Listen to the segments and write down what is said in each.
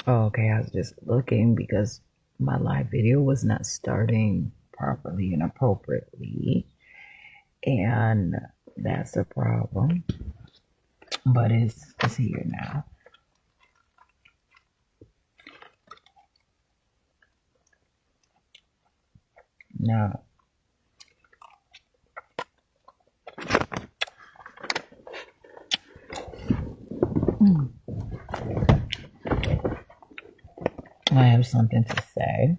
Oh, okay, I was just looking because my live video was not starting properly and appropriately, and that's a problem. But it's here now. Now, I have something to say,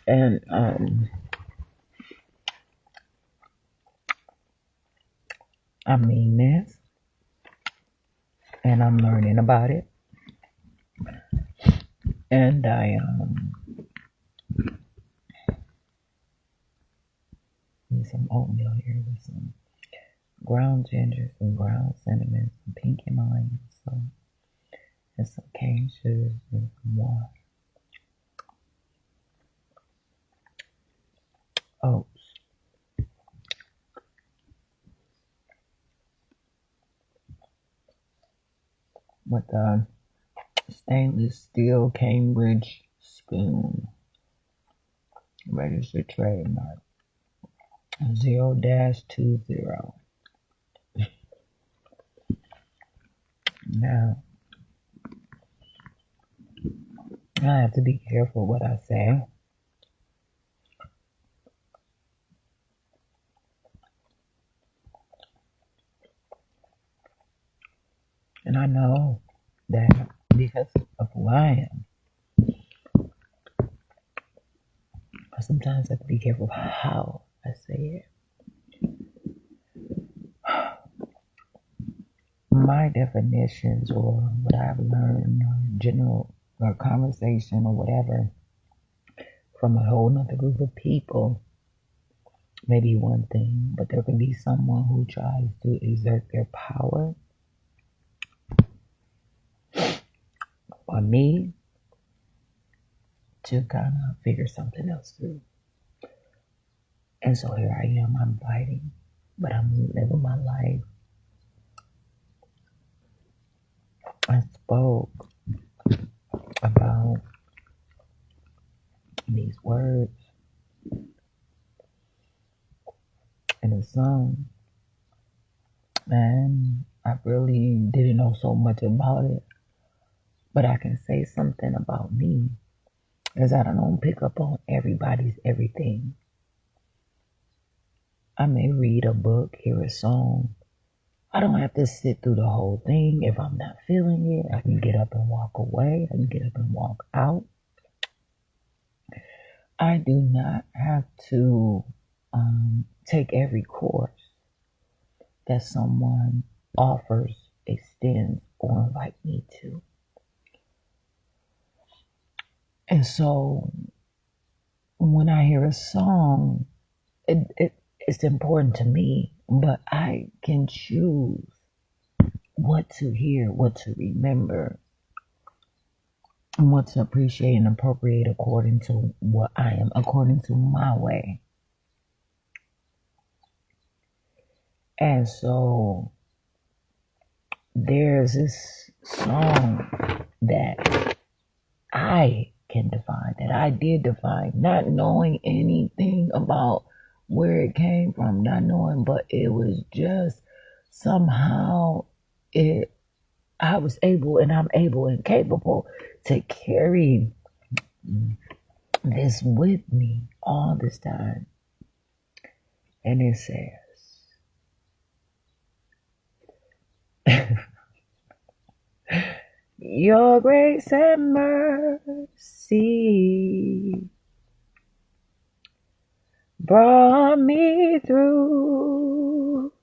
and I mean this, and I'm learning about it, and I need some oatmeal here with some ground ginger, some ground cinnamon, some pink Himalayan salt, and some cane sugar and some water. Oats with a stainless steel Cambridge spoon, registered trademark 0-20. Now, I have to be careful what I say. And I know that because of who I am, I sometimes have to be careful how I say it. My definitions or what I've learned or general or conversation or whatever from a whole nother group of people may be one thing, but there can be someone who tries to exert their power on me to kind of figure something else through. And so here I am, I'm fighting, but I'm living my life. I spoke about these words in a song, and I really didn't know so much about it, but I can say something about me, as I don't pick up on everybody's everything. I may read a book, hear a song. I don't have to sit through the whole thing. If I'm not feeling it, I can get up and walk away. I can get up and walk out. I do not have to take every course that someone offers, extends, or invite me to. And so when I hear a song, it's important to me, but I can choose what to hear, what to remember, and what to appreciate and appropriate according to what I am, according to my way. And so there's this song that I can define, that I did define, not knowing anything about where it came from, not knowing, but it was just somehow I was able and I'm able and capable to carry this with me all this time. And it says, Your grace and mercy brought me through.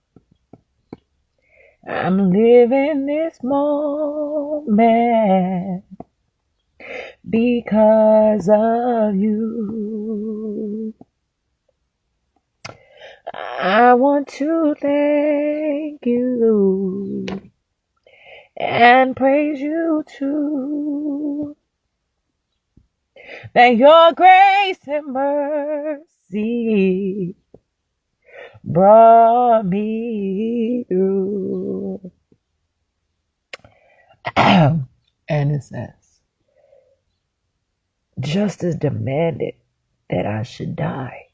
I'm living this moment because of you. I want to thank you and praise you too. That your grace and mercy brought me through. And it says, justice demanded that I should die.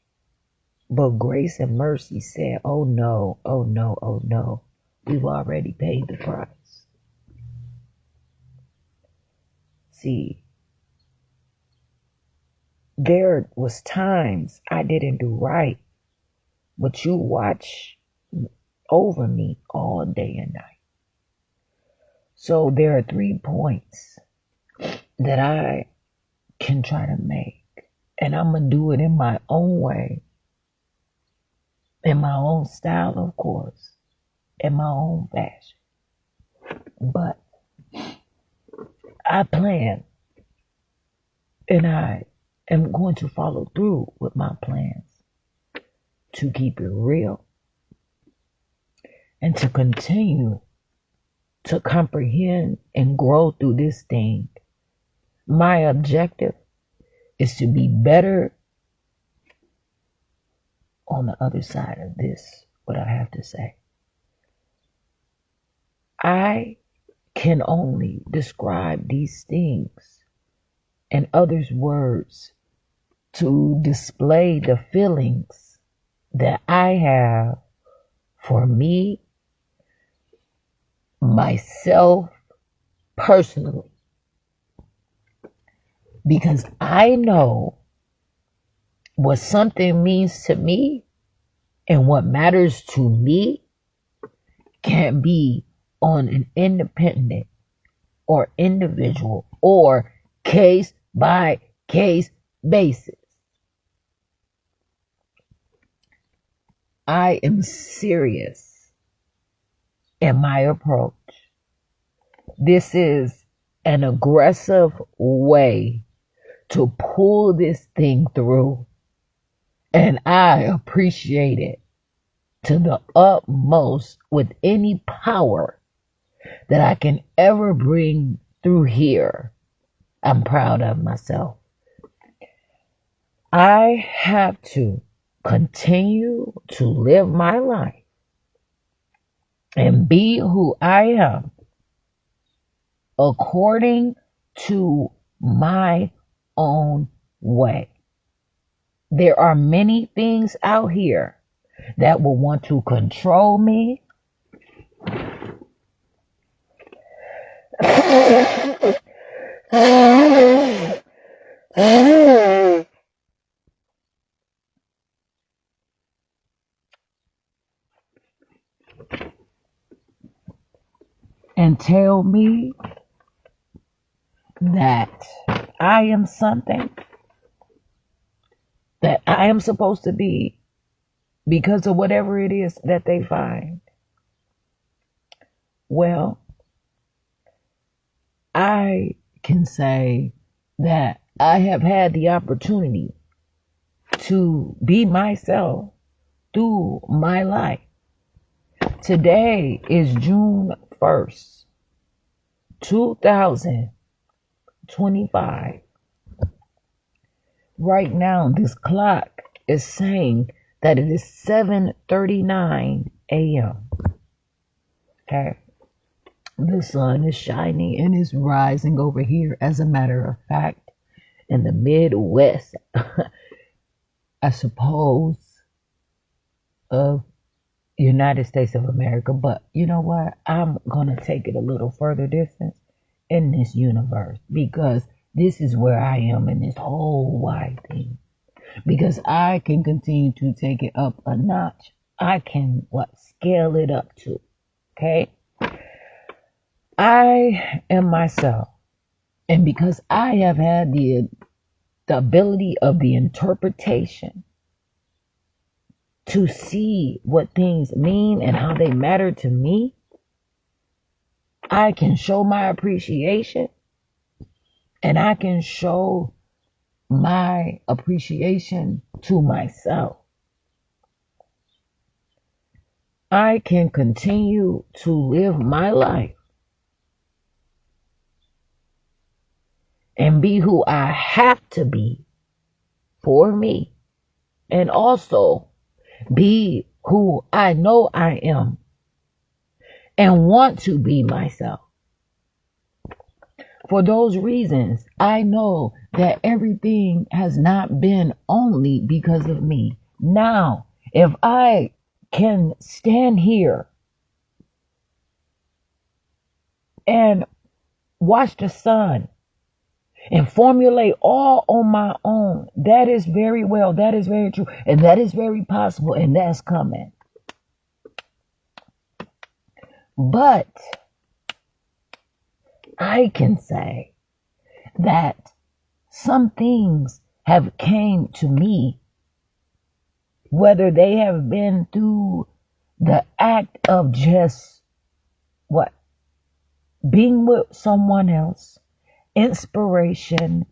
But grace and mercy said, oh no, oh no, oh no. We've already paid the price. See, there was times I didn't do right, but you watch over me all day and night. So there are 3 points that I can try to make. And I'm going to do it in my own way, in my own style, of course, in my own fashion. But I plan, and I am going to follow through with my plans to keep it real and to continue to comprehend and grow through this thing. My objective is to be better on the other side of this, what I have to say. I can only describe these things in others' words to display the feelings that I have for me, myself, personally. Because I know what something means to me and what matters to me can't be on an independent or individual or case by case basis. I am serious in my approach. This is an aggressive way to pull this thing through, and I appreciate it to the utmost with any power that I can ever bring through here. I'm proud of myself. I have to continue to live my life and be who I am according to my own way. There are many things out here that will want to control me, and tell me that I am something that I am supposed to be because of whatever it is that they find. Well, I can say that I have had the opportunity to be myself through my life. Today is June 1st, 2025. Right now, this clock is saying that it is 7:39 a.m. Okay. The sun is shining and is rising over here. As a matter of fact, in the Midwest, I suppose, of United States of America. But you know what? I'm going to take it a little further distance in this universe, because this is where I am in this whole wide thing. Because I can continue to take it up a notch. I can scale it up to. Okay? I am myself. And because I have had the ability of the interpretation to see what things mean and how they matter to me, I can show my appreciation, and I can show my appreciation to myself. I can continue to live my life and be who I have to be for me, and also be who I know I am and want to be myself. For those reasons, I know that everything has not been only because of me. Now, if I can stand here and watch the sun and formulate all on my own, that is very well, that is very true, and that is very possible, and that's coming. But I can say that some things have came to me, whether they have been through the act of just being with someone else, inspiration,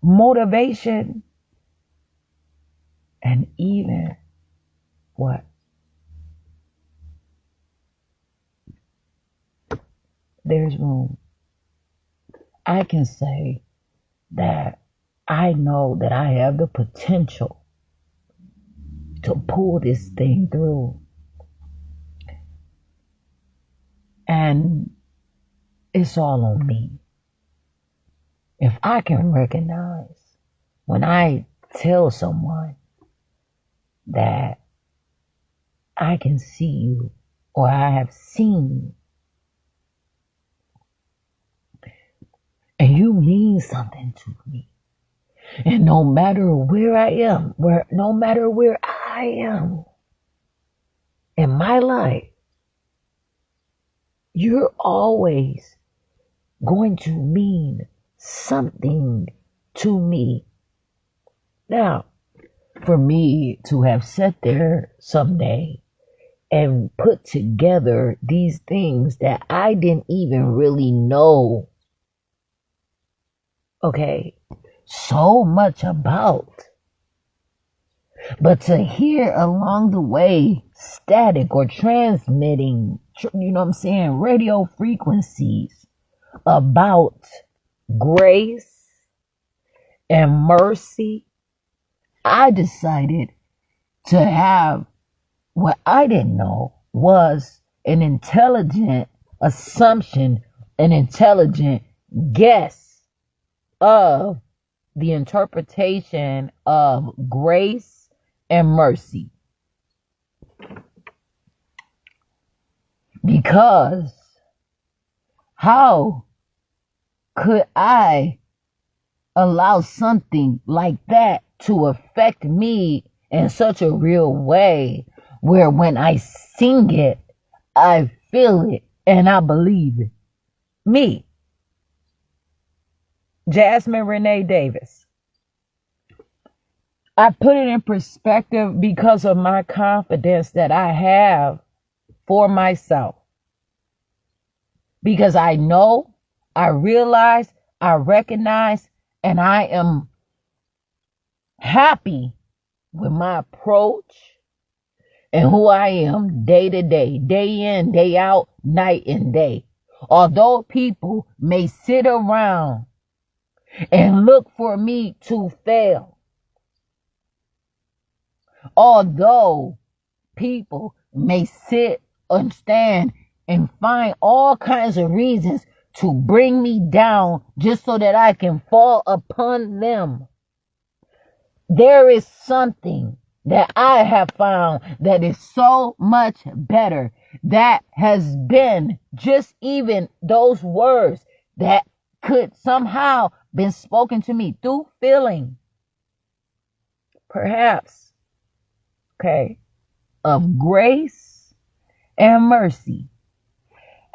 motivation, and even there's room. I can say that I know that I have the potential to pull this thing through. And it's all on me. If I can recognize when I tell someone that I can see you or I have seen, and you mean something to me, and no matter where I am, no matter where I am in my life, you're always going to mean something to me. Now, for me to have sat there someday and put together these things that I didn't even really know, so much about, but to hear along the way static or transmitting, radio frequencies about grace and mercy, I decided to have what I didn't know was an intelligent assumption, an intelligent guess of the interpretation of grace and mercy. Because how could I allow something like that to affect me in such a real way where when I sing it, I feel it and I believe it? Me, Jasmine Renee Davis. I put it in perspective because of my confidence that I have for myself. Because I know, I realize, I recognize, and I am happy with my approach and who I am day to day, day in, day out, night and day. Although people may sit around and look for me to fail, although people may sit and stand and find all kinds of reasons to bring me down just so that I can fall upon them, there is something that I have found that is so much better, that has been just even those words that could somehow been spoken to me through feeling, perhaps, of grace and mercy.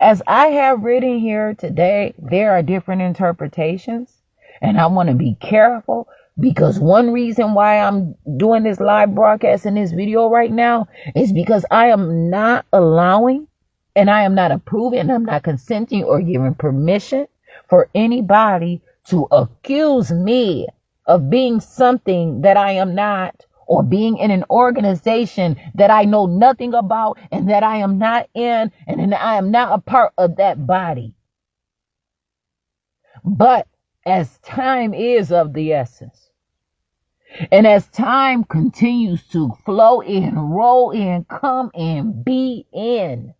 As I have written here today, there are different interpretations, and I want to be careful, because one reason why I'm doing this live broadcast in this video right now is because I am not allowing, and I am not approving, and I'm not consenting or giving permission for anybody to accuse me of being something that I am not, or being in an organization that I know nothing about and that I am not in, and I am not a part of that body. But as time is of the essence, and as time continues to flow in, roll in, come in, be in,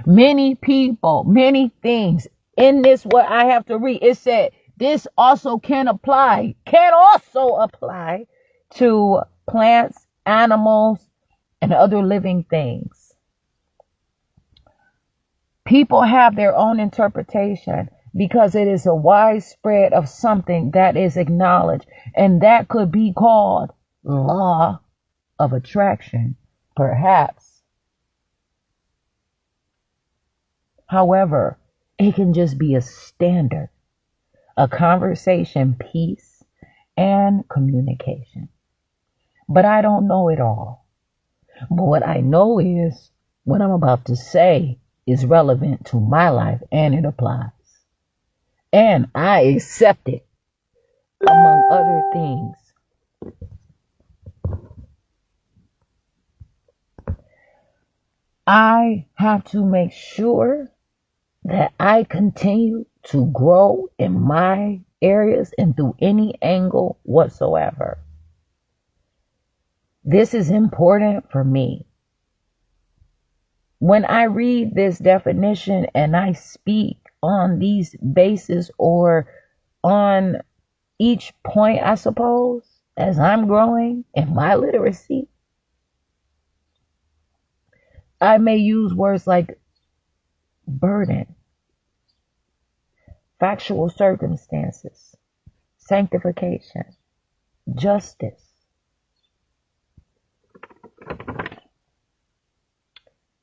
Many people, many things in this, what I have to read, it said this also can also apply to plants, animals, and other living things. People have their own interpretation because it is a widespread of something that is acknowledged, and that could be called law of attraction, perhaps. However, it can just be a standard, a conversation piece, and communication. But I don't know it all. But what I know is what I'm about to say is relevant to my life, and it applies. And I accept it, among other things. I have to make sure that I continue to grow in my areas and through any angle whatsoever. This is important for me. When I read this definition and I speak on these bases or on each point, I suppose, as I'm growing in my literacy, I may use words like burden, factual circumstances, sanctification, justice,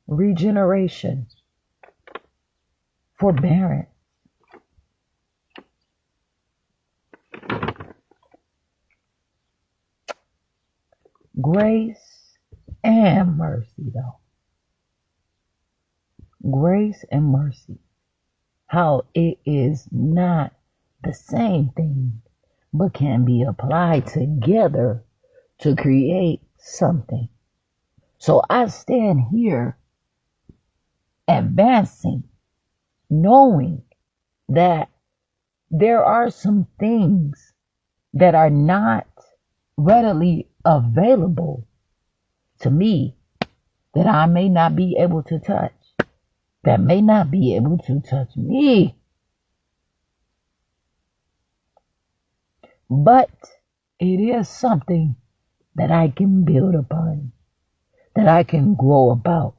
regeneration, forbearance, grace and mercy, though. Grace and mercy. How it is not the same thing, but can be applied together to create something. So I stand here advancing, knowing that there are some things that are not readily available to me that I may not be able to touch, that may not be able to touch me. But it is something that I can build upon, that I can grow about,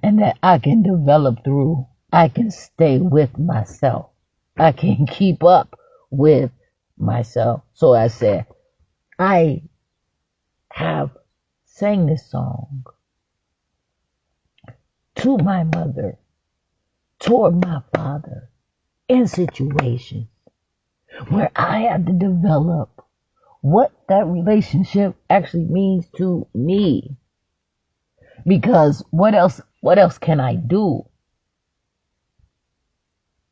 and that I can develop through. I can stay with myself. I can keep up with myself. So I said, I have sang this song to my mother, toward my father, in situations where I had to develop what that relationship actually means to me. Because what else can I do?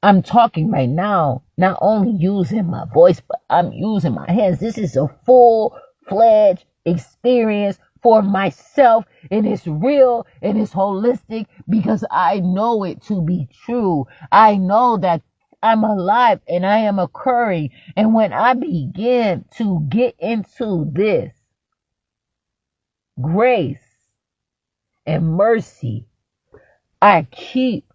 I'm talking right now, not only using my voice, but I'm using my hands. This is a full-fledged experience for myself, and it's real and it's holistic because I know it to be true. I know that I'm alive and I am occurring. And when I begin to get into this grace and mercy, I keep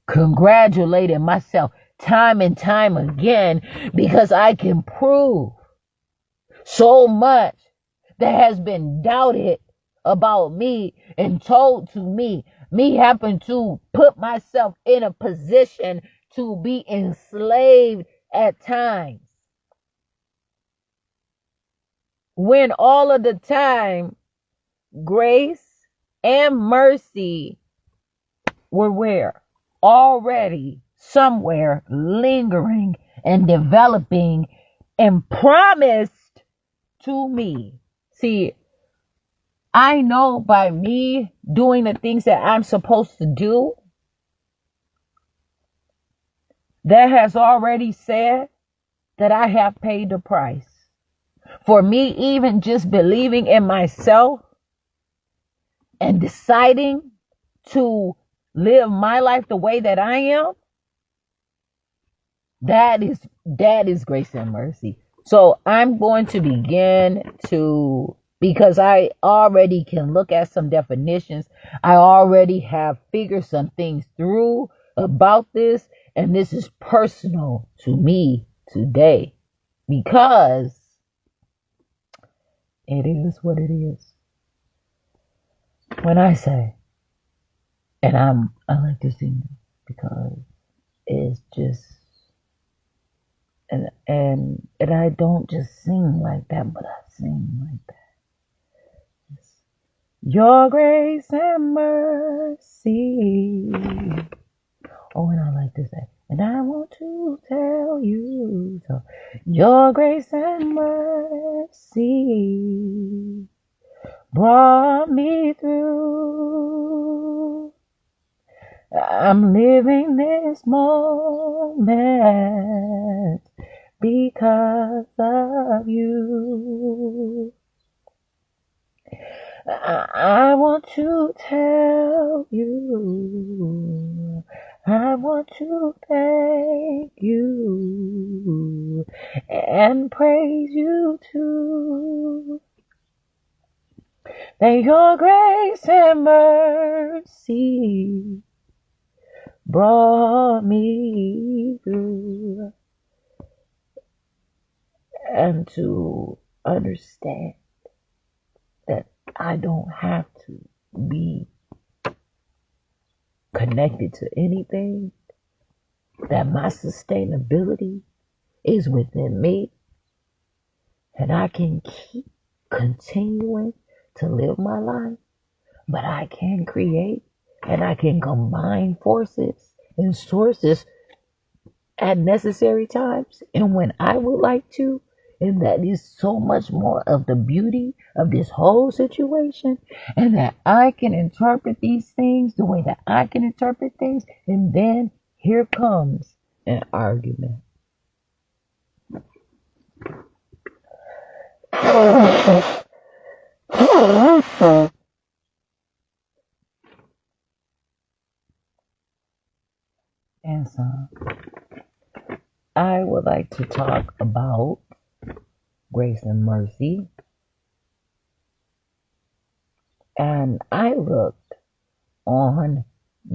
congratulating myself time and time again because I can prove so much that has been doubted about me and told to me. Me having to put myself in a position to be enslaved at times. When all of the time, grace and mercy were where? Already somewhere lingering and developing and promised to me. See, I know by me doing the things that I'm supposed to do, that has already said that I have paid the price. For me, even just believing in myself and deciding to live my life the way that I am, that is grace and mercy. So I'm going to begin to because I already can look at some definitions. I already have figured some things through about this, and this is personal to me today because it is what it is. When I say, and I like to sing because it's just, and I don't just sing like that, but I sing like that. Your grace and mercy. Oh, and I like to say, and I want to tell you, so your grace and mercy brought me through. I'm living this moment because of you. I want to tell you, I want to thank you and praise you too. That your grace and mercy brought me through. And to understand that I don't have to be connected to anything, that my sustainability is within me, and I can keep continuing to live my life, but I can create and I can combine forces and sources at necessary times and when I would like to. And that is so much more of the beauty of this whole situation. And that I can interpret these things the way that I can interpret things. And then here comes an argument. And so I would like to talk about grace and mercy. And I looked on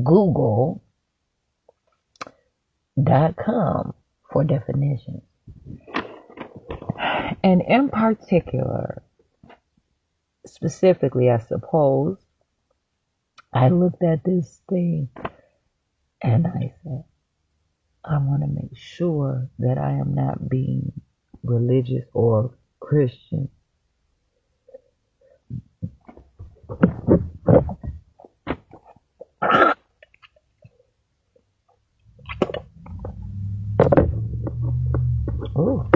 Google.com for definitions. And in particular, specifically, I suppose, I looked at this thing and I said, I want to make sure that I am not being religious or Christian. Oh,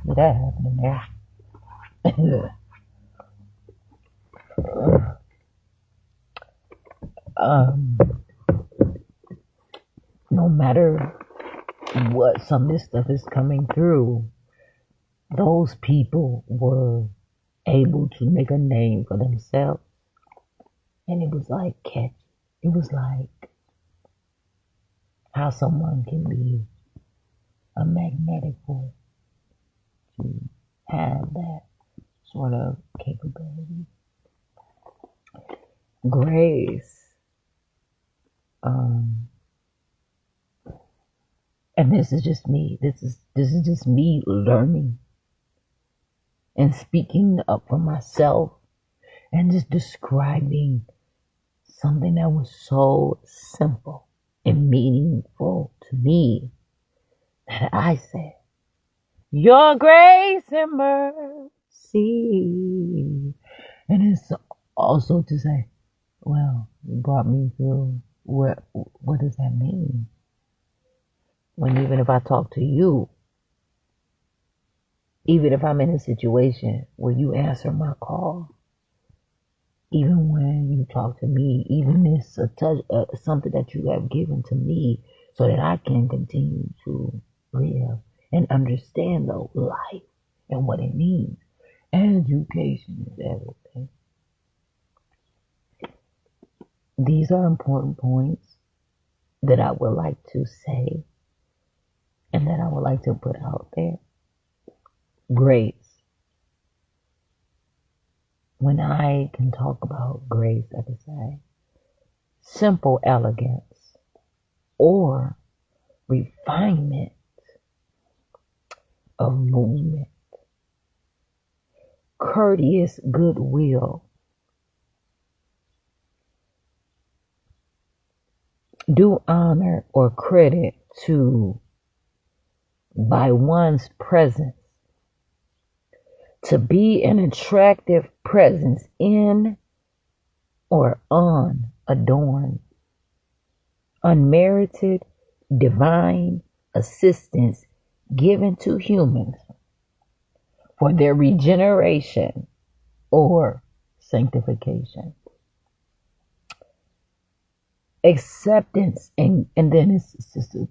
see that happening there. No matter what some of this stuff is coming through, those people were able to make a name for themselves. And it was like catchy. It was like how someone can be a magnetic force to have that sort of capability. Grace. And this is just me. This is just me learning and speaking up for myself and just describing something that was so simple and meaningful to me that I said, your grace and mercy. And it's also to say, well, you brought me through. What does that mean? When even if I talk to you, even if I'm in a situation where you answer my call, even when you talk to me, even if it's a touch, something that you have given to me so that I can continue to live and understand the life and what it means. Education is everything. These are important points that I would like to say and that I would like to put out there. Grace. when I can talk about grace, I can say simple elegance or refinement of movement, courteous goodwill, due honor or credit to by one's presence, to be an attractive presence in or unadorned, unmerited, divine assistance given to humans for their regeneration or sanctification. Acceptance, and then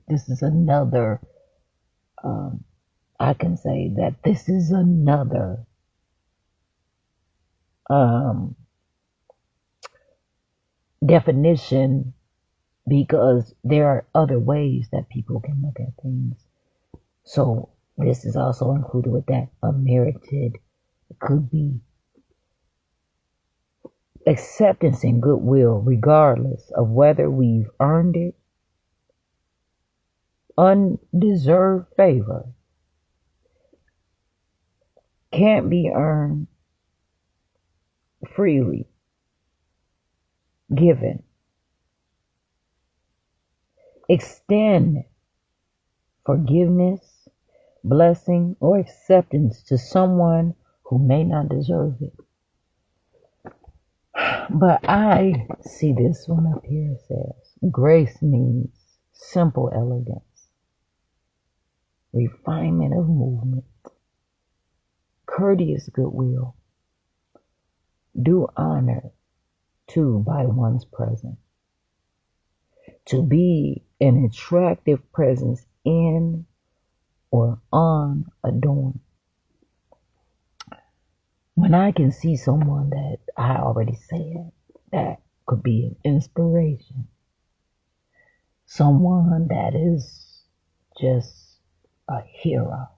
this is another, I can say that this is another definition, because there are other ways that people can look at things. So this is also included with that. Unmerited could be acceptance and goodwill, regardless of whether we've earned it, undeserved favor, can't be earned, freely given. Extend forgiveness, blessing, or acceptance to someone who may not deserve it. But I see this one up here. It says grace means simple elegance, refinement of movement, courteous goodwill, due honor to by one's presence, to be an attractive presence in or unadorned. When I can see someone that I already said that could be an inspiration, someone that is just a hero,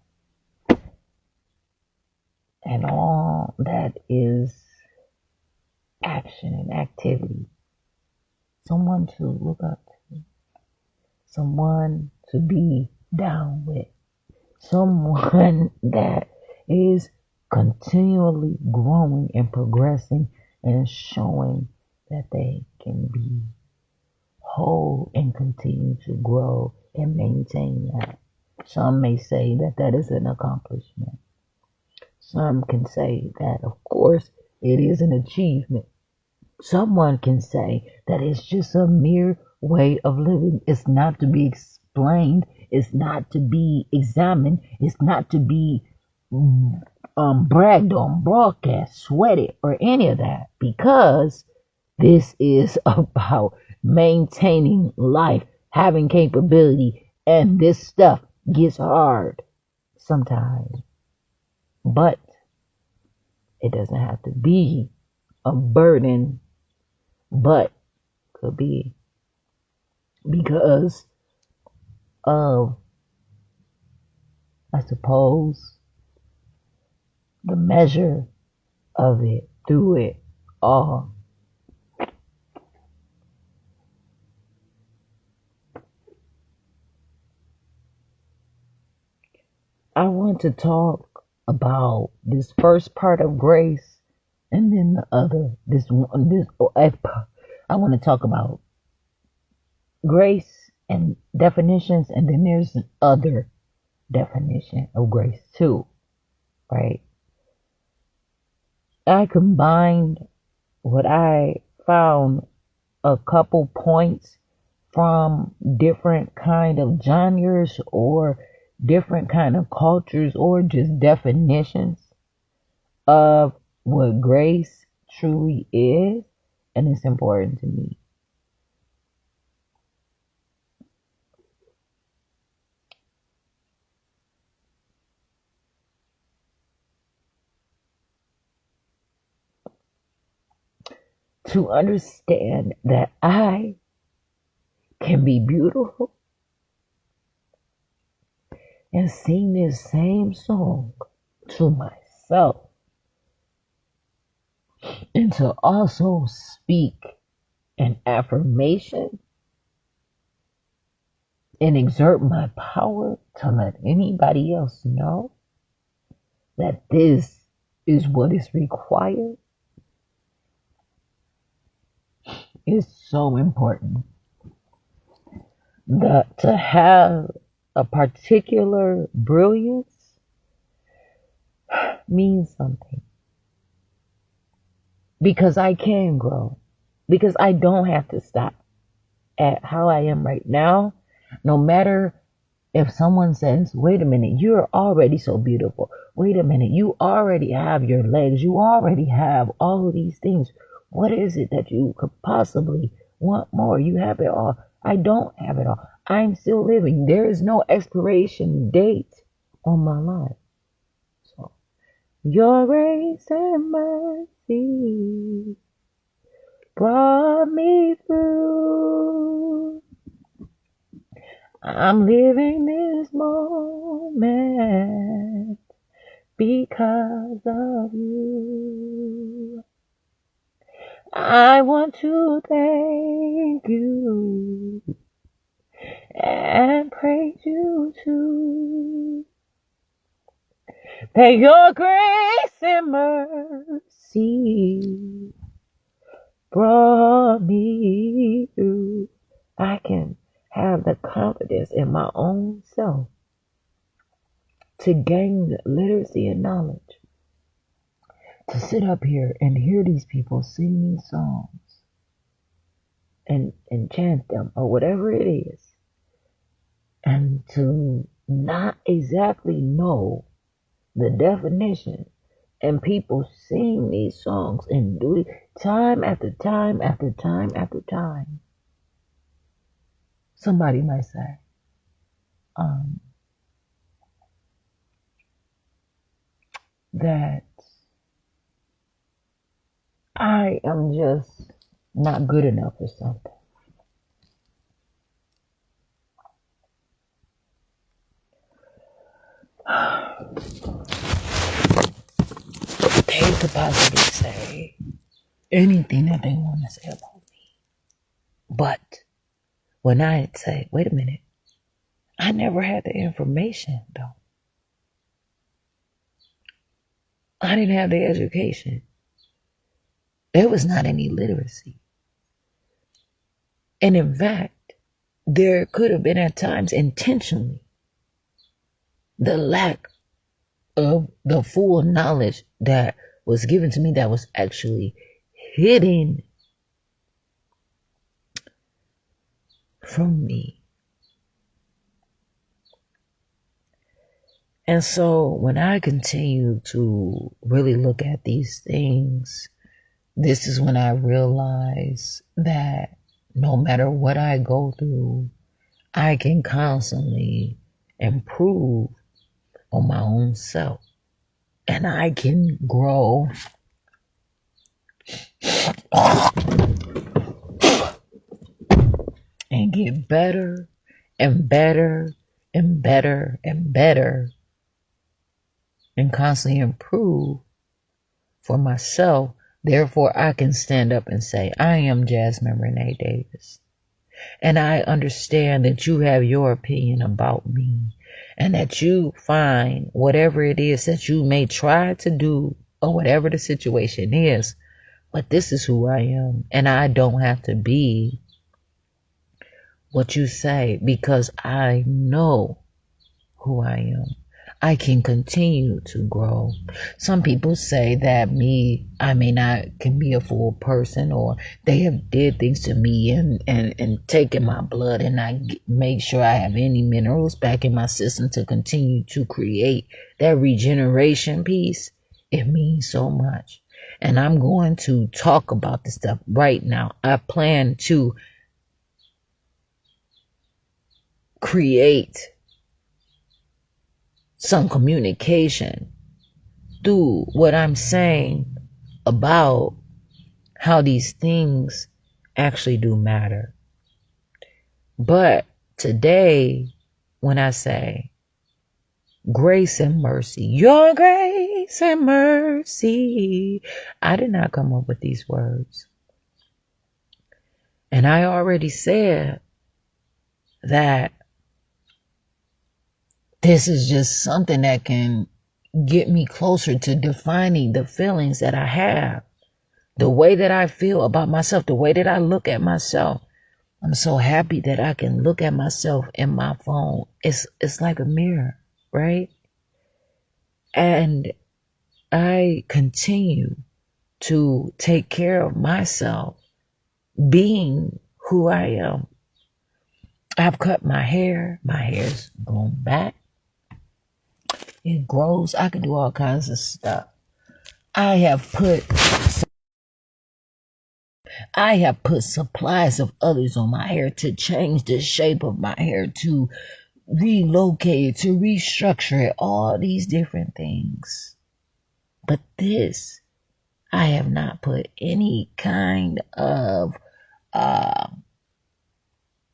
and all that is action and activity, someone to look up to, someone to be down with, someone that is continually growing and progressing and showing that they can be whole and continue to grow and maintain that. Some may say that that is an accomplishment. Some can say that, of course, it is an achievement. Someone can say that it's just a mere way of living. It's not to be explained. It's not to be examined. It's not to be bragged on, broadcast, sweated, or any of that, because this is about maintaining life, having capability, and this stuff gets hard sometimes. But it doesn't have to be a burden, but could be because of, I suppose, the measure of it, through it all. I want to talk about this first part of grace, and then the other. I want to talk about grace and definitions, and then there's an other definition of grace too, right? I combined what I found, a couple points from different kind of genres or different kind of cultures or just definitions of what grace truly is, and it's important to me. To understand that I can be beautiful and sing this same song to myself and to also speak an affirmation and exert my power to let anybody else know that this is what is required is so important. That to have a particular brilliance means something. Because I can grow. Because I don't have to stop at how I am right now. No matter if someone says, wait a minute, you're already so beautiful. Wait a minute, you already have your legs. You already have all of these things. What is it that you could possibly want more? You have it all. I don't have it all. I'm still living. There is no expiration date on my life. So, your grace and mercy brought me through. I'm living this moment because of you. I want to thank you and praise you too. That your grace and mercy brought me through. I can have the confidence in my own self to gain literacy and knowledge. To sit up here and hear these people sing these songs and chant them or whatever it is, and to not exactly know the definition, and people sing these songs and do it time after time after time after time. Somebody might say, that I am just not good enough or something. They could possibly say anything that they want to say about me. But when I say, wait a minute, I never had the information though. I didn't have the education. There was not any literacy. And in fact, there could have been at times intentionally the lack of the full knowledge that was given to me that was actually hidden from me. And so when I continue to really look at these things, this is when I realize that no matter what I go through, I can constantly improve on my own self. And I can grow and get better and better and better and better and constantly improve for myself. Therefore, I can stand up and say, I am Jasmine Renee Davis. And I understand that you have your opinion about me and that you find whatever it is that you may try to do or whatever the situation is. But this is who I am. And I don't have to be what you say because I know who I am. I can continue to grow. Some people say that I may not can be a full person, or they have did things to me and taken my blood, and I make sure I have any minerals back in my system to continue to create that regeneration piece. It means so much. And I'm going to talk about this stuff right now. I plan to create some communication through what I'm saying about how these things actually do matter. But today, when I say Grace and mercy. Your grace and mercy. I did not come up with these words. And I already said that this is just something that can get me closer to defining the feelings that I have, the way that I feel about myself, the way that I look at myself. I'm so happy that I can look at myself in my phone. It's like a mirror, right? And I continue to take care of myself, being who I am. I've cut my hair. My hair's grown back. It grows. I can do all kinds of stuff. I have put supplies of others on my hair to change the shape of my hair, to relocate it, to restructure it, all these different things. But this, I have not put any kind of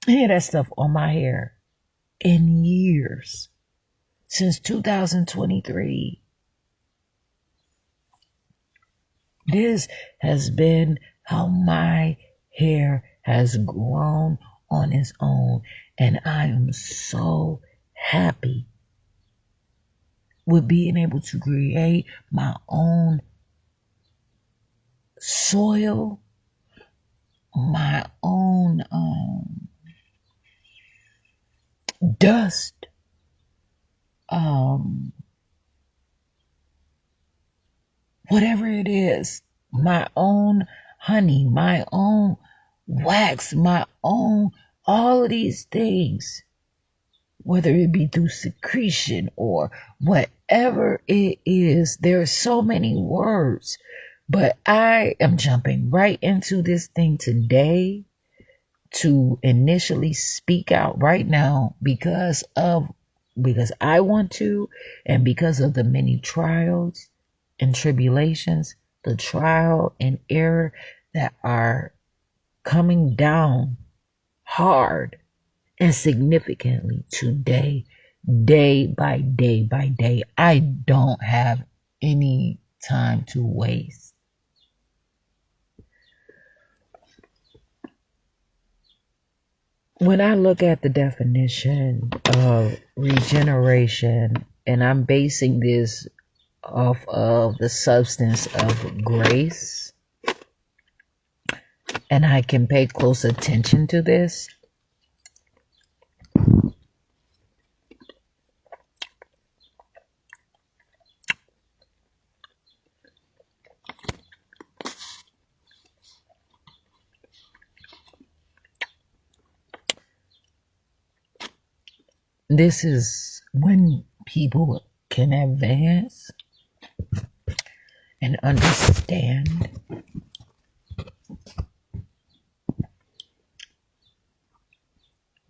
any of that stuff on my hair in years. Since 2023. This has been how my hair has grown on its own. And I am so happy with being able to create my own soil, my own dust, whatever it is, my own honey, my own wax, my own, all of these things, whether it be through secretion or whatever it is. There are so many words, but I am jumping right into this thing today to initially speak out right now because I want to, and because of the many trials and tribulations, the trial and error that are coming down hard and significantly today, day by day by day. I don't have any time to waste. When I look at the definition of regeneration, and I'm basing this off of the substance of grace, and I can pay close attention to this, this is when people can advance and understand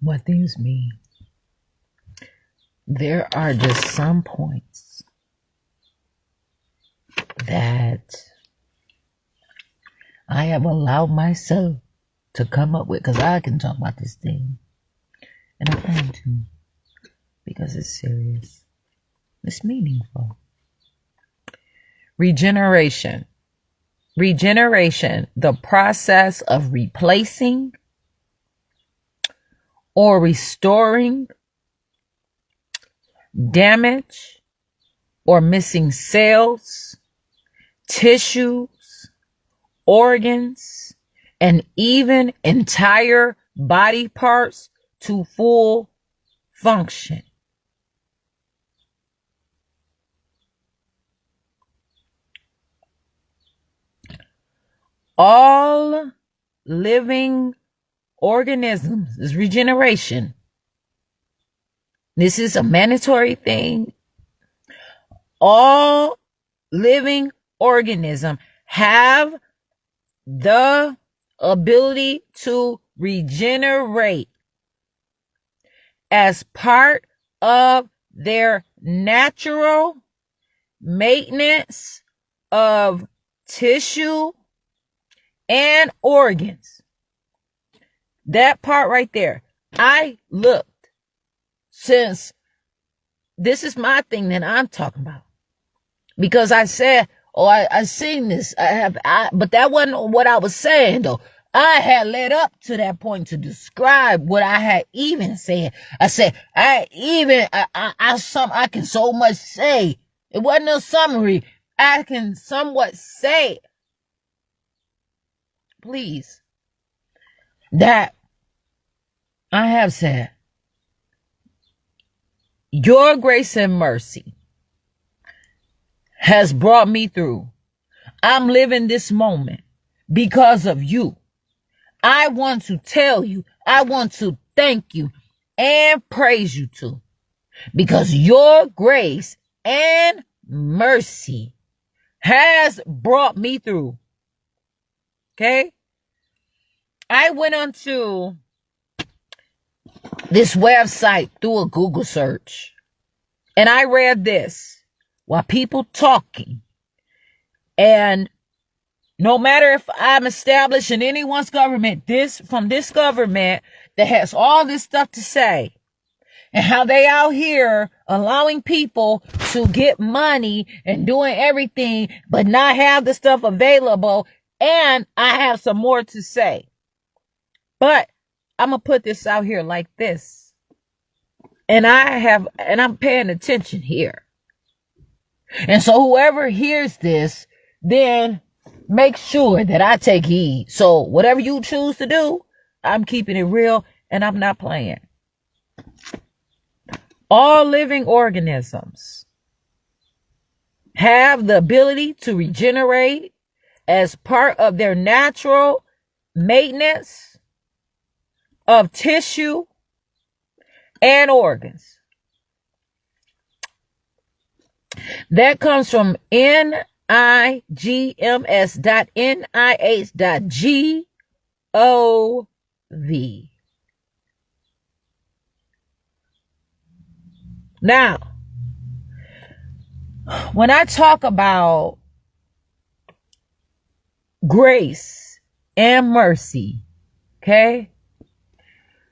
what things mean. There are just some points that I have allowed myself to come up with, because I can talk about this thing, and I plan to, because it's serious. It's meaningful. Regeneration. Regeneration, the process of replacing or restoring damaged or missing cells, tissues, organs, and even entire body parts to full function. All living organisms is regeneration. This is a mandatory thing. All living organisms have the ability to regenerate as part of their natural maintenance of tissue and organs. That part right there. I looked since this is my thing that I'm talking about. Because I said, I seen this. But that wasn't what I was saying though. I had led up to that point to describe what I had even said. I said, I can so much say. It wasn't a summary. I can somewhat say, please, that I have said, your grace and mercy has brought me through. I'm living this moment because of you. I want to tell you, I want to thank you and praise you too, because your grace and mercy has brought me through. Okay? I went onto this website through a Google search and I read this while people talking. And no matter if I'm established in anyone's government, from this government that has all this stuff to say, and how they out here allowing people to get money and doing everything, but not have the stuff available. And I have some more to say. But I'm going to put this out here like this. And I'm paying attention here. And so whoever hears this, then make sure that I take heed. So whatever you choose to do, I'm keeping it real and I'm not playing. All living organisms have the ability to regenerate as part of their natural maintenance of tissue and organs. That comes from NIGMS.NIH.gov. Now, when I talk about grace and mercy, okay?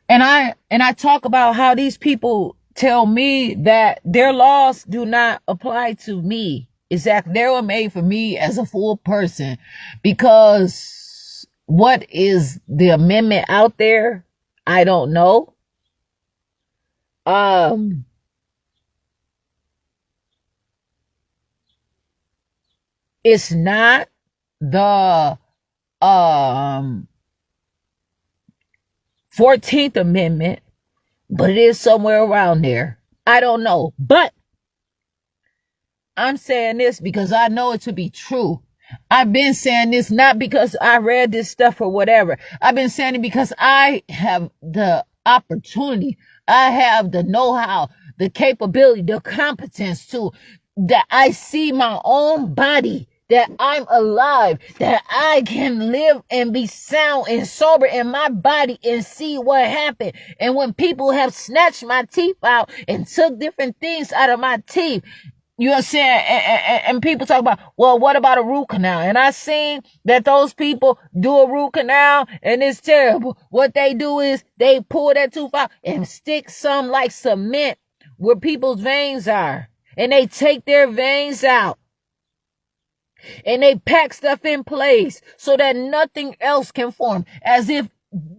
And I talk about how these people tell me that their laws do not apply to me. Exactly. They were made for me as a full person, because what is the amendment out there? I don't know. It's not the 14th Amendment, but it is somewhere around there. I don't know. But I'm saying this because I know it to be true. I've been saying this not because I read this stuff or whatever. I've been saying it because I have the opportunity. I have the know-how, the capability, the competence to, that I see my own body, that I'm alive, that I can live and be sound and sober in my body and see what happened. And when people have snatched my teeth out and took different things out of my teeth, you know what I'm saying? And people talk about, well, what about a root canal? And I seen that those people do a root canal and it's terrible. What they do is they pull that tooth out and stick some like cement where people's veins are. And they take their veins out. And they pack stuff in place so that nothing else can form. As if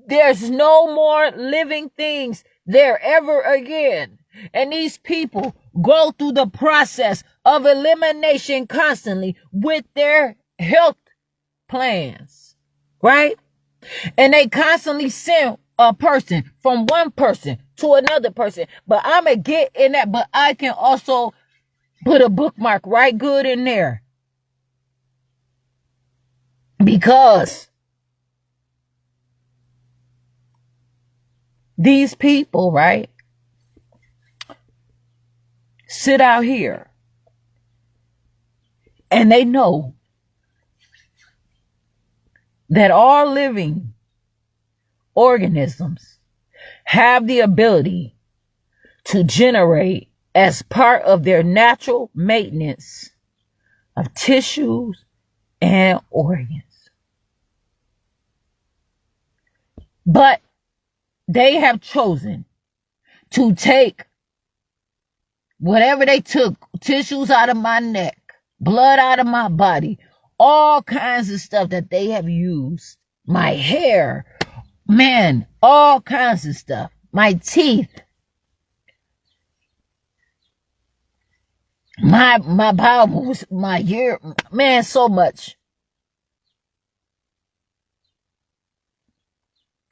there's no more living things there ever again. And these people go through the process of elimination constantly with their health plans, right? And they constantly send a person from one person to another person. But I'm going to get in that, but I can also put a bookmark right good in there. Because these people, right, sit out here and they know that all living organisms have the ability to generate as part of their natural maintenance of tissues and organs. But they have chosen to take Whatever they took, tissues out of my neck, blood out of my body, all kinds of stuff that they have used. My hair, man, all kinds of stuff. My teeth, my bowels, my ear, man, so much.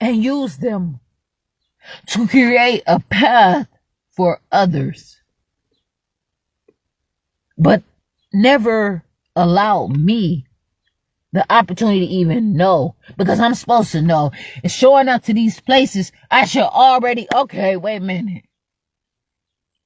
And use them to create a path for others. But never allow me the opportunity to even know, because I'm supposed to know. And showing up to these places, I should already, okay, wait a minute.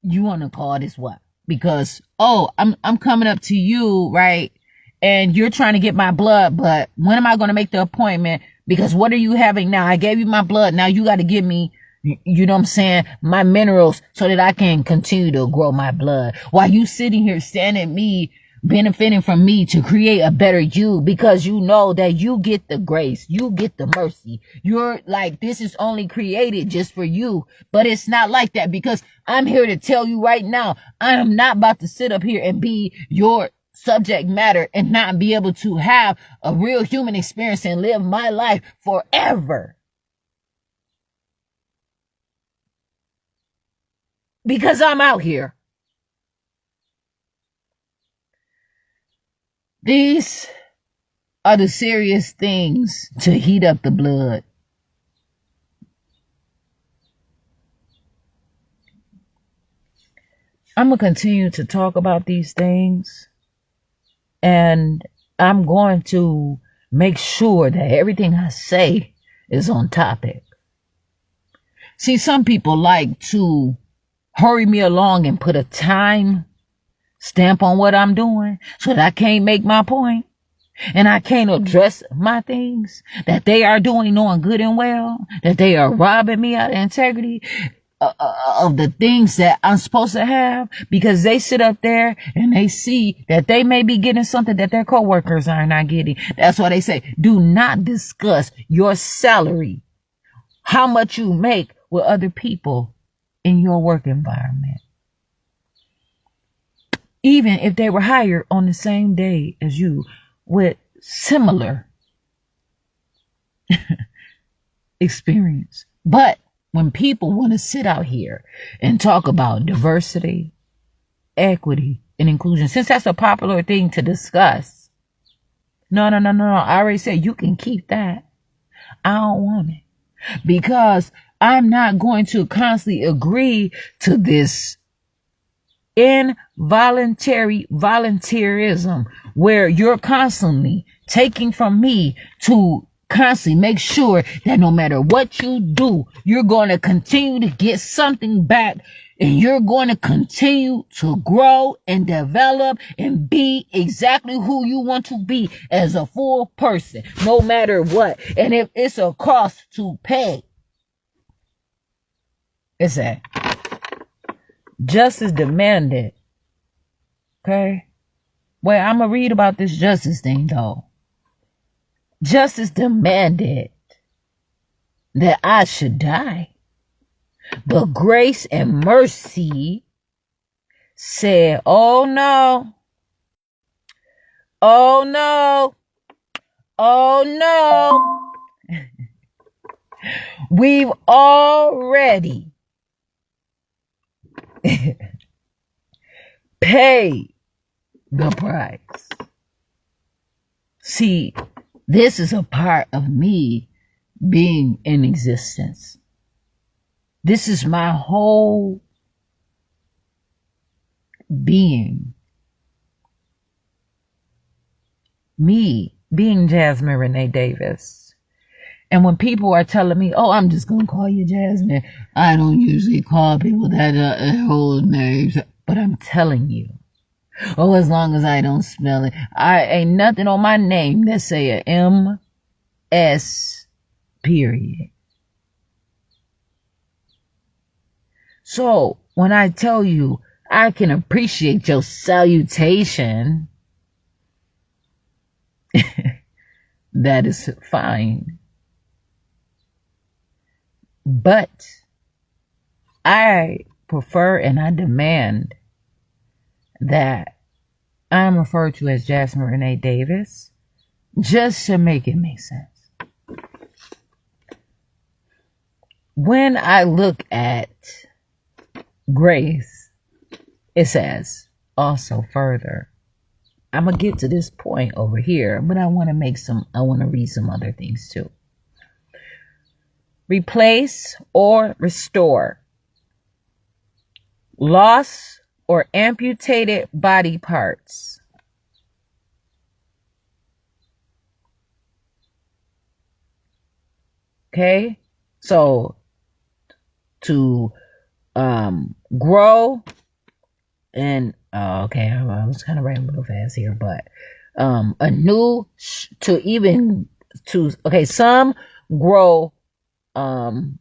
You want to call this what? Because, I'm coming up to you, right? And you're trying to get my blood, but when am I going to make the appointment? Because what are you having now? I gave you my blood. Now you got to give me, you know what I'm saying, my minerals so that I can continue to grow my blood. While you sitting here standing at me, benefiting from me to create a better you, because you know that you get the grace, you get the mercy. You're like, this is only created just for you, but it's not like that, because I'm here to tell you right now, I am not about to sit up here and be your subject matter and not be able to have a real human experience and live my life forever. Because I'm out here. These are the serious things to heat up the blood. I'm going to continue to talk about these things, and I'm going to make sure that everything I say is on topic. See, some people like to hurry me along and put a time stamp on what I'm doing so that I can't make my point and I can't address my things that they are doing, knowing good and well that they are robbing me out of integrity of the things that I'm supposed to have, because they sit up there and they see that they may be getting something that their coworkers are not getting. That's why they say, do not discuss your salary, how much you make, with other people in your work environment. Even if they were hired on the same day as you with similar experience. But when people want to sit out here and talk about diversity, equity, and inclusion, since that's a popular thing to discuss, no. I already said you can keep that. I don't want it, because I'm not going to constantly agree to this involuntary volunteerism where you're constantly taking from me to constantly make sure that no matter what you do, you're going to continue to get something back, and you're going to continue to grow and develop and be exactly who you want to be as a full person, no matter what. And if it's a cost to pay, it's that justice demanded. Okay? Well, I'm going to read about this justice thing, though. Justice demanded that I should die. But grace and mercy said, oh no, oh no, oh no. We've already paid the price. See, this is a part of me being in existence. This is my whole being. Me being Jasmine Renee Davis. And when people are telling me, oh, I'm just going to call you Jasmine, I don't usually call people that whole names. But I'm telling you, oh, as long as I don't spell it, I ain't nothing on my name that say a M-S period. So when I tell you I can appreciate your salutation, that is fine. But I prefer and I demand that I'm referred to as Jasmine Renee Davis, just to make it make sense. When I look at grace, it says also further. I'm going to get to this point over here, but I want to read some other things too. Replace or restore lost or amputated body parts. Okay, so to grow and okay, I was kind of writing a little fast here, but some grow on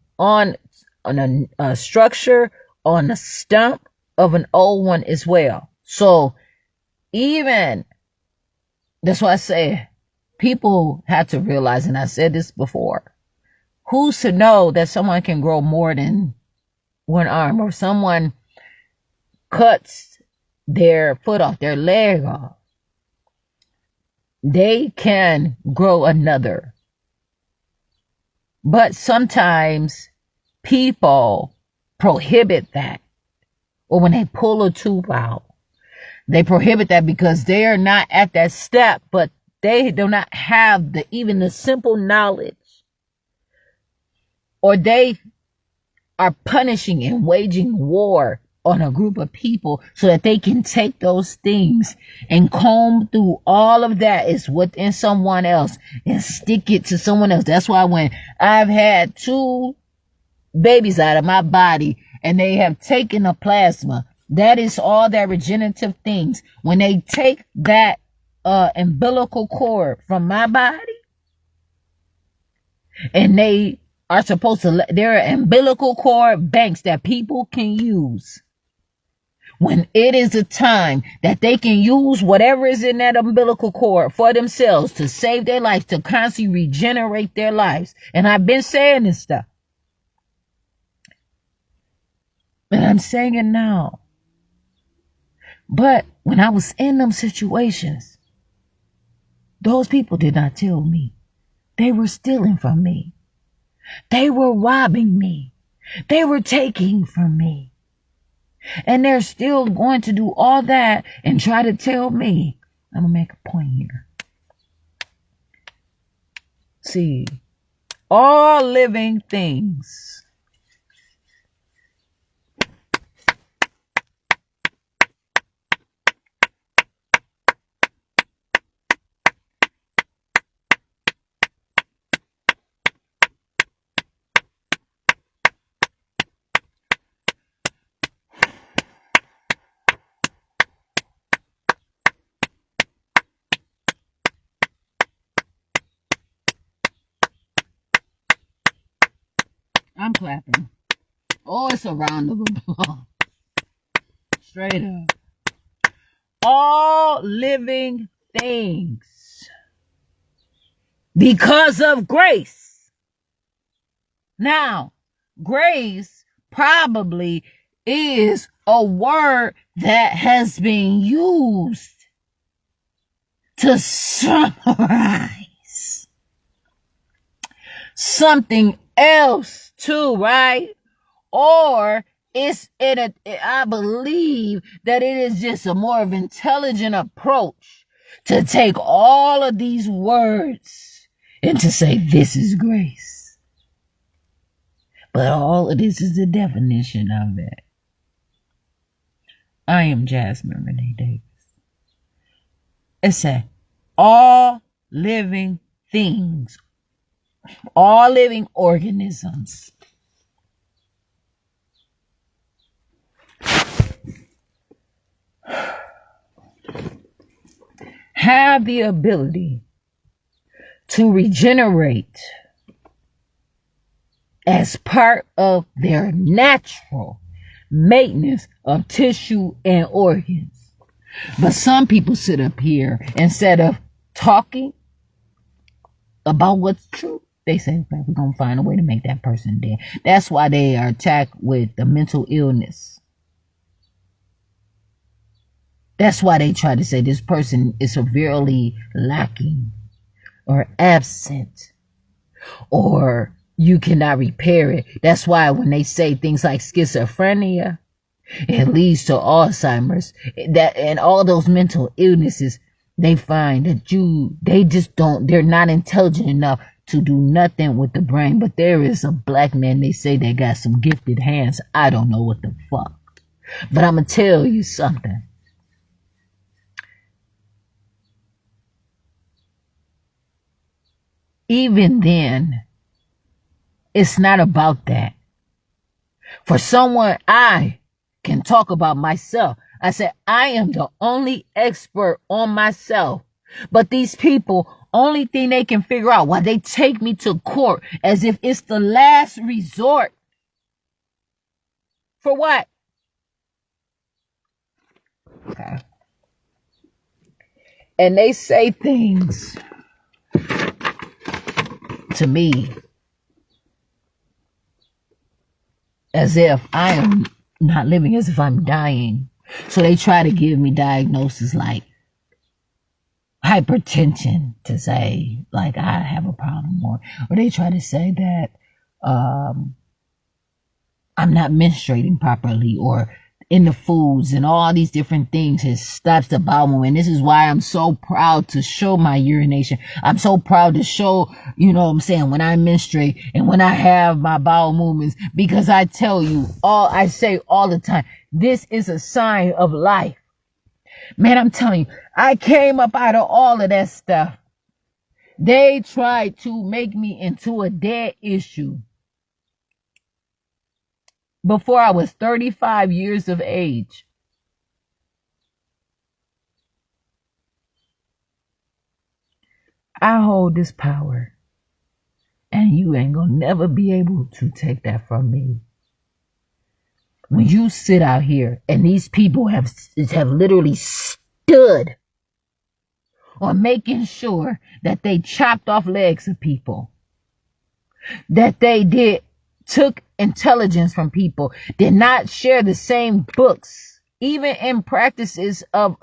a structure on the stump of an old one as well. So even that's why I say people have to realize, and I said this before, who's to know that someone can grow more than one arm, or someone cuts their foot off, their leg off, they can grow another. But sometimes people prohibit that, or when they pull a tooth out, they prohibit that because they are not at that step, but they do not have even the simple knowledge, or they are punishing and waging war on a group of people so that they can take those things and comb through all of that is within someone else and stick it to someone else. That's why when I've had 2 babies out of my body and they have taken a plasma, that is all that regenerative things. When they take that umbilical cord from my body and they are supposed to, there are umbilical cord banks that people can use. When it is a time that they can use whatever is in that umbilical cord for themselves to save their life, to constantly regenerate their lives. And I've been saying this stuff. And I'm saying it now. But when I was in them situations, those people did not tell me. They were stealing from me. They were robbing me. They were taking from me. And they're still going to do all that and try to tell me. I'm going to make a point here. See, all living things I'm clapping. Oh, it's a round of applause. Straight up. All living things, because of grace. Now, grace probably is a word that has been used to summarize something else too, right? Or I believe that it is just a more of intelligent approach to take all of these words and to say this is grace. But all of this is the definition of it. I am Jasmine Renee Davis. It said all living things, all living organisms have the ability to regenerate as part of their natural maintenance of tissue and organs. But some people sit up here, instead of talking about what's true, they say, we're going to find a way to make that person dead. That's why they are attacked with the mental illness. That's why they try to say this person is severely lacking or absent, or you cannot repair it. That's why when they say things like schizophrenia, it leads to Alzheimer's, that and all those mental illnesses, they find that they're not intelligent enough to do nothing with the brain. But there is a black man, they say they got some gifted hands. I don't know what the fuck. But I'm gonna tell you something. Even then, it's not about that. For someone, I can talk about myself. I said, I am the only expert on myself. But these people, only thing they can figure out, why they take me to court as if it's the last resort. For what? Okay. And they say things to me as if I am not living, as if I'm dying. So they try to give me diagnoses like hypertension, to say like I have a problem, or they try to say that I'm not menstruating properly, or in the foods and all these different things has stops the bowel movement. And this is why I'm so proud to show my urination. I'm so proud to show, you know what I'm saying, when I menstruate and when I have my bowel movements, because I tell you, I say all the time, this is a sign of life. Man, I'm telling you, I came up out of all of that stuff. They tried to make me into a dead issue before I was 35 years of age. I hold this power, and you ain't gonna never be able to take that from me. When you sit out here, and these people have literally stood on making sure that they chopped off legs of people, that they took intelligence from people, did not share the same books, even in practices of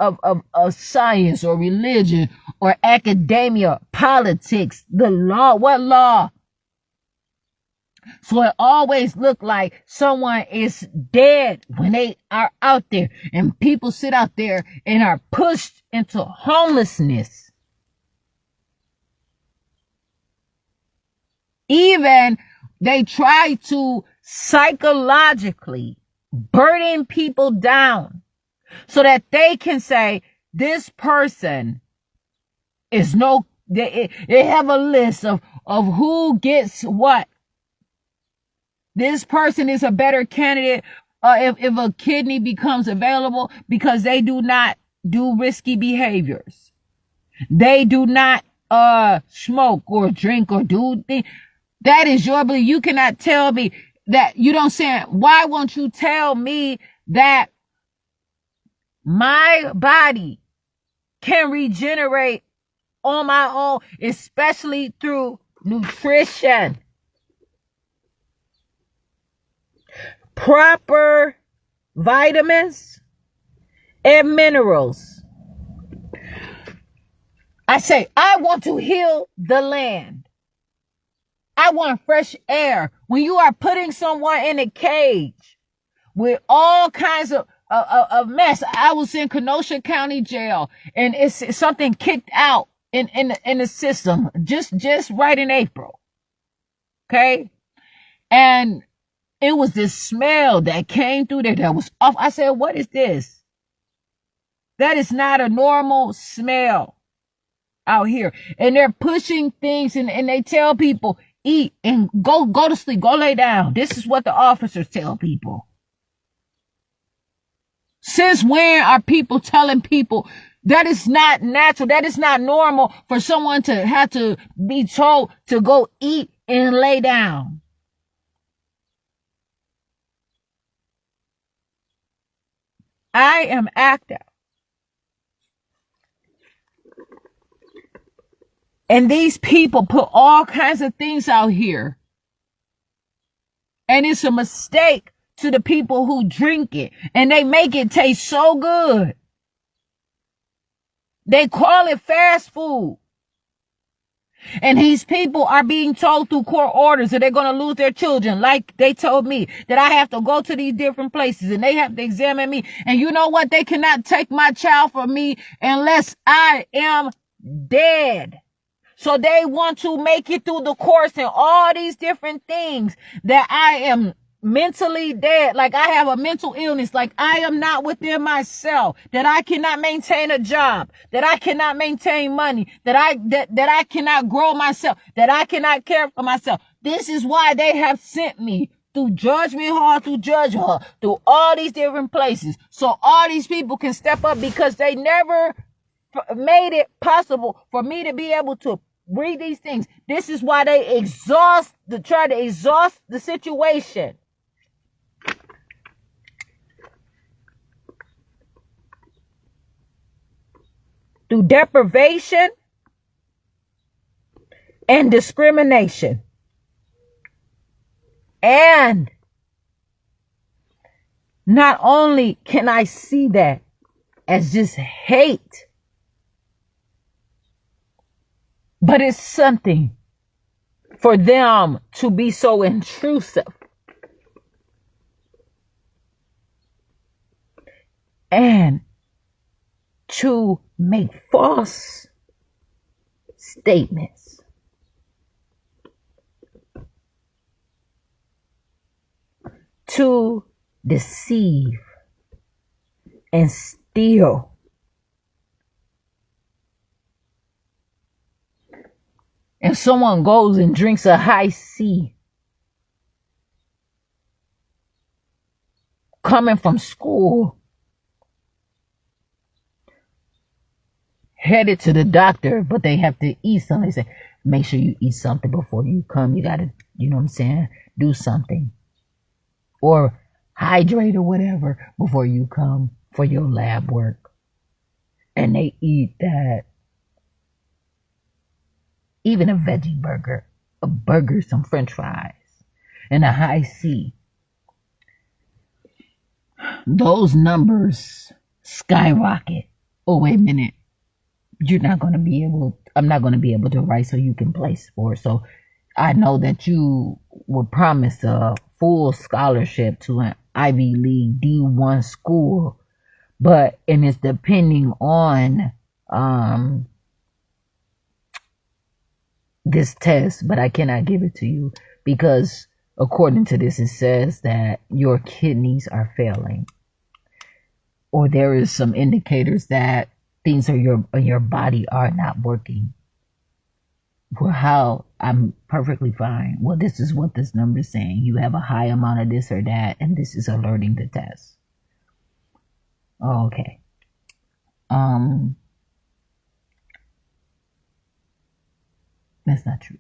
science or religion or academia, politics, the law. What law? So it always look like someone is dead when they are out there, and people sit out there and are pushed into homelessness. Even they try to psychologically burden people down so that they can say this person is they have a list of who gets what. This person is a better candidate if a kidney becomes available because they do not do risky behaviors. They do not smoke or drink or do things. That is your belief. You cannot tell me that. You don't say, why won't you tell me that my body can regenerate on my own, especially through nutrition, proper vitamins and minerals? I say, I want to heal the land. I want fresh air. When you are putting someone in a cage with all kinds of mess. I was in Kenosha County Jail, and it's something kicked out in the system just right in April. Okay, and it was this smell that came through there that was off. I said, "What is this? That is not a normal smell out here." And they're pushing things, and they tell people, eat and go to sleep, go lay down. This is what the officers tell people. Since when are people telling people that is not natural, that is not normal for someone to have to be told to go eat and lay down? I am active. And these people put all kinds of things out here. And it's a mistake to the people who drink it. And they make it taste so good. They call it fast food. And these people are being told through court orders that they're going to lose their children. Like they told me that I have to go to these different places and they have to examine me. And you know what? They cannot take my child from me unless I am dead. So they want to make it through the course and all these different things that I am mentally dead. Like I have a mental illness. Like I am not within myself, that I cannot maintain a job, that I cannot maintain money, that I cannot grow myself, that I cannot care for myself. This is why they have sent me through Judgment Hall, through Judge Hall, through all these different places. So all these people can step up because they never made it possible for me to be able to read these things. This is why they try to exhaust the situation. Through deprivation and discrimination. And not only can I see that as just hate, but it's something for them to be so intrusive and to make false statements. To deceive and steal. And someone goes and drinks a high C, coming from school, headed to the doctor, but they have to eat something. They say, make sure you eat something before you come. You got to, you know what I'm saying, do something. Or hydrate or whatever before you come for your lab work. And they eat that. Even a veggie burger, a burger, some french fries, and a high C. Those numbers skyrocket. Oh, wait a minute. I'm not going to be able to write so you can play sports. So I know that you were promised a full scholarship to an Ivy League D1 school, and it's depending on this test, but I cannot give it to you because according to this, it says that your kidneys are failing, or there is some indicators that things in your body are not working. Well, how? I'm perfectly fine. Well, this is what this number is saying. You have a high amount of this or that, and this is alerting the test. Oh, okay. That's not true.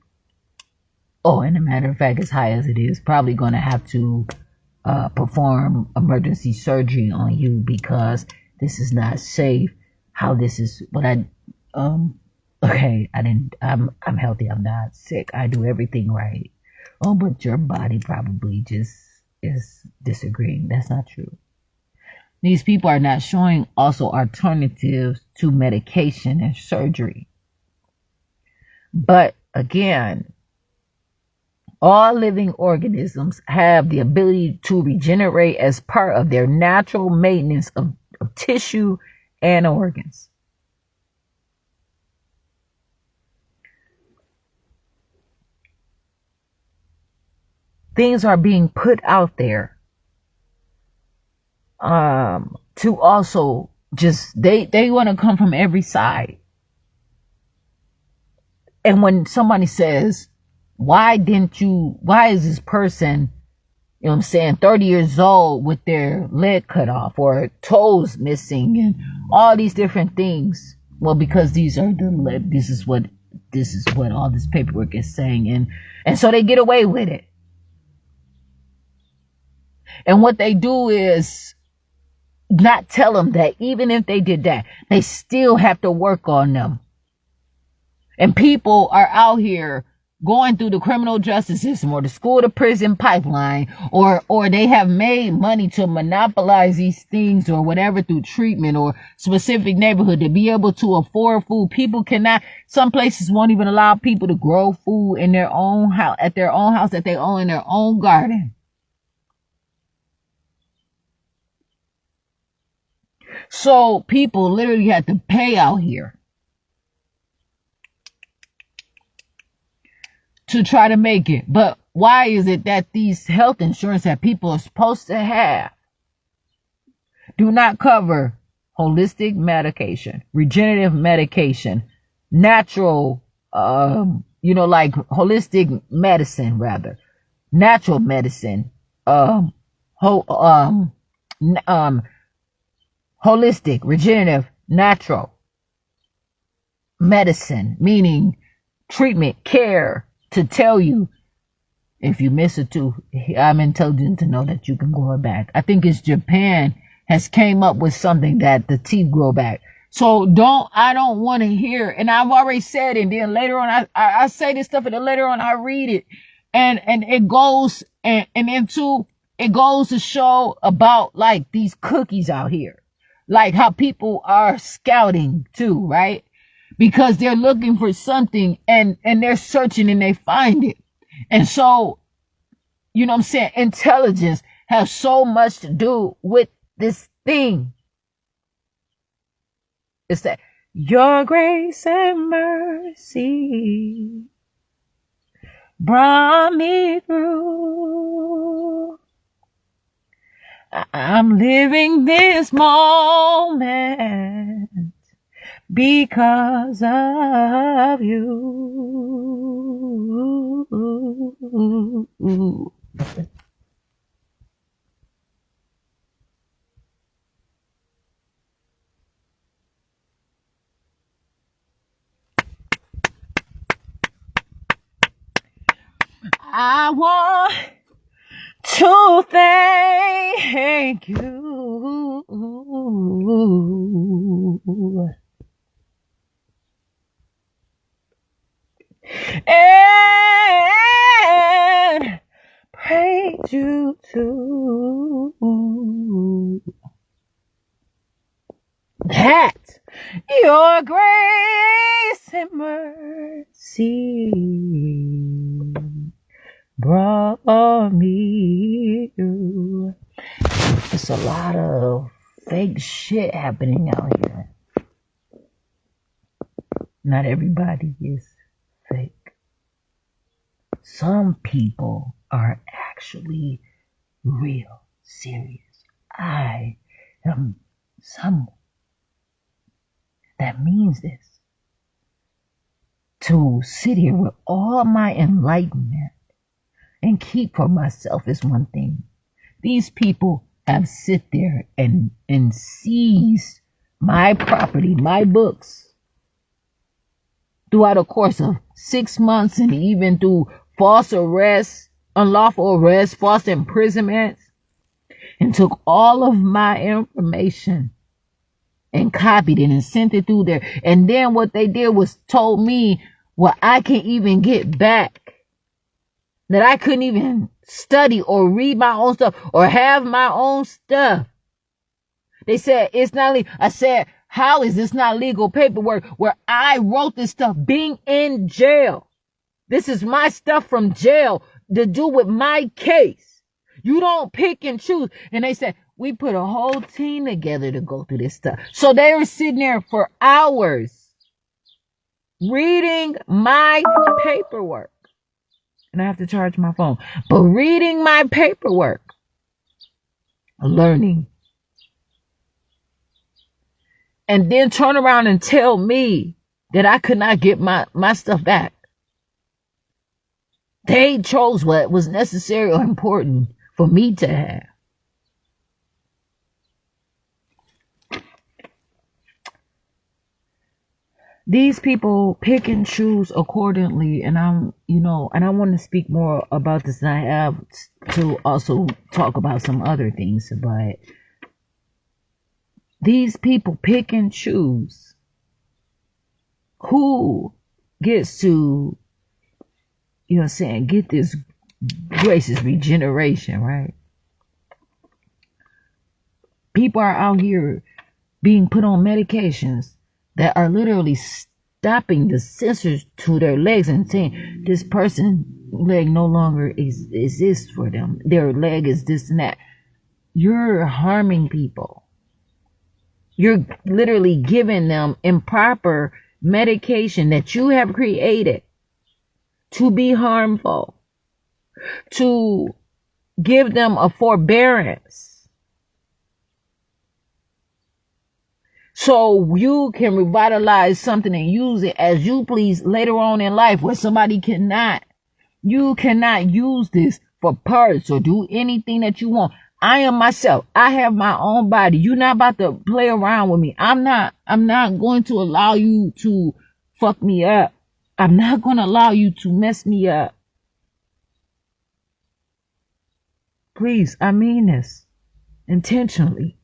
Oh, and a matter of fact, as high as it is, probably going to have to perform emergency surgery on you because this is not safe. How this is what okay, I'm healthy, I'm not sick, I do everything right. Oh, but your body probably just is disagreeing. That's not true. These people are not showing also alternatives to medication and surgery. But again, all living organisms have the ability to regenerate as part of their natural maintenance of tissue and organs. Things are being put out there to also just, they want to come from every side. And when somebody says, why is this person, you know what I'm saying, 30 years old with their leg cut off or toes missing and all these different things? Well, because this is what all this paperwork is saying, and so they get away with it. And what they do is not tell them that even if they did that, they still have to work on them. And people are out here going through the criminal justice system or the school to prison pipeline, or they have made money to monopolize these things or whatever through treatment or specific neighborhood to be able to afford food. People cannot, some places won't even allow people to grow food in their own house, at their own house that they own, in their own garden. So people literally had to pay out here to try to make it. But why is it that these health insurance that people are supposed to have do not cover holistic medication, regenerative medication, natural, like holistic medicine, rather, natural medicine, holistic, regenerative, natural medicine, meaning treatment, care, to tell you if you miss a tooth, I'm intelligent to know that you can grow it back. I think it's Japan has came up with something that the teeth grow back. So I don't want to hear, and I've already said it, and then later on I say this stuff, and then later on I read it, and it goes, and then too, it goes to show about like these cookies out here, like how people are scouting too, right? Because they're looking for something, and they're searching and they find it. And so, you know what I'm saying? Intelligence has so much to do with this thing. It's that your grace and mercy brought me through. I'm living this moment because of you. I want to thank you. And praise you too. That your grace and mercy brought me through. It's a lot of fake shit happening out here. Not everybody is fake. Some people are actually real, serious. I am someone that means this. To sit here with all my enlightenment and keep for myself is one thing. These people have sit there and seized my property, my books, throughout a course of 6 months, and even through false arrests, unlawful arrests, false imprisonments, and took all of my information and copied it and sent it through there. And then what they did was told me what I can't even get back, that I couldn't even study or read my own stuff or have my own stuff. They said it's not legal. I said, how is this not legal paperwork where I wrote this stuff being in jail? This is my stuff from jail to do with my case. You don't pick and choose. And they said, we put a whole team together to go through this stuff. So they were sitting there for hours reading my paperwork. And I have to charge my phone. But reading my paperwork, learning. And then turn around and tell me that I could not get my stuff back. They chose what was necessary or important for me to have. These people pick and choose accordingly, and I want to speak more about this than I have to also talk about some other things, but these people pick and choose who gets to you know what I'm saying, get this gracious regeneration, right? People are out here being put on medications that are literally stopping the sensors to their legs and saying this person leg no longer exists for them. Their leg is this and that. You're harming people. You're literally giving them improper medication that you have created to be harmful, to give them a forbearance so you can revitalize something and use it as you please later on in life, where somebody cannot. You cannot use this for parts or do anything that you want. I am myself. I have my own body. You're not about to play around with me. I'm not going to allow you to fuck me up. I'm not going to allow you to mess me up. Please, I mean this intentionally.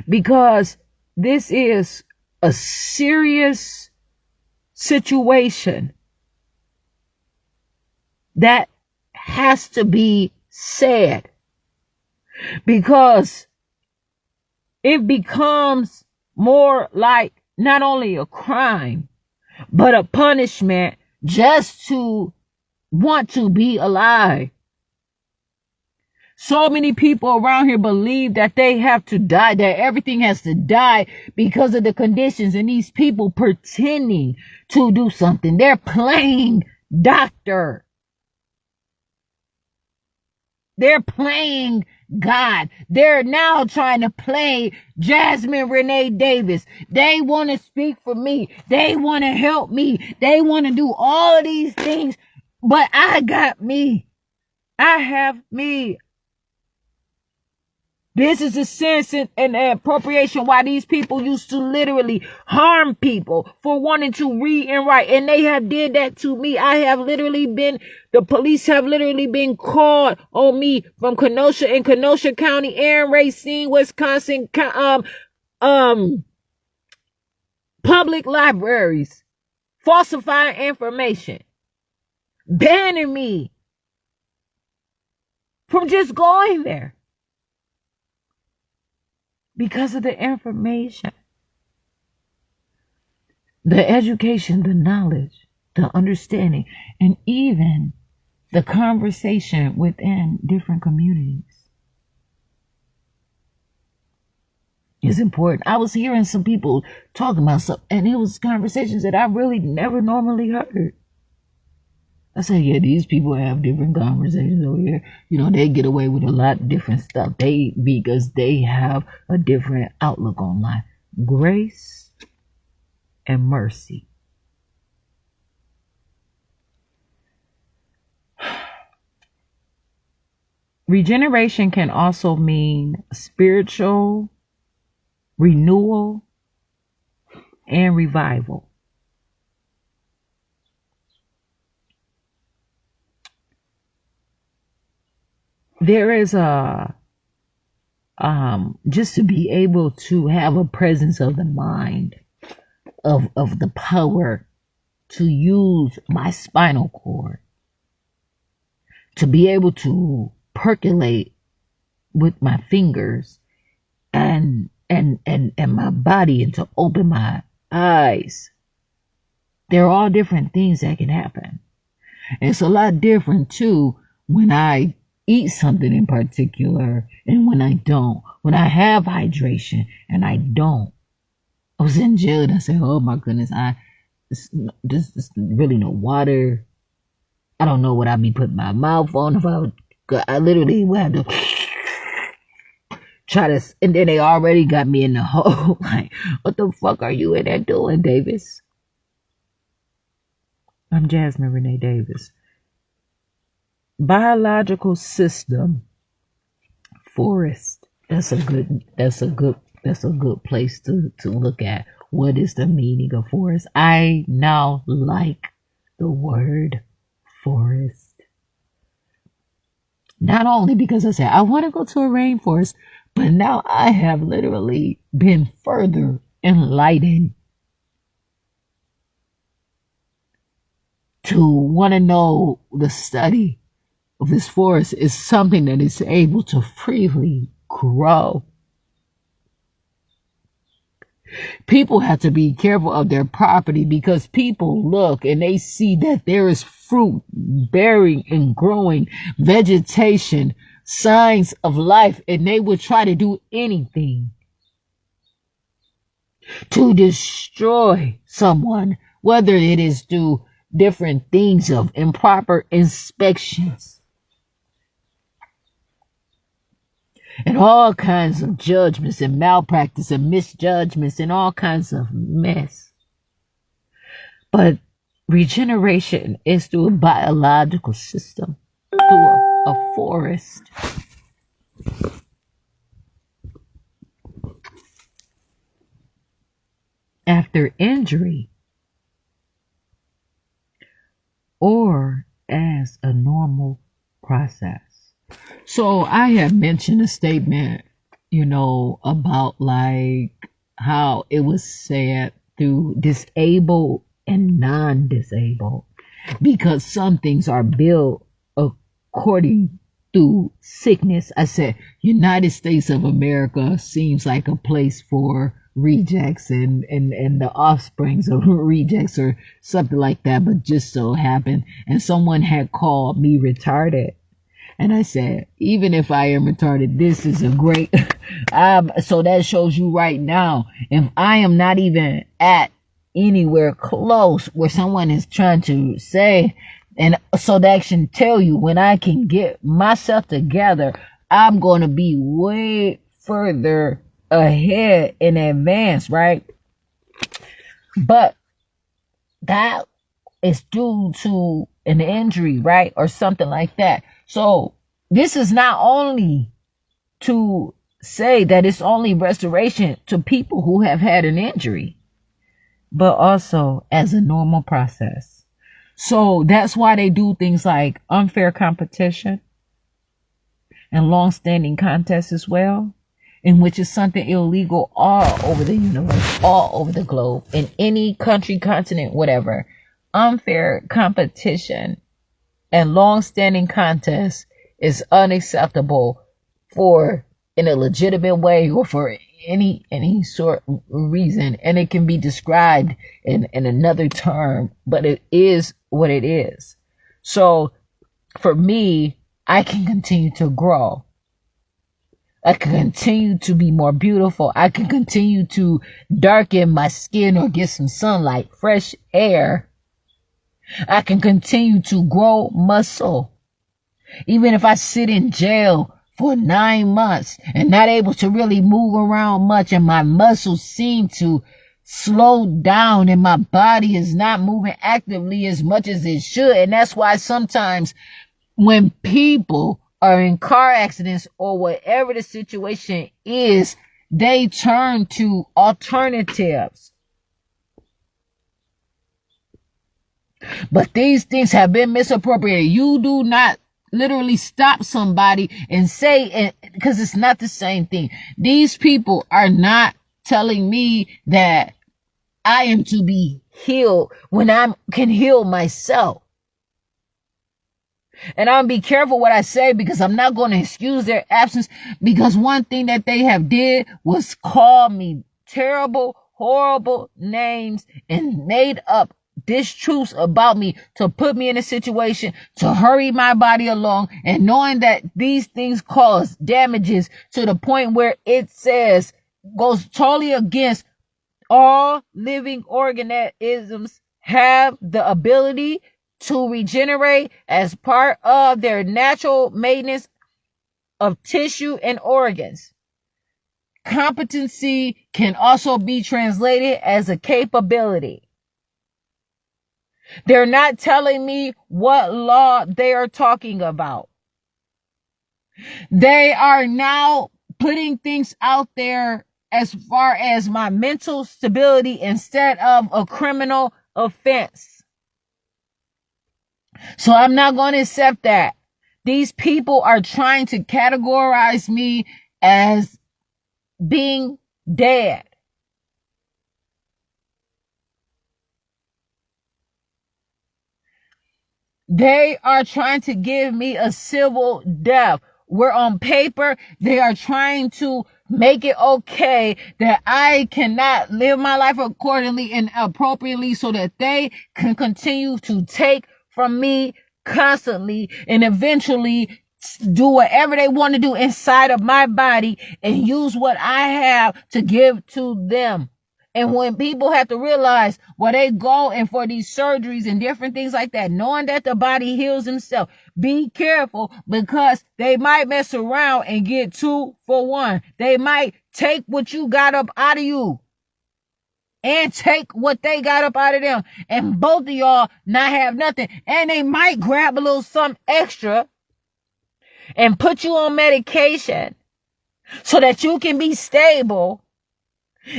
Because this is a serious situation that has to be said, because it becomes more like not only a crime, but a punishment just to want to be alive. So many people around here believe that they have to die, that everything has to die because of the conditions, and these people pretending to do something. They're playing doctor. They're playing God. They're now trying to play Jasmine Renee Davis. They want to speak for me. They want to help me. They want to do all of these things. But I got me. I have me. This is a sense and appropriation why these people used to literally harm people for wanting to read and write. And they have did that to me. The police have literally been called on me from Kenosha in Kenosha County and Racine, Wisconsin, public libraries, falsifying information, banning me from just going there. Because of the information, the education, the knowledge, the understanding, and even the conversation within different communities is important. I was hearing some people talking about stuff, and it was conversations that I really never normally heard. I said, yeah, these people have different conversations over here. You know, they get away with a lot of different stuff. Because they have a different outlook on life. Grace and mercy. Regeneration can also mean spiritual renewal and revival. There is just to be able to have a presence of the mind, of the power to use my spinal cord, to be able to percolate with my fingers and my body, and to open my eyes. There are all different things that can happen. It's a lot different too when I eat something in particular and when I don't. When I have hydration and I don't. I was in jail and I said, oh my goodness, this really no water. I don't know what I'd be putting my mouth on. I literally would have to try to, and then they already got me in the hole. Like, what the fuck are you in there doing, Davis? I'm Jasmine Renee Davis. Biological system, forest. That's a good place to look at. What is the meaning of forest? I now like the word forest. Not only because I said I want to go to a rainforest, but now I have literally been further enlightened to want to know the study of this forest is something that is able to freely grow. People have to be careful of their property because people look and they see that there is fruit bearing and growing, vegetation, signs of life, and they will try to do anything to destroy someone, whether it is through different things of improper inspections and all kinds of judgments and malpractice and misjudgments and all kinds of mess. But regeneration is through a biological system, through a forest. After injury, or as a normal process. So I have mentioned a statement, about like how it was said through disabled and non-disabled, because some things are built according to sickness. I said United States of America seems like a place for rejects and the offsprings of rejects or something like that, but just so happened, and someone had called me retarded. And I said, even if I am retarded, this is a great, so that shows you right now, if I am not even at anywhere close where someone is trying to say, and so that can tell you when I can get myself together, I'm going to be way further ahead in advance, right? But that is due to an injury, right? Or something like that. So this is not only to say that it's only restoration to people who have had an injury, but also as a normal process. So that's why they do things like unfair competition and long-standing contests as well, in which is something illegal all over the universe, all over the globe, in any country, continent, whatever. Unfair competition and long-standing contests is unacceptable for in a legitimate way or for any sort of reason, and it can be described in another term, but it is what it is. So for me, I can continue to grow. I can continue to be more beautiful. I can continue to darken my skin or get some sunlight, fresh air. I can continue to grow muscle. Even if I sit in jail for 9 months and not able to really move around much, and my muscles seem to slow down and my body is not moving actively as much as it should. And that's why sometimes when people are in car accidents or whatever the situation is, they turn to alternatives. But these things have been misappropriated. You do not literally stop somebody and say, because it's not the same thing. These people are not telling me that I am to be healed when I can heal myself. And I'll be careful what I say, because I'm not going to excuse their absence, because one thing that they have did was call me terrible, horrible names and made up distruths about me to put me in a situation to hurry my body along, and knowing that these things cause damages to the point where it says goes totally against all living organisms have the ability to regenerate as part of their natural maintenance of tissue and organs. Competency can also be translated as a capability. They're not telling me what law they are talking about. They are now putting things out there as far as my mental stability instead of a criminal offense. So I'm not going to accept that. These people are trying to categorize me as being dead. They are trying to give me a civil death. Where on paper, they are trying to make it okay that I cannot live my life accordingly and appropriately so that they can continue to take from me constantly and eventually do whatever they want to do inside of my body and use what I have to give to them. And when people have to realize where they go and for these surgeries and different things like that, knowing that the body heals itself, be careful because they might mess around and get 2 for 1. They might take what you got up out of you and take what they got up out of them. And both of y'all not have nothing. And they might grab a little something extra and put you on medication so that you can be stable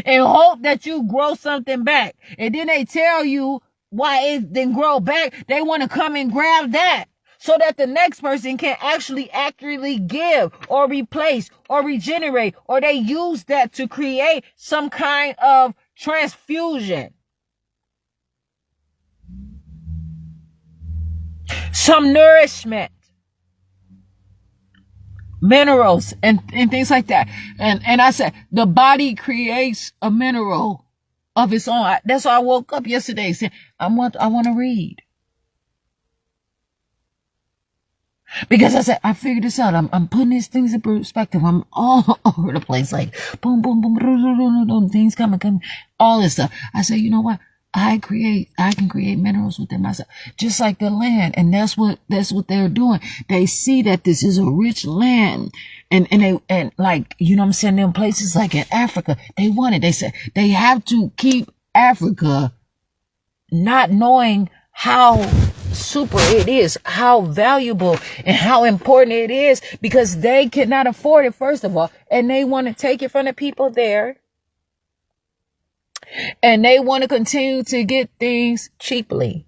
and hope that you grow something back. And then they tell you why it didn't grow back. They want to come and grab that so that the next person can actually accurately give or replace or regenerate, or they use that to create some kind of transfusion, some nourishment, minerals and things like that. And I said, the body creates a mineral of its own. That's why I woke up yesterday saying, I want to read. Because I said, I figured this out. I'm putting these things in perspective. I'm all over the place. Like, boom, boom, boom, boom, boom, boom, things coming, all this stuff. I said, you know what? I can create minerals within myself, just like the land. And that's what they're doing. They see that this is a rich land. And like, you know what I'm saying? In places like in Africa, they want it. They said they have to keep Africa, not knowing how super it is, how valuable and how important it is, because they cannot afford it, first of all. And they want to take it from the people there. And they want to continue to get things cheaply.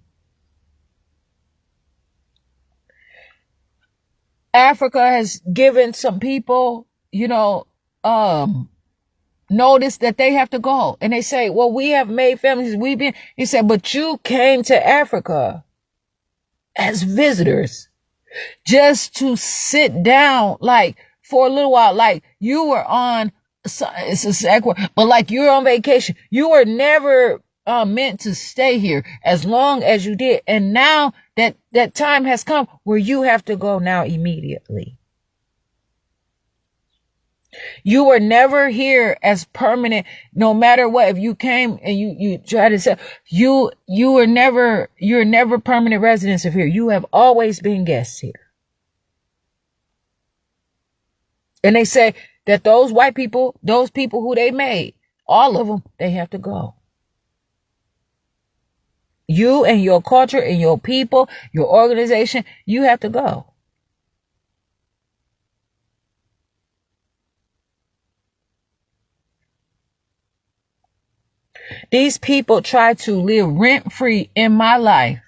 Africa has given some people, notice that they have to go. And they say, well, we have made families. He said, but you came to Africa as visitors just to sit down, like for a little while, like you were on, it's a sad word, but like you're on vacation. You were never meant to stay here as long as you did. And now that time has come where you have to go now immediately. You were never here as permanent, no matter what. If you came and you try to say you're never permanent residents of here. You have always been guests here. And they say that those white people, those people who they made, all of them, they have to go. You and your culture and your people, your organization, you have to go. These people try to live rent-free in my life.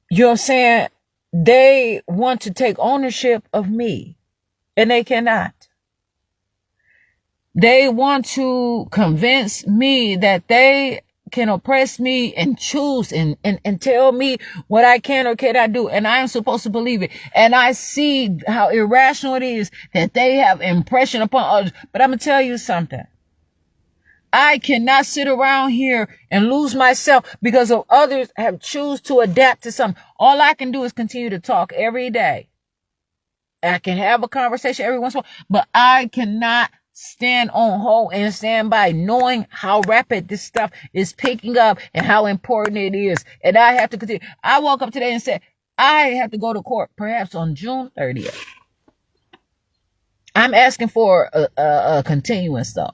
You're saying they want to take ownership of me, and they cannot. They want to convince me that they can oppress me and choose and tell me what I can or cannot do. And I am supposed to believe it. And I see how irrational it is that they have impression upon others. But I'm going to tell you something. I cannot sit around here and lose myself because of others have choose to adapt to something. All I can do is continue to talk every day. I can have a conversation every once in a while, but I cannot stand on hold and stand by knowing how rapid this stuff is picking up and how important it is. And I have to continue. I woke up today and said, I have to go to court perhaps on June 30th. I'm asking for a continuance though.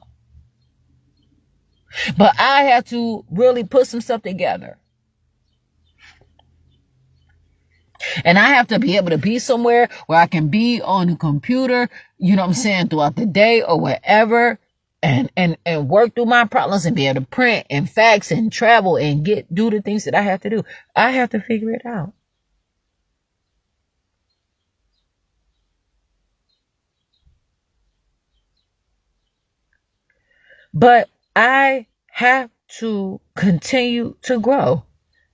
But I have to really put some stuff together. And I have to be able to be somewhere where I can be on a computer, you know what I'm saying, throughout the day or wherever, and work through my problems and be able to print and fax and travel and do the things that I have to do. I have to figure it out. But I have to continue to grow.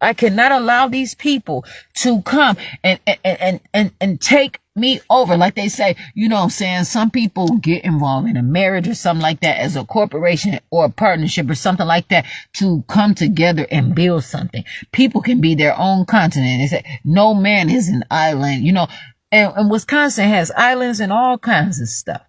I cannot allow these people to come and take me over. Like they say, you know what I'm saying? Some people get involved in a marriage or something like that as a corporation or a partnership or something like that to come together and build something. People can be their own continent. They say no man is an island, you know, and Wisconsin has islands and all kinds of stuff.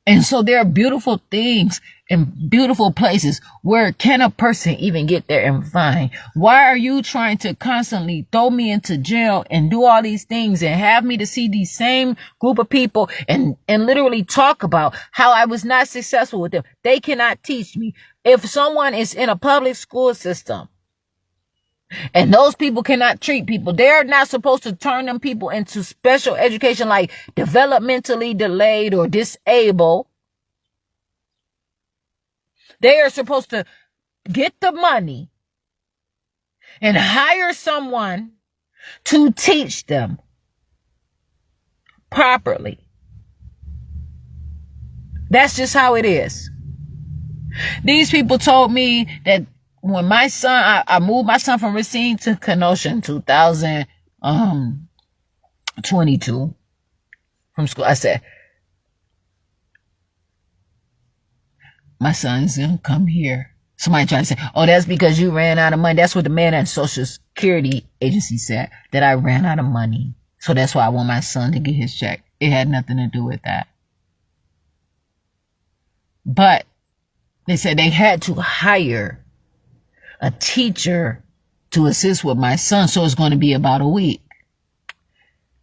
And so there are beautiful things and beautiful places. Where can a person even get there and find? Why are you trying to constantly throw me into jail and do all these things and have me to see these same group of people and literally talk about how I was not successful with them? They cannot teach me. If someone is in a public school system and those people cannot treat people, they're not supposed to turn them people into special education like developmentally delayed or disabled. They are supposed to get the money and hire someone to teach them properly. That's just how it is. These people told me that when my son, I moved my son from Racine to Kenosha in 2022 from school. I said, my son's going to come here. Somebody tried to say, oh, that's because you ran out of money. That's what the man at Social Security Agency said, that I ran out of money. So that's why I want my son to get his check. It had nothing to do with that. But they said they had to hire a teacher to assist with my son. So it's going to be about a week.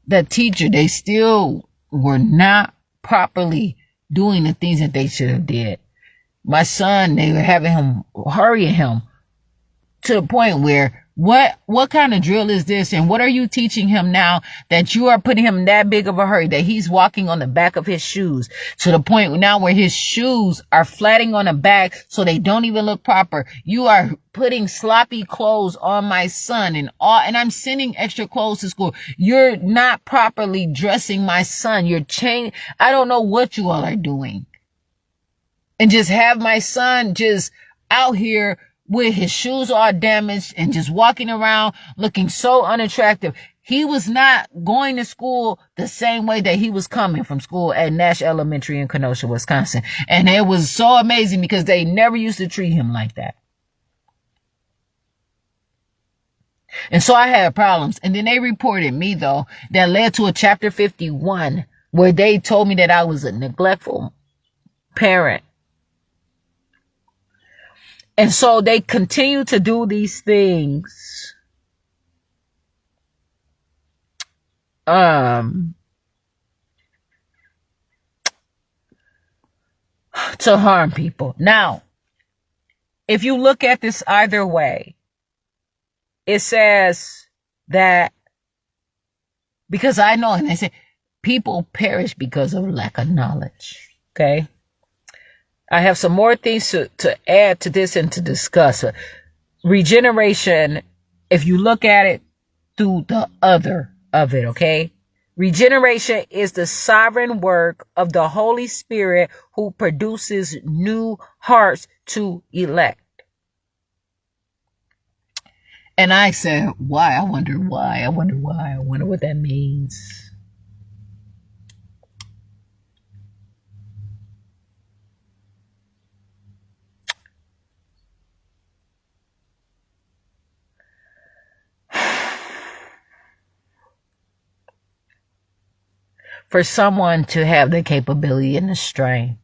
That teacher, they still were not properly doing the things that they should have did. My son, they were having him, hurrying him to the point where, what kind of drill is this? And what are you teaching him now that you are putting him in that big of a hurry that he's walking on the back of his shoes to the point now where his shoes are flatting on the back so they don't even look proper. You are putting sloppy clothes on my son and I'm sending extra clothes to school. You're not properly dressing my son. I don't know what you all are doing. And just have my son just out here with his shoes all damaged and just walking around looking so unattractive. He was not going to school the same way that he was coming from school at Nash Elementary in Kenosha, Wisconsin. And it was so amazing because they never used to treat him like that. And so I had problems. And then they reported me, though, that led to a Chapter 51 where they told me that I was a neglectful parent. And so they continue to do these things to harm people. Now, if you look at this either way, it says that because I know, and they say people perish because of lack of knowledge. Okay. I have some more things to add to this and to discuss. Regeneration, if you look at it through the other of it, okay? Regeneration is the sovereign work of the Holy Spirit who produces new hearts to elect. And I said, why? I wonder why. I wonder what that means. For someone to have the capability and the strength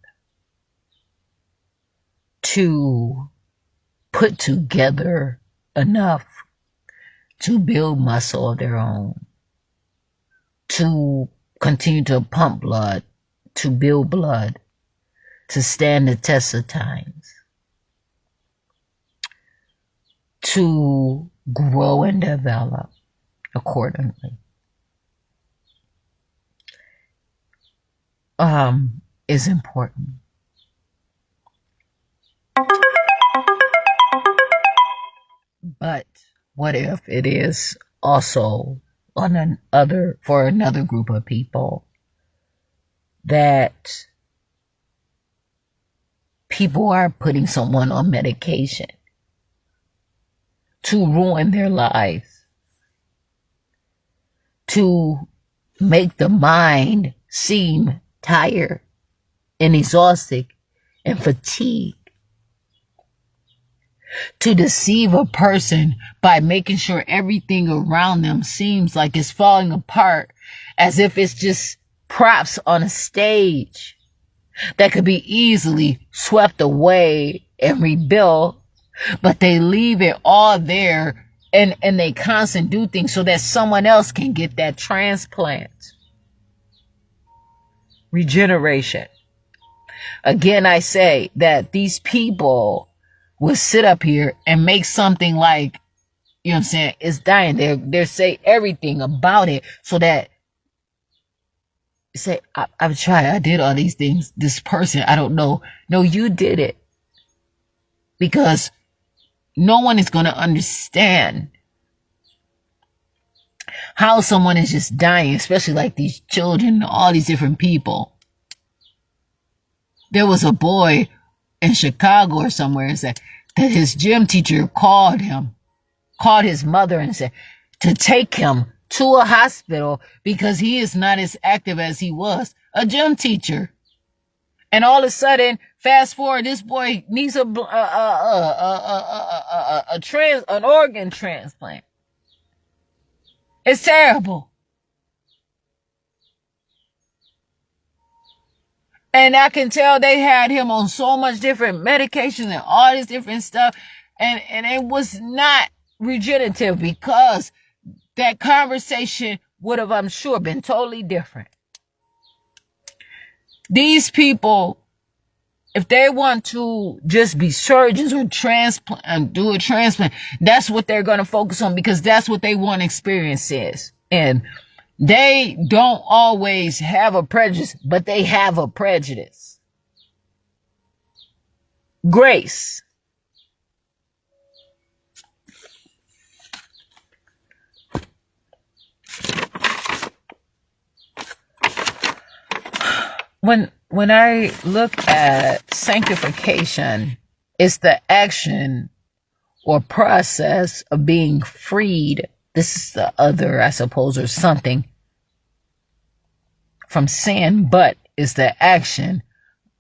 to put together enough to build muscle of their own, to continue to pump blood, to build blood, to stand the test of times, to grow and develop accordingly. Is important. But what if it is also for another group of people that people are putting someone on medication to ruin their lives, to make the mind seem tired and exhausted and fatigued, to deceive a person by making sure everything around them seems like it's falling apart, as if it's just props on a stage that could be easily swept away and rebuilt, but they leave it all there, and they constantly do things so that someone else can get that transplant. Regeneration. Again, I say that these people will sit up here and make something like, you know what I'm saying, it's dying. They say everything about it so that say, I've tried, I did all these things. This person, I don't know. No, you did it. Because no one is going to understand how someone is just dying, especially like these children, all these different people. There was a boy in Chicago or somewhere and said that his gym teacher called his mother and said to take him to a hospital because he is not as active as he was. A gym teacher. And all of a sudden, fast forward, this boy needs an organ transplant. It's terrible. And I can tell they had him on so much different medications and all this different stuff. And it was not regenerative because that conversation would have, I'm sure, been totally different. These people, if they want to just be surgeons or transplant and do a transplant, that's what they're going to focus on because that's what they want experience is. And they don't always have a prejudice, but they have a prejudice. Grace. When I look at sanctification, it's the action or process of being freed. This is the other, I suppose, or something from sin, but it's the action,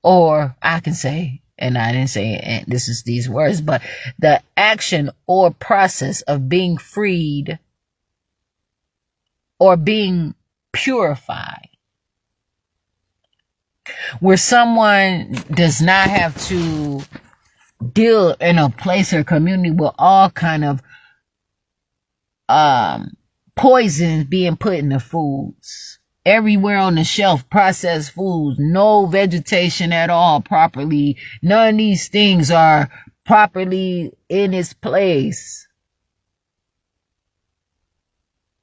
or I can say, and I didn't say it, this is these words, but the action or process of being freed or being purified, where someone does not have to deal in a place or community with all kind of poisons being put in the foods. Everywhere on the shelf, processed foods, no vegetation at all properly. None of these things are properly in its place.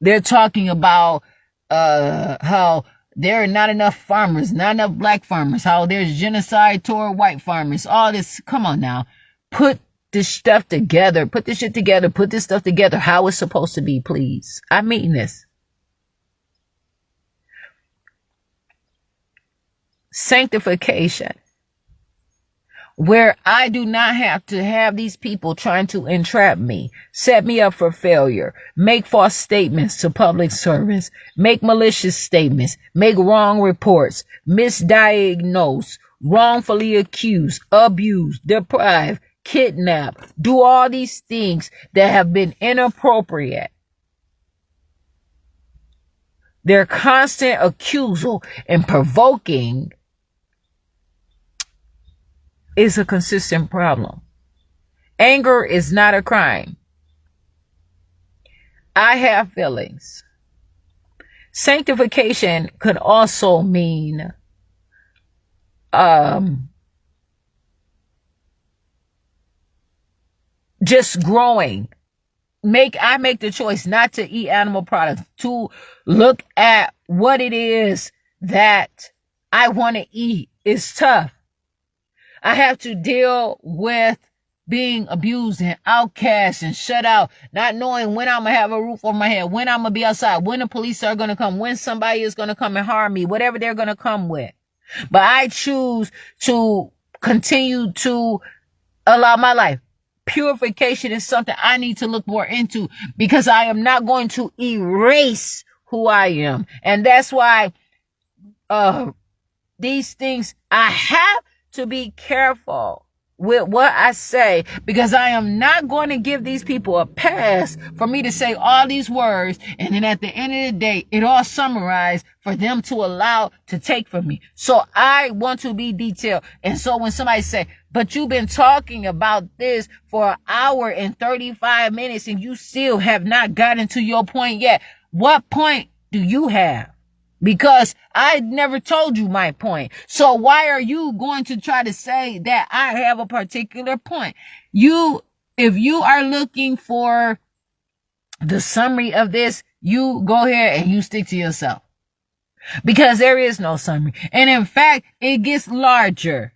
They're talking about how there are not enough farmers, not enough black farmers, how there's genocide toward white farmers, all this. Come on now. Put this stuff together. Put this shit together. Put this stuff together how it's supposed to be, please. I mean this. Sanctification, where I do not have to have these people trying to entrap me, set me up for failure, make false statements to public servants, make malicious statements, make wrong reports, misdiagnose, wrongfully accuse, abuse, deprive, kidnap, do all these things that have been inappropriate. Their constant accusal and provoking is a consistent problem. Anger is not a crime. I have feelings. Sanctification could also mean just growing. I make the choice not to eat animal products, to look at what it is that I want to eat. It's tough. I have to deal with being abused and outcast and shut out, not knowing when I'm going to have a roof over my head, when I'm going to be outside, when the police are going to come, when somebody is going to come and harm me, whatever they're going to come with. But I choose to continue to allow my life. purification is something I need to look more into, because I am not going to erase who I am. And that's why these things, I have to be careful with what I say, because I am not going to give these people a pass for me to say all these words, and then at the end of the day, it all summarized for them to allow to take from me. So I want to be detailed. And so when somebody say, but you've been talking about this for an hour and 35 minutes and you still have not gotten to your point yet, what point do you have? Because I never told you my point. So why are you going to try to say that I have a particular point? If you are looking for the summary of this, you go ahead and you stick to yourself. Because there is no summary. And in fact, it gets larger.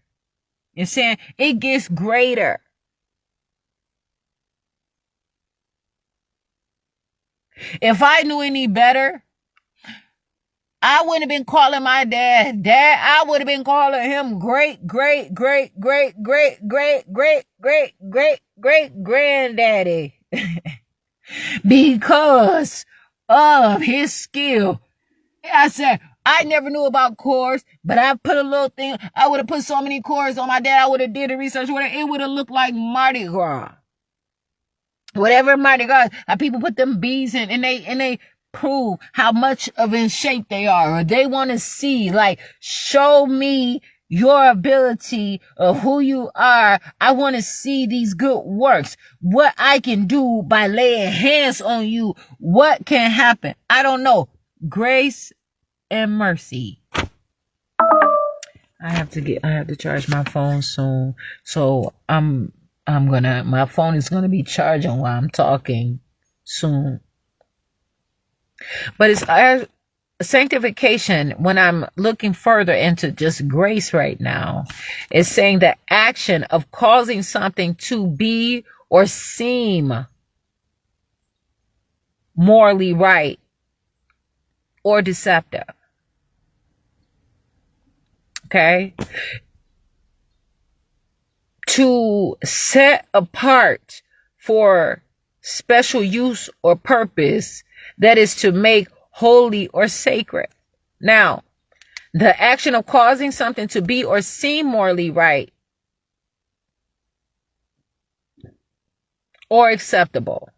You're saying it gets greater. If I knew any better, I wouldn't have been calling my dad dad. I would have been calling him great granddaddy. Because of his skill. I said, I never knew about chords, but I put a little thing. I would have put so many chords on my dad. I would have did the research. It would have looked like Mardi Gras. Whatever Mardi Gras, people put them beads in, and they prove how much of in shape they are, or they want to see, like, show me your ability of who you are. I want to see these good works, what I can do by laying hands on you, what can happen. I don't know. Grace and mercy. I have to charge my phone soon, so my phone is gonna be charging while I'm talking soon. But it's sanctification, when I'm looking further into just grace right now, is saying the action of causing something to be or seem morally right or deceptive. Okay? To set apart for special use or purpose, that is to make holy or sacred. Now, the action of causing something to be or seem morally right or acceptable.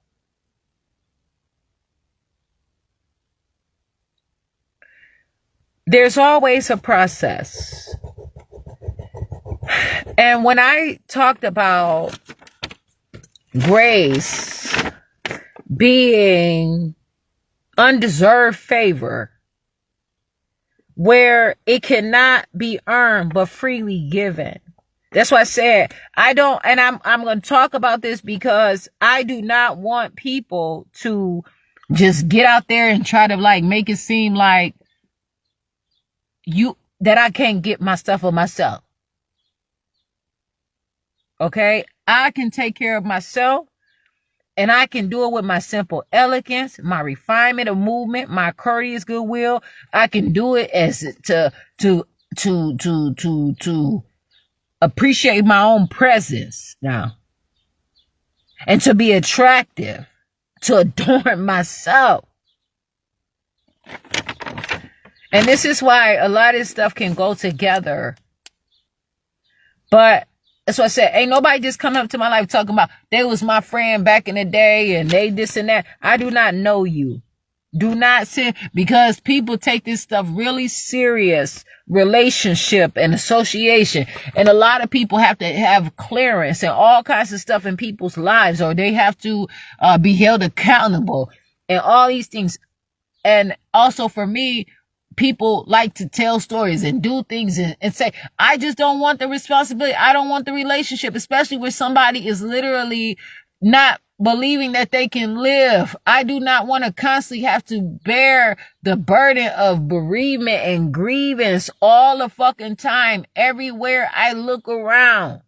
There's always a process. And when I talked about grace being undeserved favor, where it cannot be earned but freely given. That's why I said I'm going to talk about this, because I do not want people to just get out there and try to like make it seem like that I can't get my stuff for myself. Okay? I can take care of myself. And I can do it with my simple elegance, my refinement of movement, my courteous goodwill. I can do it as to appreciate my own presence now. And to be attractive, to adorn myself. And this is why a lot of stuff can go together. But that's what I said. Ain't nobody just coming up to my life talking about they was my friend back in the day and they this and that. I do not know you. Do not say, because people take this stuff really serious, relationship and association. And a lot of people have to have clearance and all kinds of stuff in people's lives, or they have to be held accountable and all these things. And also for me, people like to tell stories and do things and say, I just don't want the responsibility. I don't want the relationship, especially where somebody is literally not believing that they can live. I do not want to constantly have to bear the burden of bereavement and grievance all the fucking time, everywhere I look around.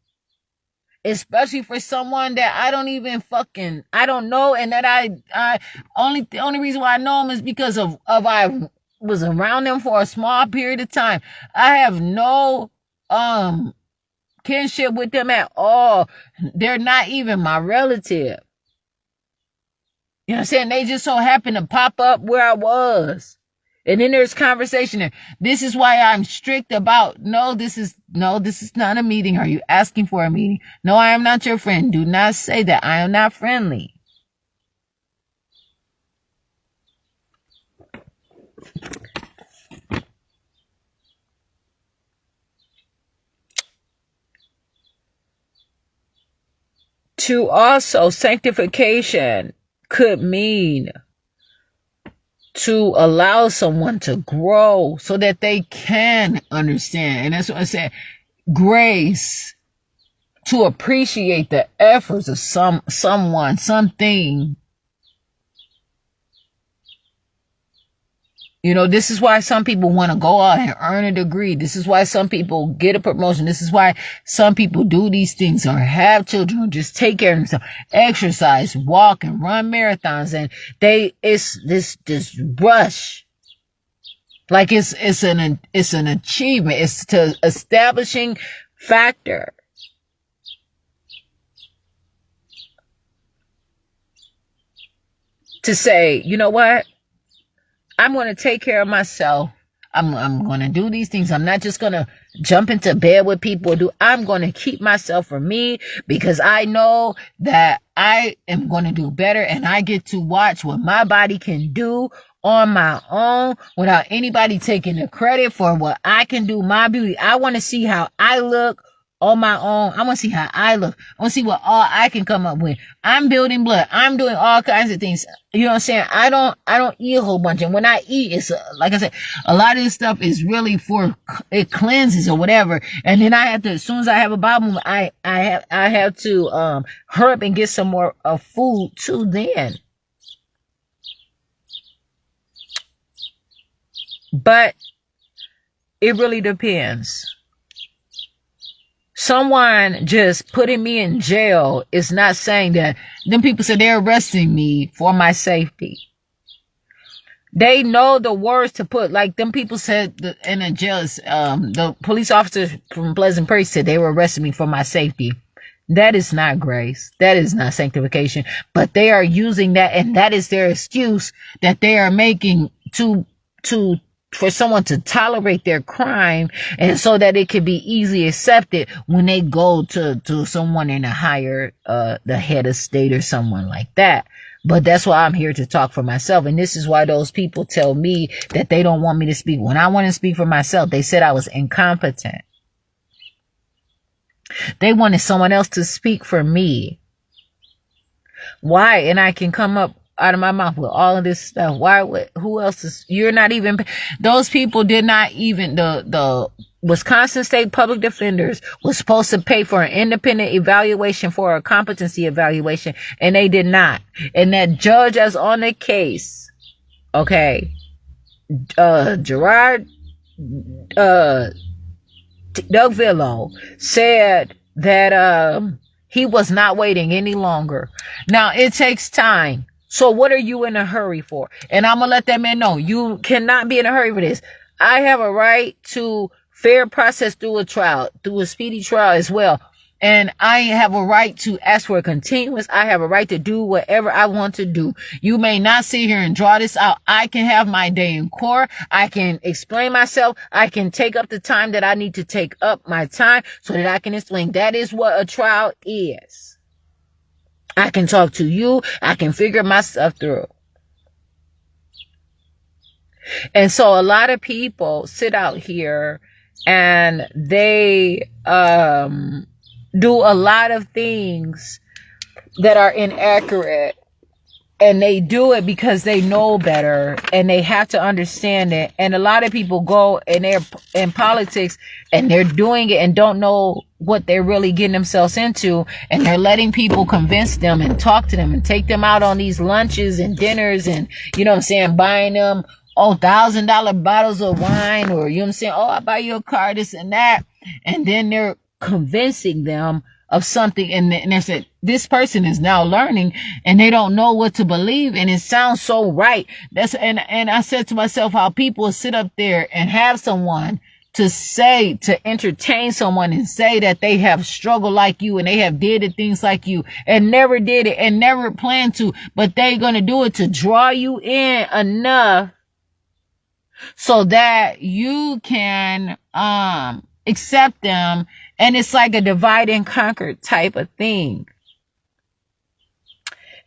Especially for someone that I don't know, and that the only reason why I know them is because of I was around them for a small period of time. I have no kinship with them at all. They're not even my relative. You know what I'm saying? They just so happened to pop up where I was. And then there's conversation there. This is why I'm strict about, this is not a meeting. Are you asking for a meeting? No, I am not your friend. Do not say that. I am not friendly. To also, sanctification could mean to allow someone to grow so that they can understand. And that's what I said. Grace, to appreciate the efforts of someone, something. You know, this is why some people want to go out and earn a degree. This is why some people get a promotion. This is why some people do these things or have children or just take care of themselves, exercise, walk and run marathons. And it's this rush. Like it's an achievement. It's to establishing factor. To say, you know what? I'm going to take care of myself. I'm going to do these things. I'm not just going to jump into bed with people. I'm going to keep myself for me because I know that I am going to do better and I get to watch what my body can do on my own without anybody taking the credit for what I can do, my beauty. I want to see how I look on my own. I want to see how I look. I want to see what all I can come up with. I'm building blood. I'm doing all kinds of things. You know what I'm saying? I don't eat a whole bunch. And when I eat, it's like I said, a lot of this stuff is really it cleanses or whatever. And then I have to, as soon as I have a problem, I have to, hurry up and get some more food too then. But it really depends. Someone just putting me in jail is not saying that. Them people said they're arresting me for my safety. They know the words to put. Like them people said in the jail, the police officers from Pleasant Prairie said they were arresting me for my safety. That is not grace. That is not sanctification. But they are using that, and that is their excuse that they are making for someone to tolerate their crime, and so that it can be easily accepted when they go to someone in a higher, the head of state or someone like that. But that's why I'm here to talk for myself. And this is why those people tell me that they don't want me to speak. When I want to speak for myself, they said I was incompetent. They wanted someone else to speak for me. Why? And I can come up out of my mouth with all of this stuff. Who else is, you're not even, those people did not even, the Wisconsin State Public Defenders was supposed to pay for an independent evaluation, for a competency evaluation, and they did not. And that judge that's on the case, okay, Gerard, Doug Villo said that, he was not waiting any longer. Now it takes time. So what are you in a hurry for? And I'm going to let that man know, you cannot be in a hurry for this. I have a right to fair process through a trial, through a speedy trial as well. And I have a right to ask for a continuance. I have a right to do whatever I want to do. You may not sit here and draw this out. I can have my day in court. I can explain myself. I can take up the time that I need to take up my time so that I can explain. That is what a trial is. I can talk to you. I can figure my stuff through. And so a lot of people sit out here and they do a lot of things that are inaccurate. And they do it because they know better and they have to understand it. And a lot of people go and they're in politics and they're doing it and don't know what they're really getting themselves into. And they're letting people convince them and talk to them and take them out on these lunches and dinners and, you know what I'm saying, buying them, $1,000 bottles of wine, or, you know what I'm saying, I buy you a car, this and that. And then they're convincing them of something, and they said, this person is now learning and they don't know what to believe, and it sounds so right. And I said to myself, how people sit up there and have someone to entertain someone and say that they have struggled like you and they have did the things like you and never did it and never planned to, but they're going to do it to draw you in enough so that you can accept them. And it's like a divide and conquer type of thing.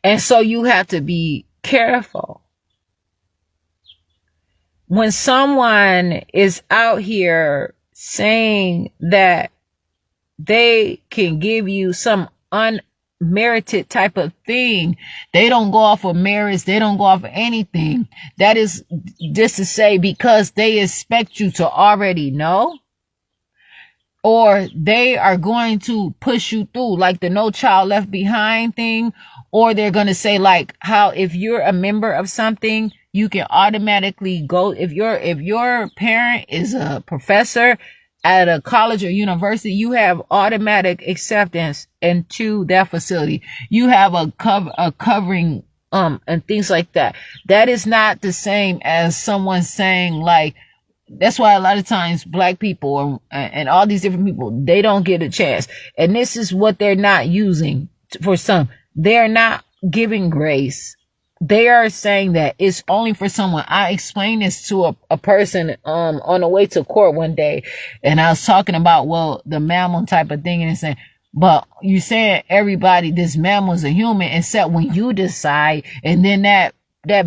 And so you have to be careful. When someone is out here saying that they can give you some unmerited type of thing, they don't go off of merits, they don't go off of anything. That is just to say because they expect you to already know, or they are going to push you through, like the No Child Left Behind thing, or they're going to say like how if you're a member of something, you can automatically go. If your parent is a professor at a college or university, you have automatic acceptance into that facility. You have a covering and things like that. That is not the same as someone saying like, that's why a lot of times black people and all these different people, they don't get a chance. And this is what they're not using for some. They're not giving grace. They are saying that it's only for someone. I explained this to a person on the way to court one day, and I was talking about, well, the mammal type of thing, and it's saying, but you saying everybody, this mammal is a human, except when you decide, and then that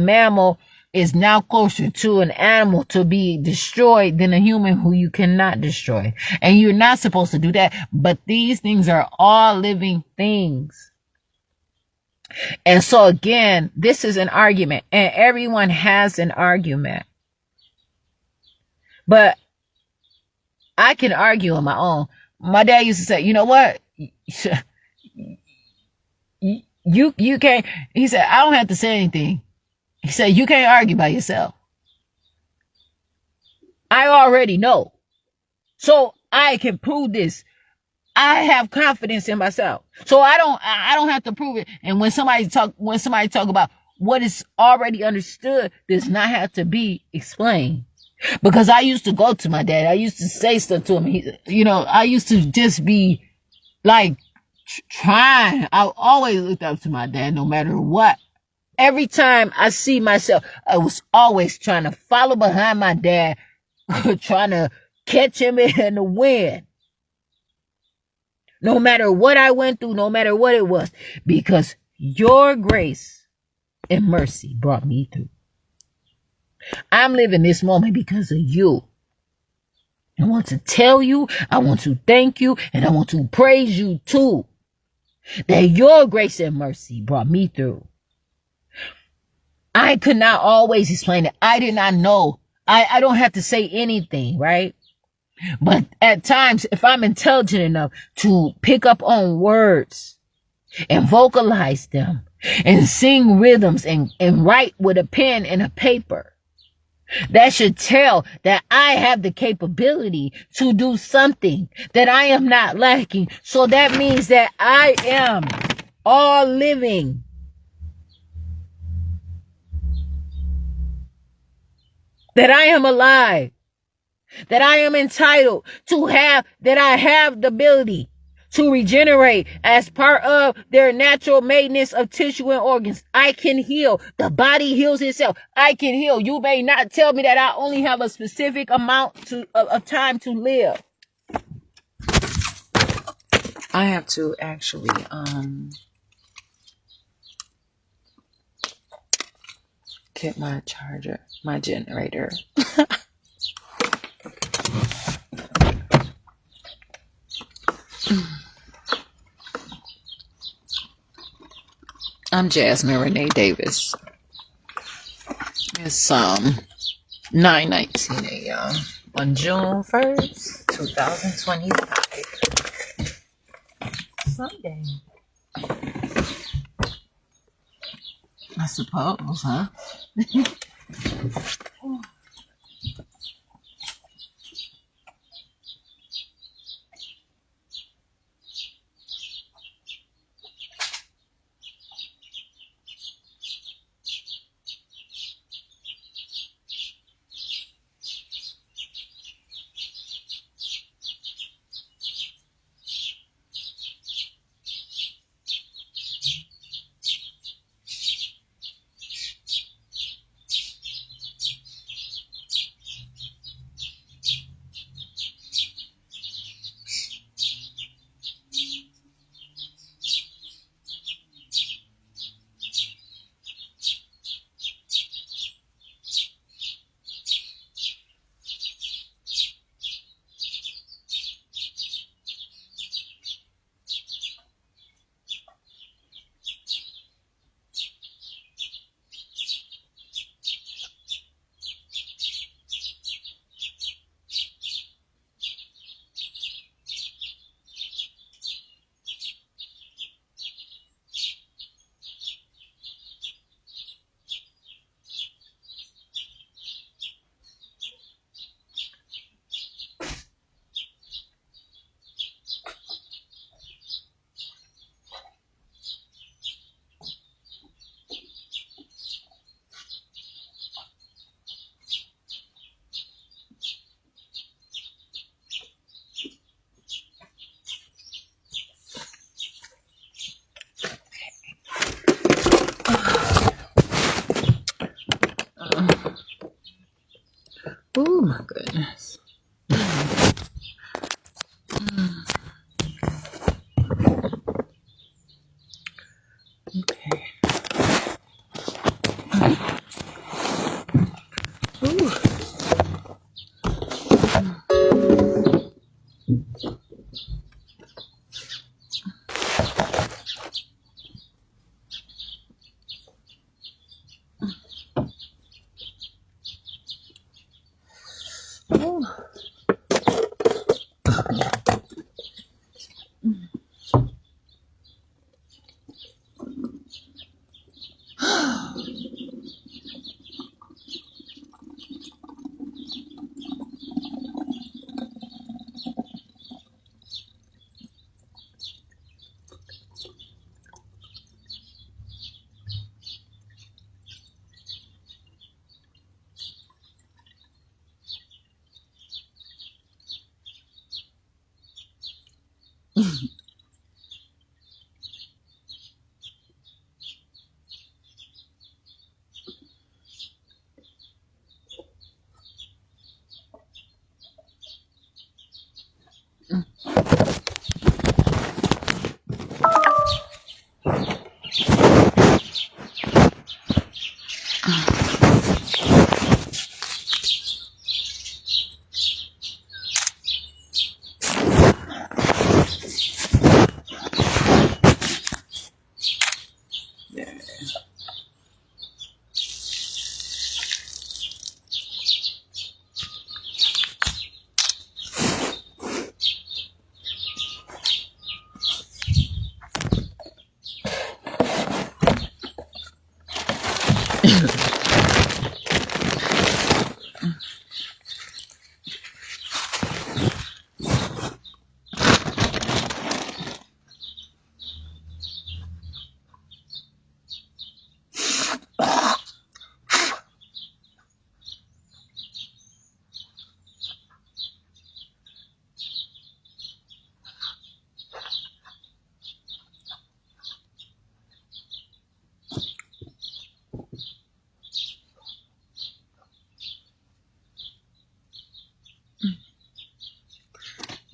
mammal is now closer to an animal to be destroyed than a human who you cannot destroy. And you're not supposed to do that. But these things are all living things. And so again, this is an argument, and everyone has an argument. But I can argue on my own. My dad used to say, you know what? You can't, he said, I don't have to say anything. He said, you can't argue by yourself. I already know. So I can prove this. I have confidence in myself. So I don't have to prove it. And when somebody talk about what is already understood, does not have to be explained. Because I used to go to my dad. I used to say stuff to him. I used to just be like trying. I always looked up to my dad no matter what. Every time I see myself, I was always trying to follow behind my dad, trying to catch him in the wind. No matter what I went through, no matter what it was, because your grace and mercy brought me through. I'm living this moment because of you. I want to tell you, I want to thank you, and I want to praise you too. That your grace and mercy brought me through. I could not always explain it. I did not know. I don't have to say anything, right? But at times, if I'm intelligent enough to pick up on words and vocalize them and sing rhythms and write with a pen and a paper, that should tell that I have the capability to do something that I am not lacking. So that means that I am all living. That I am alive. That I am entitled to have, that I have the ability to regenerate as part of their natural maintenance of tissue and organs. I can heal. The body heals itself. I can heal. You may not tell me that I only have a specific amount of time to live. I have to actually get my charger, my generator. I'm Jasmine Renee Davis. It's 9:19 a.m. on June 1st, 2025. Sunday. I suppose, huh? my goodness. Okay. Ooh. Ooh.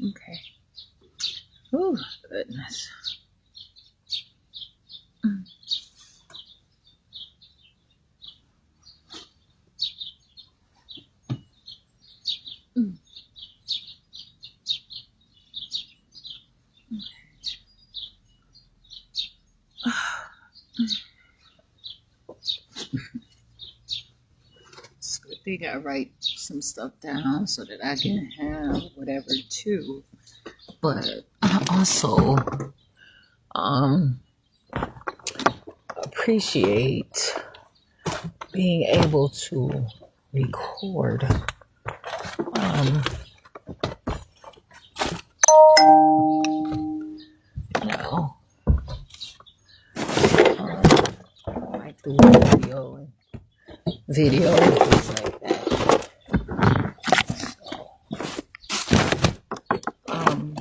Okay. Oh, goodness. So I think I write some stuff down so that I can have whatever too. But I also appreciate being able to record. You know, like the video and things like that. Um,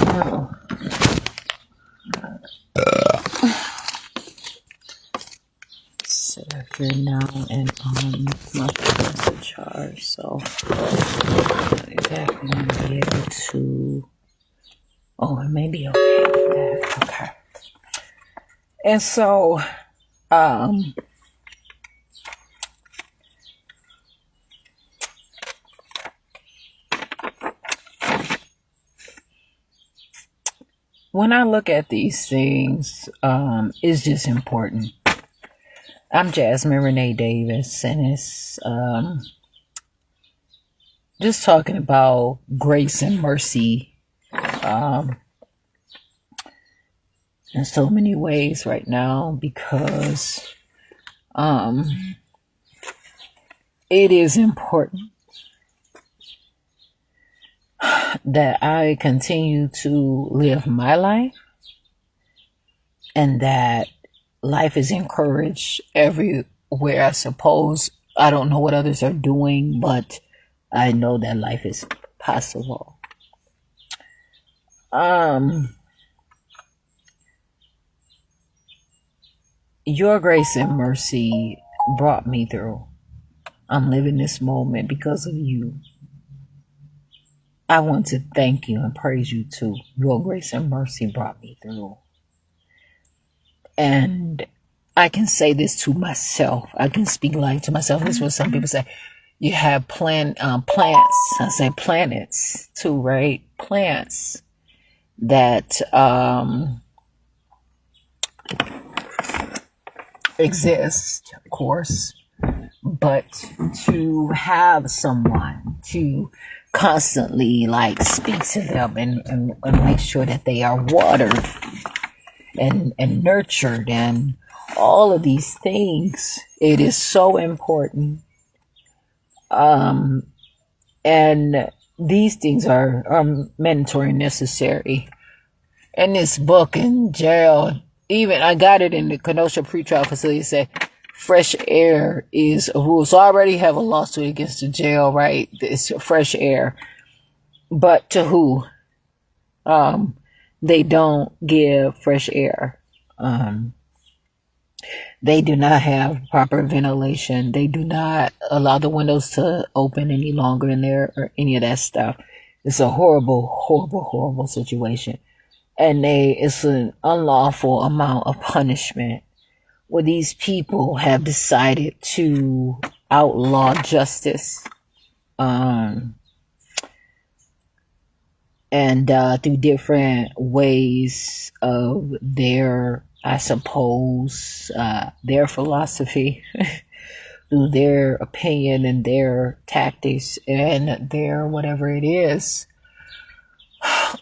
now, sit up here now and my phone is in charge, so I'm exactly going to be able to. Oh, it may be okay with that. Okay. And so, when I look at these things, it's just important. I'm Jasmine Renee Davis, and it's just talking about grace and mercy in so many ways right now, because it is important that I continue to live my life, and that life is encouraged everywhere. I suppose I don't know what others are doing, but I know that life is possible. Your grace and mercy brought me through. I'm living this moment because of you. I want to thank you and praise you too. Your grace and mercy brought me through. And I can say this to myself. I can speak like to myself. This is what some people say. You have plants. I say planets too, right? Plants that exist, of course, but to have someone to constantly like speak to them and make sure that they are watered and nurtured and all of these things, it is so important. And these things are mandatory and necessary. In this book in jail, even I got it in the Kenosha pretrial facility, say fresh air is a rule. So I already have a lawsuit against the jail, right? It's fresh air. But to who? They don't give fresh air. They do not have proper ventilation. They do not allow the windows to open any longer in there or any of that stuff. It's a horrible, horrible, horrible situation. And it's an unlawful amount of punishment where these people have decided to outlaw justice. And through different ways of their, I suppose, their philosophy, through their opinion and their tactics and their whatever it is,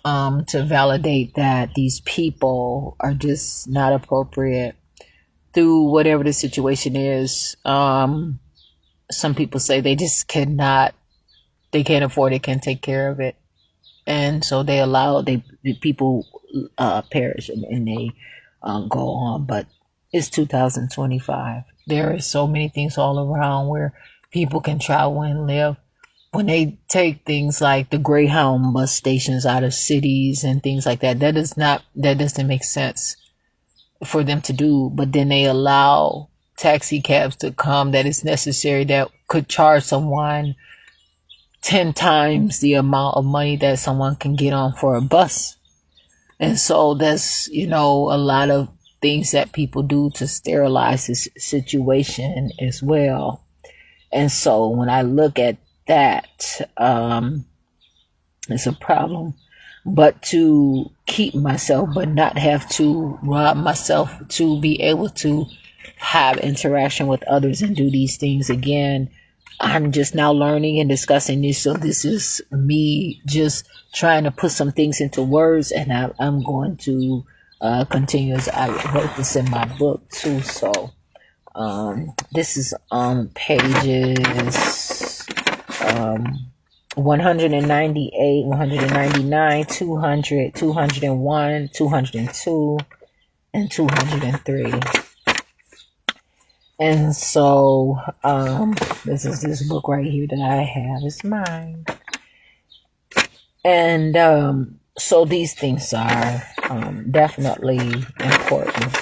to validate that these people are just not appropriate through whatever the situation is. Some people say they just cannot, they can't afford it, can't take care of it. And so they allow the people perish and they go on. But it's 2025. There is so many things all around where people can travel and live. When they take things like the Greyhound bus stations out of cities and things like that, that doesn't make sense for them to do. But then they allow taxi cabs to come that is necessary, that could charge someone 10 times the amount of money that someone can get on for a bus. And so that's, a lot of things that people do to sterilize this situation as well. And so when I look at that, it's a problem. But to keep myself, but not have to rob myself to be able to have interaction with others and do these things again, I'm just now learning and discussing this. So this is me just trying to put some things into words, and I'm going to continue as I wrote this in my book too. So this is on pages 198, 199, 200, 201, 202, and 203. And so, this is this book right here that I have. It's mine. And so these things are definitely important.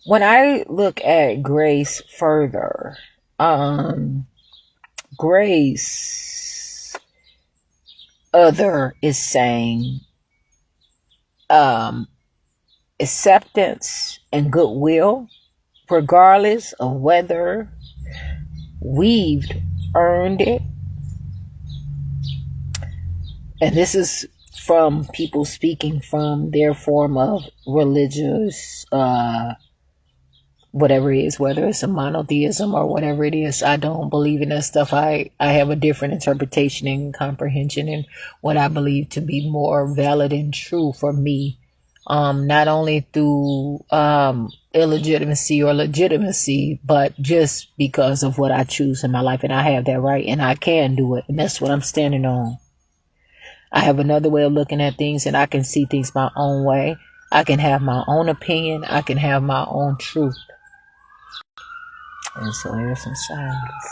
When I look at grace further, grace, other is saying acceptance and goodwill, regardless of whether we've earned it. And this is from people speaking from their form of religious, whatever it is, whether it's a monotheism or whatever it is. I don't believe in that stuff. I have a different interpretation and comprehension and what I believe to be more valid and true for me. Not only through illegitimacy or legitimacy, but just because of what I choose in my life. And I have that right, and I can do it. And that's what I'm standing on. I have another way of looking at things, and I can see things my own way. I can have my own opinion. I can have my own truth. And so there's some silence.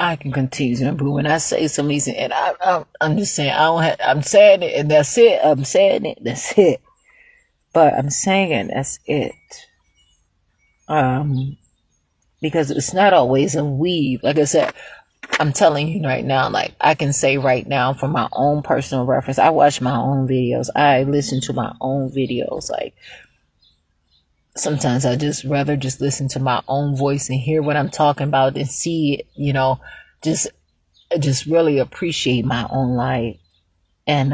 I can continue to improve. When I say some of these, and I'm just saying, I don't have, I'm saying it, and that's it. I'm saying it, that's it. But I'm saying that's it. Because it's not always a weave. Like I said, I'm telling you right now, like I can say right now from my own personal reference, I watch my own videos. I listen to my own videos. Like sometimes I just rather just listen to my own voice and hear what I'm talking about and see it, just really appreciate my own life. And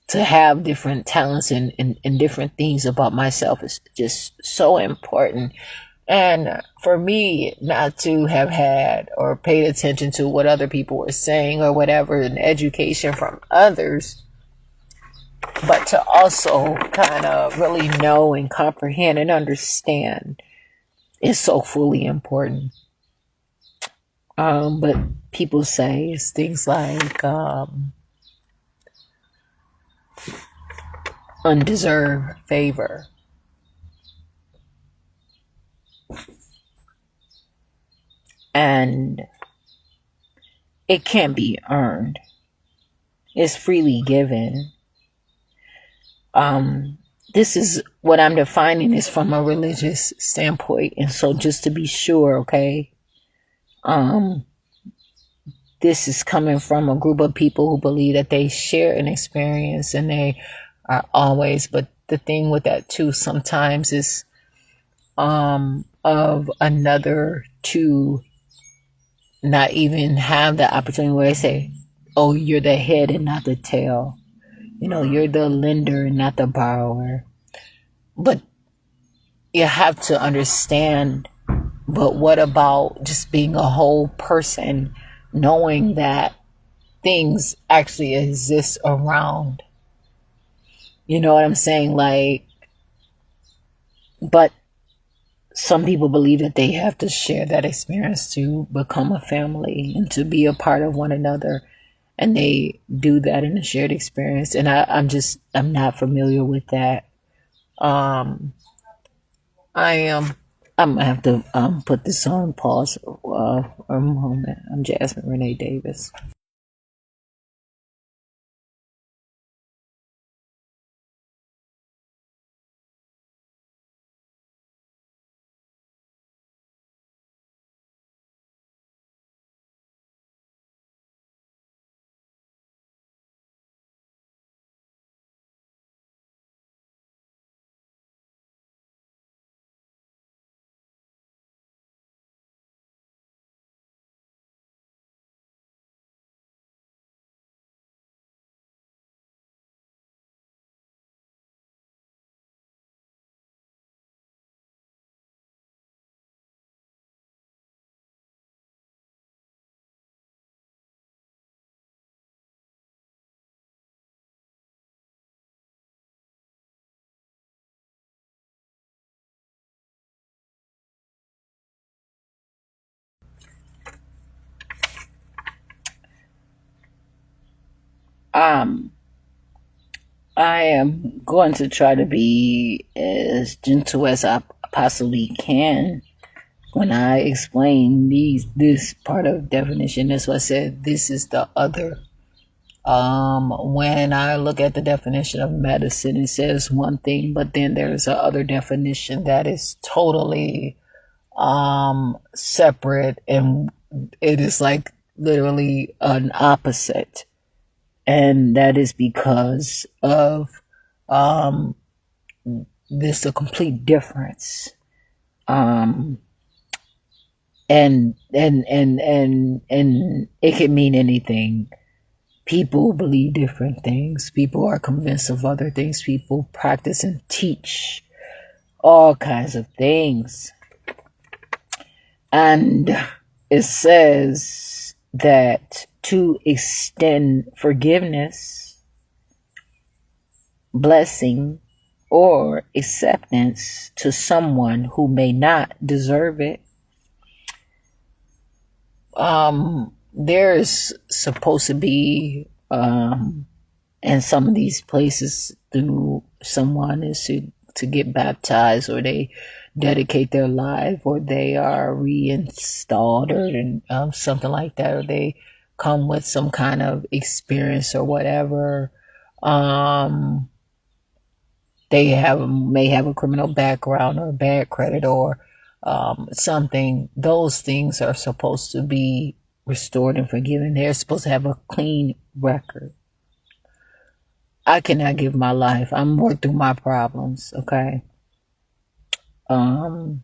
to have different talents and different things about myself is just so important. And for me not to have had or paid attention to what other people were saying or whatever in education from others, but to also kind of really know and comprehend and understand is so fully important. But people say it's things like undeserved favor. And it can't be earned. It's freely given. This is what I'm defining is from a religious standpoint. And so just to be sure, okay, this is coming from a group of people who believe that they share an experience and they are always, but the thing with that too sometimes is of another to not even have the opportunity where they say, oh, you're the head and not the tail. You're the lender and not the borrower. But you have to understand, but what about just being a whole person, knowing that things actually exist around? You know what I'm saying? Like, but some people believe that they have to share that experience to become a family and to be a part of one another. And they do that in a shared experience. And I'm not familiar with that. I'm gonna have to put this on pause for a moment. I'm Jasmine Renee Davis. Um, I am going to try to be as gentle as I possibly can when I explain this part of definition. That's why I said this is the other. When I look at the definition of medicine, it says one thing, but then there's a other definition that is totally separate, and it is like literally an opposite. And that is because of this a complete difference. And it can mean anything. People believe different things. People are convinced of other things. People practice and teach all kinds of things. And it says that to extend forgiveness, blessing, or acceptance to someone who may not deserve it. There's supposed to be in some of these places through someone is to to get baptized, or they dedicate their life, or they are reinstalled, or something like that, or they come with some kind of experience or whatever. They may have a criminal background or bad credit or something. Those things are supposed to be restored and forgiven. They're supposed to have a clean record. I cannot give my life. I'm working through my problems, okay? I'm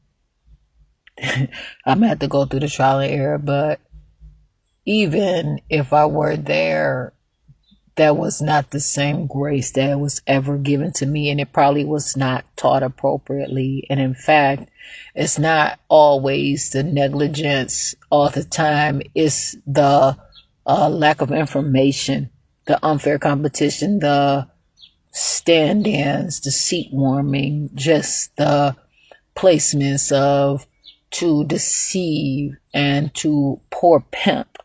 gonna have to go through the trial and error, but even if I were there, that was not the same grace that was ever given to me, and it probably was not taught appropriately. And in fact, it's not always the negligence all the time. It's the lack of information, the unfair competition, the stand-ins, the seat warming, just the placements of to deceive and to pour pimp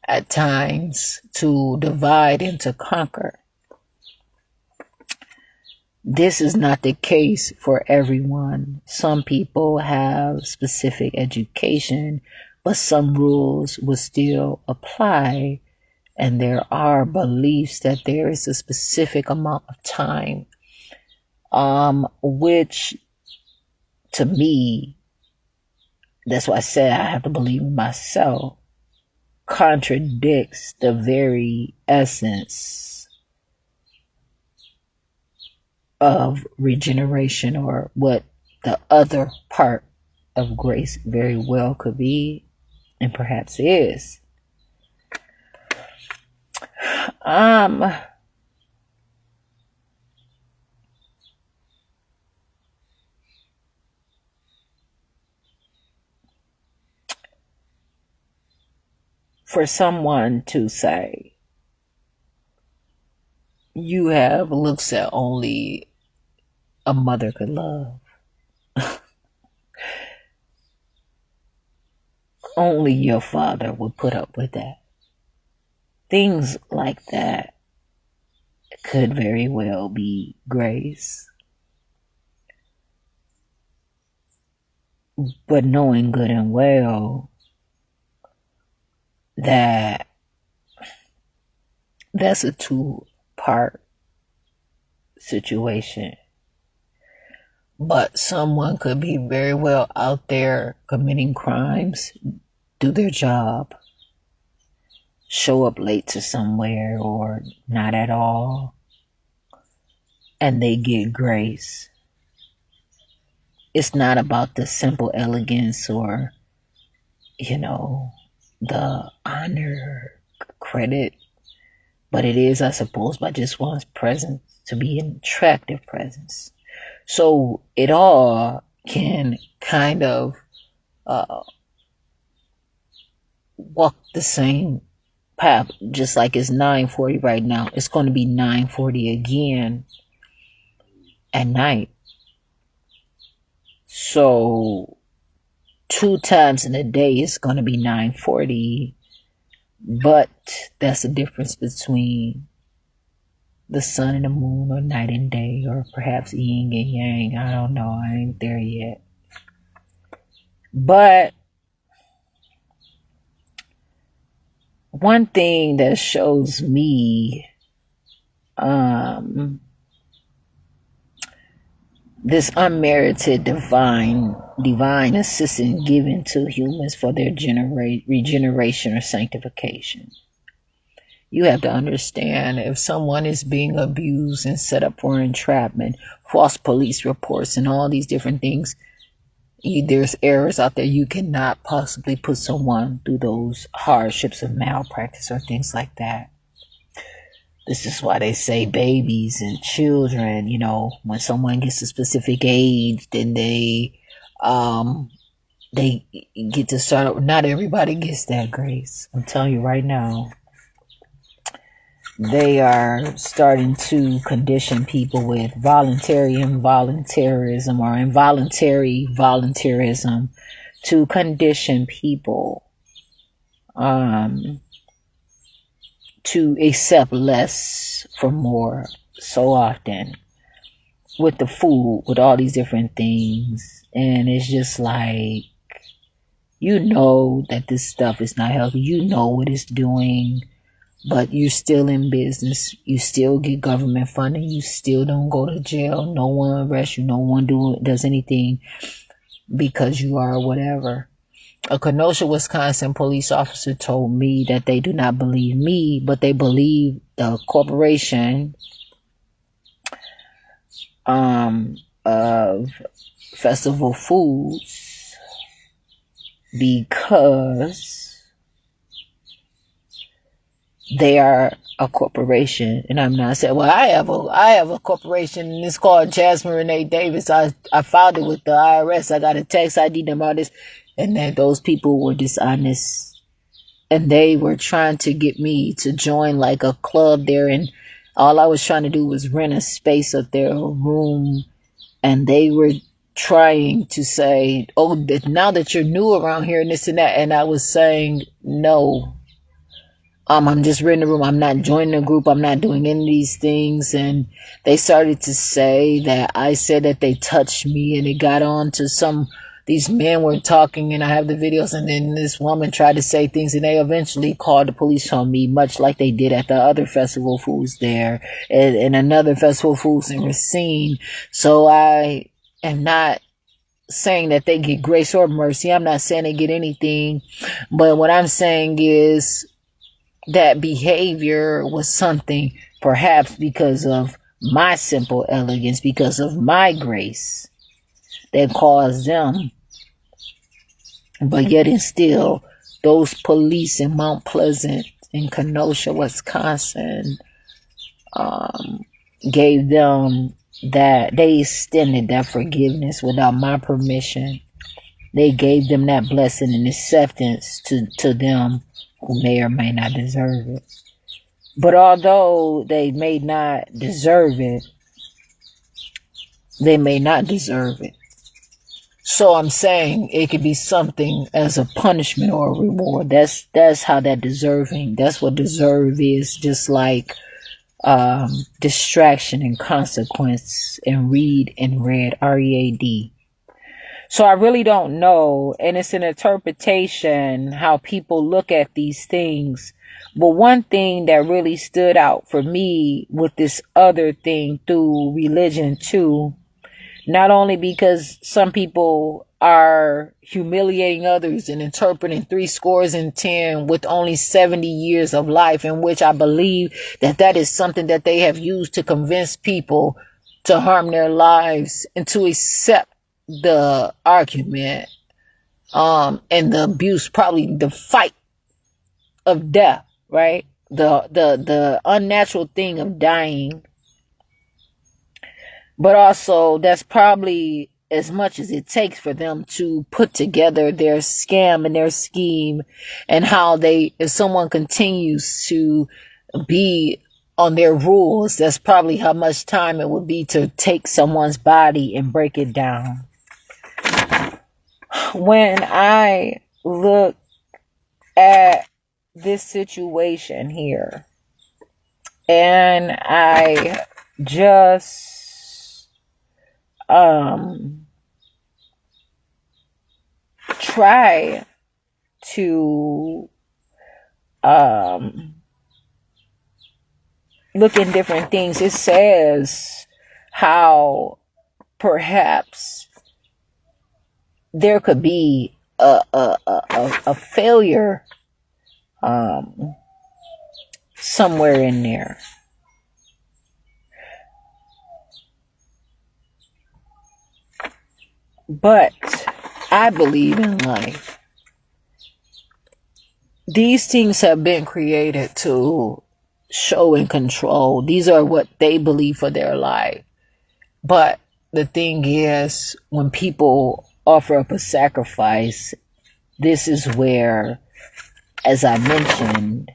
at times, to divide and to conquer. This is not the case for everyone. Some people have specific education, but some rules will still apply. And there are beliefs that there is a specific amount of time, which to me, that's why I said I have to believe in myself, contradicts the very essence of regeneration, or what the other part of grace very well could be, and perhaps is. For someone to say, you have looks that only a mother could love, only your father would put up with that. Things like that could very well be grace. But knowing good and well that that's a two-part situation. But someone could be very well out there committing crimes, do their job, show up late to somewhere or not at all, and they get grace. It's not about the simple elegance or, the honor, credit, but it is, I suppose, by just one's presence to be an attractive presence. So it all can kind of walk the same path, just like it's 9:40 right now. It's going to be 9:40 again at night. So 2 times in a day it's going to be 9:40, but that's the difference between the sun and the moon, or night and day, or perhaps yin and yang. I don't know. I ain't there yet. But one thing that shows me this unmerited divine assistance given to humans for their regeneration or sanctification. You have to understand, if someone is being abused and set up for entrapment, false police reports, and all these different things, there's errors out there. You cannot possibly put someone through those hardships of malpractice or things like that. This is why they say babies and children, when someone gets a specific age, then they get to start. Not everybody gets that grace. I'm telling you right now. They are starting to condition people with voluntary involuntarism, or involuntary voluntarism, to condition people to accept less for more so often. with the food, with all these different things. And it's just like, you know that this stuff is not healthy. You know what it's doing, but you're still in business. You still get government funding. You still don't go to jail. No one arrests you. No one does anything because you are whatever. A Kenosha, Wisconsin police officer told me that they do not believe me, but they believe the corporation of Festival Foods, because they are a corporation. And I'm not saying, well, I have a corporation and it's called Jasmine Renee Davis. I filed it with the IRS. I got a tax ID number, all this. And then those people were dishonest. And they were trying to get me to join like a club there. And all I was trying to do was rent a space up there, a room. And they were trying to say, oh, now that you're new around here and this and that. And I was saying, no. I'm just renting a room. I'm not joining a group. I'm not doing any of these things. And they started to say that I said that they touched me, and it got on to these men were talking, and I have the videos, and then this woman tried to say things, and they eventually called the police on me, much like they did at the other Festival Foods there, and another Festival Foods in Racine. So I am not saying that they get grace or mercy. I'm not saying they get anything, but what I'm saying is that behavior was something, perhaps because of my simple elegance, because of my grace, that caused them. But yet and still, those police in Mount Pleasant, in Kenosha, Wisconsin, gave them that, they extended that forgiveness without my permission. They gave them that blessing and acceptance to them who may or may not deserve it. But although they may not deserve it, they may not deserve it. So I'm saying it could be something as a punishment or a reward. That's how that deserving, that's what deserve is, just like distraction and consequence, and read and read, READ. So I really don't know, and it's an interpretation how people look at these things. But one thing that really stood out for me with this other thing through religion too, not only because some people are humiliating others and interpreting 70 with only 70 years of life, in which I believe that is something that they have used to convince people to harm their lives and to accept the argument and the abuse, probably the fight of death, right? The unnatural thing of dying. But also that's probably as much as it takes for them to put together their scam and their scheme, and how if someone continues to be on their rules, that's probably how much time it would be to take someone's body and break it down. When I look at this situation here, and I just try to look in different things, it says how perhaps there could be a failure somewhere in there. But I believe in life. These things have been created to show and control. These are what they believe for their life. But the thing is, when people offer up a sacrifice, this is where, as I mentioned,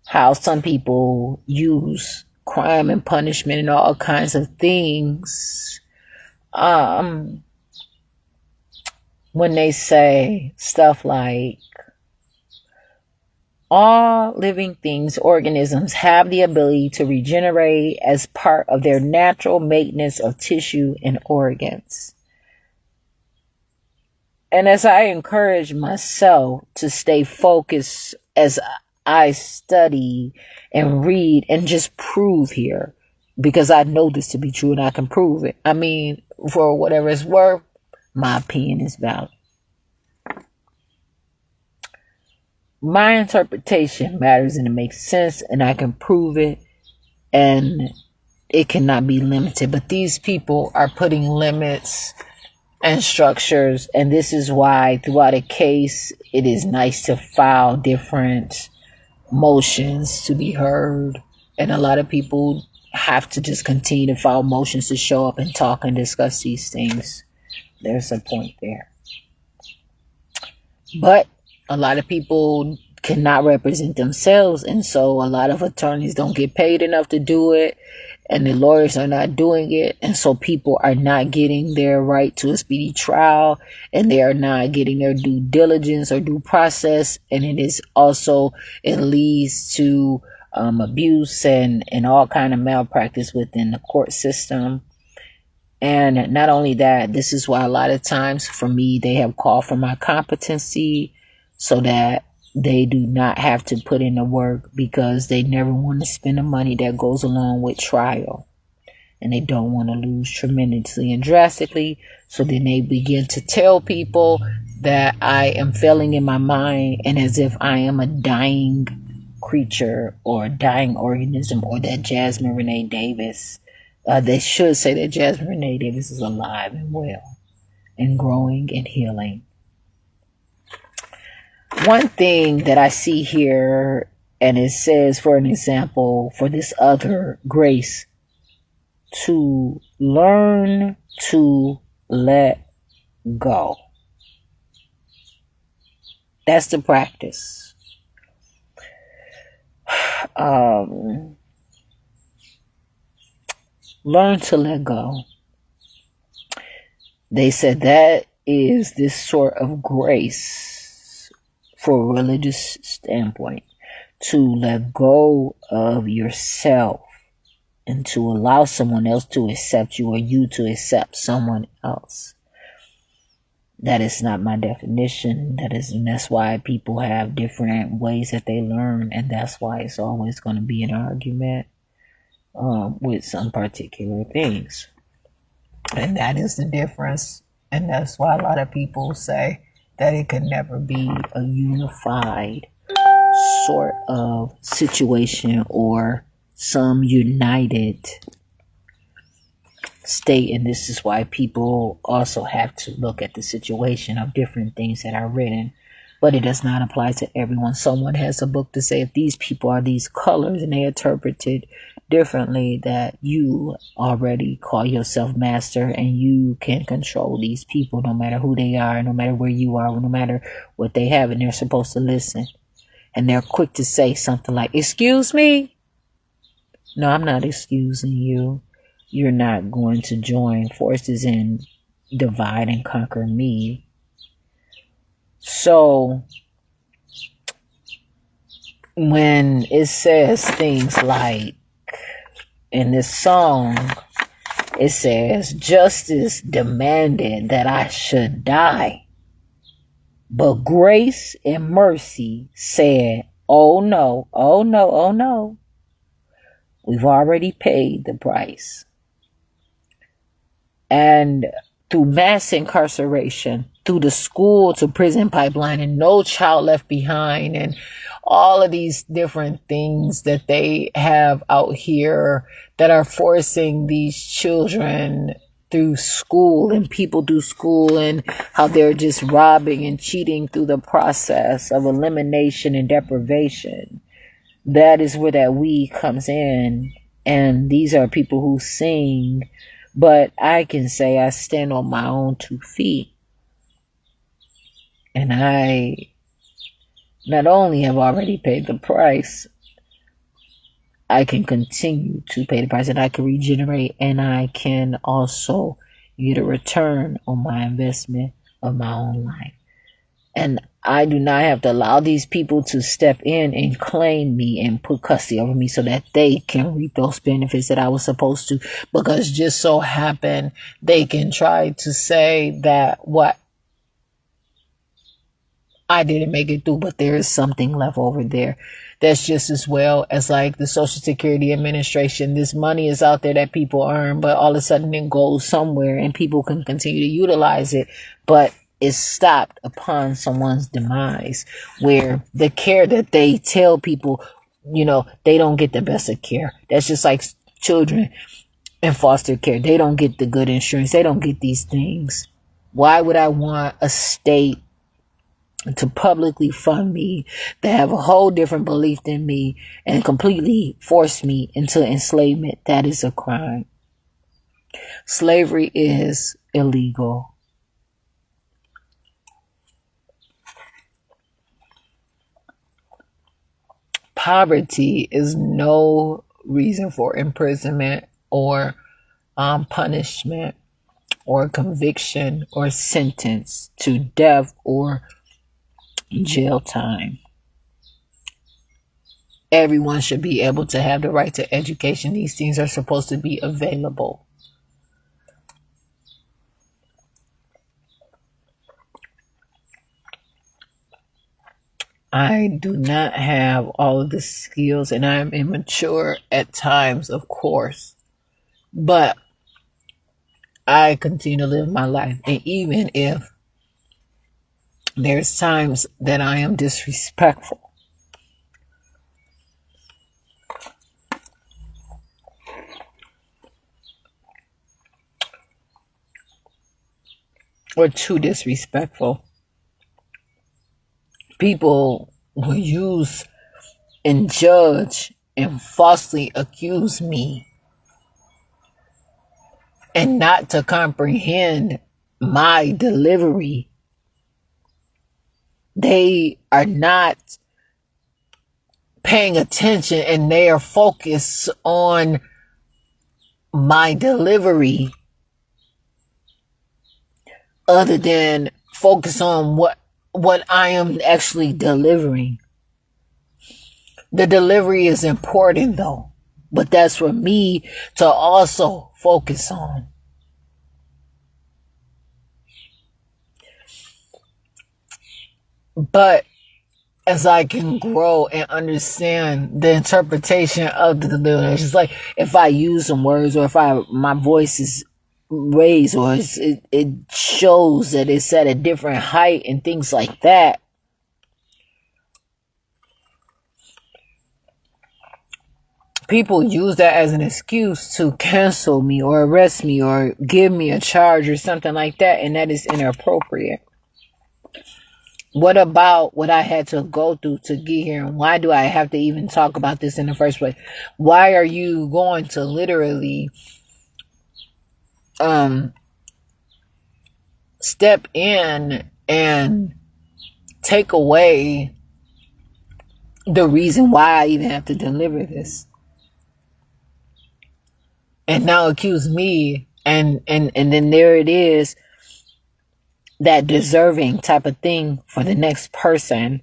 how some people use crime and punishment and all kinds of things when they say stuff like, All living things, organisms, have the ability to regenerate as part of their natural maintenance of tissue and organs. And as I encourage myself to stay focused as I study and read and just prove here, because I know this to be true and I can prove it. I mean, for whatever it's worth, my opinion is valid. My interpretation matters and it makes sense and I can prove it and it cannot be limited. But these people are putting limits and structures, and this is why throughout a case it is nice to file different motions to be heard, and a lot of people have to just continue to file motions to show up and talk and discuss these things. There's a point there, but a lot of people cannot represent themselves, and so a lot of attorneys don't get paid enough to do it, and the lawyers are not doing it, and so people are not getting their right to a speedy trial, and they are not getting their due diligence or due process, and it leads to abuse and all kind of malpractice within the court system. And not only that, this is why a lot of times for me they have called for my competency so that they do not have to put in the work, because they never want to spend the money that goes along with trial. And they don't want to lose tremendously and drastically. So then they begin to tell people that I am failing in my mind and as if I am a dying creature or a dying organism, or that Jasmine Renee Davis, they should say that Jasmine Renee Davis is alive and well and growing and healing. One thing that I see here, and it says, for an example, for this other grace, to learn to let go. That's the practice. Learn to let go. They said that is this sort of grace for a religious standpoint, to let go of yourself and to allow someone else to accept you, or you to accept someone else. That is not my definition. And that's why people have different ways that they learn, and that's why it's always going to be an argument with some particular things. And that is the difference. And that's why a lot of people say that it could never be a unified sort of situation or some united state. And this is why people also have to look at the situation of different things that are written, but it does not apply to everyone. Someone has a book to say if these people are these colors and they interpret it differently, that you already call yourself master and you can control these people no matter who they are, no matter where you are, no matter what they have, and they're supposed to listen. And they're quick to say something like, excuse me? No, I'm not excusing you. You're not going to join forces and divide and conquer me. So when it says things like, in this song, it says, justice demanded that I should die, but grace and mercy said, oh no, oh no, oh no. We've already paid the price. And through mass incarceration, through the school to prison pipeline, and No Child Left Behind, and all of these different things that they have out here that are forcing these children through school and people through school, and how they're just robbing and cheating through the process of elimination and deprivation. That is where that we comes in. And these are people who sing, but I can say I stand on my own 2 feet. And I not only have already paid the price, I can continue to pay the price, and I can regenerate, and I can also get a return on my investment of my own life. And I do not have to allow these people to step in and claim me and put custody over me so that they can reap those benefits that I was supposed to. Because just so happen they can try to say that what I didn't make it through, but there is something left over there. That's just as well as like the Social Security Administration. This money is out there that people earn, but all of a sudden it goes somewhere and people can continue to utilize it, but it's stopped upon someone's demise, where the care that they tell people, they don't get the best of care. That's just like children in foster care. They don't get the good insurance. They don't get these things. Why would I want a state to publicly fund me, that have a whole different belief than me, and completely force me into enslavement? That is a crime. Slavery is illegal. Poverty is no reason for imprisonment or punishment or conviction or sentence to death or jail time. Everyone should be able to have the right to education. These things are supposed to be available. I do not have all of the skills, and I'm immature at times, of course, but I continue to live my life. And even if there's times that I am disrespectful, or too disrespectful, people will use and judge and falsely accuse me, and not to comprehend my delivery. They are not paying attention, and they are focused on my delivery other than focus on what I am actually delivering. The delivery is important though, but that's for me to also focus on. But as I can grow and understand the interpretation of the delivery, it's just like if I use some words, or if my voice is raised, or it shows that it's at a different height and things like that, people use that as an excuse to cancel me or arrest me or give me a charge or something like that, and that is inappropriate. What about what I had to go through to get here, and why do I have to even talk about this in the first place? Why are you going to literally step in and take away the reason why I even have to deliver this, and now accuse me, and then there it is, that deserving type of thing for the next person,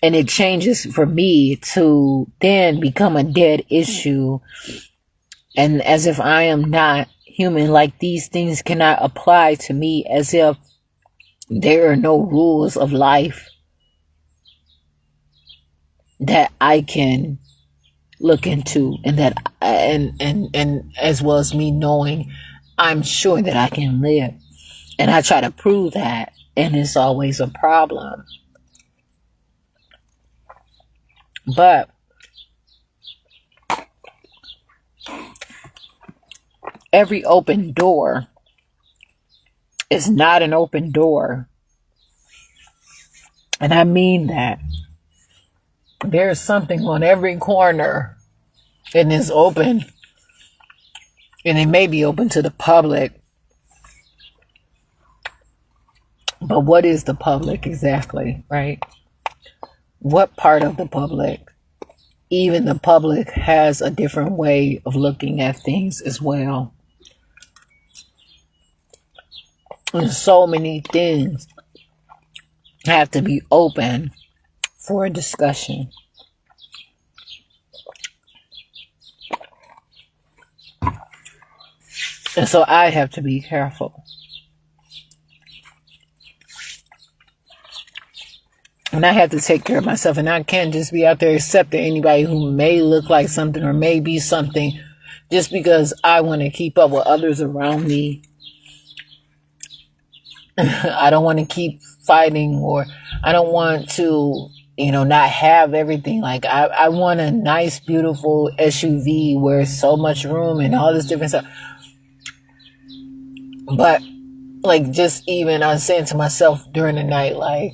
and it changes for me to then become a dead issue, and as if I am not human, like these things cannot apply to me, as if there are no rules of life that I can look into, and that and as well as me knowing I'm sure that I can live, and I try to prove that, and it's always a problem. But every open door is not an open door, and I mean that. There's something on every corner, and it's open, and it may be open to the public, but what is the public exactly, right? What part of the public? Even the public has a different way of looking at things as well. There's so many things have to be open for a discussion. And so I have to be careful. And I have to take care of myself. And I can't just be out there accepting anybody who may look like something or may be something just because I want to keep up with others around me. I don't want to keep fighting, or I don't want to, not have everything. Like I want a nice, beautiful SUV where there's so much room and all this different stuff. But like, just even I was saying to myself during the night, like,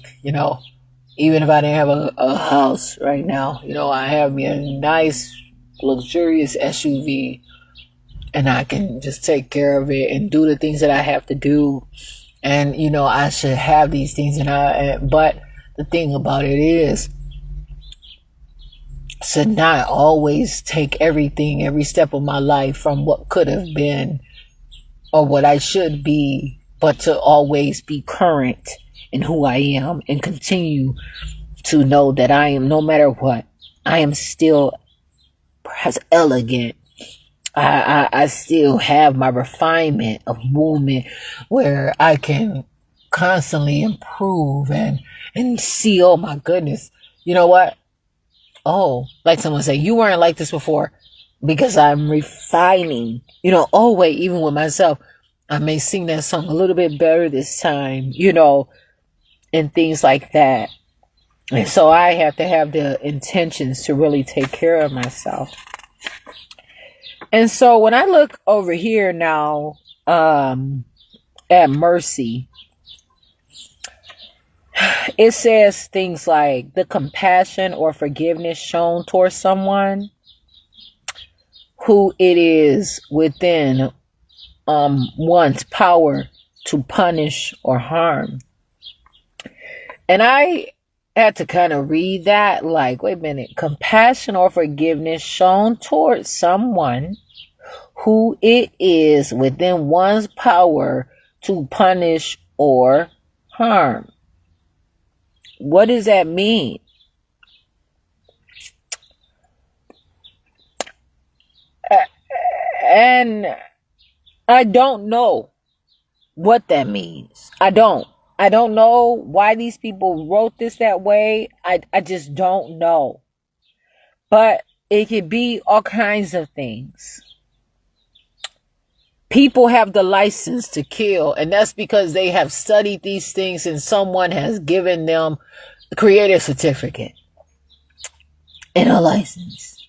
even if I didn't have a house right now, I have me a nice, luxurious SUV, and I can just take care of it and do the things that I have to do. And, I should have these things. But the thing about it is to not always take everything, every step of my life from what could have been or what I should be, but to always be current in who I am and continue to know that I am, no matter what, I am still perhaps elegant. I still have my refinement of movement where I can constantly improve and see, oh my goodness, you know what? Oh, like someone say, you weren't like this before, because I'm refining, oh wait, even with myself, I may sing that song a little bit better this time, and things like that. And so I have to have the intentions to really take care of myself. And so when I look over here now at mercy, it says things like the compassion or forgiveness shown towards someone who it is within one's power to punish or harm. And I had to kind of read that like, wait a minute, compassion or forgiveness shown towards someone who it is within one's power to punish or harm. What does that mean? And I don't know what that means. I don't know why these people wrote this that way. I just don't know. But it could be all kinds of things. People have the license to kill, and that's because they have studied these things and someone has given them a creative certificate and a license.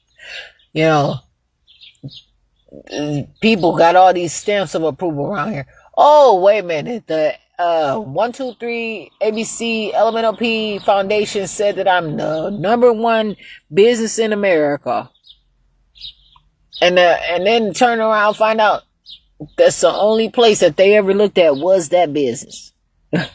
People got all these stamps of approval around here. Oh, wait a minute. The 123 ABC LMNOP Foundation said that I'm the #1 business in America. And then turn around and find out that's the only place that they ever looked at was that business. You know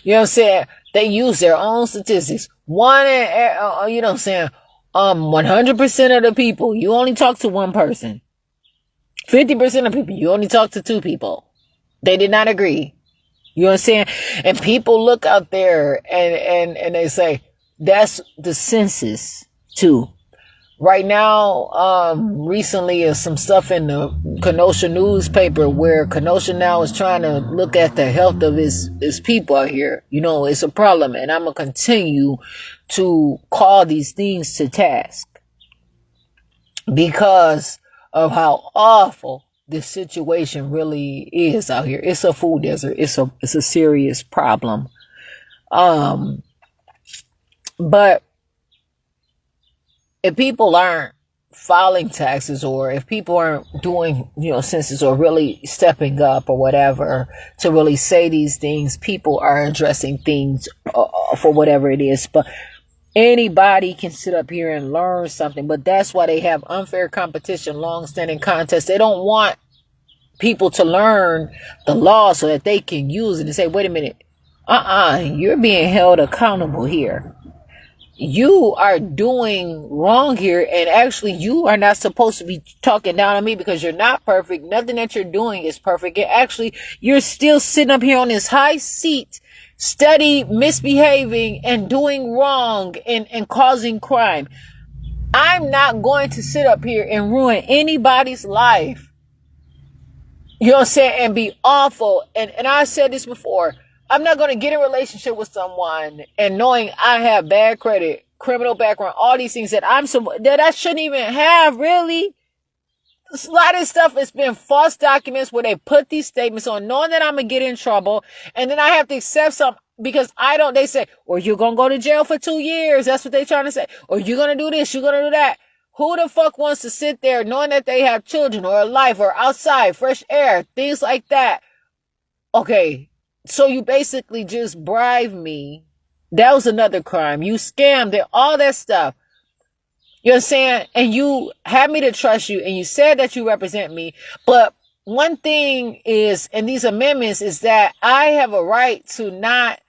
what I'm saying? They use their own statistics. 100% of the people, you only talk to one person. 50% of people, you only talk to 2 people. They did not agree. You understand? And people look out there and they say, that's the census too. Right now, recently is some stuff in the Kenosha newspaper where Kenosha now is trying to look at the health of its people out here. It's a problem. And I'm going to continue to call these things to task because of how awful this situation really is out here. It's a food desert. It's a serious problem. But if people aren't filing taxes, or if people aren't doing, census, or really stepping up or whatever to really say these things, people are addressing things for whatever it is. But anybody can sit up here and learn something. But that's why they have unfair competition, long-standing contests. They don't want people to learn the law so that they can use it and say, wait a minute, you're being held accountable here. You are doing wrong here, and actually you are not supposed to be talking down on me because you're not perfect. Nothing that you're doing is perfect. And actually, you're still sitting up here on this high seat steady misbehaving and doing wrong and causing crime. I'm not going to sit up here and ruin anybody's life. You know what I'm saying? And be awful. And I said this before. I'm not going to get in a relationship with someone and knowing I have bad credit, criminal background, all these things that I shouldn't even have, really. A lot of stuff has been false documents where they put these statements on knowing that I'm going to get in trouble. And then I have to accept something because they say, or you're going to go to jail for 2 years. That's what they're trying to say. Or you're going to do this, you're going to do that. Who the fuck wants to sit there knowing that they have children or a life or outside, fresh air, things like that? Okay, so you basically just bribed me. That was another crime. You scammed it, all that stuff. You know what I'm saying? And you had me to trust you and you said that you represent me. But one thing is, in these amendments, is that I have a right to not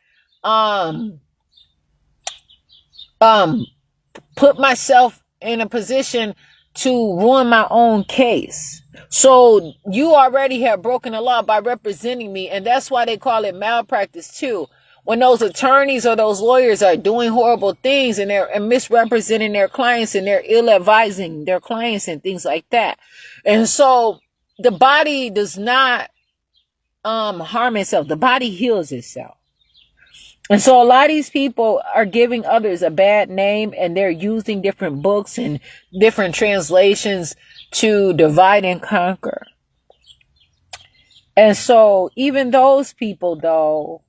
put myself in a position to ruin my own case. So you already have broken the law by representing me. And that's why they call it malpractice too. When those attorneys or those lawyers are doing horrible things and they're misrepresenting their clients and they're ill advising their clients and things like that. And so the body does not harm itself. The body heals itself. And so a lot of these people are giving others a bad name and they're using different books and different translations to divide and conquer. And so even those people, though,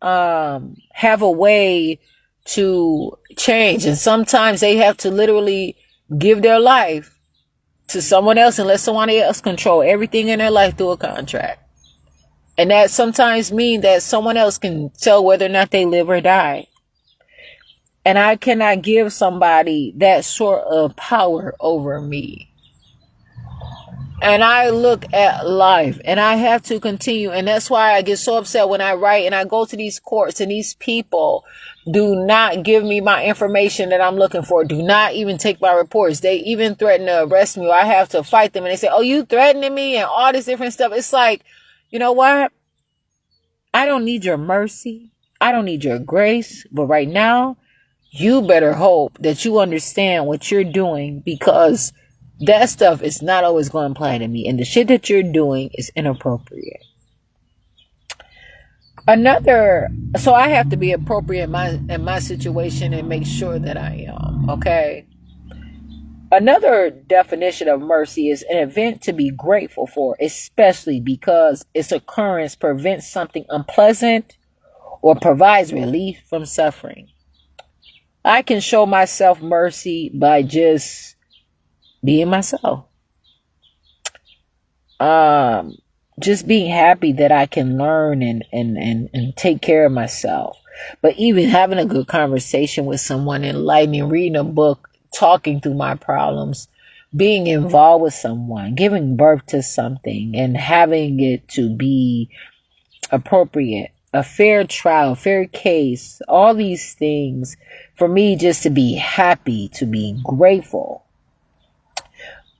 have a way to change. And sometimes they have to literally give their life to someone else and let someone else control everything in their life through a contract. And that sometimes means that someone else can tell whether or not they live or die. And I cannot give somebody that sort of power over me. And I look at life and I have to continue. And that's why I get so upset when I write and I go to these courts and these people do not give me my information that I'm looking for. Do not even take my reports. They even threaten to arrest me or I have to fight them. And they say, oh, you threatening me and all this different stuff. It's like, you know what? I don't need your mercy. I don't need your grace. But right now, you better hope that you understand what you're doing because that stuff is not always going to apply to me. And the shit that you're doing is inappropriate. So I have to be appropriate in my situation and make sure that I am. Okay. Another definition of mercy is an event to be grateful for, especially because its occurrence prevents something unpleasant or provides relief from suffering. I can show myself mercy by just being myself. Just being happy that I can learn and take care of myself. But even having a good conversation with someone, enlightening, reading a book, talking through my problems, being involved with someone, giving birth to something and having it to be appropriate, a fair trial, fair case, all these things for me just to be happy, to be grateful,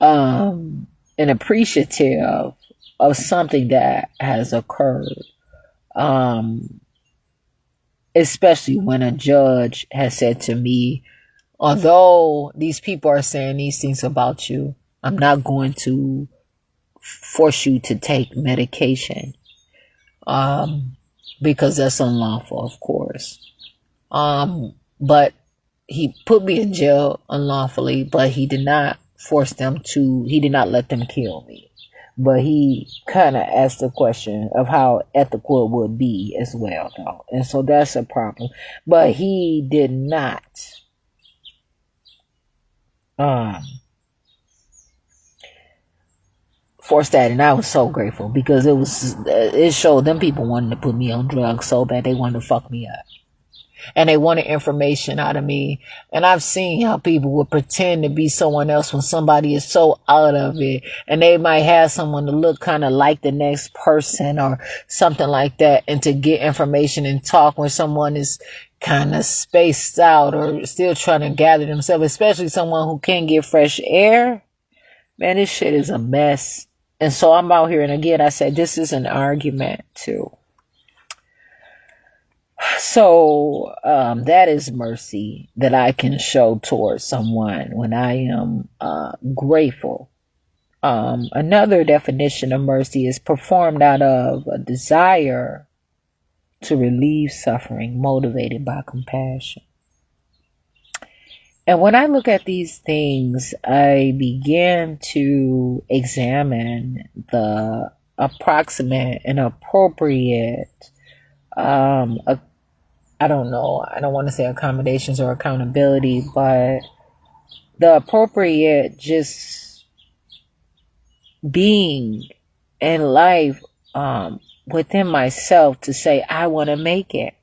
and appreciative of something that has occurred. Especially when a judge has said to me, although these people are saying these things about you, I'm not going to force you to take medication. Because that's unlawful, of course. But he put me in jail unlawfully, but he did not he did not let them kill me. But he kind of asked the question of how ethical it would be as well, though. And so that's a problem. But he did not force that, and I was so grateful because it showed them people wanted to put me on drugs so bad they wanted to fuck me up. And they wanted information out of me. And I've seen how people would pretend to be someone else when somebody is so out of it. And they might have someone to look kind of like the next person or something like that. And to get information and talk when someone is kind of spaced out or still trying to gather themselves, especially someone who can't get fresh air. Man, this shit is a mess. And so I'm out here. And again, I said, this is an argument too. So that is mercy that I can show towards someone when I am grateful. Another definition of mercy is performed out of a desire to relieve suffering, motivated by compassion. And when I look at these things, I begin to examine the approximate and appropriate, I don't know, I don't want to say accommodations or accountability, but the appropriate just being in life within myself to say, I want to make it.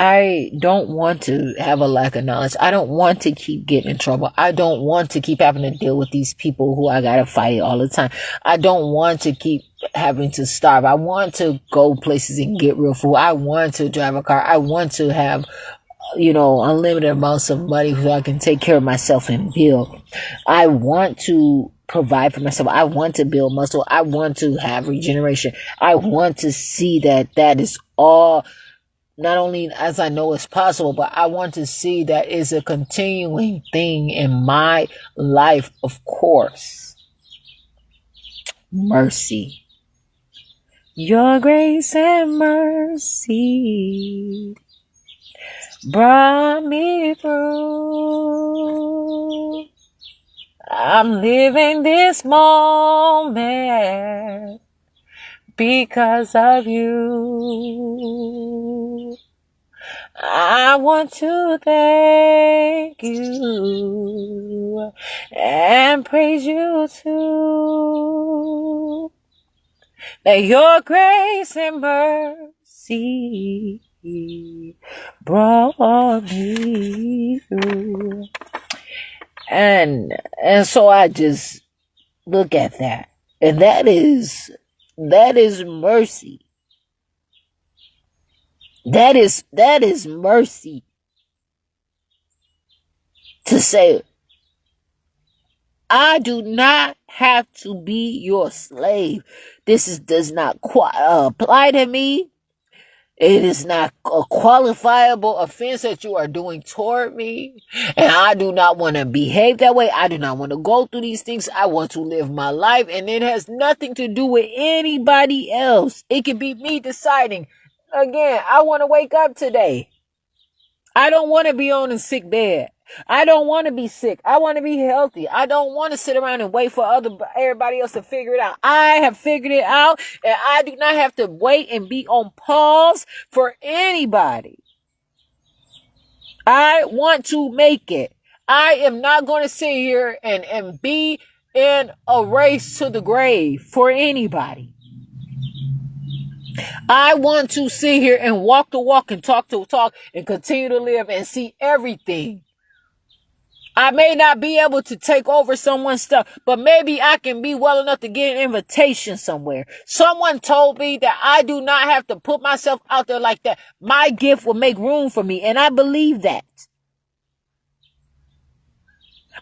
I don't want to have a lack of knowledge. I don't want to keep getting in trouble. I don't want to keep having to deal with these people who I got to fight all the time. I don't want to keep having to starve. I want to go places and get real food. I want to drive a car. I want to have, unlimited amounts of money so I can take care of myself and build. I want to provide for myself. I want to build muscle. I want to have regeneration. I want to see that is all, not only as I know it's possible, but I want to see that is a continuing thing in my life, of course. Mercy. Your grace and mercy brought me through. I'm living this moment because of you. I want to thank you and praise you too. That your grace and mercy brought me through. And so I just look at that. And that is mercy. That is mercy. To say, I do not have to be your slave. This does not apply to me. It is not a qualifiable offense that you are doing toward me. And I do not want to behave that way. I do not want to go through these things. I want to live my life. And it has nothing to do with anybody else. It can be me deciding, again, I want to wake up today. I don't want to be on a sick bed. I don't want to be sick. I want to be healthy. I don't want to sit around and wait for everybody else to figure it out. I have figured it out, and I do not have to wait and be on pause for anybody. I want to make it. I am not going to sit here and be in a race to the grave for anybody. I want to sit here and walk the walk and talk the talk and continue to live and see everything. I may not be able to take over someone's stuff, but maybe I can be well enough to get an invitation somewhere. Someone told me that I do not have to put myself out there like that. My gift will make room for me, and I believe that.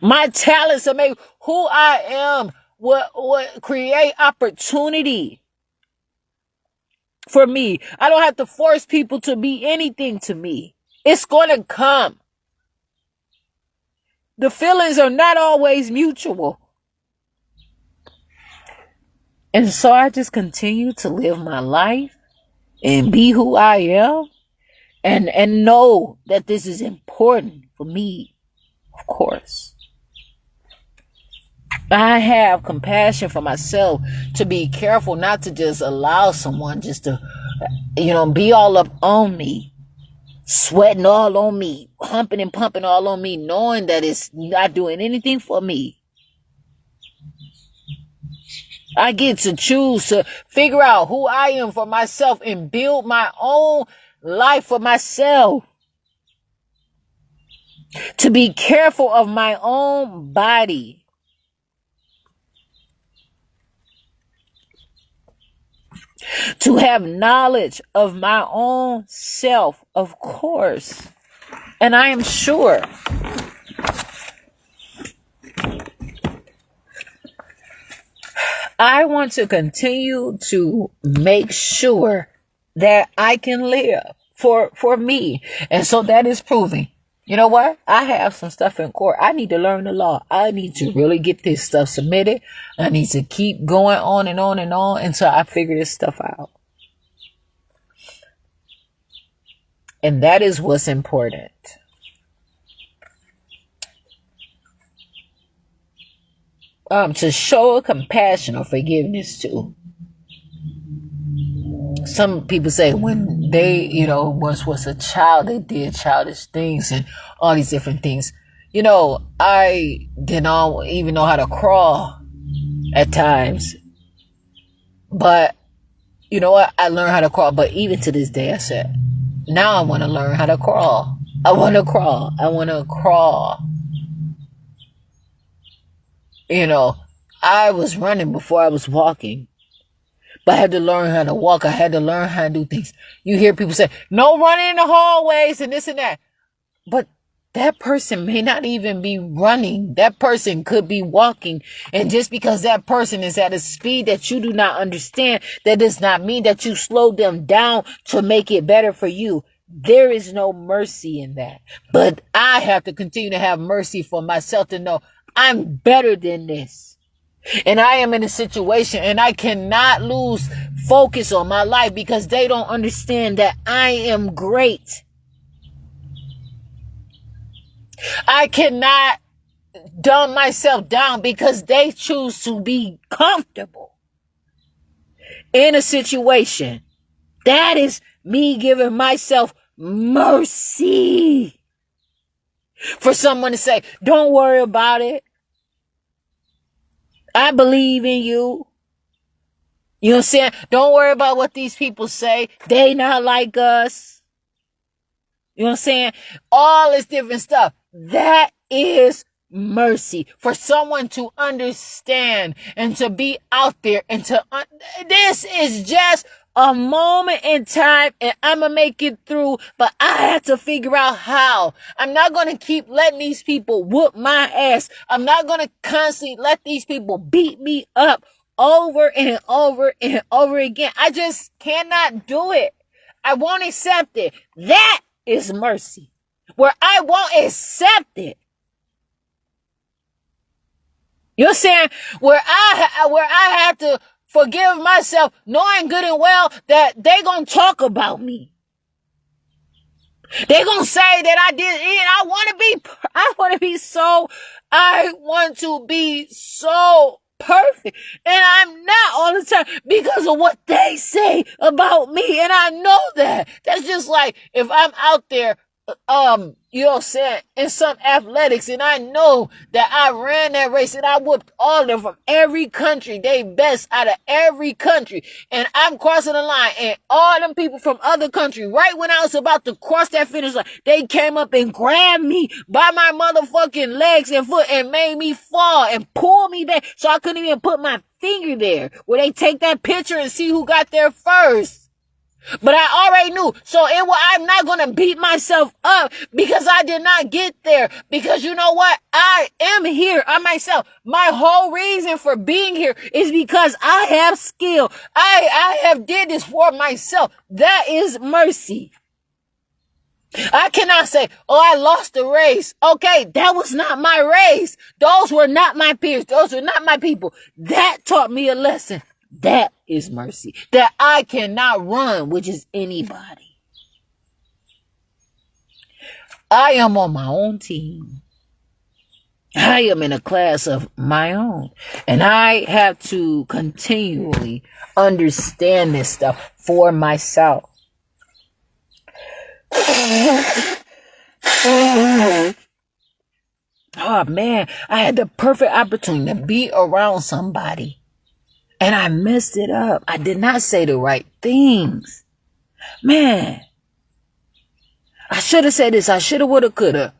My talents will make who I am will create opportunity for me. I don't have to force people to be anything to me. It's going to come. The feelings are not always mutual. And so I just continue to live my life and be who I am and know that this is important for me, of course. I have compassion for myself to be careful not to just allow someone just to, be all up on me. Sweating all on me, humping and pumping all on me, knowing that it's not doing anything for me. I get to choose to figure out who I am for myself and build my own life for myself. To be careful of my own body. To have knowledge of my own self, of course. And I am sure I want to continue to make sure that I can live for me. And so that is proving, you know what? I have some stuff in court. I need to learn the law. I need to really get this stuff submitted. I need to keep going on and on and on until I figure this stuff out. And that is what's important. To show compassion or forgiveness too. Some people say when they, once was a child, they did childish things and all these different things. I didn't even know how to crawl at times. But, you know what? I learned how to crawl. But even to this day, I said, now I want to learn how to crawl. I want to crawl. I was running before I was walking. But I had to learn how to walk. I had to learn how to do things. You hear people say, no running in the hallways and this and that. But that person may not even be running. That person could be walking. And just because that person is at a speed that you do not understand, that does not mean that you slow them down to make it better for you. There is no mercy in that. But I have to continue to have mercy for myself to know I'm better than this. And I am in a situation and I cannot lose focus on my life because they don't understand that I am great. I cannot dumb myself down because they choose to be comfortable in a situation. That is me giving myself mercy. For someone to say, don't worry about it. I believe in you. You know what I'm saying? Don't worry about what these people say. They not like us. You know what I'm saying? All this different stuff. That is mercy. For someone to understand and to be out there and to... this is just a moment in time and I'm going to make it through, but I have to figure out how. I'm not going to keep letting these people whoop my ass. I'm not going to constantly let these people beat me up over and over and over again. I just cannot do it. I won't accept it. That is mercy. Where I won't accept it. You're saying where I have to forgive myself, knowing good and well that they gonna talk about me. They gonna say that I did it. I want to be so perfect. And I'm not all the time because of what they say about me. And I know that. That's just like if I'm out there, in some athletics, and I know that I ran that race and I whooped all of them from every country, they best out of every country, and I'm crossing the line, and all them people from other country, right when I was about to cross that finish line, they came up and grabbed me by my motherfucking legs and foot and made me fall and pull me back so I couldn't even put my finger there, where they take that picture and see who got there first. But I already knew. So I'm not going to beat myself up because I did not get there. Because you know what? I am here. I myself. My whole reason for being here is because I have skill. I have did this for myself. That is mercy. I cannot say, I lost the race. Okay, that was not my race. Those were not my peers. Those were not my people. That taught me a lesson. That is mercy. That I cannot run, which is anybody. I am on my own team. I am in a class of my own. And I have to continually understand this stuff for myself. Oh man, I had the perfect opportunity to be around somebody. And I messed it up. I did not say the right things. Man. I should have said this. I should have, would have, could have.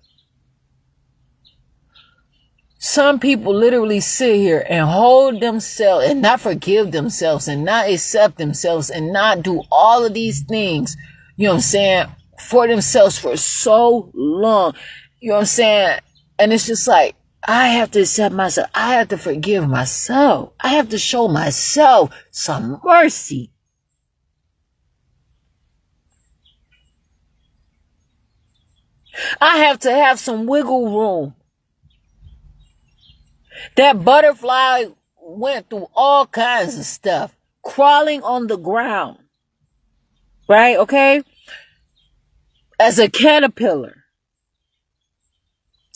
Some people literally sit here and hold themselves and not forgive themselves and not accept themselves and not do all of these things, you know what I'm saying, for themselves for so long. You know what I'm saying? And it's just like, I have to accept myself. I have to forgive myself. I have to show myself some mercy. I have to have some wiggle room. That butterfly went through all kinds of stuff, crawling on the ground, right? Okay? As a caterpillar.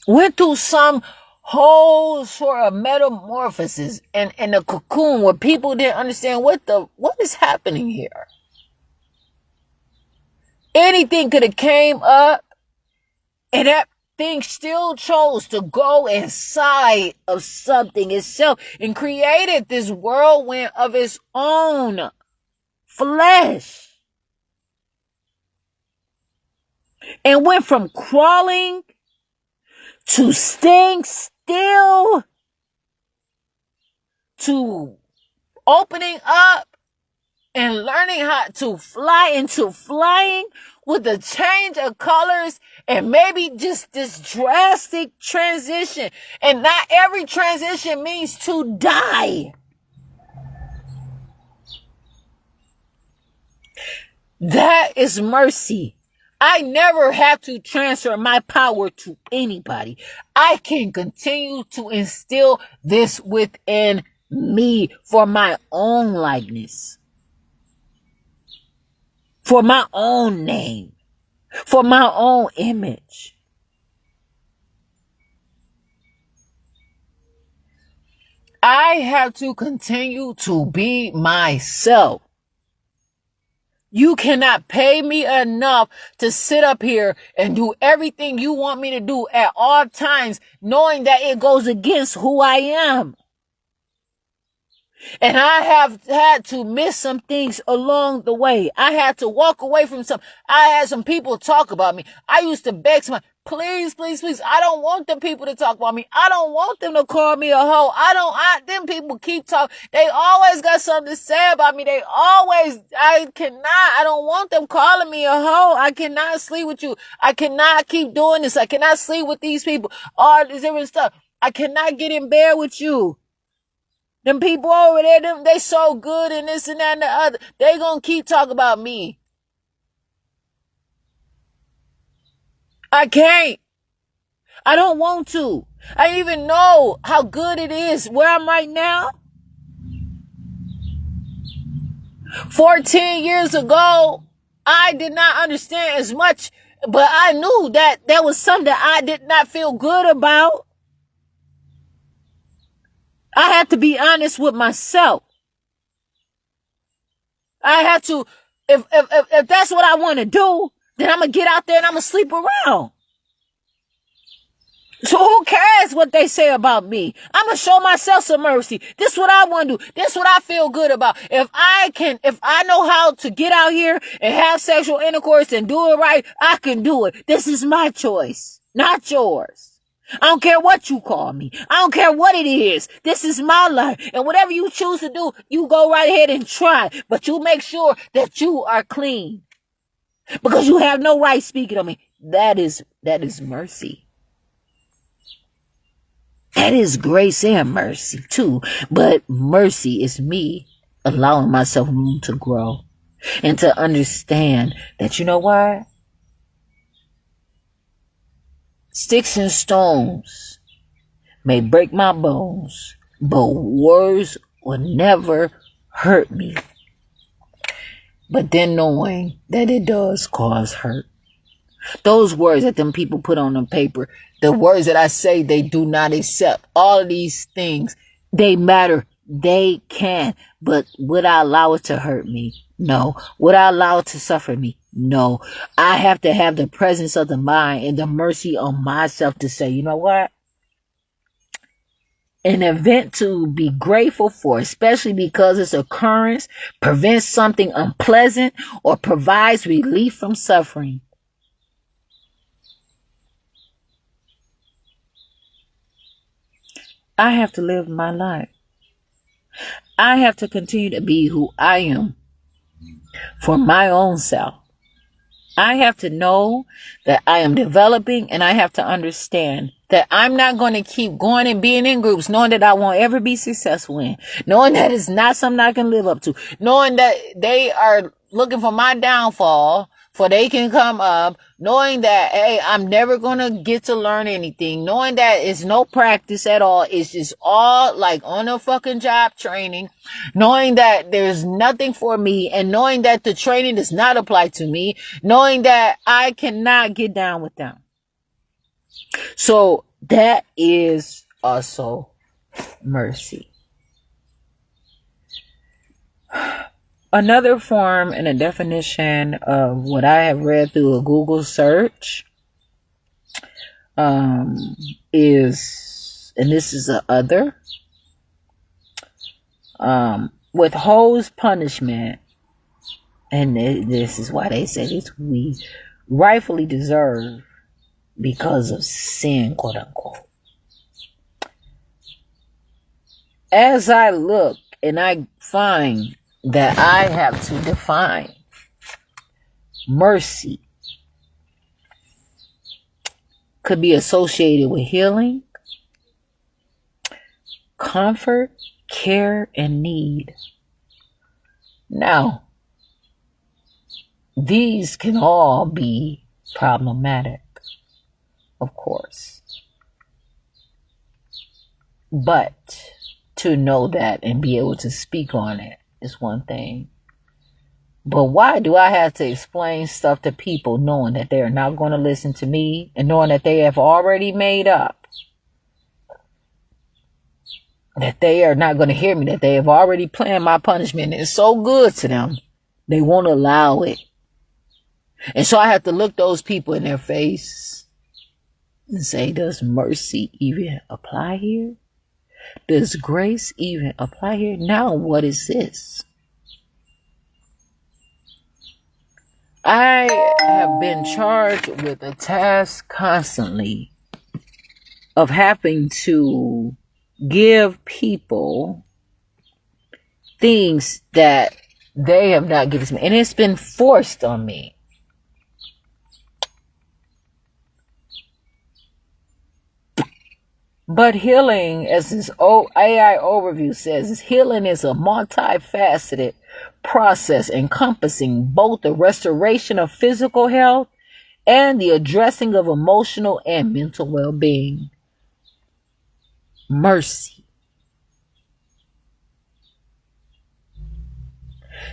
Went through some whole sort of metamorphosis and in a cocoon where people didn't understand what is happening here. Anything could have came up, and that thing still chose to go inside of something itself and created this whirlwind of its own flesh. And went from crawling to staying still to opening up and learning how to fly into flying with a change of colors and maybe just this drastic transition. And not every transition means to die. That is mercy. I never have to transfer my power to anybody. I can continue to instill this within me for my own likeness, for my own name, for my own image. I have to continue to be myself. You cannot pay me enough to sit up here and do everything you want me to do at all times, knowing that it goes against who I am. And I have had to miss some things along the way. I had to walk away from some. I had some people talk about me. I used to beg someone, please, please, please. I don't want them people to talk about me. I don't want them to call me a hoe. Them people keep talking. They always got something to say about me. I don't want them calling me a hoe. I cannot sleep with you. I cannot keep doing this. I cannot sleep with these people. All this different stuff. I cannot get in bed with you. Them people over there, they so good and this and that and the other. They gonna keep talking about me. I can't. I don't want to. I even know how good it is where I'm right now. 14 years ago, I did not understand as much, but I knew that there was something I did not feel good about. I had to be honest with myself. I had to, if that's what I want to do, then I'm going to get out there and I'm going to sleep around. So who cares what they say about me? I'm going to show myself some mercy. This is what I want to do. This is what I feel good about. If I know how to get out here and have sexual intercourse and do it right, I can do it. This is my choice, not yours. I don't care what you call me. I don't care what it is. This is my life. And whatever you choose to do, you go right ahead and try. But you make sure that you are clean. Because you have no right speaking on me. That is mercy. That is grace and mercy too. But mercy is me allowing myself room to grow. And to understand that, you know what? Sticks and stones may break my bones, but words will never hurt me. But then knowing that it does cause hurt. Those words that them people put on the paper, the words that I say they do not accept, all of these things, they matter. They can. But would I allow it to hurt me? No. Would I allow it to suffer me? No. I have to have the presence of the mind and the mercy on myself to say, you know what? An event to be grateful for, especially because its occurrence prevents something unpleasant or provides relief from suffering. I have to live my life. I have to continue to be who I am for my own self. I have to know that I am developing, and I have to understand that I'm not going to keep going and being in groups knowing that I won't ever be successful in, knowing that it's not something I can live up to, knowing that they are looking for my downfall for they can come up, knowing that, hey, I'm never going to get to learn anything, knowing that it's no practice at all. It's just all like on a fucking job training, knowing that there's nothing for me, and knowing that the training does not apply to me, knowing that I cannot get down with them. So that is also mercy. Another form and a definition of what I have read through a Google search is, and this is a other, withholds punishment, and this is why they say this, we rightfully deserve because of sin, quote unquote. As I look and I find that I have to define mercy, could be associated with healing, comfort, care, and need. Now, these can all be problematic, of course. But to know that and be able to speak on it is one thing. But why do I have to explain stuff to people knowing that they are not going to listen to me, and knowing that they have already made up that they are not going to hear me, that they have already planned my punishment, and it's so good to them, they won't allow it. And so I have to look those people in their face and say, does mercy even apply here? Does grace even apply here? Now, what is this? I have been charged with a task constantly of having to give people things that they have not given to me. And it's been forced on me. But healing, as this AI overview says, healing is a multifaceted process encompassing both the restoration of physical health and the addressing of emotional and mental well-being. Mercy.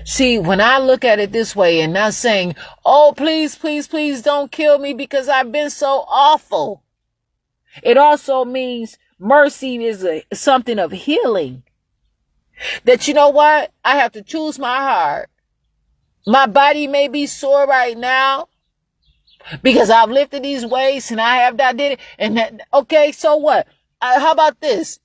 See, when I look at it this way and not saying, oh, please, please, please don't kill me because I've been so awful. It also means mercy is something of healing. That, you know what? I have to choose my heart. My body may be sore right now because I've lifted these weights and I have not did it. And that, okay, so what? How about this?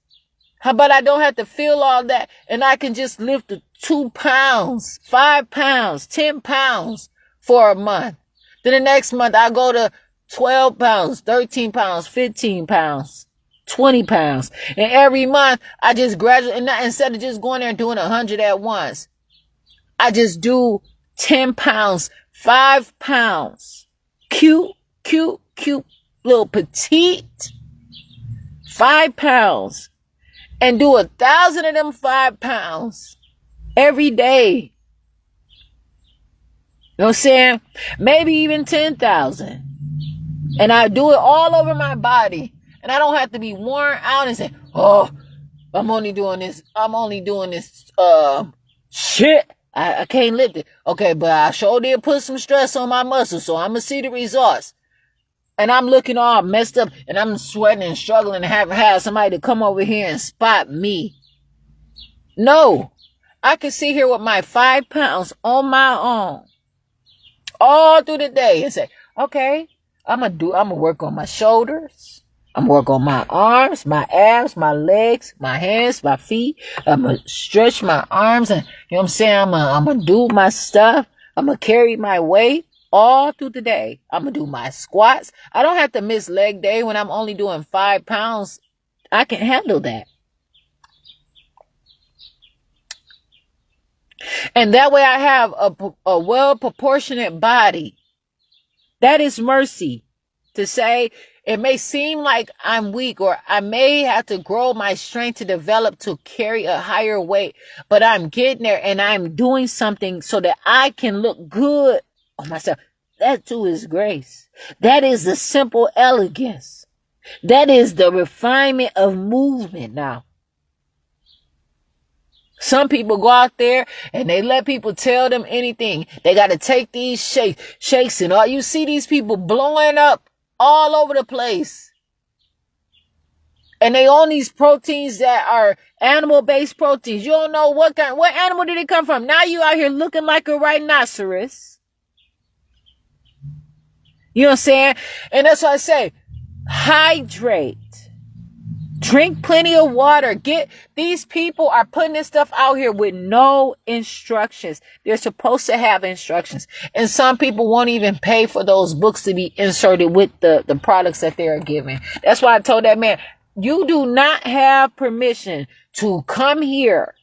How about I don't have to feel all that and I can just lift the 2 pounds, 5 pounds, 10 pounds for a month. Then the next month I go to 12 pounds, 13 pounds, 15 pounds, 20 pounds. And every month I just gradually, and instead of just going there and doing 100 at once, I just do 10 pounds, 5 pounds. Cute, little petite 5 pounds. And do 1,000 of them 5 pounds every day. You know what I'm saying? Maybe even 10,000. And I do it all over my body. And I don't have to be worn out and say, oh, I'm only doing this. Shit. I can't lift it. Okay, but I sure did put some stress on my muscles, so I'm going to see the results. And I'm looking all messed up, and I'm sweating and struggling and having had somebody to come over here and spot me. No. I can sit here with my 5 pounds on my own all through the day and say, okay, I'm gonna work on my shoulders. I'm gonna work on my arms, my abs, my legs, my hands, my feet. I'm gonna stretch my arms and, you know what I'm saying? I'm gonna do my stuff. I'm gonna carry my weight all through the day. I'm gonna do my squats. I don't have to miss leg day when I'm only doing 5 pounds. I can handle that. And that way I have a well-proportionate body. That is mercy. To say, it may seem like I'm weak, or I may have to grow my strength to develop to carry a higher weight, but I'm getting there and I'm doing something so that I can look good on myself. That too is grace. That is the simple elegance. That is the refinement of movement now. Some people go out there and they let people tell them anything. They got to take these shakes and all. You see these people blowing up all over the place. And they own these proteins that are animal-based proteins. You don't know what animal did it come from. Now you out here looking like a rhinoceros. You know what I'm saying? And that's why I say, hydrate. Drink plenty of water. These people are putting this stuff out here with no instructions. They're supposed to have instructions. And some people won't even pay for those books to be inserted with the products that they are giving. That's why I told that man, you do not have permission to come here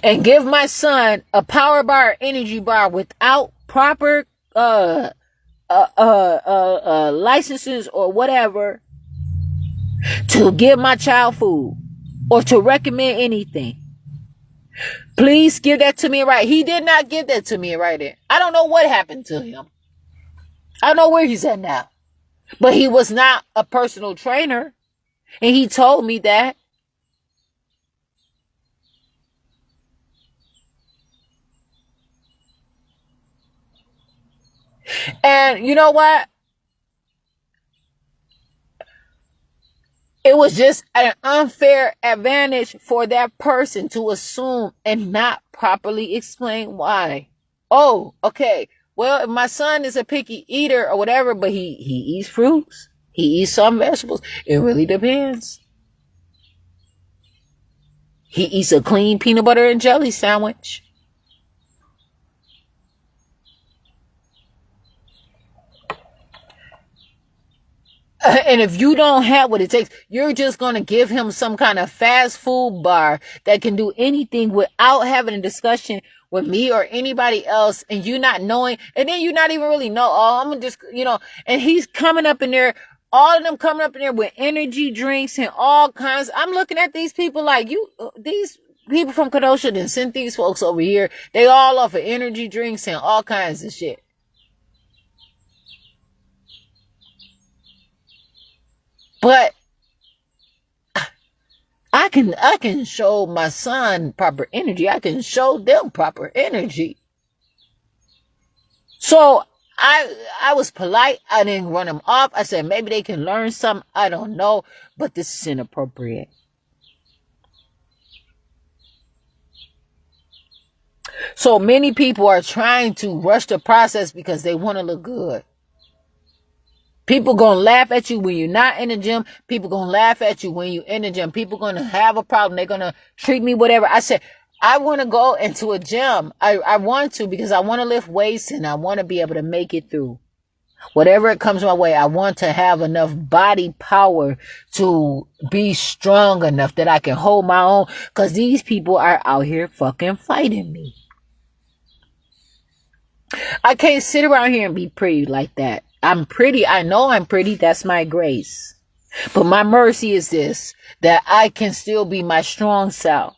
and give my son a power bar, energy bar without proper licenses or whatever to give my child food or to recommend anything. Please give that to me right. He did not give that to me right there. I don't know what happened to him. I don't know where he's at now. But he was not a personal trainer. And he told me that. And you know what? It was just an unfair advantage for that person to assume and not properly explain why. Oh, okay. Well, if my son is a picky eater or whatever, but he eats fruits, he eats some vegetables. It really depends. He eats a clean peanut butter and jelly sandwich. And if you don't have what it takes, you're just going to give him some kind of fast food bar that can do anything without having a discussion with me or anybody else, and you not knowing, and then you not even really know, oh, I'm just, and he's coming up in there, all of them coming up in there with energy drinks and all kinds. I'm looking at these people like, these people from Kenosha and sent these folks over here. They all offer energy drinks and all kinds of shit. But I can show my son proper energy. I can show them proper energy. So I was polite. I didn't run them off. I said, maybe they can learn something. I don't know, but this is inappropriate. So many people are trying to rush the process because they want to look good. People gonna laugh at you when you're not in the gym. People gonna laugh at you when you're in the gym. People gonna have a problem. They're gonna treat me whatever. I said, I want to go into a gym. I want to, because I want to lift weights and I want to be able to make it through. Whatever it comes my way, I want to have enough body power to be strong enough that I can hold my own. Because these people are out here fucking fighting me. I can't sit around here and be pretty like that. I'm pretty. I know I'm pretty. That's my grace. But my mercy is this, that I can still be my strong self.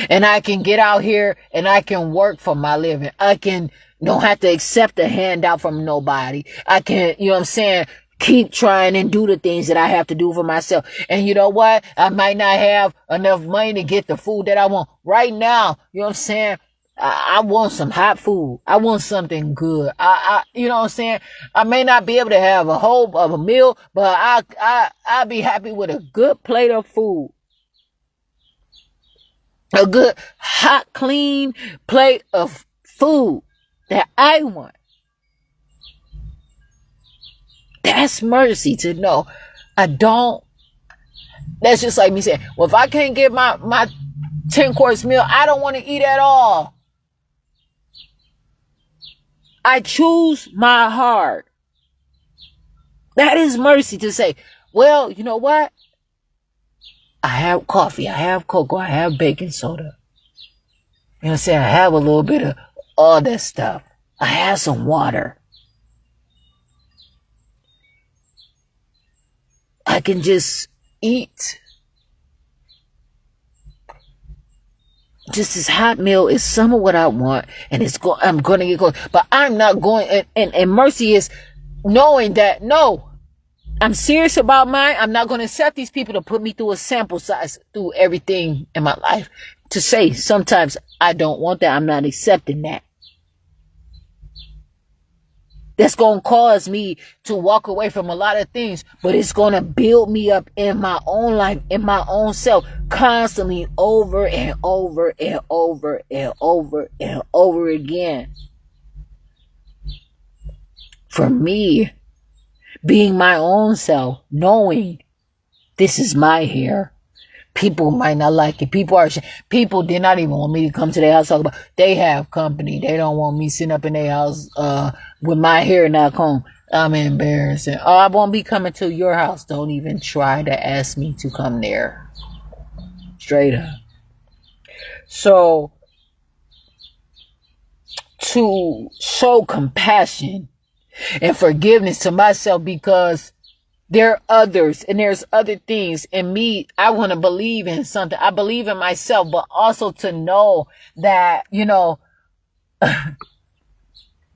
And I can get out here and I can work for my living. I don't have to accept a handout from nobody. I can, you know what I'm saying, keep trying and do the things that I have to do for myself. And you know what? I might not have enough money to get the food that I want right now. You know what I'm saying? I want some hot food. I want something good. You know what I'm saying? I may not be able to have a whole of a meal, but I'll be happy with a good plate of food. A good, hot, clean plate of food that I want. That's mercy to know. That's just like me saying, well, if I can't get my 10-course meal, I don't want to eat at all. I choose my heart. That is mercy to say, well, you know what? I have coffee, I have cocoa, I have baking soda. You know what I'm saying? I have a little bit of all that stuff. I have some water. I can just eat. just this hot meal is some of what I want, and I'm going to get close, but I'm not going. And mercy is knowing that no, I'm serious about mine. I'm not going to accept these people to put me through a sample size through everything in my life to say sometimes I don't want that. I'm not accepting that. That's going to cause me to walk away from a lot of things, but it's going to build me up in my own life, in my own self, constantly over and over and over and over and over again. For me, being my own self, knowing this is my hair. People might not like it. People did not even want me to come to their house. Talk about they have company. They don't want me sitting up in their house with my hair not combed. I'm embarrassing. Oh, I won't be coming to your house. Don't even try to ask me to come there. Straight up. So to show compassion and forgiveness to myself, because there are others and there's other things in me. I want to believe in something. I believe in myself, but also to know that,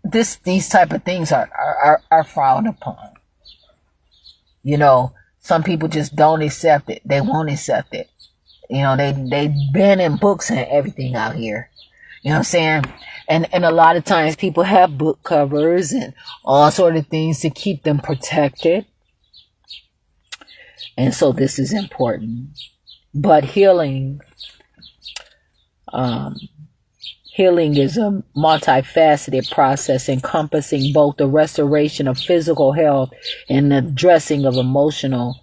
these type of things are frowned upon. Some people just don't accept it. They won't accept it. They been in books and everything out here. You know what I'm saying? And a lot of times people have book covers and all sort of things to keep them protected. And so this is important. But healing is a multifaceted process encompassing both the restoration of physical health and the addressing of emotional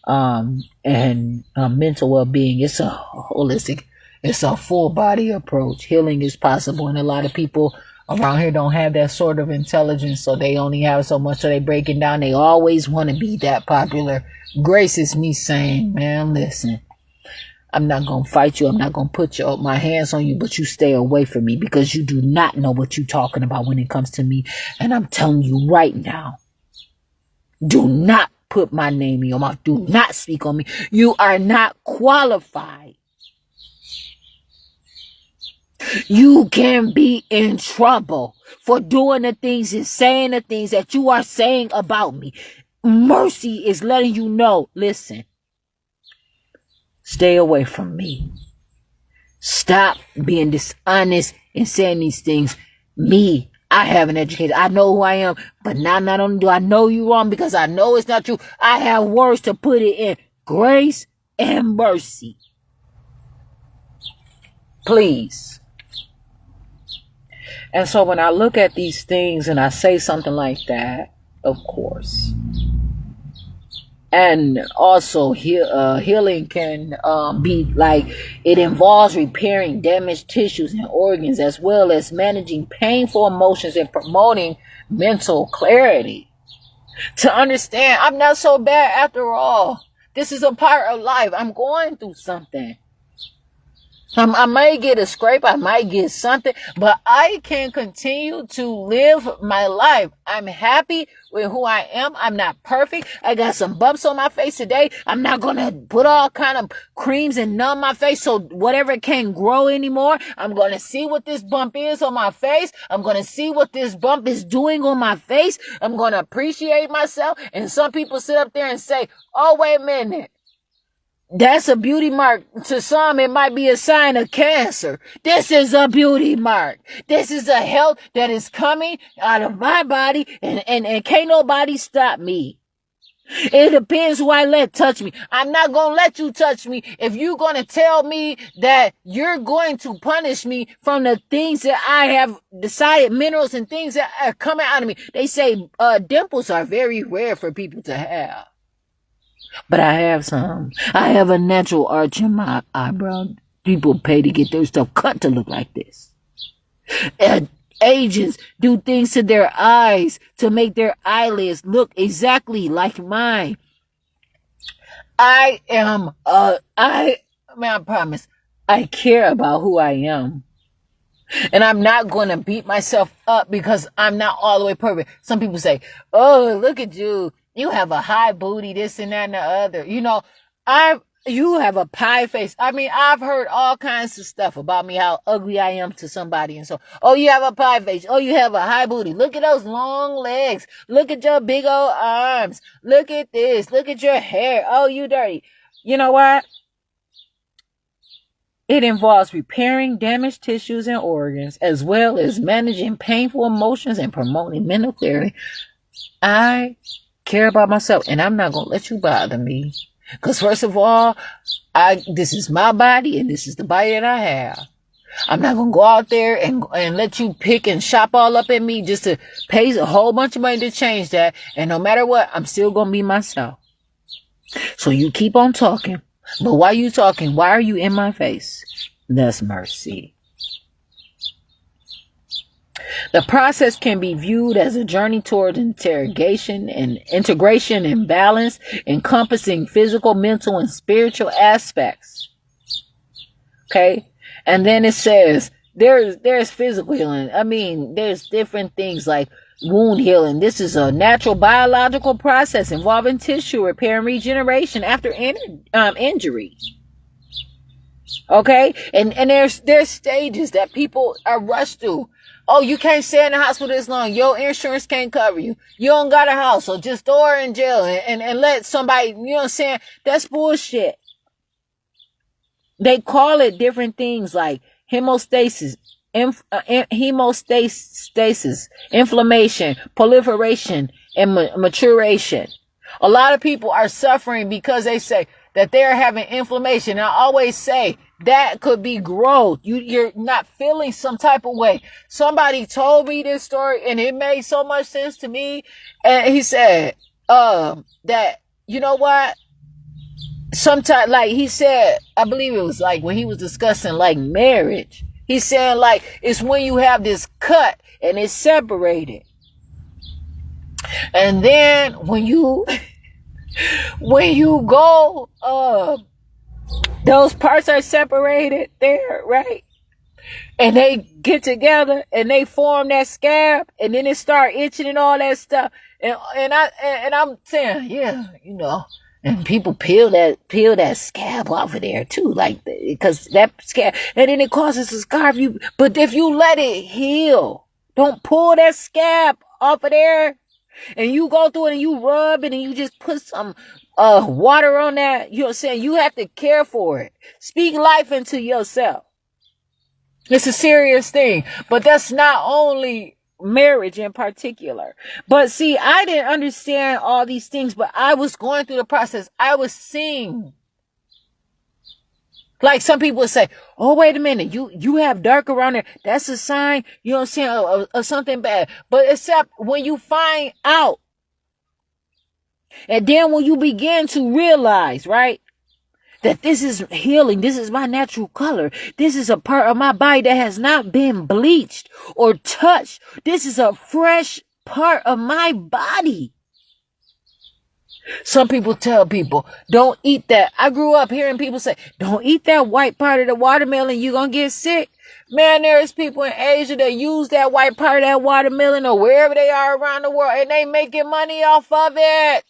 and mental well-being. It's a holistic, it's a full body approach. Healing is possible, and a lot of people around here don't have that sort of intelligence, so they only have so much, so they break it down. They always want to be that popular. Grace is me saying, man, listen, I'm not going to fight you. I'm not going to put my hands on you, but you stay away from me because you do not know what you're talking about when it comes to me. And I'm telling you right now, do not put my name in your mouth. Do not speak on me. You are not qualified. You can be in trouble for doing the things and saying the things that you are saying about me. Mercy is letting you know, listen, stay away from me. Stop being dishonest and saying these things. Me, I have an education. I know who I am, but not only do I know you wrong because I know it's not true, I have words to put it in. Grace and mercy. Please. And so when I look at these things and I say something like that, of course. And also healing can be like, it involves repairing damaged tissues and organs, as well as managing painful emotions and promoting mental clarity. To understand, I'm not so bad after all. This is a part of life. I'm going through something. I might get a scrape, I might get something, but I can continue to live my life. I'm happy with who I am. I'm not perfect. I got some bumps on my face today. I'm not going to put all kind of creams and numb my face so whatever can't grow anymore. I'm going to see what this bump is on my face. I'm going to see what this bump is doing on my face. I'm going to appreciate myself. And some people sit up there and say, oh, wait a minute. That's a beauty mark. To some, it might be a sign of cancer. This is a beauty mark. This is a health that is coming out of my body, and can't nobody stop me. It depends who I let touch me. I'm not going to let you touch me if you're going to tell me that you're going to punish me from the things that I have decided, minerals and things that are coming out of me. They say dimples are very rare for people to have. But I have some. I have a natural arch in my eyebrow. People pay to get their stuff cut to look like this. Agents do things to their eyes to make their eyelids look exactly like mine. I promise, I care about who I am. And I'm not going to beat myself up because I'm not all the way perfect. Some people say, oh, look at you. You have a high booty, this and that and the other. You have a pie face. I mean, I've heard all kinds of stuff about me, how ugly I am to somebody. And so, oh, you have a pie face. Oh, you have a high booty. Look at those long legs. Look at your big old arms. Look at this. Look at your hair. Oh, you dirty. You know what? It involves repairing damaged tissues and organs, as well as managing painful emotions and promoting mental clarity. I care about myself, and I'm not going to let you bother me. Because first of all, this is my body, and this is the body that I have. I'm not going to go out there and let you pick and shop all up at me just to pay a whole bunch of money to change that. And no matter what, I'm still going to be myself. So you keep on talking. But while you talking, why are you in my face? That's mercy. The process can be viewed as a journey toward integration and balance, encompassing physical, mental, and spiritual aspects. Okay? And then it says there's physical healing. I mean, there's different things like wound healing. This is a natural biological process involving tissue repair and regeneration after injury. Okay? And there's stages that people are rushed through. Oh, you can't stay in the hospital this long. Your insurance can't cover you. You don't got a house, so just throw her in jail and let somebody, you know what I'm saying? That's bullshit. They call it different things like hemostasis, inflammation, proliferation, and maturation. A lot of people are suffering because they say that they're having inflammation. I always say that could be growth. You're not feeling some type of way. Somebody told me this story and it made so much sense to me. And he said, that, you know what? Sometimes, like he said, I believe it was like when he was discussing like marriage. He's saying like, it's when you have this cut and it's separated. And then when you go, those parts are separated there, right? And they get together and they form that scab and then it start itching and all that stuff. And I'm saying, yeah, you know, and people peel that scab off of there too, like, because that scab, and then it causes a scar. But if you let it heal, don't pull that scab off of there. And you go through it and you rub it and you just put some water on that. You know what I'm saying? You have to care for it. Speak life into yourself. It's a serious thing. But that's not only marriage in particular. But see, I didn't understand all these things, but I was going through the process. I was seeing. Like some people would say, oh, wait a minute, you have dark around there. That's a sign, you know what I'm saying, of something bad. But except when you find out, and then when you begin to realize, right, that this is healing, this is my natural color, this is a part of my body that has not been bleached or touched. This is a fresh part of my body. Some people tell people, don't eat that. I grew up hearing people say, don't eat that white part of the watermelon, you're going to get sick. Man, there's people in Asia that use that white part of that watermelon or wherever they are around the world, and they making money off of it.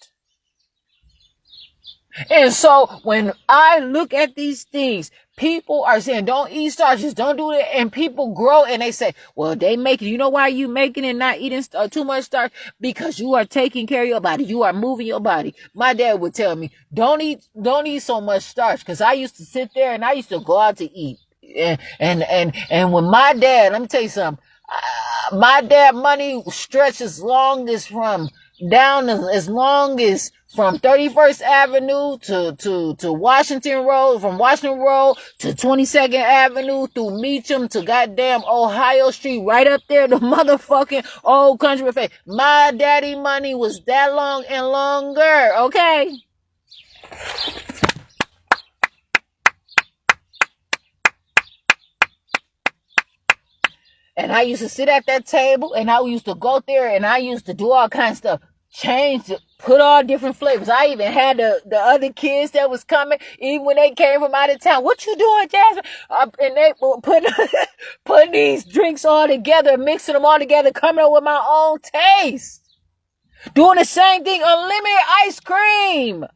And so when I look at these things, people are saying, don't eat starches, don't do it. And people grow and they say, well, they make it. You know why you making it not eating too much starch? Because you are taking care of your body. You are moving your body. My dad would tell me, don't eat so much starch. Because I used to sit there and I used to go out to eat. And when my dad, let me tell you something, my dad money stretched as long as from 31st Avenue to Washington Road, from Washington Road to 22nd Avenue through Meacham to goddamn Ohio Street, right up there, the motherfucking old country buffet. My daddy money was that long and longer, okay? And I used to sit at that table and I used to go there and I used to do all kinds of stuff. Change, put all different flavors. I even had the other kids that was coming, even when they came from out of town. What you doing, Jasmine? And they put these drinks all together, mixing them all together, coming up with my own taste. Doing the same thing, unlimited ice cream.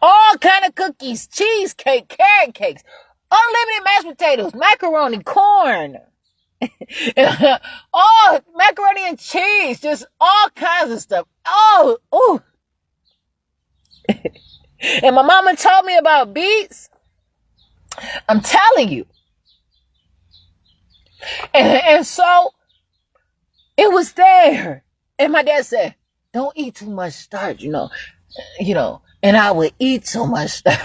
All kind of cookies, cheesecake, carrot cakes, unlimited mashed potatoes, macaroni, corn, all macaroni and cheese, just all kinds of stuff. Oh, ooh. And my mama told me about beets. I'm telling you. And so it was there. And my dad said, don't eat too much starch, you know, and I would eat so much starch.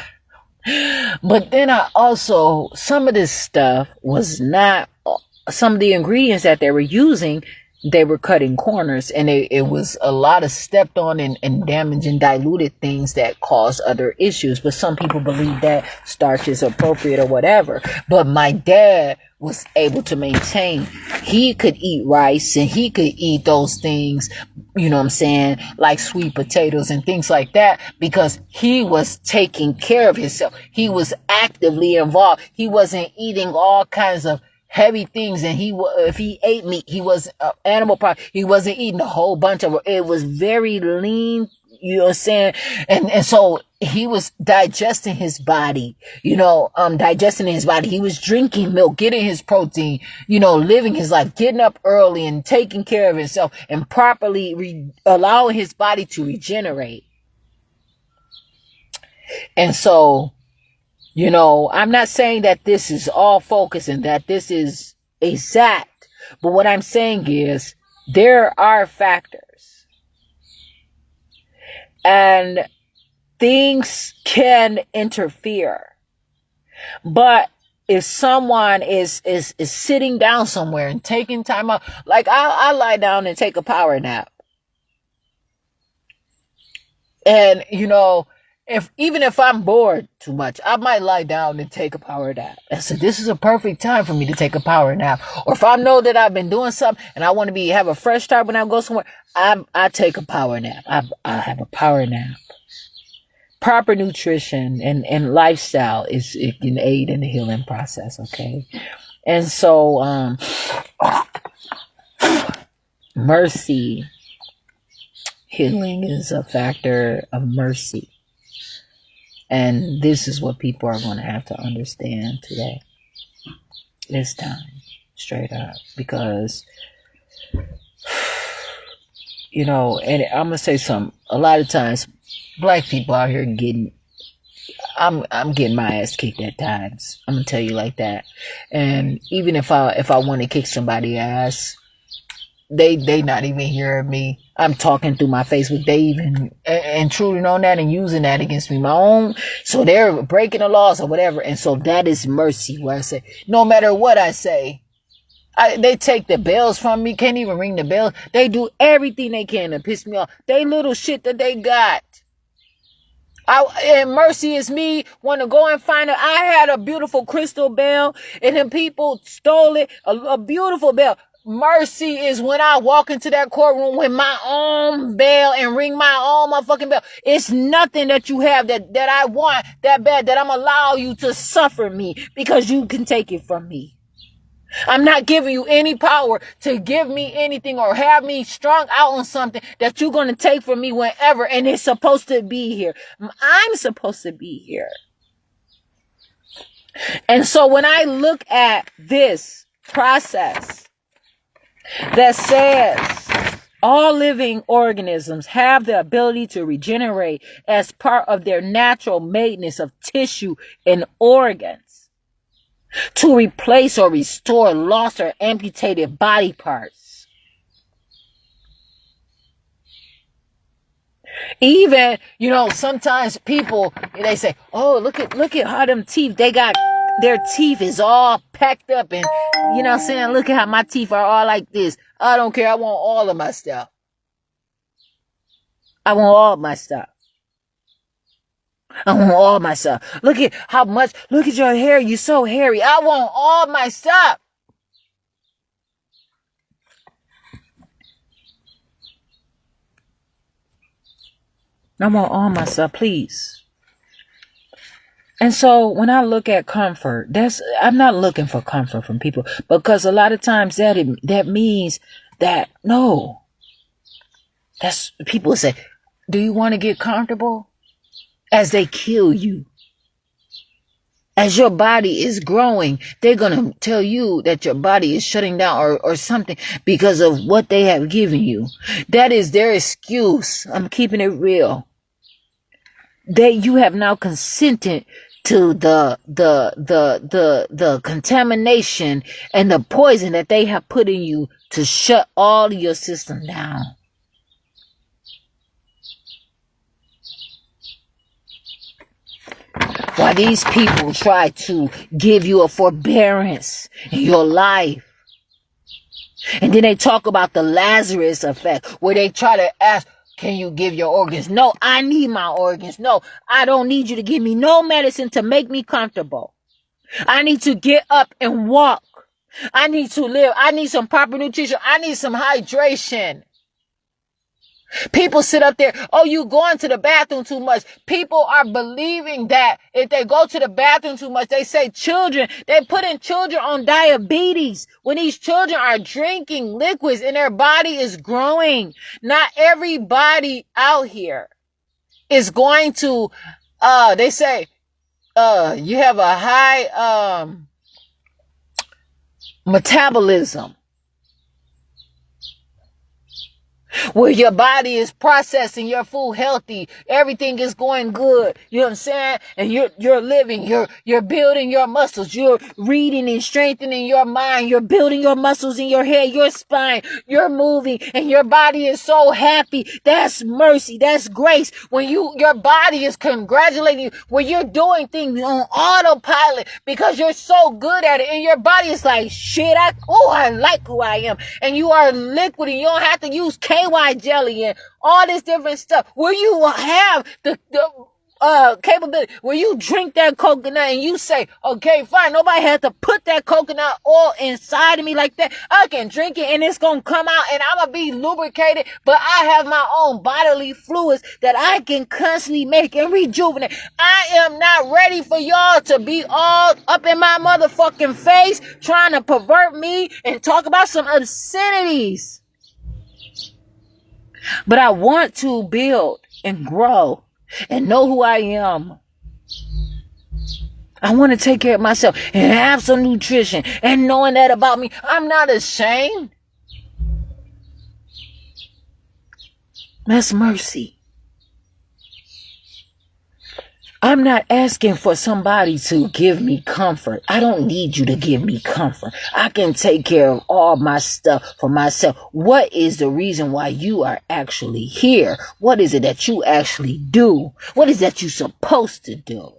But then I also, some of this stuff was not, some of the ingredients that they were using, they were cutting corners, and it was a lot of stepped on and damaged and diluted things that caused other issues. But some people believe that starch is appropriate or whatever. But my dad was able to maintain. He could eat rice and he could eat those things, you know what I'm saying, like sweet potatoes and things like that, because he was taking care of himself. He was actively involved. He wasn't eating all kinds of heavy things, and if he ate meat, he was animal product. He wasn't eating a whole bunch of it. It was very lean, you know what I'm saying? And so he was digesting his body, digesting his body. He was drinking milk, getting his protein, living his life, getting up early and taking care of himself and properly allowing his body to regenerate. And so, I'm not saying that this is all focus and that this is exact, but what I'm saying is there are factors and things can interfere. But if someone is sitting down somewhere and taking time out, like I lie down and take a power nap. And, even if I'm bored too much, I might lie down and take a power nap. And so this is a perfect time for me to take a power nap. Or if I know that I've been doing something and I want to have a fresh start when I go somewhere, I take a power nap. I have a power nap. Proper nutrition and lifestyle it can aid in the healing process, okay? And so, mercy, healing is a factor of mercy. And this is what people are going to have to understand today. This time, straight up. Because, and I'm going to say something. A lot of times, Black people out here I'm getting my ass kicked at times. I'm going to tell you like that. And even if I want to kick somebody's ass, they not even hearing me. I'm talking through my Facebook. They even intruding on that and using that against me. My own. So they're breaking the laws or whatever. And so that is mercy, where I say, no matter what I say, they take the bells from me. Can't even ring the bell. They do everything they can to piss me off. They little shit that they got. And mercy is me want to go and find it. I had a beautiful crystal bell and then people stole it. A beautiful bell. Mercy is when I walk into that courtroom with my own bell and ring my own motherfucking bell. It's nothing that you have that I want that bad that I'm allow you to suffer me because you can take it from me. I'm not giving you any power to give me anything or have me strung out on something that you're going to take from me whenever, and it's supposed to be here. I'm supposed to be here. And so when I look at this process that says all living organisms have the ability to regenerate as part of their natural maintenance of tissue and organs, to replace or restore lost or amputated body parts. Even, sometimes people, they say, oh, look at how them teeth, their teeth is all packed up and, saying, look at how my teeth are all like this. I don't care. I want all of my stuff. I want all my stuff. I want all my stuff. Look at your hair. You're so hairy. I want all my stuff. I want all my stuff, please. And so when I look at comfort, I'm not looking for comfort from people, because a lot of times that means that, no. That's, people say, do you want to get comfortable? as they kill you. As your body is growing, they're going to tell you that your body is shutting down or something because of what they have given you. That is their excuse. I'm keeping it real. You have now consented to the contamination and the poison that they have put in you to shut all of your system down. Why these people try to give you a forbearance in your life. And then they talk about the Lazarus effect, where they try to ask, can you give your organs? No, I need my organs. No, I don't need you to give me no medicine to make me comfortable. I need to get up and walk. I need to live. I need some proper nutrition. I need some hydration. People sit up there, oh, you going to the bathroom too much. People are believing that if they go to the bathroom too much, they say children, they putting children on diabetes when these children are drinking liquids and their body is growing. Not everybody out here is going to, they say, you have a high, metabolism, where your body is processing your food healthy. Everything is going good. You know what I'm saying? And you're living, you're building your muscles. You're reading and strengthening your mind. You're building your muscles in your head, your spine. You're moving and your body is so happy. That's mercy. That's grace. When your body is congratulating you, when you're doing things on autopilot because you're so good at it and your body is like, shit, I like who I am. And you are liquid and you don't have to use KY jelly and all this different stuff, where you have the capability, where you drink that coconut and you say, okay, fine, nobody had to put that coconut oil inside of me like that. I can drink it and it's gonna come out and I'm gonna be lubricated, but I have my own bodily fluids that I can constantly make and rejuvenate. I am not ready for y'all to be all up in my motherfucking face trying to pervert me and talk about some obscenities. But I want to build and grow and know who I am. I want to take care of myself and have some nutrition. And knowing that about me, I'm not ashamed. That's mercy. I'm not asking for somebody to give me comfort. I don't need you to give me comfort. I can take care of all my stuff for myself. What is the reason why you are actually here? What is it that you actually do? What is that you're supposed to do?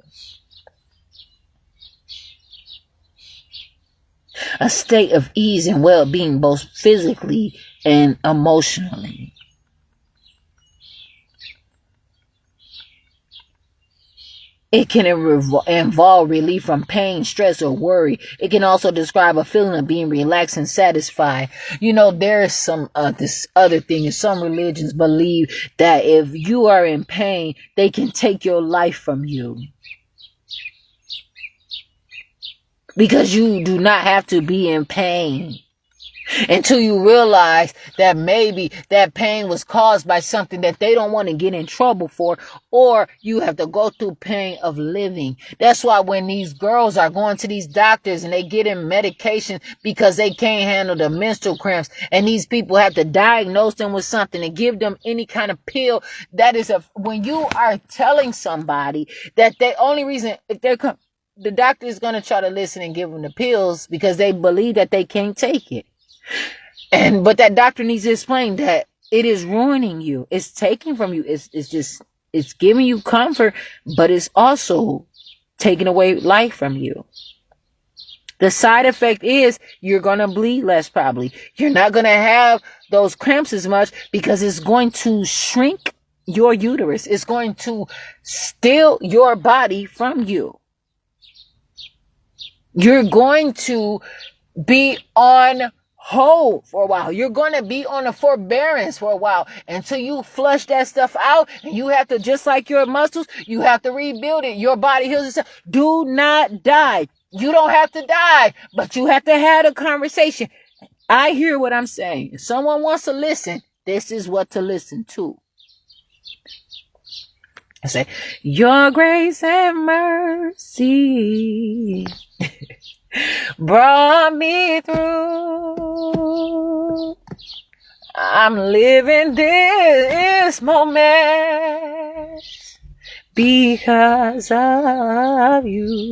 A state of ease and well-being, both physically and emotionally. It can involve relief from pain, stress, or worry. It can also describe a feeling of being relaxed and satisfied. You know, there's some, this other thing, some religions believe that if you are in pain, they can take your life from you. Because you do not have to be in pain. Until you realize that maybe that pain was caused by something that they don't want to get in trouble for, or you have to go through pain of living. That's why when these girls are going to these doctors and they get in medication because they can't handle the menstrual cramps, and these people have to diagnose them with something and give them any kind of pill, that is when you are telling somebody that the only reason if they're the doctor is going to try to listen and give them the pills because they believe that they can't take it. But that doctor needs to explain that it is ruining you. It's taking from you. It's giving you comfort, but it's also taking away life from you. The side effect is you're going to bleed less probably. You're not going to have those cramps as much because it's going to shrink your uterus. It's going to steal your body from you. You're going to be on hold for a while. You're going to be on a forbearance for a while until you flush that stuff out, and you have to, just like your muscles, you have to rebuild it. Your body heals itself. Do not die. You don't have to die, but you have to have a conversation. I hear what I'm saying. If someone wants to listen, this is what to listen to. I say, your grace and mercy brought me through. I'm living this moment because of you.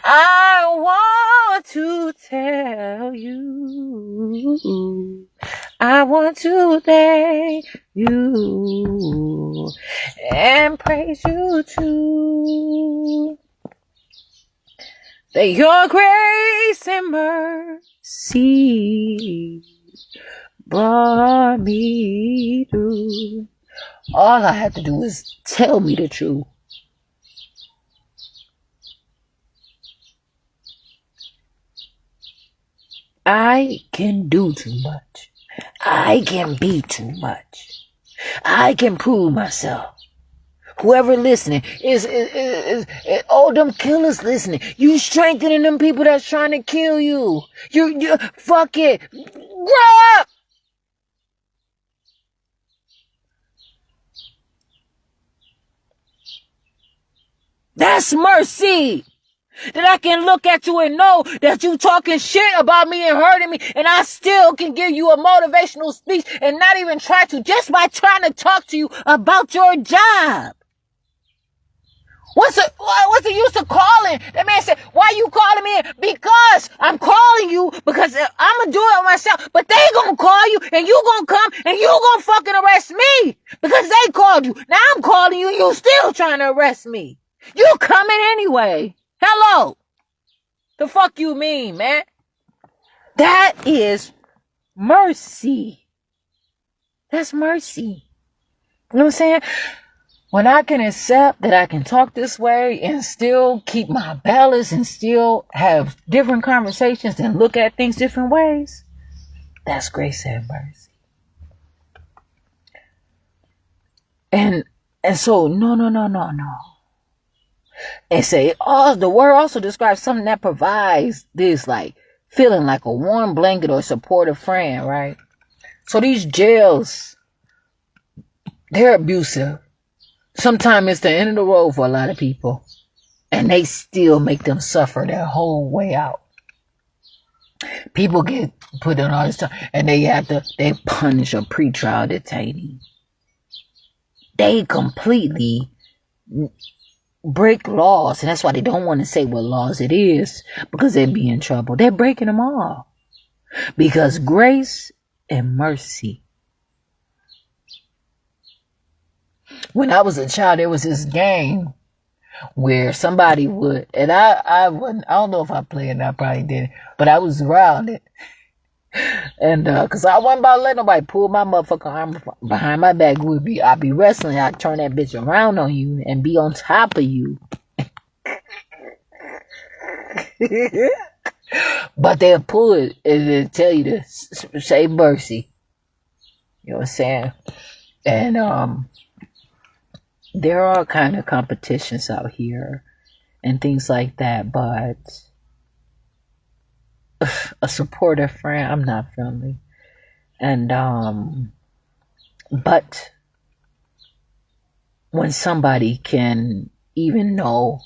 I want to tell you, I want to thank you and praise you too. That your grace and mercy brought me through. All I have to do is tell me the truth. I can do too much. I can be too much. I can prove myself. Whoever listening is all them killers listening. You strengthening them people that's trying to kill you. You fuck it. Grow up. That's mercy. That I can look at you and know that you talking shit about me and hurting me, and I still can give you a motivational speech and not even try to, just by trying to talk to you about your job. What's the use of calling? That man said, why you calling me? Because I'm calling you because I'm going to do it myself. But they going to call you and you going to come and you going to fucking arrest me because they called you. Now I'm calling you and you still trying to arrest me. You coming anyway. Hello. The fuck you mean, man? That is mercy. That's mercy. You know what I'm saying? When I can accept that I can talk this way and still keep my balance and still have different conversations and look at things different ways, that's grace and mercy. And so, no. And say, the word also describes something that provides this, like, feeling like a warm blanket or supportive friend, right? So these jails, they're abusive. Sometimes it's the end of the road for a lot of people. And they still make them suffer their whole way out. People get put in all this time and they punish a pretrial detainee. They completely break laws. And that's why they don't want to say what laws it is, because they'd be in trouble. They're breaking them all. Because grace and mercy. When I was a child, there was this game where somebody would, and I don't know if I played it, I probably did, but I was around it. And cause I wasn't about to let nobody pull my motherfucking arm behind my back. I'd be wrestling, I'd turn that bitch around on you and be on top of you. But they'll pull it and they'll tell you to say mercy. You know what I'm saying? And there are kind of competitions out here and things like that, but a supportive friend, I'm not friendly. And but when somebody can even know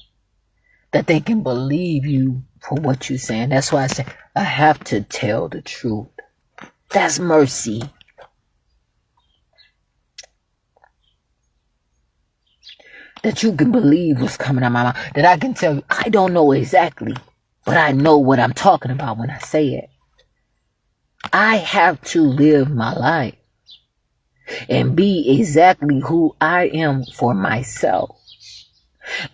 that they can believe you for what you're saying, that's why I say I have to tell the truth. That's mercy. That you can believe what's coming out of my mouth. That I can tell you, I don't know exactly, but I know what I'm talking about when I say it. I have to live my life and be exactly who I am for myself.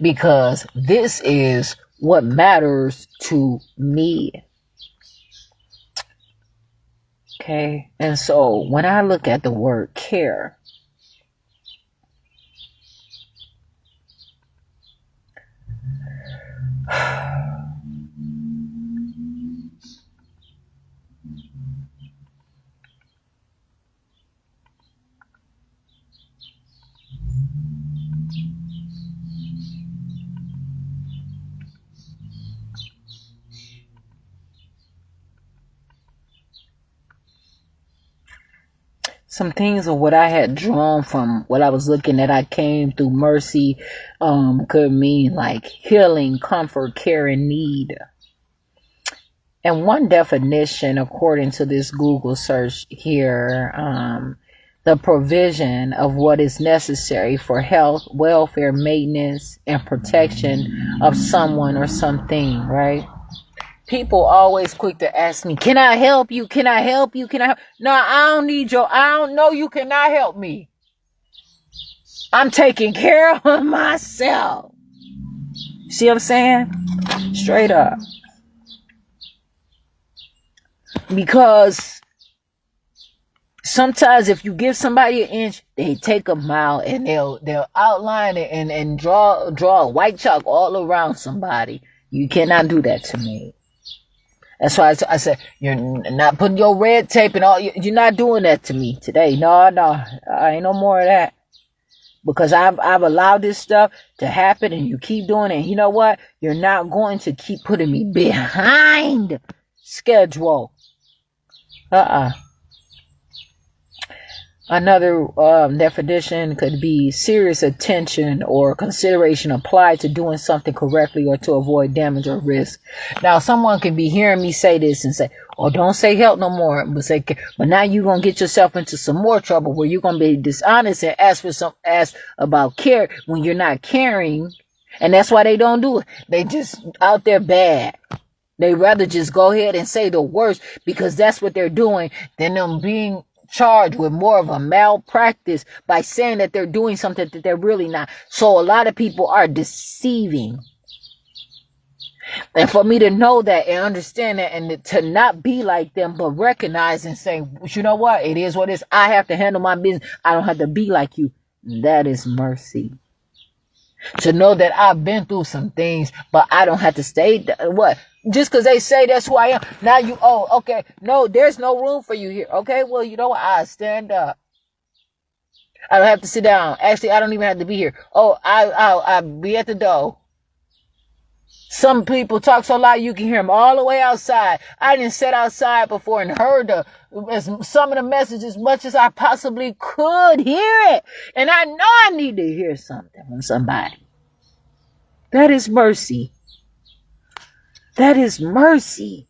Because this is what matters to me. Okay? And so when I look at the word care, some things of what I had drawn from what I was looking at. I came through mercy, could mean like healing, comfort, care, and need. And one definition, according to this Google search here, the provision of what is necessary for health, welfare, maintenance, and protection of someone or something, right? People always quick to ask me, can I help you? Can I help you? Can I help? No, I don't know you cannot help me. I'm taking care of myself. See what I'm saying? Straight up. Because sometimes if you give somebody an inch, they take a mile, and they'll outline it and draw a white chalk all around somebody. You cannot do that to me. That's why I said, you're not putting your red tape and all. You're not doing that to me today. No, I ain't no more of that. Because I've allowed this stuff to happen, and you keep doing it. And you know what? You're not going to keep putting me behind schedule. Another definition could be serious attention or consideration applied to doing something correctly or to avoid damage or risk. Now, someone can be hearing me say this and say, oh, don't say help no more. But now you're going to get yourself into some more trouble where you're going to be dishonest and ask about care when you're not caring. And that's why they don't do it. They just out there bad. They rather just go ahead and say the worst because that's what they're doing than them being charged with more of a malpractice by saying that they're doing something that they're really not. So a lot of people are deceiving. And for me to know that and understand that and to not be like them, but recognize and say, you know what? It is what it is. I have to handle my business. I don't have to be like you. That is mercy. To know that I've been through some things, but I don't have to stay. What? Just because they say that's who I am. Now okay. No, there's no room for you here. Okay, well, you know what? I stand up. I don't have to sit down. Actually, I don't even have to be here. Oh, I'll be at the door. Some people talk so loud you can hear them all the way outside. I didn't sit outside before and heard some of the messages as much as I possibly could hear it. And I know I need to hear something from somebody. That is mercy. That is mercy.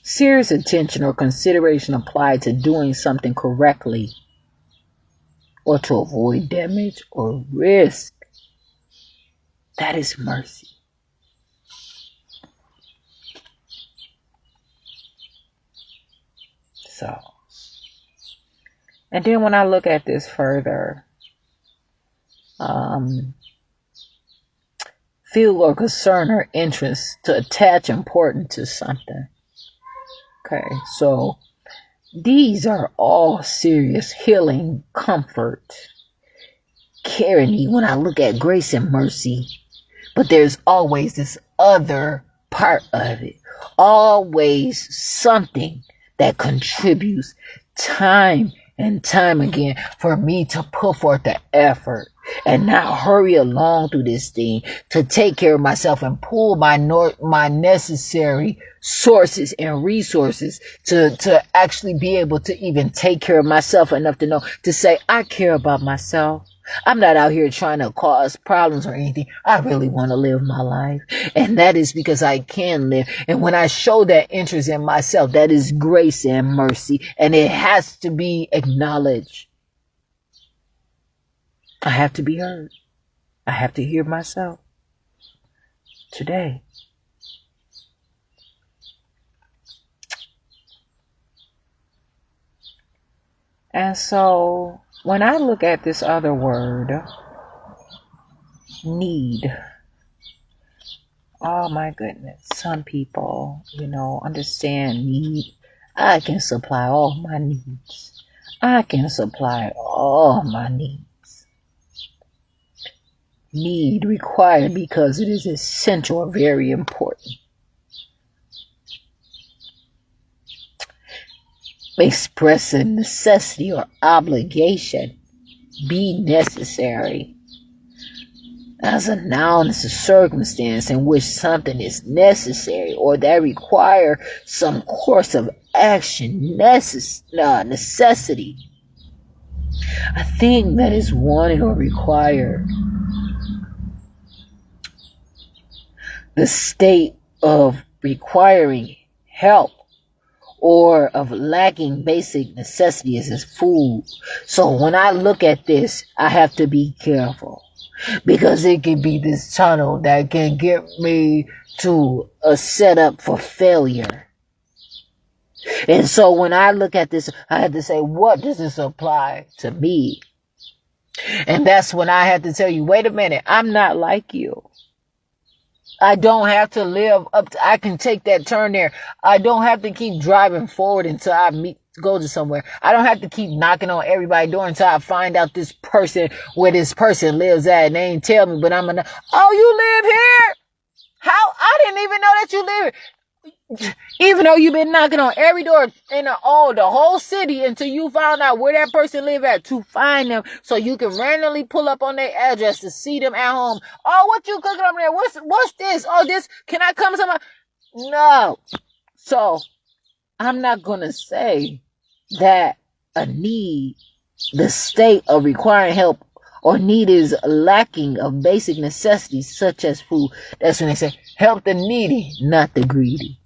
Serious attention or consideration applied to doing something correctly or to avoid damage or risk. That is mercy. So, and then when I look at this further, feel or concern or interest to attach importance to something. Okay, so these are all serious healing, comfort, caring when I look at grace and mercy. But there's always this other part of it. Always something that contributes time and time again for me to put forth the effort and not hurry along through this thing to take care of myself and pull my necessary sources and resources to actually be able to even take care of myself enough to know to say I care about myself. I'm not out here trying to cause problems or anything. I really want to live my life. And that is because I can live. And when I show that interest in myself, that is grace and mercy. And it has to be acknowledged. I have to be heard. I have to hear myself today. And so when I look at this other word, need, oh my goodness, some people, understand need. I can supply all my needs. I can supply all my needs. Need, required, because it is essential or very important. Expressing necessity or obligation, be necessary. As a noun, it's a circumstance in which something is necessary or that require some course of action, necessity. A thing that is wanted or required. The state of requiring help or of lacking basic necessities as food. So when I look at this, I have to be careful, because it can be this tunnel that can get me to a setup for failure. And so when I look at this, I have to say, what does this apply to me? And that's when I have to tell you, wait a minute, I'm not like you. I don't have to live up to, I can take that turn there. I don't have to keep driving forward until I go to somewhere. I don't have to keep knocking on everybody's door until I find out this person, where this person lives at, and they ain't tell me, but I'm gonna, oh, you live here? How? I didn't even know that you live here. Even though you've been knocking on every door in the whole city until you found out where that person live at, to find them so you can randomly pull up on their address to see them at home. Oh, what you cooking over there? What's this? Oh, this, can I come somewhere? No. So I'm not going to say that a need, the state of requiring help or need, is lacking of basic necessities such as food. That's when they say, help the needy, not the greedy.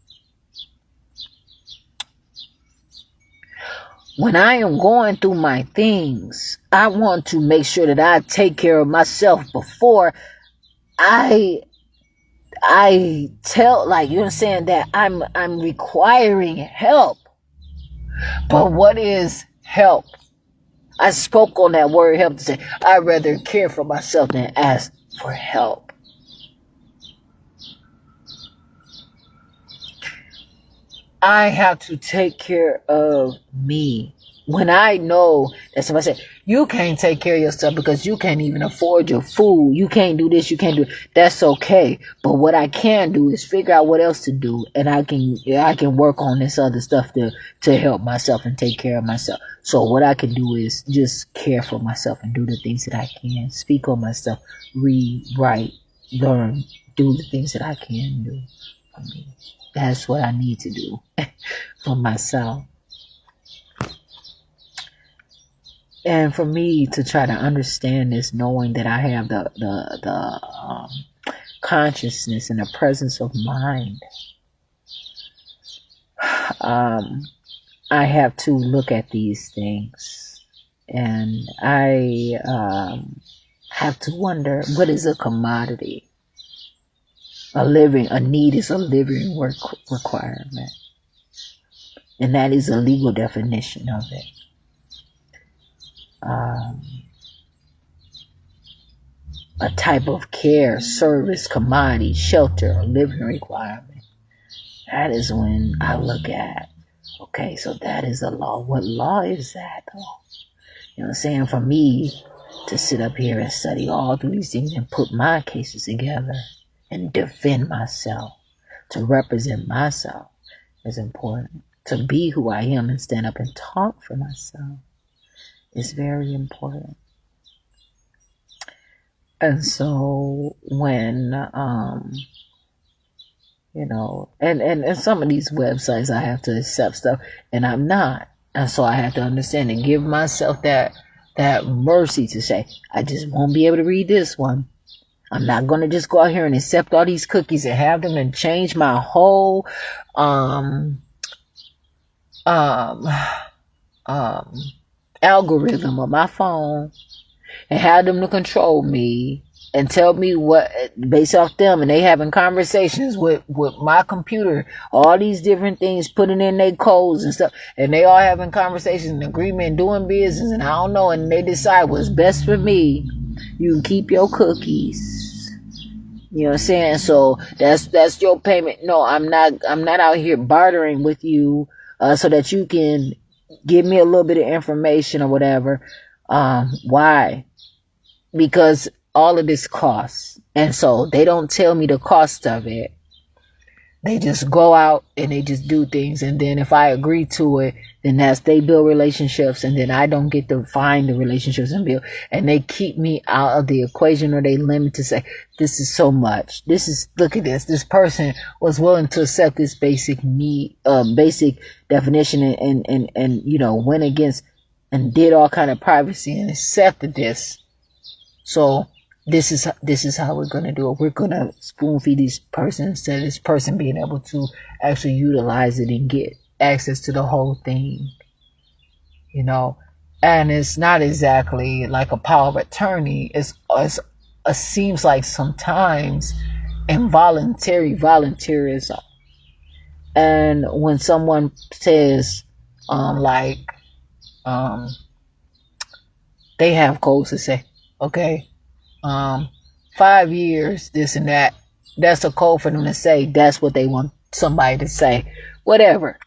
When I am going through my things, I want to make sure that I take care of myself before I tell, like, you understand, that I'm requiring help. But what is help? I spoke on that word help to say, I'd rather care for myself than ask for help. I have to take care of me. When I know that somebody said, you can't take care of yourself because you can't even afford your food, you can't do this, you can't do it, that's okay. But what I can do is figure out what else to do, and I can work on this other stuff to help myself and take care of myself. So what I can do is just care for myself and do the things that I can. Speak on myself, read, write, learn, do the things that I can do for me. That's what I need to do for myself. And for me to try to understand this, knowing that I have the consciousness and the presence of mind, I have to look at these things, and I have to wonder, what is a commodity? A need is a living requirement. And that is a legal definition of it. A type of care, service, commodity, shelter, or living requirement. That is when I look at, okay, so that is the law. What law is that, though? You know what I'm saying? For me to sit up here and study all through these things and put my cases together and defend myself, to represent myself, is important. To be who I am and stand up and talk for myself is very important. And so when, and some of these websites I have to accept stuff and I'm not. And so I have to understand and give myself that mercy to say, I just won't be able to read this one. I'm not going to just go out here and accept all these cookies and have them and change my whole, algorithm of my phone and have them to control me and tell me what, based off them, and they having conversations with my computer, all these different things, putting in their codes and stuff, and they all having conversations and agreement, doing business, and I don't know, and they decide what's best for me. You can keep your cookies. You know what I'm saying? So that's your payment. No, I'm not out here bartering with you so that you can give me a little bit of information or whatever. Why? Because all of this costs. And so they don't tell me the cost of it. They just go out and they just do things. And then if I agree to it, then they build relationships. And then I don't get to find the relationships and build. And they keep me out of the equation, or they limit to say, this is so much. Look at this. This person was willing to accept this basic need, basic definition and went against and did all kind of privacy and accepted this. So this is how we're going to do it. We're going to spoon feed this person instead of this person being able to actually utilize it and get access to the whole thing. And it's not exactly like a power of attorney. It seems like sometimes volunteerism. And when someone says, they have goals to say, okay, 5 years, this and that. That's a code for them to say. That's what they want somebody to say. Whatever.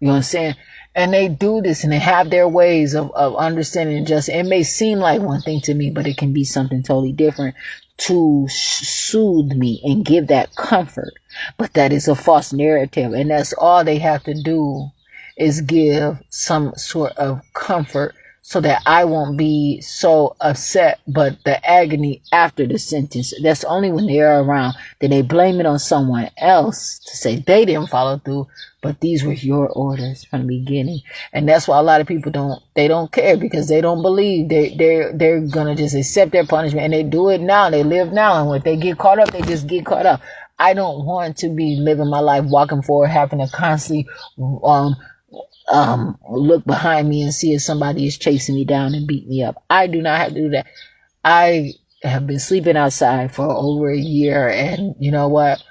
You know what I'm saying? And they do this and they have their ways of understanding justice. It may seem like one thing to me, but it can be something totally different to soothe me and give that comfort. But that is a false narrative. And that's all they have to do is give some sort of comfort so that I won't be so upset. But the agony after the sentence, that's only when they're around. Then they blame it on someone else to say they didn't follow through, but these were your orders from the beginning. And that's why a lot of people don't care, because they don't believe they're gonna just accept their punishment, and they do it now. They live now, and when they get caught up, they just get caught up. I don't want to be living my life walking forward, having to constantly look behind me and see if somebody is chasing me down and beat me up. I do not have to do that. I have been sleeping outside for over a year, and you know what?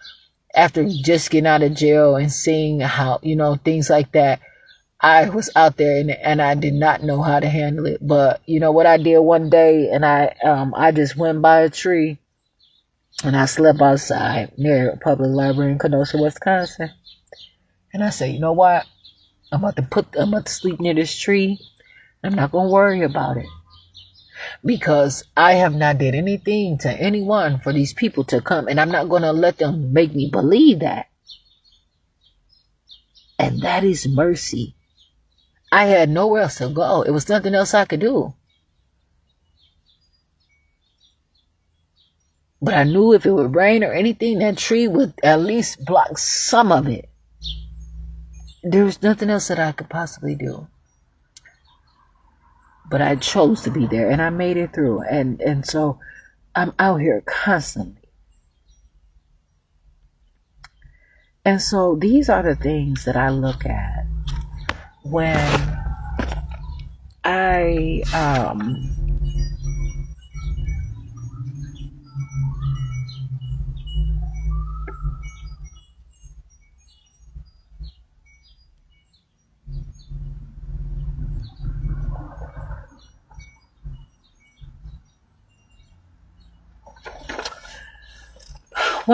After just getting out of jail and seeing how, things like that, I was out there and I did not know how to handle it. But you know what I did one day, and I just went by a tree and I slept outside near a public library in Kenosha, Wisconsin. And I said, you know what? I'm about to sleep near this tree. I'm not going to worry about it, because I have not did anything to anyone for these people to come, and I'm not going to let them make me believe that. And that is mercy. I had nowhere else to go. It was nothing else I could do. But I knew if it would rain or anything, that tree would at least block some of it. There was nothing else that I could possibly do. But I chose to be there, and I made it through. And so I'm out here constantly. And so these are the things that I look at when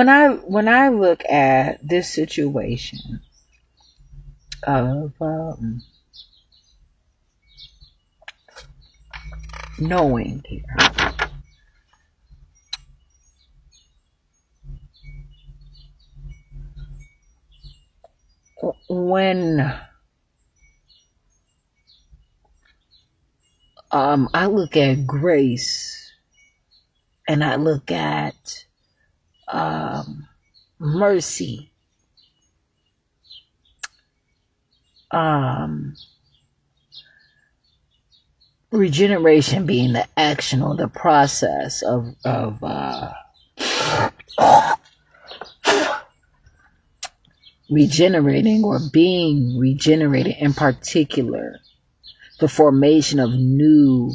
I when I look at this situation of knowing here, when I look at grace and I look at mercy, regeneration being the action or the process of regenerating or being regenerated, in particular the formation of new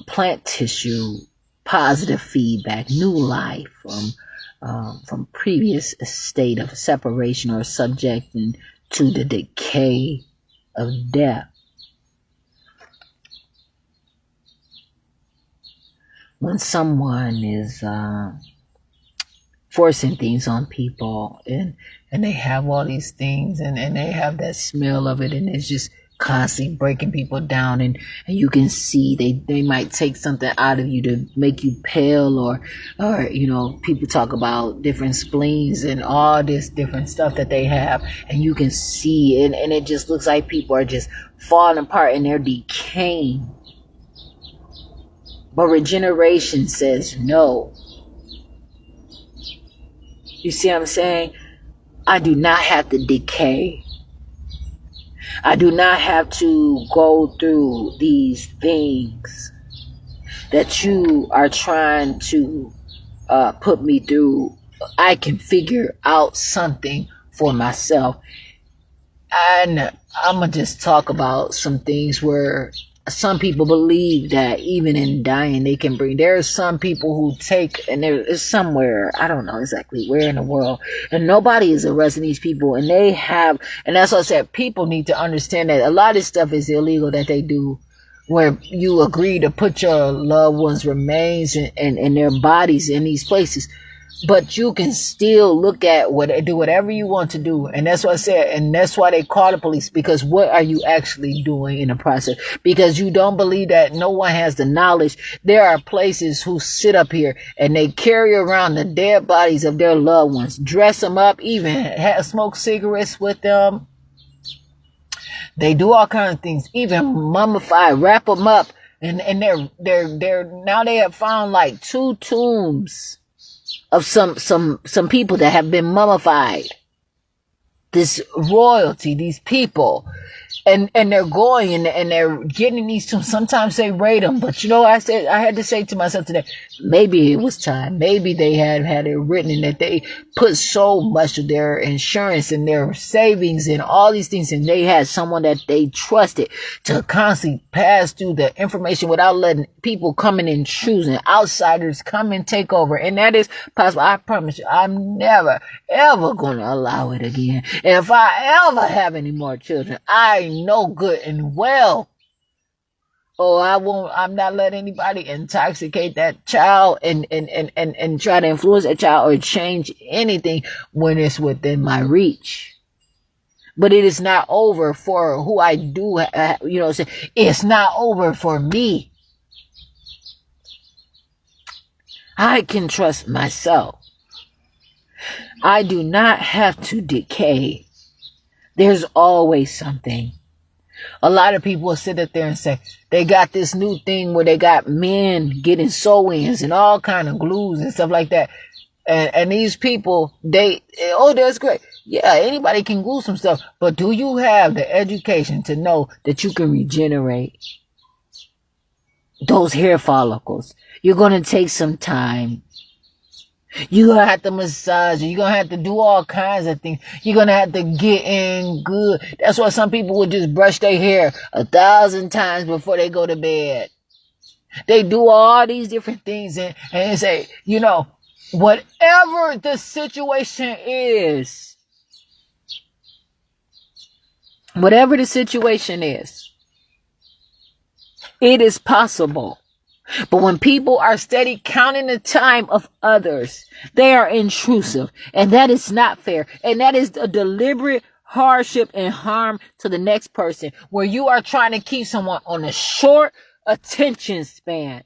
plant tissue, positive feedback, new life from previous state of separation or subjecting to the decay of death. When someone is forcing things on people and they have all these things and they have that smell of it, and it's just constantly breaking people down, and you can see they might take something out of you to make you pale, or people talk about different spleens and all this different stuff that they have, and you can see, and it just looks like people are just falling apart and they're decaying. But regeneration says no. You see what I'm saying? I do not have to decay. I do not have to go through these things that you are trying to put me through. I can figure out something for myself. And I'm going to just talk about some things where some people believe that even in dying they can bring. There are some people who take, and there is somewhere, I don't know exactly where in the world, and nobody is arresting these people, and they have, and that's what I said, people need to understand that a lot of stuff is illegal that they do, where you agree to put your loved ones' remains and their bodies in these places. But you can still look at do whatever you want to do. And that's what I said. And that's why they call the police, because what are you actually doing in the process? Because you don't believe that no one has the knowledge. There are places who sit up here and they carry around the dead bodies of their loved ones, dress them up, even smoke cigarettes with them. They do all kinds of things, even mummify, wrap them up. And they're now they have found like 2 tombs of some people that have been mummified. This royalty, these people, and they're going and they're getting these tombs. Sometimes they raid them, but I had to say to myself today, maybe it was time. Maybe they had it written in that they put so much of their insurance and their savings and all these things, and they had someone that they trusted to constantly pass through the information without letting people come in and choosing outsiders come and take over. And that is possible. I promise you, I'm never ever gonna allow it again. And if I ever have any more children, I know good and well, I'm not letting anybody intoxicate that child and try to influence that child or change anything when it's within my reach. But it is not over for who I do, it's not over for me. I can trust myself. I do not have to decay. There's always something. A lot of people will sit up there and say they got this new thing where they got men getting sew-ins and all kind of glues and stuff like that. And these people, that's great. Yeah, anybody can glue some stuff. But do you have the education to know that you can regenerate those hair follicles? You're going to take some time. You're going to have to massage it. You're going to have to do all kinds of things. You're going to have to get in good. That's why some people would just brush their hair 1,000 times before they go to bed. They do all these different things and say, whatever the situation is, it is possible. But when people are steady counting the time of others, they are intrusive. And that is not fair. And that is a deliberate hardship and harm to the next person, where you are trying to keep someone on a short attention span,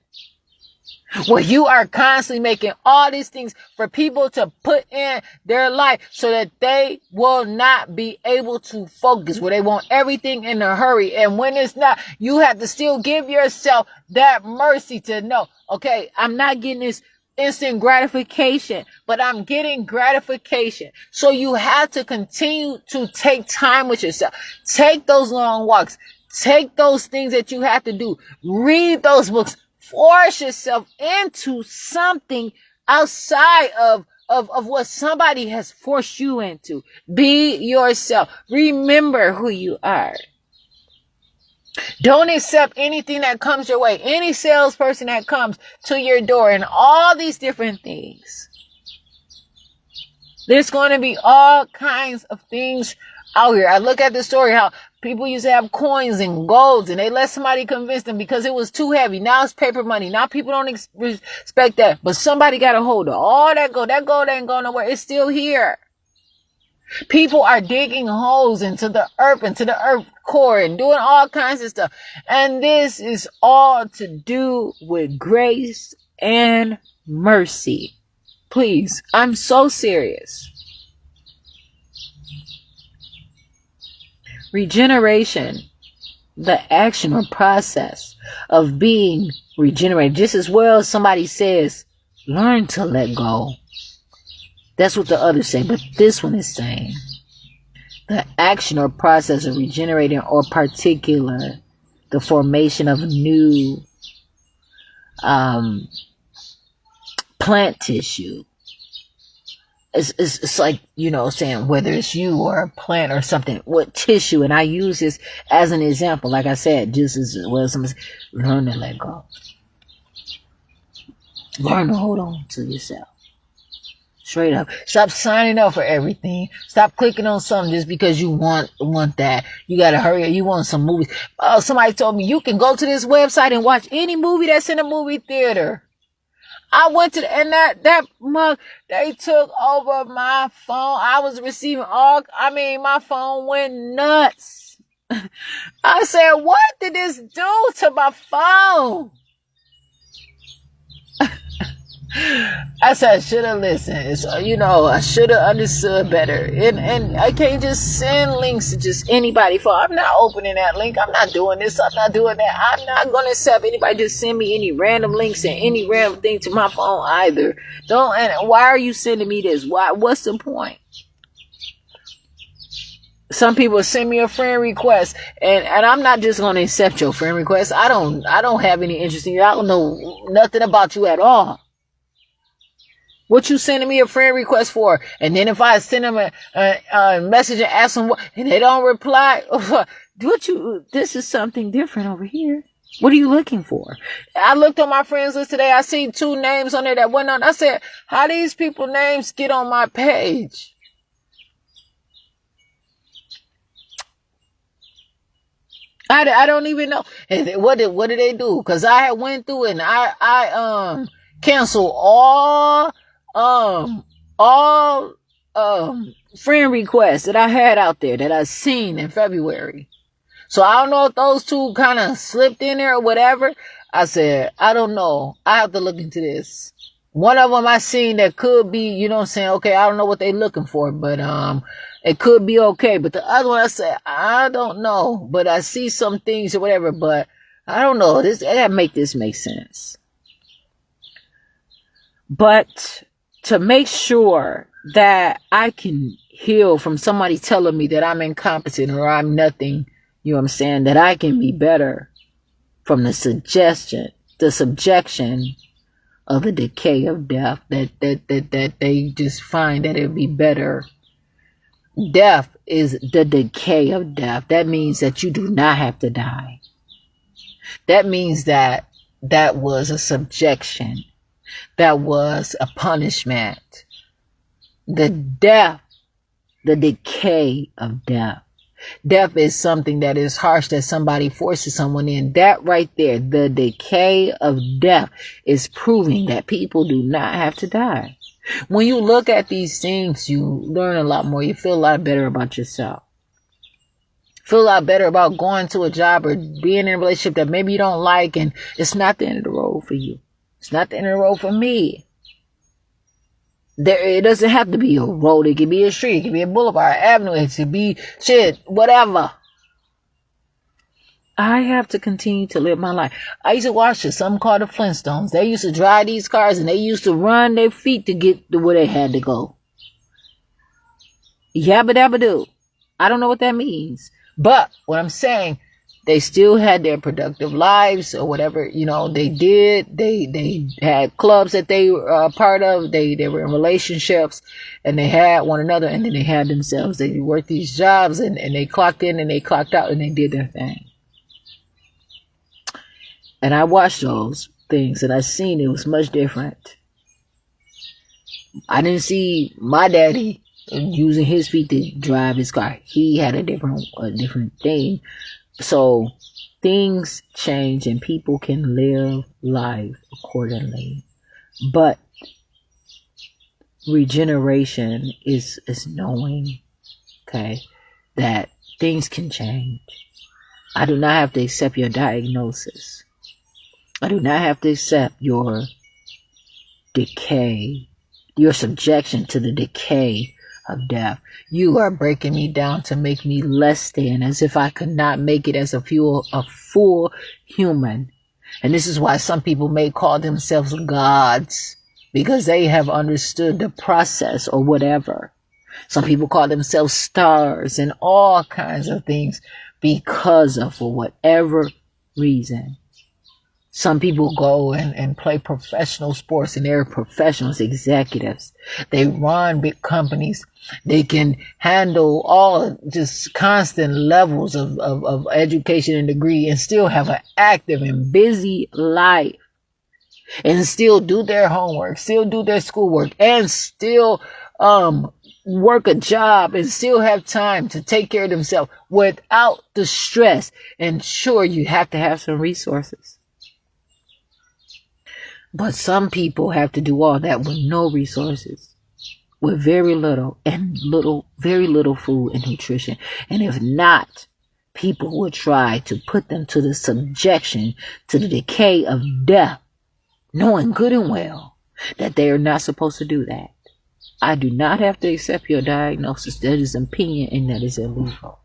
where you are constantly making all these things for people to put in their life so that they will not be able to focus, where they want everything in a hurry. And when it's not, you have to still give yourself that mercy to know, okay, I'm not getting this instant gratification, but I'm getting gratification. So you have to continue to take time with yourself. Take those long walks. Take those things that you have to do. Read those books. Force yourself into something outside of what somebody has forced you into. Be yourself. Remember who you are. Don't accept anything that comes your way. Any salesperson that comes to your door and all these different things. There's going to be all kinds of things out here. I look at the story how people used to have coins and golds and they let somebody convince them because it was too heavy. Now it's paper money. Now people don't respect that. But somebody got a hold of all that gold. That gold ain't going nowhere. It's still here. People are digging holes into the earth core and doing all kinds of stuff. And this is all to do with grace and mercy. Please, I'm so serious. Regeneration, the action or process of being regenerated, just as well as somebody says, learn to let go. That's what the others say, but this one is saying the action or process of regenerating, or particular, the formation of new plant tissue. It's like, saying whether it's you or a plant or something, what tissue, and I use this as an example, like I said, just as well as somebody, learn to let go. Learn to hold on to yourself. Straight up. Stop signing up for everything. Stop clicking on something just because you want that. You gotta hurry up. You want some movies. Somebody told me you can go to this website and watch any movie that's in a movie theater. I went to and that mug, they took over my phone. I was receiving my phone went nuts. I said, what did this do to my phone? I said, I should have listened. I should have understood better. And I can't just send links to just anybody. I'm not opening that link. I'm not doing this. I'm not doing that. I'm not going to accept anybody just send me any random links and any random thing to my phone either. And why are you sending me this? Why? What's the point? Some people send me a friend request, and I'm not just going to accept your friend request. I don't have any interest in you. I don't know nothing about you at all. What you sending me a friend request for? And then if I send them a message and ask them and they don't reply, this is something different over here. What are you looking for? I looked on my friends list today. I seen 2 names on there that went on. I said, how these people names get on my page? I don't even know. And what did they do? Cause I had went through and I canceled all friend requests that I had out there that I seen in February. So I don't know if those 2 kind of slipped in there or whatever. I said, I don't know. I have to look into this. One of them I seen that could be, okay, I don't know what they looking for, but it could be okay. But the other one I said, I don't know, but I see some things or whatever, but I don't know. I gotta make this make sense. But to make sure that I can heal from somebody telling me that I'm incompetent or I'm nothing, that I can be better from the subjection of the decay of death, that they just find that it'd be better. Death is the decay of death. That means that you do not have to die. That means that was a subjection. That was a punishment. The decay of death. Death is something that is harsh, that somebody forces someone in. That right there, the decay of death, is proving that people do not have to die. When you look at these things, you learn a lot more. You feel a lot better about yourself. Feel a lot better about going to a job or being in a relationship that maybe you don't like, and it's not the end of the road for you. It's not the end of the road for me. It doesn't have to be a road. It can be a street. It can be a boulevard, avenue. It could be whatever. I have to continue to live my life. I used to watch something called the Flintstones. They used to drive these cars and they used to run their feet to get to where they had to go. Yabba dabba doo. I don't know what that means. But what I'm saying, they still had their productive lives or whatever, they did. They had clubs that they were a part of. They were in relationships and they had one another, and then they had themselves. They worked these jobs and they clocked in and they clocked out and they did their thing. And I watched those things and I seen it was much different. I didn't see my daddy using his feet to drive his car. He had a different thing. So things change and people can live life accordingly. But regeneration is knowing okay, that things can change. I do not have to accept your diagnosis. I do not have to accept your decay, your subjection to the decay of death. You are breaking me down to make me less than, as if I could not make it as a full human. And this is why some people may call themselves gods, because they have understood the process or whatever. Some people call themselves stars and all kinds of things because of, for whatever reason. Some people go and play professional sports, and they're professionals, executives. They run big companies. They can handle all just constant levels of education and degree and still have an active and busy life, and still do their homework, still do their schoolwork, and still work a job, and still have time to take care of themselves without the stress. And sure, you have to have some resources. But some people have to do all that with no resources, with very little very little food and nutrition. And if not, people will try to put them to the subjection to the decay of death, knowing good and well that they are not supposed to do that. I do not have to accept your diagnosis. That is opinion, and that is illegal.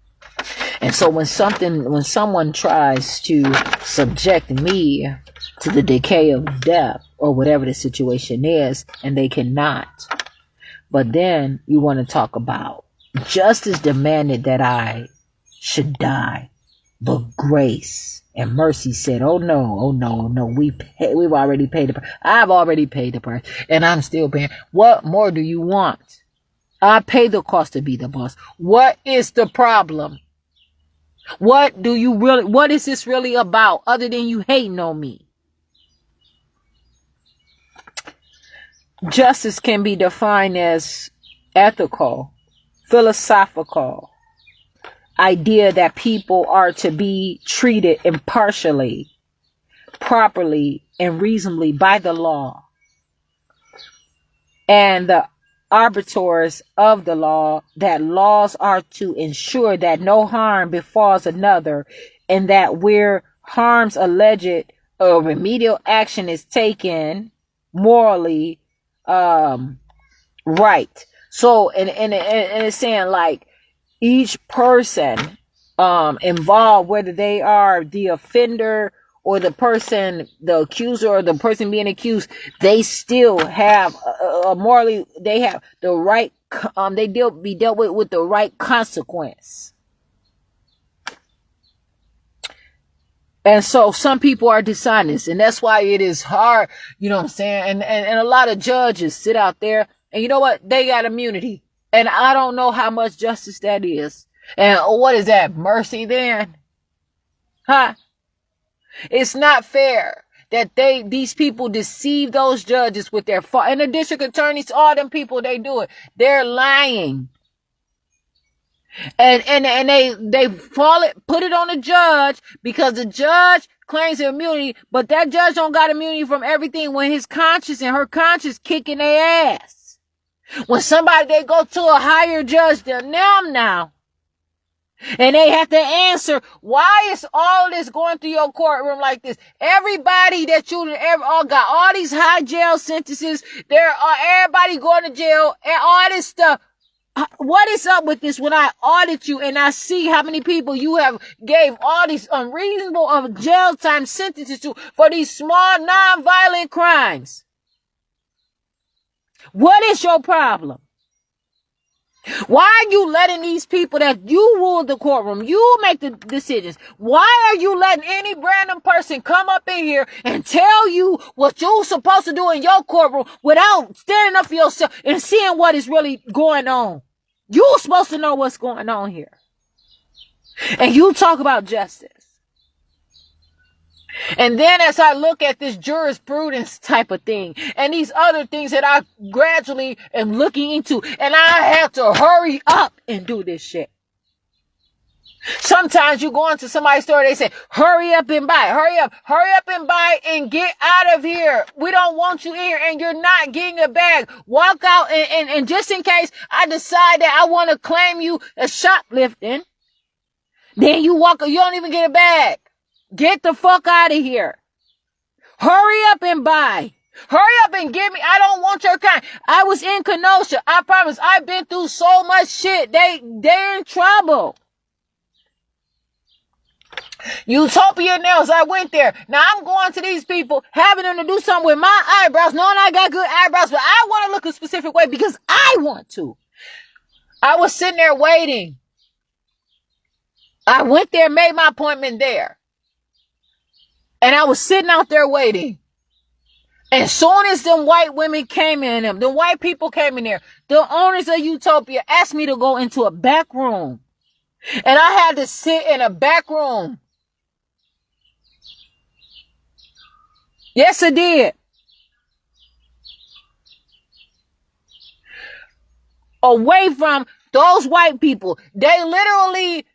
And so when someone tries to subject me to the decay of death or whatever the situation is, and they cannot, but then you want to talk about justice demanded that I should die, but grace and mercy said, oh no, we've already paid the price. I've already paid the price, and I'm still paying. What more do you want? I pay the cost to be the boss. What is the problem? What is this really about, other than you hating on me? Justice can be defined as ethical, philosophical idea that people are to be treated impartially, properly, and reasonably by the law, and the arbiters of the law, that laws are to ensure that no harm befalls another, and that where harm's alleged or remedial action is taken morally right. So and it's saying like each person involved, whether they are the offender or the person, the accuser, or the person being accused, they still have morally, they have the right, be dealt with the right consequence. And so some people are dishonest, and that's why it is hard, you know what I'm saying? And a lot of judges sit out there, and you know what? They got immunity. And I don't know how much justice that is. And what is that? Mercy then? Huh? It's not fair that these people deceive those judges with their fault. And the district attorneys, all them people, they do it. They're lying. And they put it on the judge, because the judge claims immunity, but that judge don't got immunity from everything when his conscience and her conscience kicking their ass. When they go to a higher judge than them now, and they have to answer, why is all this going through your courtroom like this? Everybody that you all got all these high jail sentences, everybody going to jail and all this stuff. What is up with this? When I audit you and I see how many people you have gave all these unreasonable jail time sentences to for these small non-violent crimes. What is your problem? Why are you letting these people that you rule the courtroom, you make the decisions, why are you letting any random person come up in here and tell you what you're supposed to do in your courtroom without standing up for yourself and seeing what is really going on? You're supposed to know what's going on here. And you talk about justice. And then as I look at this jurisprudence type of thing and these other things that I gradually am looking into, and I have to hurry up and do this shit. Sometimes you go into somebody's store, they say, hurry up and buy, hurry up and buy and get out of here. We don't want you here and you're not getting a bag. Walk out and just in case I decide that I want to claim you as shoplifting, then you don't even get a bag. Get the fuck out of here. Hurry up and buy. Hurry up and give me. I don't want your kind. I was in Kenosha. I promise. I've been through so much shit. They're in trouble. Utopia Nails, I went there. Now I'm going to these people, having them to do something with my eyebrows, knowing I got good eyebrows, but I want to look a specific way because I want to. I was sitting there waiting. I went there, made my appointment there. And I was sitting out there waiting. And soon as them white women came in, the white people came in there, the owners of Utopia asked me to go into a back room. And I had to sit in a back room. Yes, I did. Away from those white people. They literally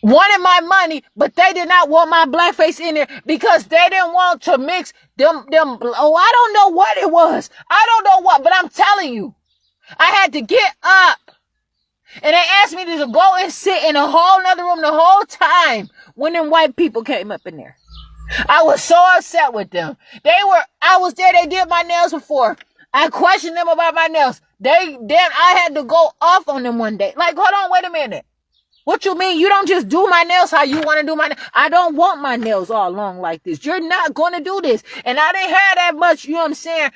wanted my money, but they did not want my blackface in there because they didn't want to mix them. I don't know what it was. I don't know what, but I'm telling you, I had to get up. And they asked me to go and sit in a whole nother room the whole time when them white people came up in there. I was so upset with them. I was there, they did my nails before. I questioned them about my nails. I had to go off on them one day. Like, hold on, wait a minute. What you mean? You don't just do my nails how you want to do my nails. I don't want my nails all long like this. You're not going to do this. And I didn't have that much, you know what I'm saying,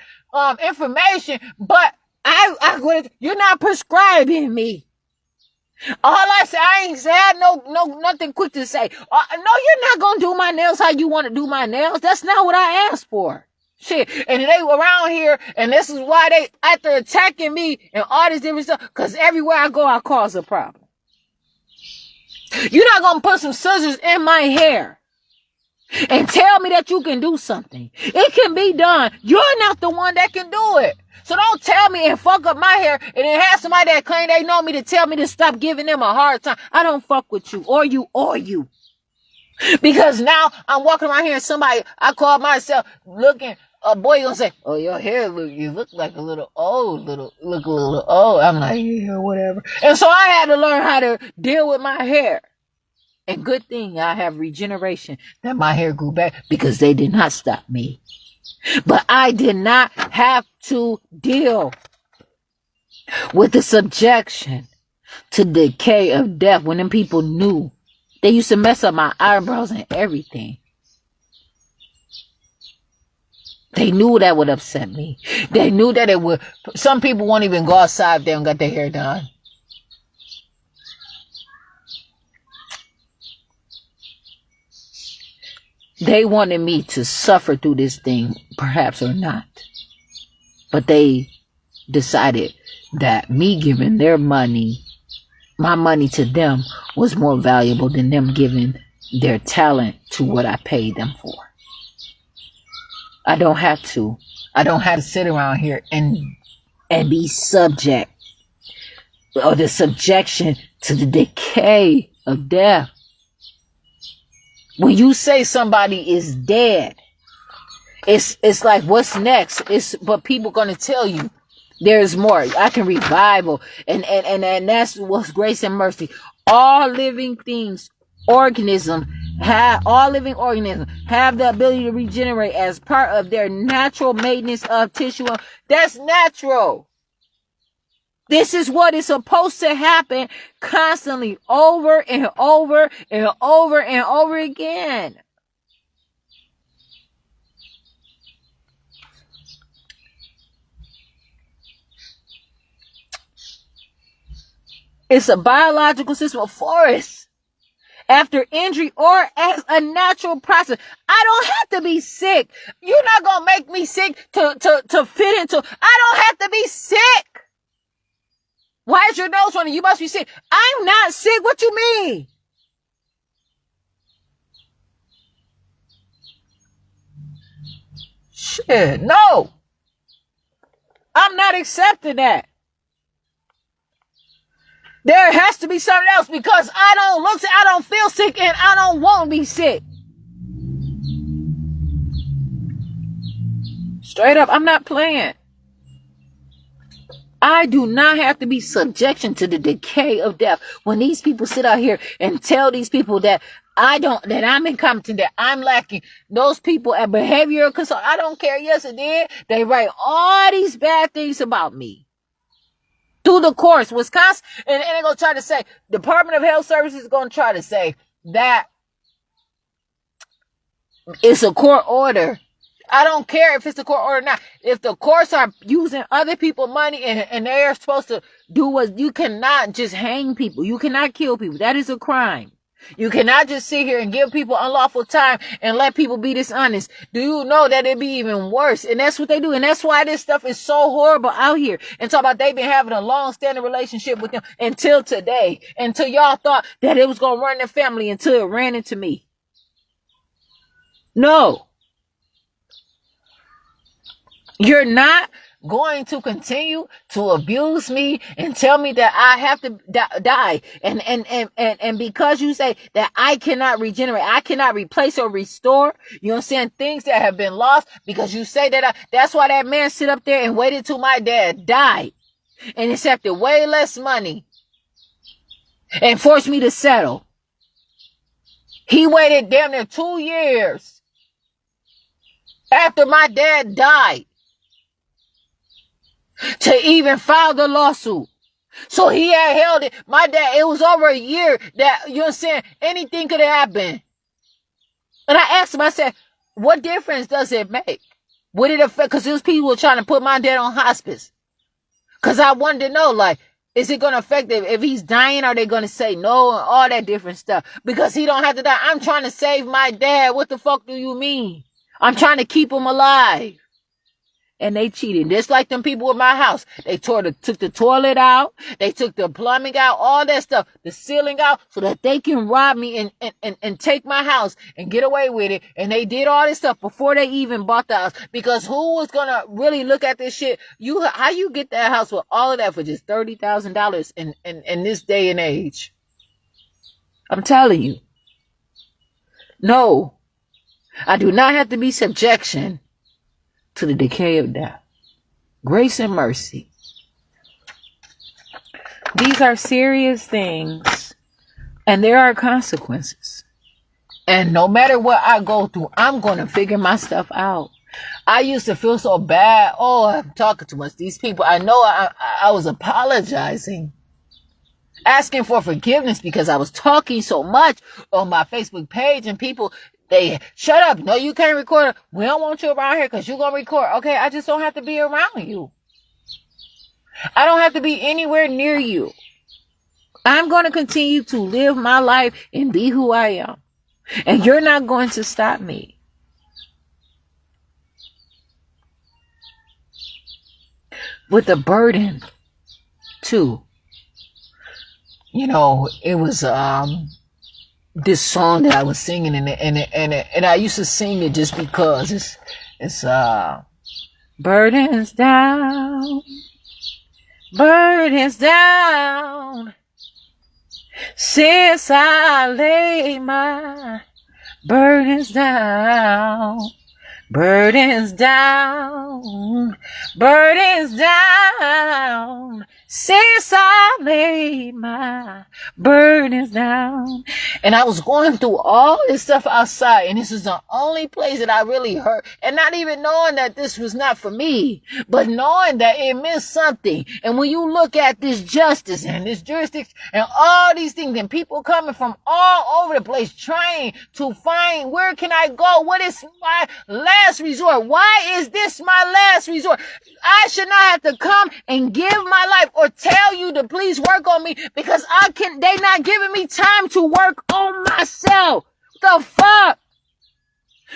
information, but you're not prescribing me. All I said, I ain't had nothing quick to say. No, you're not going to do my nails how you want to do my nails. That's not what I asked for. Shit. And they were around here, and this is why they, after attacking me and all this different stuff, because everywhere I go, I cause a problem. You're not going to put some scissors in my hair and tell me that you can do something. It can be done. You're not the one that can do it. So don't tell me and fuck up my hair and then have somebody that claim they know me to tell me to stop giving them a hard time. I don't fuck with you or you. Because now I'm walking around here and somebody, I call myself looking, a boy gonna say, oh, your hair you look like a little old, look a little old. I'm like, yeah, whatever. And so I had to learn how to deal with my hair. And good thing I have regeneration that my hair grew back because they did not stop me. But I did not have to deal with the subjection to decay of death when them people knew. They used to mess up my eyebrows and everything. They knew that would upset me. They knew that it would. Some people won't even go outside if they don't got their hair done. They wanted me to suffer through this thing, perhaps or not. But they decided that me giving their money, my money to them, was more valuable than them giving their talent to what I paid them for. I don't have to sit around here and be subject, or the subjection to the decay of death. When you say somebody is dead, it's like, what's next? But people gonna tell you there's more. I can revival, and that's what's grace and mercy. All living things, all living organisms have the ability to regenerate as part of their natural maintenance of tissue. That's natural. This is what is supposed to happen constantly, over and over and over and over again. It's a biological system of force. After injury or as a natural process. I don't have to be sick. You're not going to make me sick to fit into. I don't have to be sick. Why is your nose running? You must be sick. I'm not sick. What you mean? Shit, no. I'm not accepting that. There has to be something else, because I don't feel sick, and I don't want to be sick. Straight up, I'm not playing. I do not have to be subjection to the decay of death. When these people sit out here and tell these people that that I'm incompetent, that I'm lacking, those people at behavioral consult, I don't care. Yes, it did. They write all these bad things about me. Through the course, Wisconsin, and they're going to try to say, Department of Health Services is going to try to say that it's a court order. I don't care if it's a court order or not. If the courts are using other people's money and they are supposed to do what, you cannot just hang people. You cannot kill people. That is a crime. You cannot just sit here and give people unlawful time and let people be dishonest. Do you know that it'd be even worse? And that's what they do. And that's why this stuff is so horrible out here. And talk about they've been having a long-standing relationship with them until today. Until y'all thought that it was going to run their family, until it ran into me. No. You're not going to continue to abuse me and tell me that I have to die. And because you say that I cannot regenerate, I cannot replace or restore, you know what I'm saying, things that have been lost, because you say that that's why that man sit up there and waited till my dad died and accepted way less money and forced me to settle. He waited damn near 2 years after my dad died to even file the lawsuit. So he had held it. My dad, it was over a year that, you know what I'm saying, anything could have happened. And I asked him, I said, what difference does it make? Would it affect, because those people were trying to put my dad on hospice. Because I wanted to know, like, is it going to affect him? If he's dying, are they going to say no and all that different stuff? Because he don't have to die. I'm trying to save my dad. What the fuck do you mean? I'm trying to keep him alive. And they cheated. Just like them people with my house. They took the toilet out. They took the plumbing out, all that stuff, the ceiling out, so that they can rob me and take my house and get away with it. And they did all this stuff before they even bought the house. Because who was going to really look at this shit? How you get that house with all of that for just $30,000 in this day and age? I'm telling you. No. I do not have to be subjection to the decay of death. Grace and mercy. These are serious things, and there are consequences. And no matter what I go through, I'm going to figure my stuff out. I used to feel so bad. Oh, I'm talking too much. These people, I know I was apologizing, asking for forgiveness because I was talking so much on my Facebook page, and people, they shut up. No, you can't record. We don't want you around here because you're going to record. Okay, I just don't have to be around you. I don't have to be anywhere near you. I'm going to continue to live my life and be who I am. And you're not going to stop me. With the burden, too. You know, it was this song that I was singing, and I used to sing it just because it's burdens down, since I lay my burdens down, since I laid my burdens down. And I was going through all this stuff outside, and this is the only place that I really hurt. And not even knowing that this was not for me, but knowing that it meant something. And when you look at this justice and this jurisdiction and all these things, and people coming from all over the place trying to find, where can I go? What is my last resort? Why is this my last resort? I should not have to come and give my life or tell you to please work on me, because they not giving me time to work on myself. The fuck?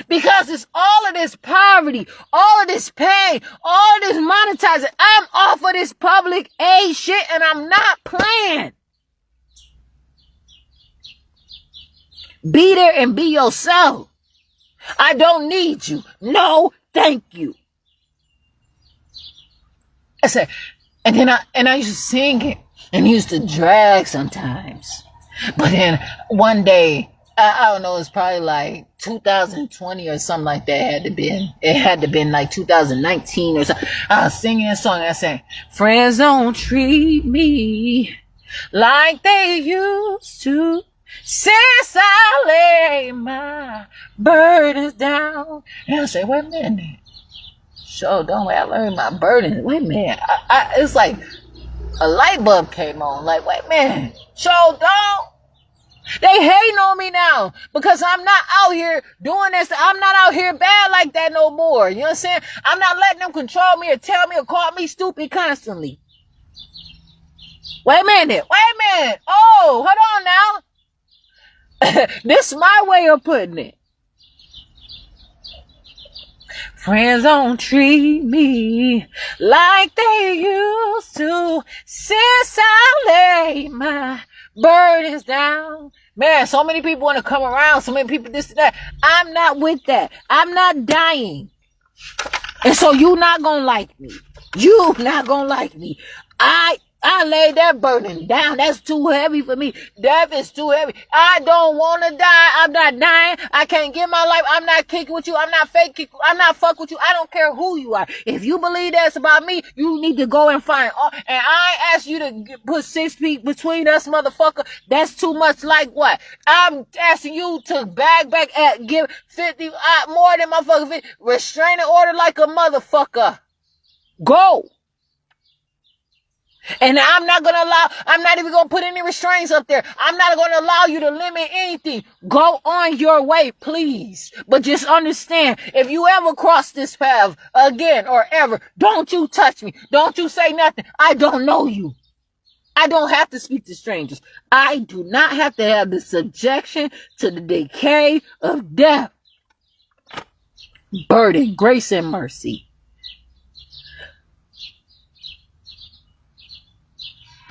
Because it's all of this poverty, all of this pain, all of this monetizing. I'm off of this public aid shit, and I'm not playing. Be there and be yourself. I don't need you. No, thank you. I said, and I used to sing it. and he used to drag sometimes. But then one day, I don't know, it's probably like 2020 or something like that. It had to been like 2019 or something. I was singing a song. I said, friends don't treat me like they used to since I lay my burdens down. And I said, wait a minute. Sure, don't wait. I learned my burdens. Wait a minute. It's like a light bulb came on. Like, wait a minute. Sure, don't. They hating on me now because I'm not out here doing this. I'm not out here bad like that no more. You know what I'm saying? I'm not letting them control me or tell me or call me stupid constantly. Wait a minute. Oh, hold on now. This is my way of putting it. Friends don't treat me like they used to since I laid my burdens down. Man, so many people want to come around. So many people this and that. I'm not with that. I'm not dying. And so you not going to like me. You not going to like me. I laid that burden down. That's too heavy for me. Death is too heavy. I don't want to die. I'm not dying. I can't give my life. I'm not kicking with you. I'm not fake. I'm not fuck with you. I don't care who you are. If you believe that's about me, you need to go and find. And I ain't ask you to put 6 feet between us, motherfucker. That's too much. Like what? I'm asking you to bag back at give 50 more than motherfucker 50. Restraining order like a motherfucker. Go. And I'm not even going to put any restraints up there. I'm not going to allow you to limit anything. Go on your way, please. But just understand, if you ever cross this path again or ever, don't you touch me. Don't you say nothing. I don't know you. I don't have to speak to strangers. I do not have to have the subjection to the decay of death. Burden, grace, and mercy.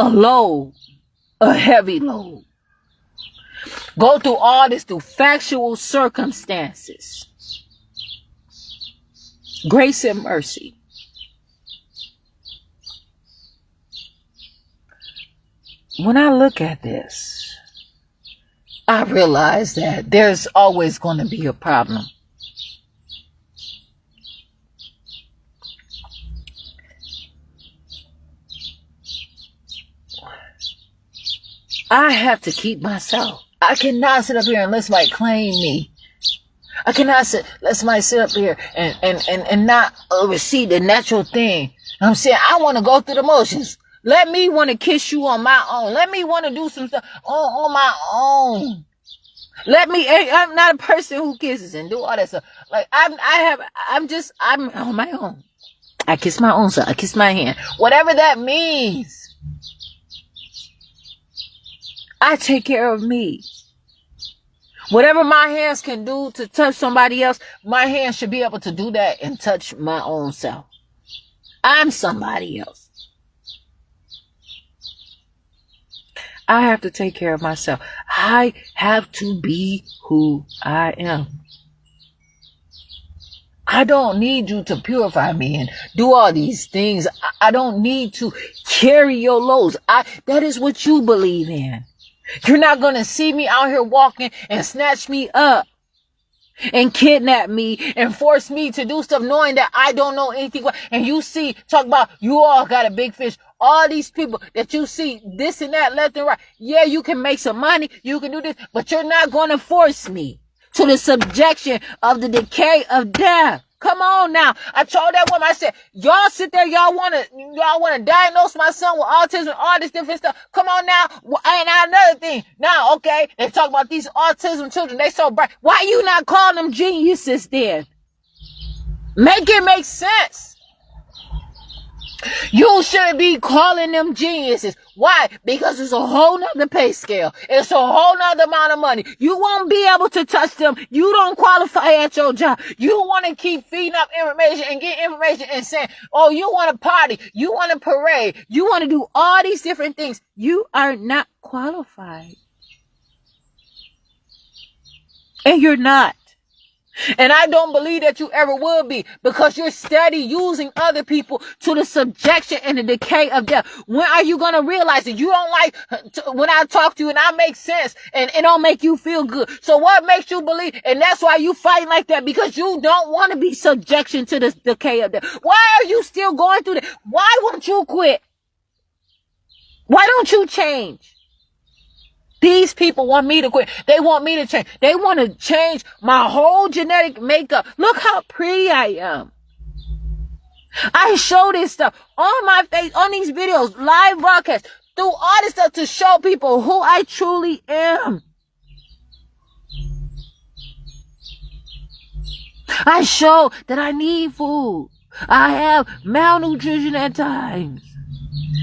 A load, a heavy load. Go through all this through factual circumstances. Grace and mercy. When I look at this, I realize that there's always going to be a problem. I have to keep myself. I cannot sit up here and let somebody claim me. I cannot let somebody sit up here and not receive the natural thing. I'm saying I want to go through the motions. Let me want to kiss you on my own. Let me want to do some stuff on my own. I'm not a person who kisses and do all that stuff. Like I'm on my own. I kiss my own self. I kiss my hand. Whatever that means. I take care of me. Whatever my hands can do to touch somebody else, my hands should be able to do that and touch my own self. I'm somebody else. I have to take care of myself. I have to be who I am. I don't need you to purify me and do all these things. I don't need to carry your loads. That is what you believe in. You're not going to see me out here walking and snatch me up and kidnap me and force me to do stuff knowing that I don't know anything. And you see, talk about you all got a big fish. All these people that you see this and that left and right. Yeah, you can make some money. You can do this, but you're not going to force me to the subjection of the decay of death. Come on now. I told that woman, I said, y'all sit there, y'all want to diagnose my son with autism, all this different stuff. Come on now. And another thing. Now, okay, they talk about these autism children. They so bright. Why you not calling them geniuses then? Make it make sense. You shouldn't be calling them geniuses. Why? Because it's a whole nother pay scale. It's a whole nother amount of money. You won't be able to touch them. You don't qualify at your job. You want to keep feeding up information and get information and saying, oh, you want to party. You want to parade. You want to do all these different things. You are not qualified. And you're not. And I don't believe that you ever will be, because you're steady using other people to the subjection and the decay of death. When are you going to realize that you don't like when I talk to you and I make sense and it don't make you feel good? So what makes you believe? And that's why you fight like that, because you don't want to be subjection to the decay of death. Why are you still going through that? Why won't you quit? Why don't you change? These people want me to quit. They want me to change. They want to change my whole genetic makeup. Look how pretty I am. I show this stuff on my face, on these videos, live broadcasts, through all this stuff to show people who I truly am. I show that I need food. I have malnutrition at times.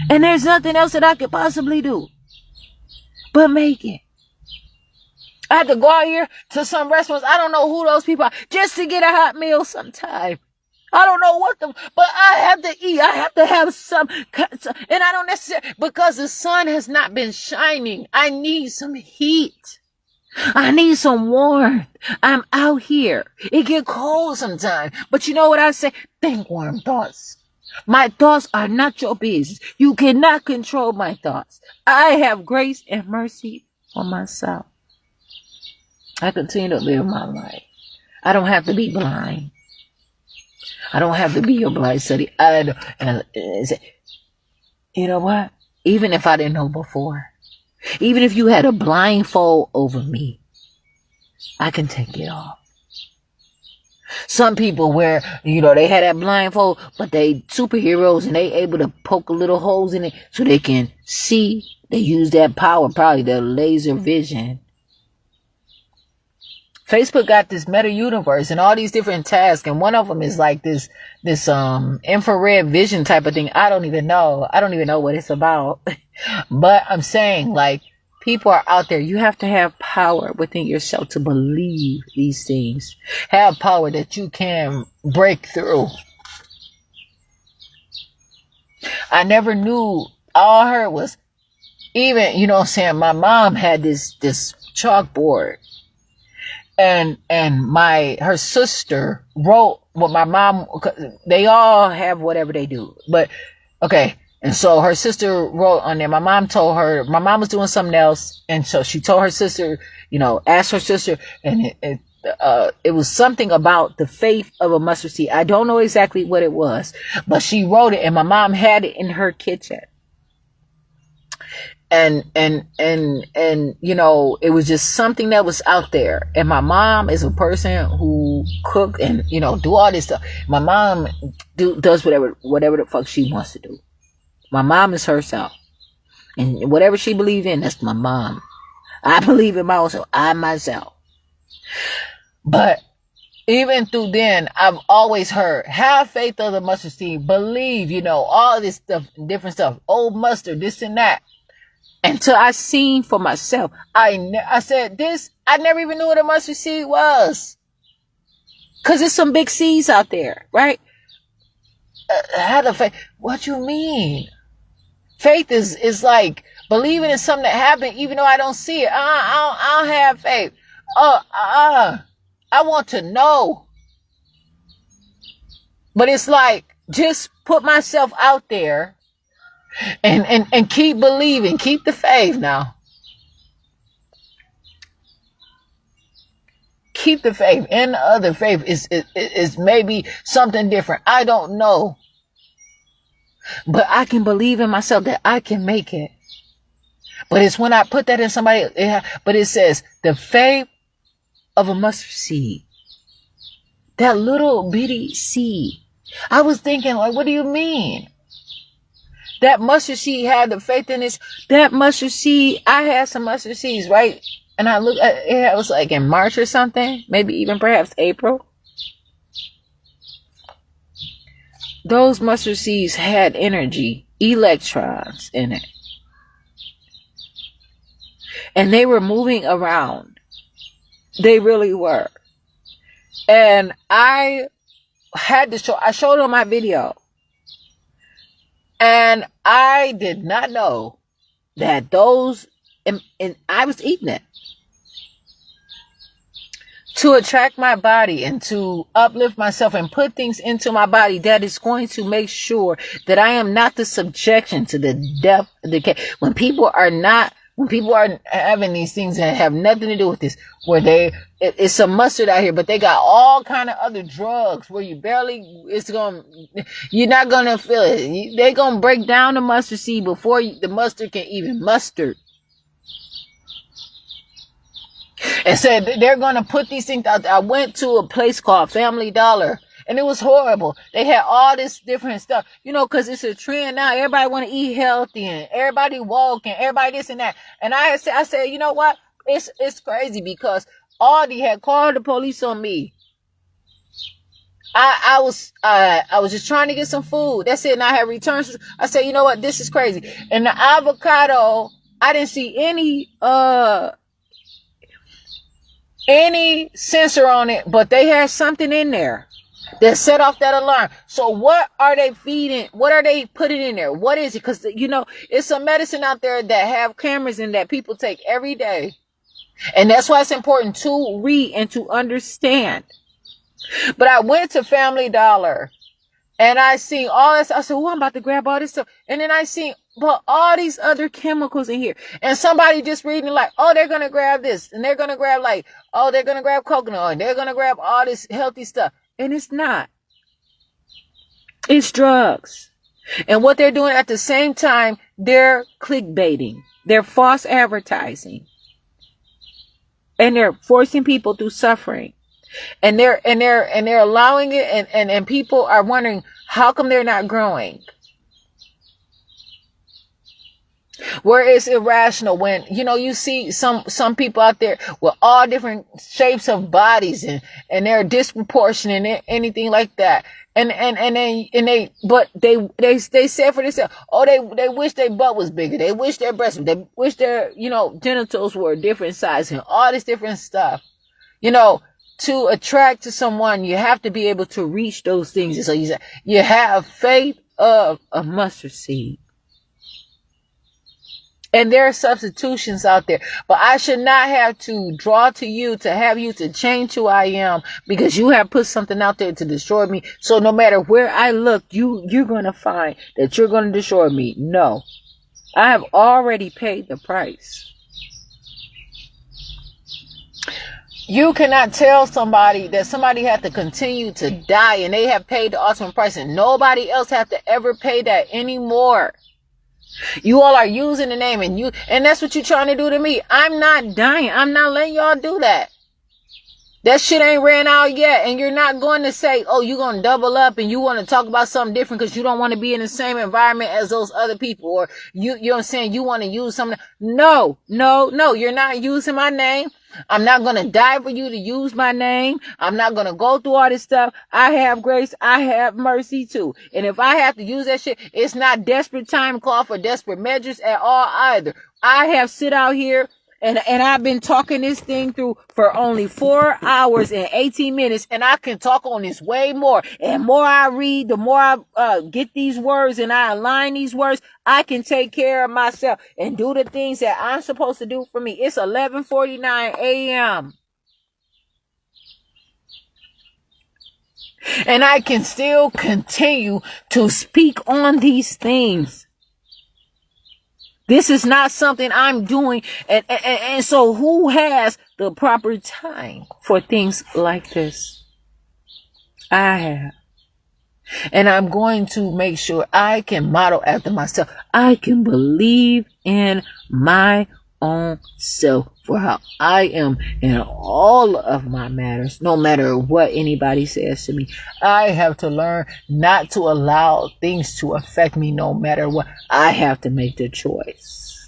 And there's nothing else that I could possibly do but make it. I had to go out here to some restaurants. I don't know who those people are, just to get a hot meal sometime. I don't know what but I have to eat. I have to have some, and I don't necessarily, because the sun has not been shining. I need some heat. I need some warmth. I'm out here. It get cold sometimes, but you know what I say? Think warm thoughts. My thoughts are not your business. You cannot control my thoughts. I have grace and mercy on myself. I continue to live my life. I don't have to be blind. I don't have to be your blind study. You know what? Even if I didn't know before, even if you had a blindfold over me, I can take it off. Some people wear, they had that blindfold, but they superheroes and they able to poke a little holes in it so they can see. They use that power, probably their laser vision. Facebook got this meta universe and all these different tasks, and one of them is like this infrared vision type of thing. I don't even know what it's about. But I'm saying, like, people are out there. You have to have power within yourself to believe these things. Have power that you can break through. I never knew. All I heard was, even, my mom had this chalkboard. And her sister wrote what my mom, they all have whatever they do. But, okay. And so her sister wrote on there. My mom was doing something else. And so she told her sister, asked her sister, and it was something about the faith of a mustard seed. I don't know exactly what it was, but she wrote it, and my mom had it in her kitchen. And it was just something that was out there. And my mom is a person who cook and, do all this stuff. My mom does whatever the fuck she wants to do. My mom is herself. And whatever she believes in, that's my mom. I believe in myself. I myself. But even through then, I've always heard, have faith of the mustard seed. Believe, all this stuff, different stuff. Old mustard, this and that. Until I seen for myself. I said, I never even knew what a mustard seed was. Because there's some big seeds out there, right? Have the faith. What you mean? Faith is like believing in something that happened even though I don't see it. I don't have faith. I want to know. But it's like, just put myself out there. And keep believing. Keep the faith now. Keep the faith. And the other faith is maybe something different. I don't know. But I can believe in myself that I can make it. But it's when I put that in somebody. But it says the faith of a mustard seed. That little bitty seed. I was thinking, like, what do you mean? That mustard seed had the faith in this. That mustard seed, I had some mustard seeds, right? And I looked at it, it was like in March or something, maybe even perhaps April. Those mustard seeds had energy, electrons in it. And they were moving around. They really were. And I showed on my video. And I did not know that those, and I was eating it. to attract my body and to uplift myself and put things into my body that is going to make sure that I am not the subjection to the death, decay. When people are having these things that have nothing to do with this, where it's some mustard out here, but they got all kind of other drugs where you're not gonna feel it. They're gonna break down the mustard seed before the mustard can even mustard. And said they're going to put these things out there. I went to a place called Family Dollar, and it was horrible. They had all this different stuff, because it's a trend now. Everybody want to eat healthy, and everybody walking, everybody this and that. And I said, you know what? It's crazy because Aldi had called the police on me. I was just trying to get some food. That's it. And I had returns. I said, you know what? This is crazy. And the avocado, I didn't see any sensor on it, but they had something in there that set off that alarm. So what are they feeding? What are they putting in there? What is it? Because, it's some medicine out there that have cameras in that people take every day. And that's why it's important to read and to understand. But I went to Family Dollar and I seen all this. I said, I'm about to grab all this stuff. And then I seen all these other chemicals in here. And somebody just reading like, they're going to grab this. And they're going to grab they're going to grab coconut oil. They're going to grab all this healthy stuff. And it's not. It's drugs. And what they're doing at the same time, they're clickbaiting. They're false advertising. And they're forcing people through suffering. And they're allowing it, and people are wondering how come they're not growing. Where it's irrational when you see some people out there with all different shapes of bodies and they're disproportionate and anything like that. And they say for themselves, they wish their butt was bigger, they wish their breasts, they wish their genitals were a different size and all this different stuff. To attract to someone, you have to be able to reach those things. So you have faith of a mustard seed. And there are substitutions out there. But I should not have to draw to you to have you to change who I am because you have put something out there to destroy me. So no matter where I look, you're going to find that you're going to destroy me. No. I have already paid the price. You cannot tell somebody that somebody had to continue to die and they have paid the ultimate price and nobody else have to ever pay that anymore. You all are using the name and that's what you're trying to do to me. I'm not dying. I'm not letting y'all do that. That shit ain't ran out yet. And you're not going to say, you're going to double up and you want to talk about something different because you don't want to be in the same environment as those other people. Or you know what I'm saying? You want to use something. No, you're not using my name. I'm not going to die for you to use my name. I'm not going to go through all this stuff. I have grace. I have mercy too. And if I have to use that shit, it's not desperate time call for desperate measures at all either. I have sit out here and I've been talking this thing through for only 4 hours and 18 minutes. And I can talk on this way more. And more I read, the more I get these words and I align these words, I can take care of myself and do the things that I'm supposed to do for me. It's 11:49 a.m. And I can still continue to speak on these things. This is not something I'm doing. And so who has the proper time for things like this? I have. And I'm going to make sure I can model after myself. I can believe in my own self for how I am in all of my matters, no matter what anybody says to me. I have to learn not to allow things to affect me no matter what. I have to make the choice.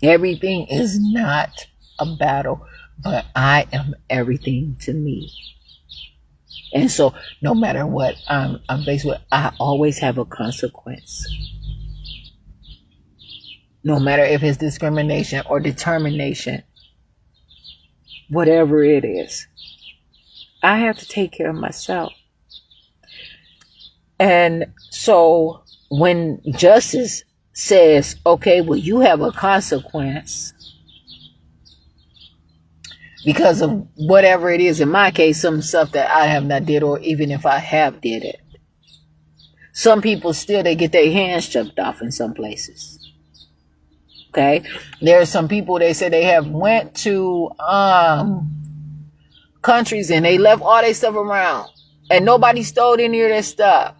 Everything is not a battle, but I am everything to me. And so no matter what I'm faced with, I always have a consequence. No matter if it's discrimination or determination, whatever it is, I have to take care of myself. And so when justice says, okay, well, you have a consequence, because of whatever it is. In my case, some stuff that I have not did, or even if I have did it. Some people still, they get their hands chopped off in some places. Okay. There are some people, they say they have went to countries and they left all their stuff around and nobody stole any of their stuff.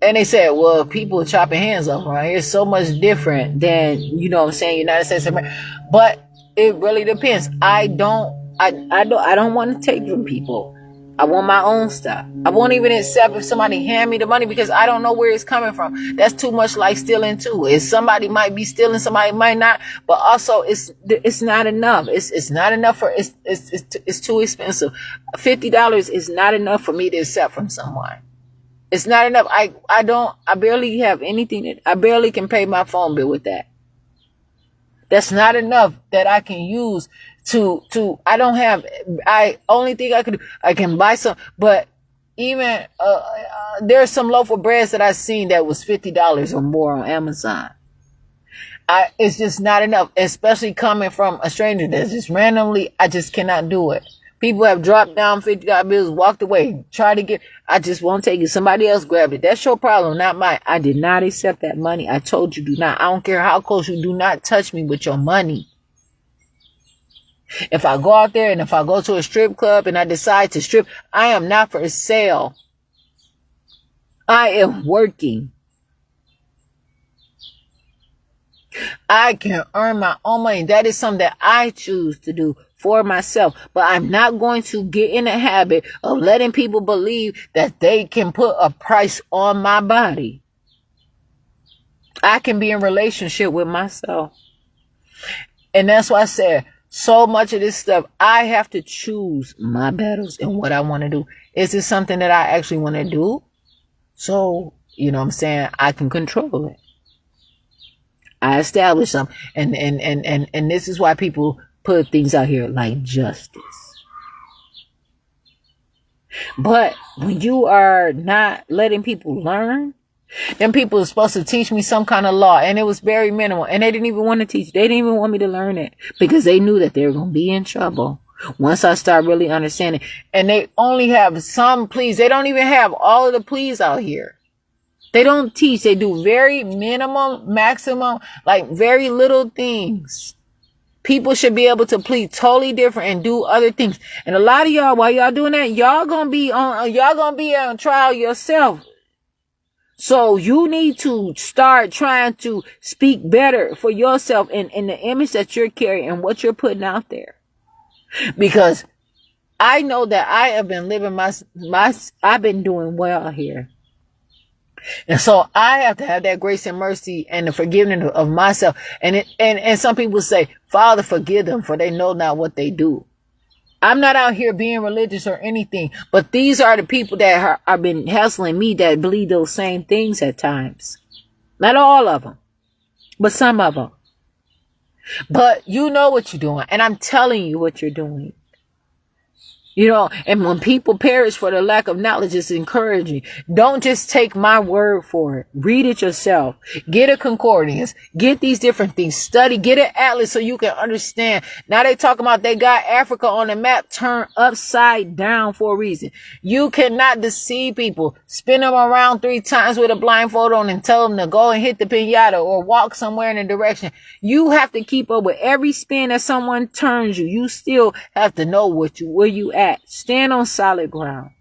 And they said, well, people chopping hands off around here is so much different than, you know what I'm saying, United States of America. But it really depends. I don't want to take from people. I want my own stuff. I won't even accept if somebody hand me the money because I don't know where it's coming from. That's too much like stealing too. If somebody might be stealing, somebody might not. But also, it's not enough. It's not enough for it's too expensive. $50 is not enough for me to accept from someone. It's not enough. I barely have anything. I barely can pay my phone bill with that. That's not enough that I can use only thing I could do, I can buy some, but even, there's some loaf of breads that I've seen that was $50 or more on Amazon. It's just not enough, especially coming from a stranger that's just randomly, I just cannot do it. People have dropped down $50 bills, walked away, tried to get, I just won't take it. Somebody else grabbed it. That's your problem, not mine. I did not accept that money. I told you, do not. I don't care how close you do not touch me with your money. If I go out there and if I go to a strip club and I decide to strip, I am not for sale. I am working. I can earn my own money. That is something that I choose to do for myself. But I'm not going to get in the habit of letting people believe that they can put a price on my body. I can be in relationship with myself. And that's why I said, so much of this stuff, I have to choose my battles and what I want to do. Is this something that I actually want to do? So, you know what I'm saying, I can control it. I establish them. And this is why people put things out here like justice. But when you are not letting people learn, then people are supposed to teach me some kind of law, and it was very minimal, and they didn't even want to teach. They didn't even want me to learn it because they knew that they were going to be in trouble once I start really understanding. And they only have some pleas. They don't even have all of the pleas out here. They don't teach. They do very minimum, maximum, like very little things. People should be able to plead totally different and do other things. And a lot of y'all, while y'all doing that, y'all gonna be on trial yourself. So you need to start trying to speak better for yourself and the image that you're carrying and what you're putting out there. Because I know that I have been living I've been doing well here. And so I have to have that grace and mercy and the forgiveness of myself. And some people say, Father, forgive them, for they know not what they do. I'm not out here being religious or anything, but these are the people that have been hassling me that believe those same things at times. Not all of them, but some of them. But you know what you're doing, and I'm telling you what you're doing. You know, and when people perish for the lack of knowledge, it's encouraging. Don't just take my word for it. Read it yourself. Get a concordance. Get these different things. Study. Get an atlas so you can understand. Now they talking about they got Africa on the map turned upside down for a reason. You cannot deceive people. Spin them around 3 times with a blindfold on and tell them to go and hit the pinata or walk somewhere in a direction. You have to keep up with every spin that someone turns you. You still have to know where you at. Stand on solid ground.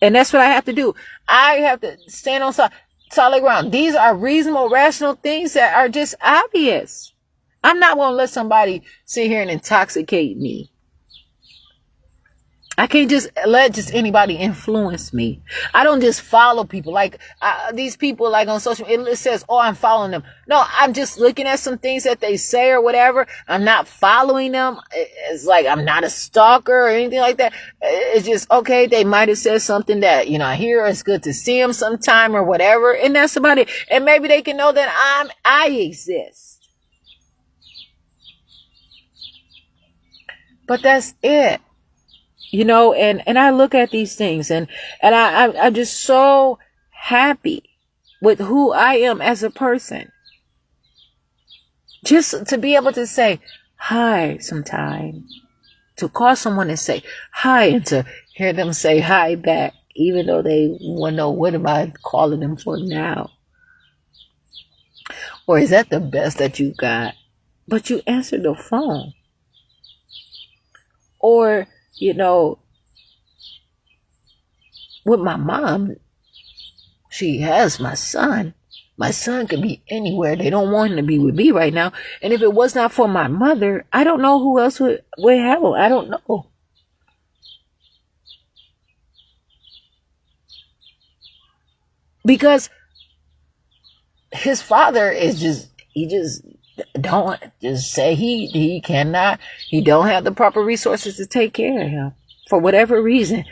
And that's what I have to do. I have to stand on solid ground. These are reasonable, rational things that are just obvious. I'm not going to let somebody sit here and intoxicate me. I can't just let anybody influence me. I don't just follow people like these people like on social media. It says, oh, I'm following them. No, I'm just looking at some things that they say or whatever. I'm not following them. It's like I'm not a stalker or anything like that. It's just, okay, they might have said something that, you know, I hear it's good to see them sometime or whatever. And that's about it. And maybe they can know that I exist. But that's it. You know, and I look at these things and I'm just so happy with who I am as a person. Just to be able to say, hi sometime. To call someone and say hi and to hear them say hi back, even though they want to know what am I calling them for now? Or is that the best that you got? But you answered the phone. Or, with my mom, she has my son. My son could be anywhere. They don't want him to be with me right now. And if it was not for my mother, I don't know who else would have him. I don't know. Because his father is he just don't just say he cannot, he don't have the proper resources to take care of him for whatever reason.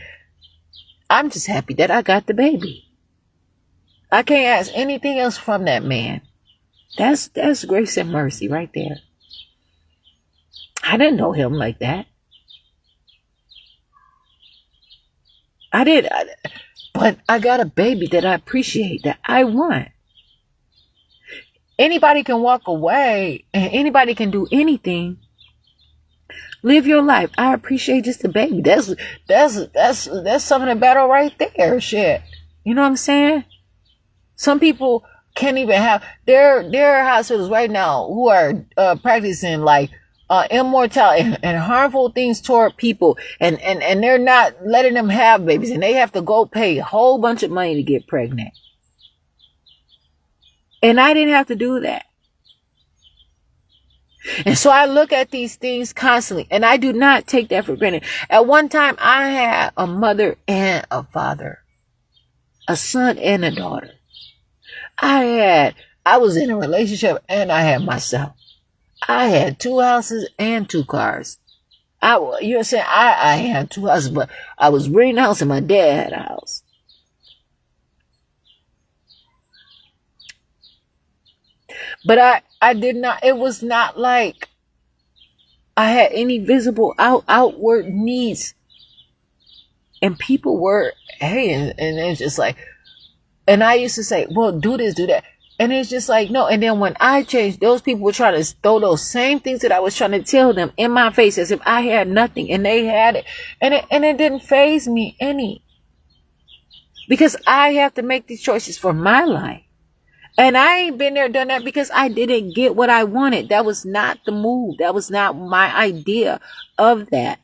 I'm just happy that I got the baby. I can't ask anything else from that man. That's grace and mercy right there. I didn't know him like that. But I got a baby that I appreciate, that I want. Anybody can walk away and anybody can do anything. Live your life. I appreciate just a baby. That's something in battle right there. Shit. You know what I'm saying? Some people can't even have, there are hospitals right now who are practicing like immortality and harmful things toward people, and they're not letting them have babies, and they have to go pay a whole bunch of money to get pregnant. And I didn't have to do that. And so I look at these things constantly, and I do not take that for granted. At one time, I had a mother and a father, a son and a daughter. I was in a relationship and I had myself. I had 2 houses and 2 cars. You're saying I had 2 houses, but I was renting a house and my dad had a house. But I did not, it was not like I had any visible outward needs. And people were, hey, and it's just like, and I used to say, well, do this, do that. And it's just like, no. And then when I changed, those people were trying to throw those same things that I was trying to tell them in my face as if I had nothing and they had it. And it didn't faze me any. Because I have to make these choices for my life. And I ain't been there, done that because I didn't get what I wanted. That was not the move. That was not my idea of that.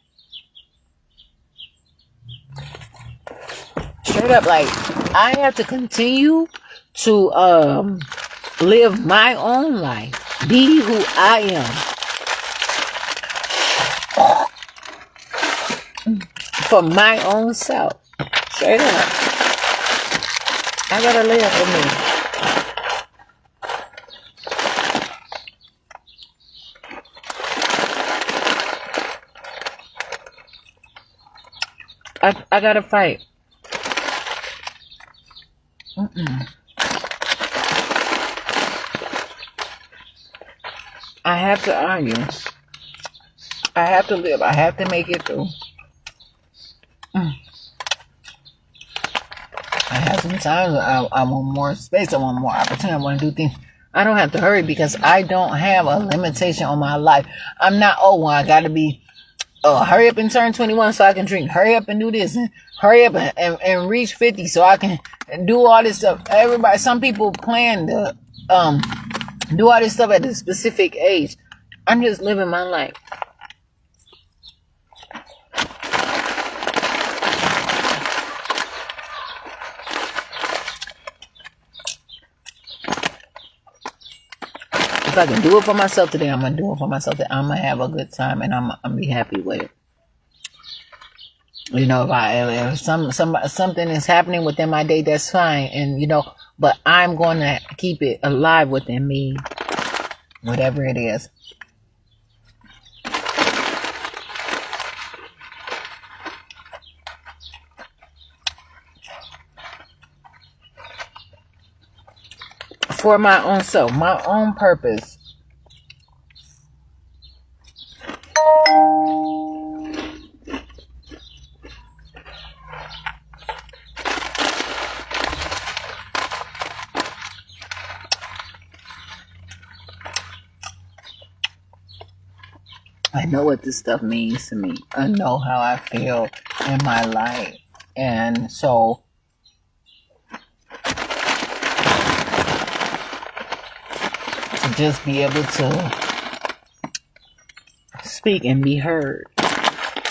Straight up, like, I have to continue to live my own life, be who I am for my own self. Straight up, I gotta live for me. I gotta fight. I have to argue. I have to live. I have to make it through. I have some times I want more space. I want more opportunity. I want to do things. I don't have to hurry because I don't have a limitation on my life. I'm not, I got to be, hurry up and turn 21 so I can drink. Hurry up and do this. And hurry up and reach 50 so I can do all this stuff. Some people plan to do all this stuff at a specific age. I'm just living my life. If I can do it for myself today, I'm gonna do it for myself. That I'm gonna have a good time and I'm gonna be happy with it. If something is happening within my day, that's fine. And but I'm going to keep it alive within me, whatever it is. For my own self, my own purpose. I know what this stuff means to me. I know how I feel in my life. And so to just be able to speak and be heard,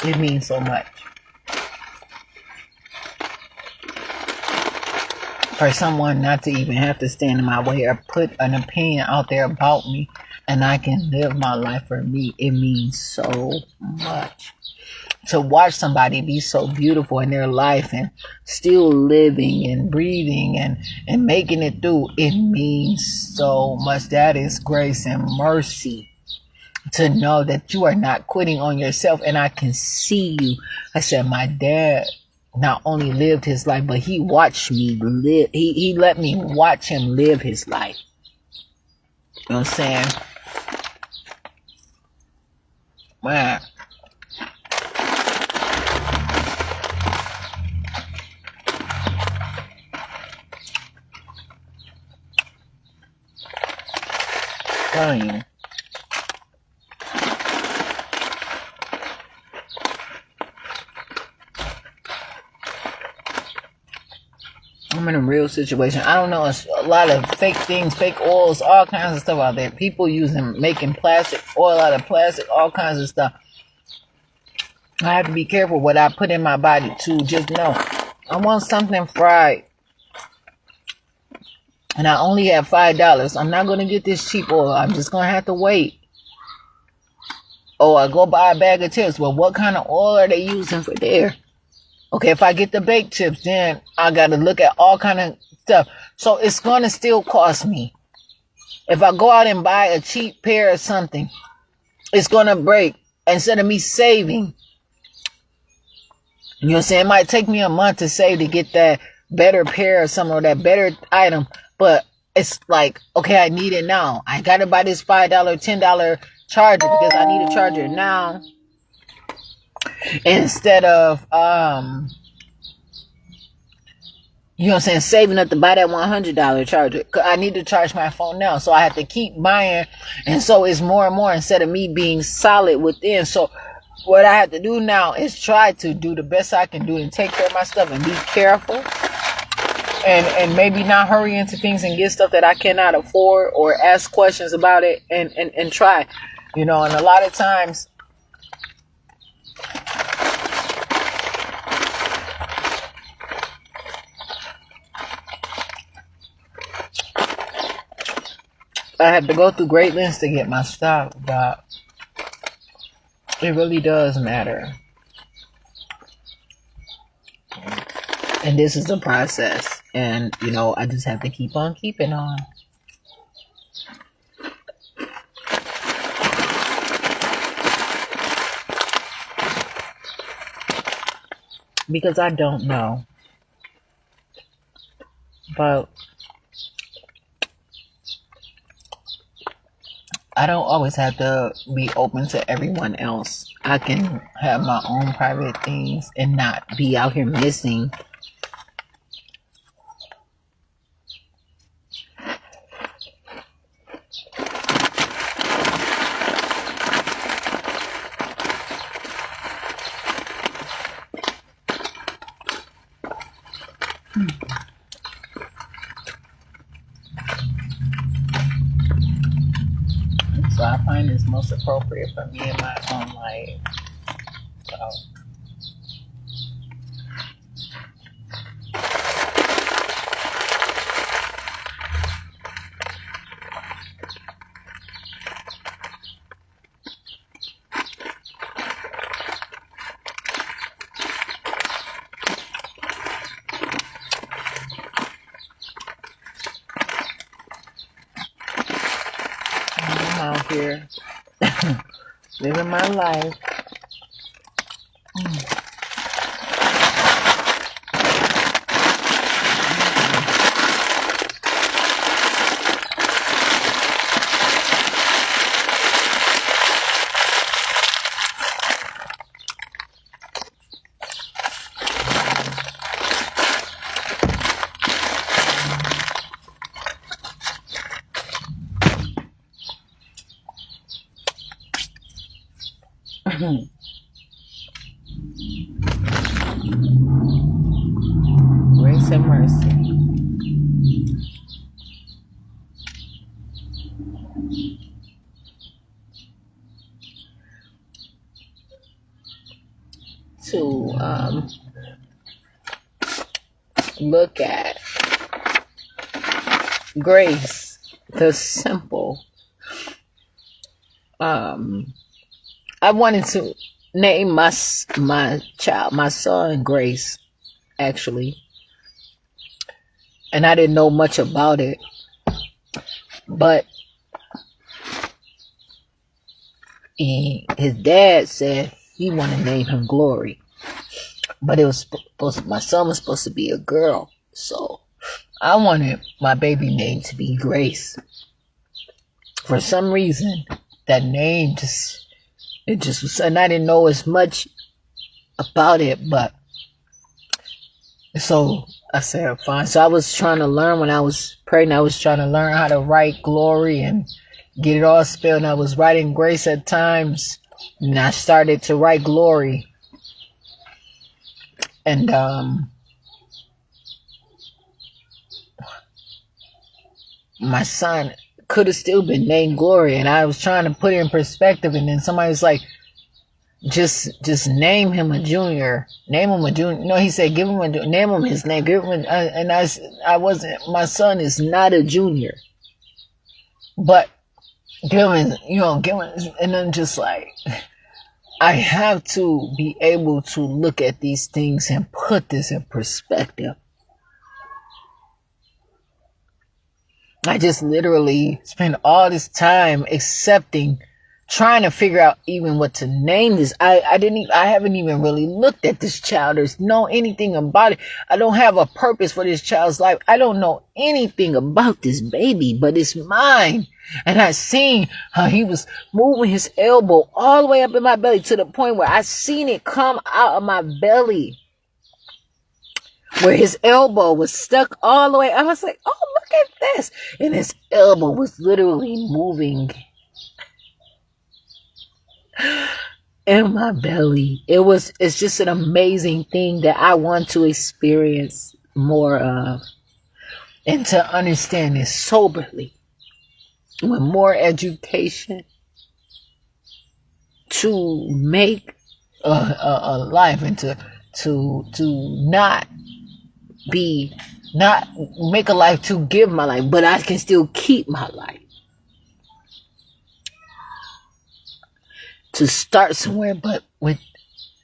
it means so much. For someone not to even have to stand in my way or put an opinion out there about me, and I can live my life for me, it means so much. To watch somebody be so beautiful in their life and still living and breathing and making it through, it means so much. That is grace and mercy. To know that you are not quitting on yourself, and I can see you. I said, my dad not only lived his life, but he watched me live. He let me watch him live his life. You know what I'm saying? Man. Telling you. I'm in a real situation. I don't know. It's a lot of fake things, fake oils, all kinds of stuff out there. People making plastic oil out of plastic, all kinds of stuff. I have to be careful what I put in my body too. Just know, I want something fried, and I only have $5. I'm not gonna get this cheap oil. I'm just gonna have to wait. Oh, I go buy a bag of chips. Well, what kind of oil are they using for there? Okay, if I get the baked chips, then I got to look at all kind of stuff. So it's going to still cost me. If I go out and buy a cheap pair of something, it's going to break. Instead of me saving, you know what I'm saying? It might take me a month to save to get that better pair or something, or that better item. But it's like, okay, I need it now. I got to buy this $5, $10 charger because I need a charger now. Instead of, you know what I'm saying, saving up to buy that $100 charger. I need to charge my phone now. So I have to keep buying. And so it's more and more instead of me being solid within. So what I have to do now is try to do the best I can do and take care of my stuff and be careful. And maybe not hurry into things and get stuff that I cannot afford, or ask questions about it and try. You know, and a lot of times, I have to go through great lengths to get my stuff, but it really does matter. And this is the process. And, you know, I just have to keep on keeping on. Because I don't know. But I don't always have to be open to everyone else. I can have my own private things and not be out here missing. So I find this most appropriate for me in my own life. So I'm out here living my life. Grace and mercy. To look at grace, the simple. I wanted to name my child, my son, Grace, actually, and I didn't know much about it, but his dad said he wanted to name him Glory, but it was supposed to, my son was supposed to be a girl, so I wanted my baby name to be Grace. For some reason, that name just was, and I didn't know as much about it, but so I said, fine. So I was trying to learn when I was pregnant. I was trying to learn how to write Glory and get it all spelled. And I was writing Grace at times, and I started to write Glory. And my son could have still been named Glory, and I was trying to put it in perspective. And then somebody was like, just name him a junior. Name him a junior. No, he said, give him name him his name. Give him and I wasn't. My son is not a junior, but give him, give him. And I'm just like, I have to be able to look at these things and put this in perspective. I just literally spent all this time trying to figure out even what to name this. I haven't even really looked at this child or know anything about it. I don't have a purpose for this child's life. I don't know anything about this baby, but it's mine. And I seen how he was moving his elbow all the way up in my belly to the point where I seen it come out of my belly, where his elbow was stuck all the way. I was like, oh, look at this. And his elbow was literally moving in my belly. It's just an amazing thing that I want to experience more of and to understand it soberly with more education to make a life and to not make a life to give my life, but I can still keep my life. To start somewhere, but with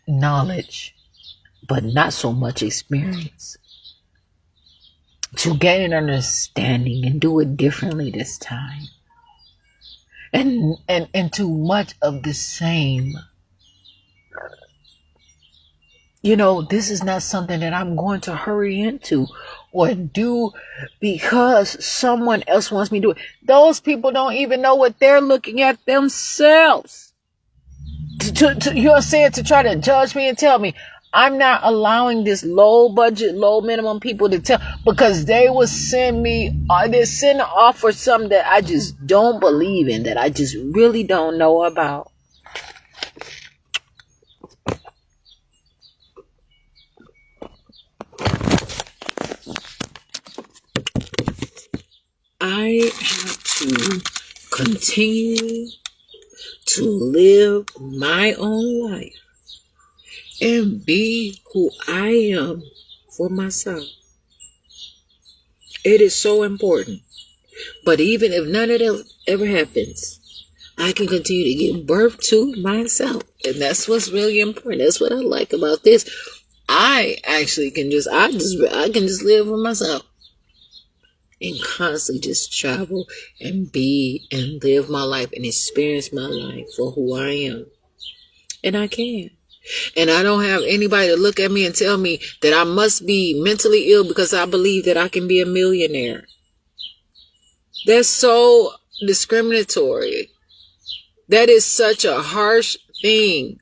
knowledge, but not so much experience. To gain an understanding and do it differently this time. And too much of the same. This is not something that I'm going to hurry into or do because someone else wants me to do it. Those people don't even know what they're looking at themselves. You're saying to try to judge me and tell me I'm not allowing this low budget, low minimum people to tell, because they will send off for something that I just don't believe in, that I just really don't know about. I have to continue to live my own life and be who I am for myself. It is so important. But even if none of that ever happens, I can continue to give birth to myself. And that's what's really important. That's what I like about this. I actually can I can just live for myself and constantly just travel and be and live my life and experience my life for who I am. And I can. And I don't have anybody to look at me and tell me that I must be mentally ill because I believe that I can be a millionaire. That's so discriminatory. That is such a harsh thing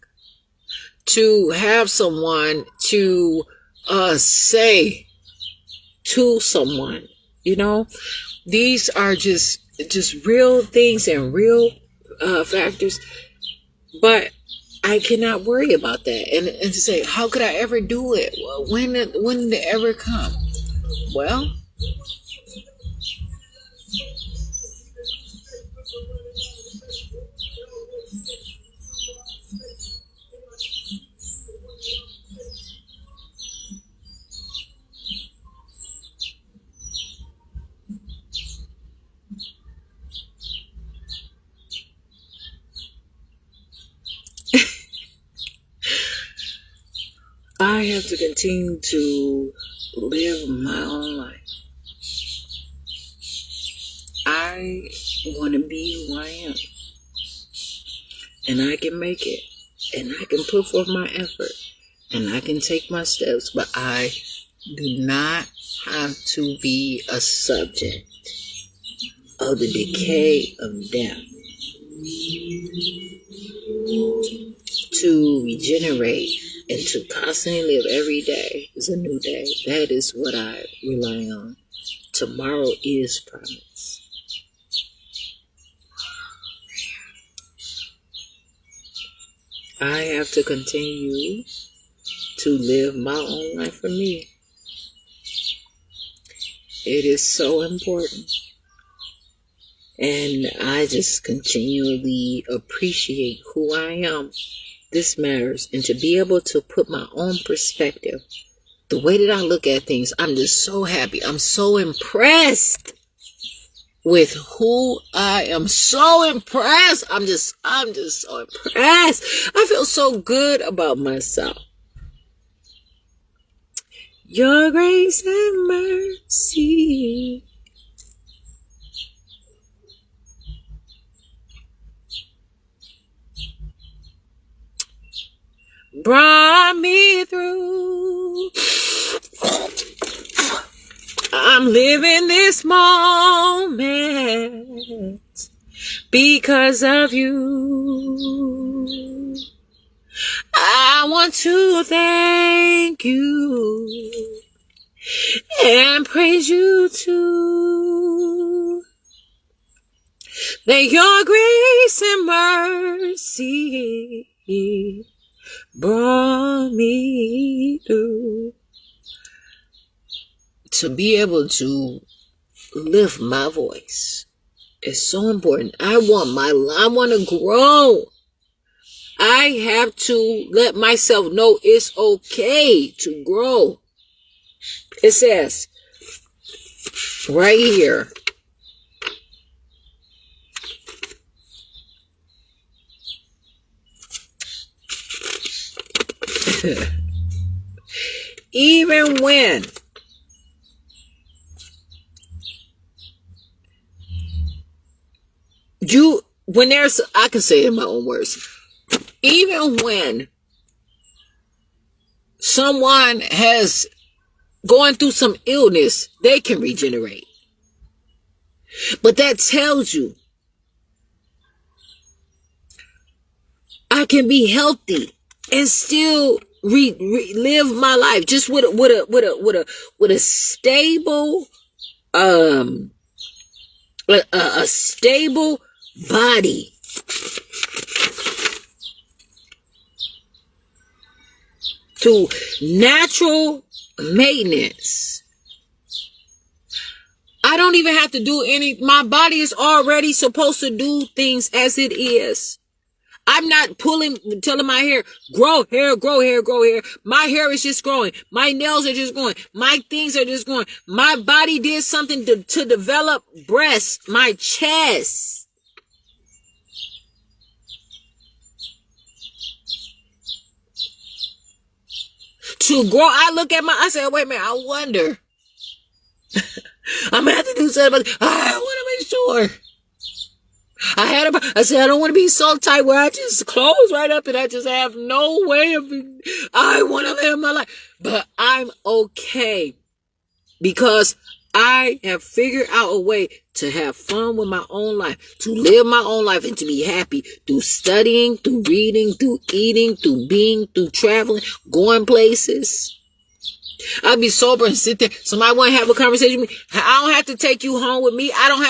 to have someone to say to someone. These are just real things and real factors. But I cannot worry about that. And to say, how could I ever do it? Well, when did it ever come? Well, I have to continue to live my own life. I want to be who I am. And I can make it. And I can put forth my effort. And I can take my steps. But I do not have to be a subject of the decay of death. To regenerate and to constantly live every day is a new day. That is what I rely on. Tomorrow is promised. I have to continue to live my own life for me. It is so important. And I just continually appreciate who I am. This matters. And to be able to put my own perspective, the way that I look at things, I'm just so happy. I'm so impressed with who I am. So impressed. I'm just so impressed. I feel so good about myself. Your grace and mercy brought me through. I'm living this moment because of you. I want to thank you and praise you too. That your grace and mercy brought me through. To be able to lift my voice is so important. I want to grow. I have to let myself know it's okay to grow. It says right here, even when I can say it in my own words, even when someone has gone through some illness, they can regenerate. But that tells you I can be healthy and still live my life just with a stable a stable body. To natural maintenance. I don't even have to do my body is already supposed to do things as it is. I'm not telling my hair, grow hair, grow hair, grow hair. My hair is just growing. My nails are just growing. My things are just growing. My body did something to develop breasts, my chest. To grow, I said, wait a minute, I wonder. I'm going to have to do something, but I want to make sure. I said, I don't want to be so tight where I just close right up and I just have no way of, I want to live my life. But I'm okay because I have figured out a way to have fun with my own life, to live my own life and to be happy through studying, through reading, through eating, through being, through traveling, going places. I'll be sober and sit there. Somebody want to have a conversation with me. I don't have to take you home with me. I don't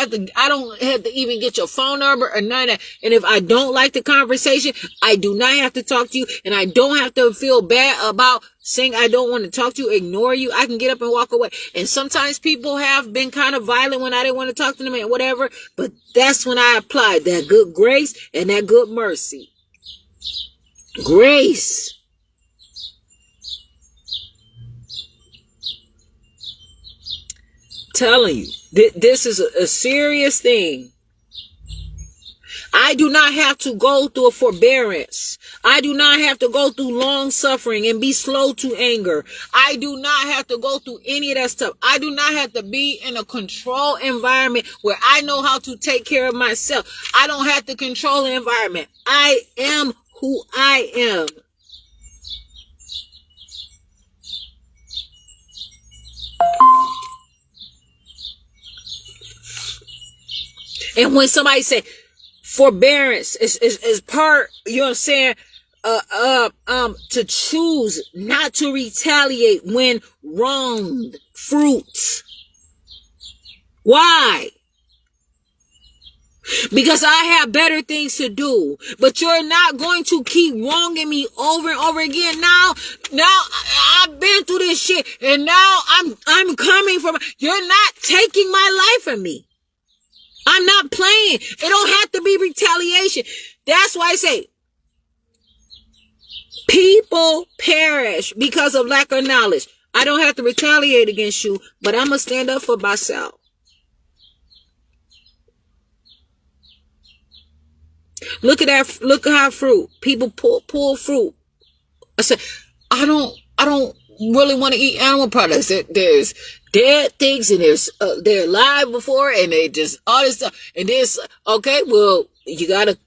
have to even get your phone number or none of that. And if I don't like the conversation, I do not have to talk to you. And I don't have to feel bad about saying I don't want to talk to you, ignore you. I can get up and walk away. And sometimes people have been kind of violent when I didn't want to talk to them and whatever. But that's when I applied that good grace and that good mercy. Grace. Telling you, this is a serious thing. I do not have to go through a forbearance. I do not have to go through long suffering and be slow to anger. I do not have to go through any of that stuff. I do not have to be in a control environment where I know how to take care of myself. I don't have to control the environment. I am who I am. And when somebody say forbearance is part, you know what I'm saying, to choose not to retaliate when wronged. Fruits. Why? Because I have better things to do. But you're not going to keep wronging me over and over again. Now I've been through this shit, and now I'm coming from. You're not taking my life from me. I'm not playing. It don't have to be retaliation. That's why I say people perish because of lack of knowledge. I don't have to retaliate against you, but I'm going to stand up for myself. Look at that. Look at how fruit. People pull fruit. I said, I don't really want to eat animal products. There's dead things, and they're alive before, and they just all this stuff. And this, okay, well, you gotta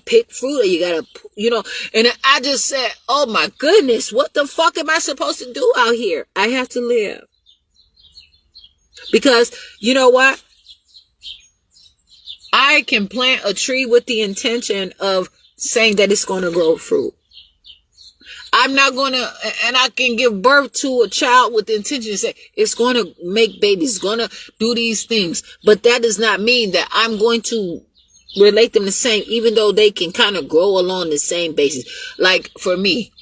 pick fruit, or you gotta, And I just said, oh my goodness, what the fuck am I supposed to do out here? I have to live. Because you know what? I can plant a tree with the intention of saying that it's going to grow fruit. I'm not going to, and I can give birth to a child with the intention to say it's going to make babies, it's going to do these things. But that does not mean that I'm going to relate them the same, even though they can kind of grow along the same basis. Like for me,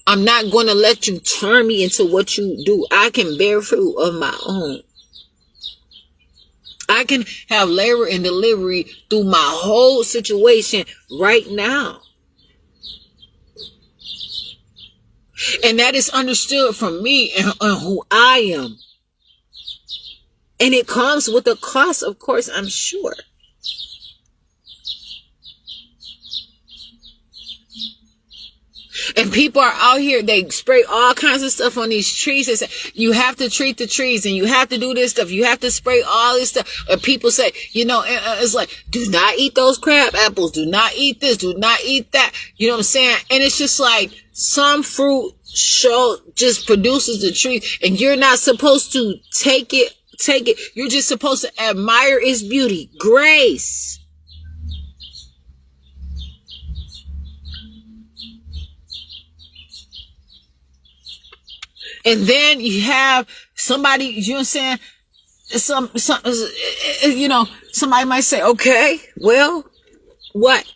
I'm not going to let you turn me into what you do. I can bear fruit of my own. I can have labor and delivery through my whole situation right now. And that is understood from me and who I am. And it comes with a cost, of course, I'm sure. And people are out here, they spray all kinds of stuff on these trees. They say, you have to treat the trees, and you have to do this stuff. You have to spray all this stuff. And people say, it's like, do not eat those crab apples. Do not eat this. Do not eat that. You know what I'm saying? And it's just like some fruit just produces the tree, and you're not supposed to take it. You're just supposed to admire its beauty. Grace. And then you have somebody, you know what I'm saying? Somebody might say, okay, well, what?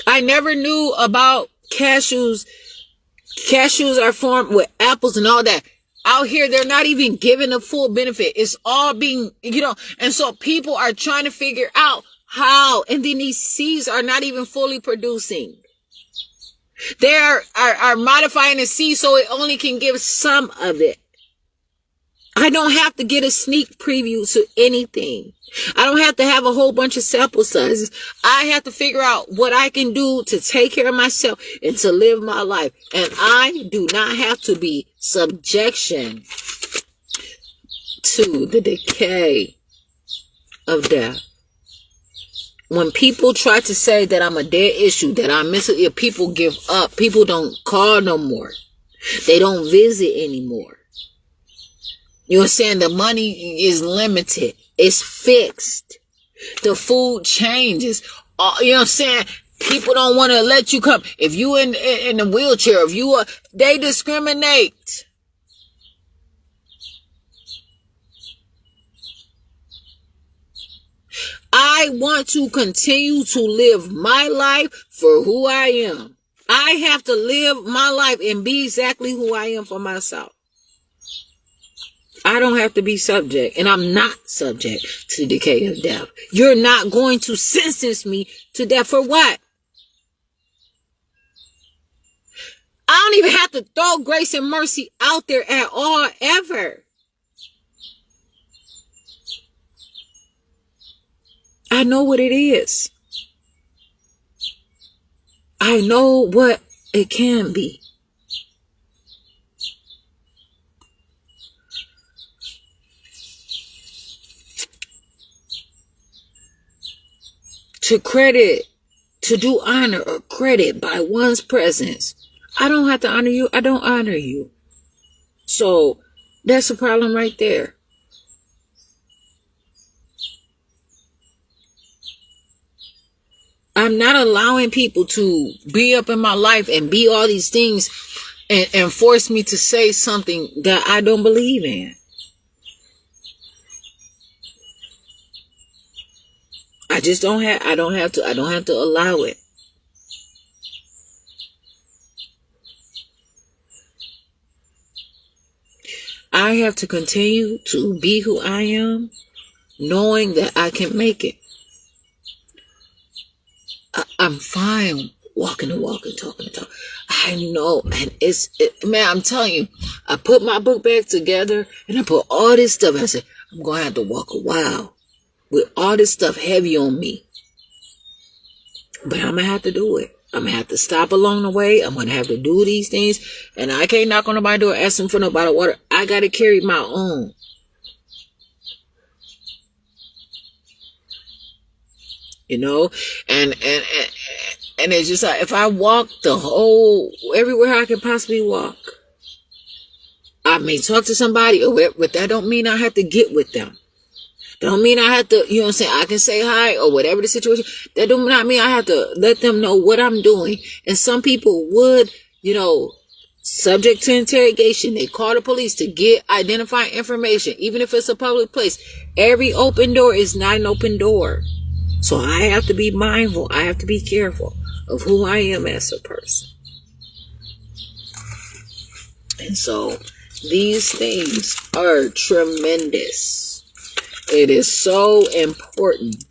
I never knew about cashews. Cashews are formed with apples and all that. Out here, they're not even given a full benefit. It's all being, and so people are trying to figure out how, and then these seeds are not even fully producing. They are modifying the seed so it only can give some of it. I don't have to get a sneak preview to anything. I don't have to have a whole bunch of sample sizes. I have to figure out what I can do to take care of myself and to live my life. And I do not have to be subjection to the decay of death. When people try to say that I'm a dead issue, that I'm missing, if people give up, people don't call no more. They don't visit anymore. You know what I'm saying? The money is limited. It's fixed. The food changes. You know what I'm saying? People don't want to let you come. If you in a wheelchair, if you are, they discriminate. I want to continue to live my life for who I am. I have to live my life and be exactly who I am for myself. I don't have to be subject, and I'm not subject to decay of death. You're not going to sentence me to death for what? I don't even have to throw grace and mercy out there at all, ever. I know what it is. I know what it can be. To credit, to do honor or credit by one's presence. I don't have to honor you. I don't honor you. So that's a problem right there. I'm not allowing people to be up in my life and be all these things and force me to say something that I don't believe in. I don't have to allow it. I have to continue to be who I am, knowing that I can make it. I'm fine walking the walk and talking the talk. I know, and man, I'm telling you, I put my book bag together and I put all this stuff. I said, I'm going to have to walk a while with all this stuff heavy on me. But I'm going to have to do it. I'm going to have to stop along the way. I'm going to have to do these things. And I can't knock on nobody's door asking for no bottle of water. I got to carry my own. You know, and it's just like, if I walk everywhere I can possibly walk, I may talk to somebody, but that don't mean I have to get with them. That don't mean I have to, you know what I'm saying? I can say hi or whatever the situation. That do not mean I have to let them know what I'm doing. And some people would, you know, subject to interrogation. They call the police to get identifying information, even if it's a public place. Every open door is not an open door. So I have to be mindful. I have to be careful of who I am as a person. And so these things are tremendous. It is so important.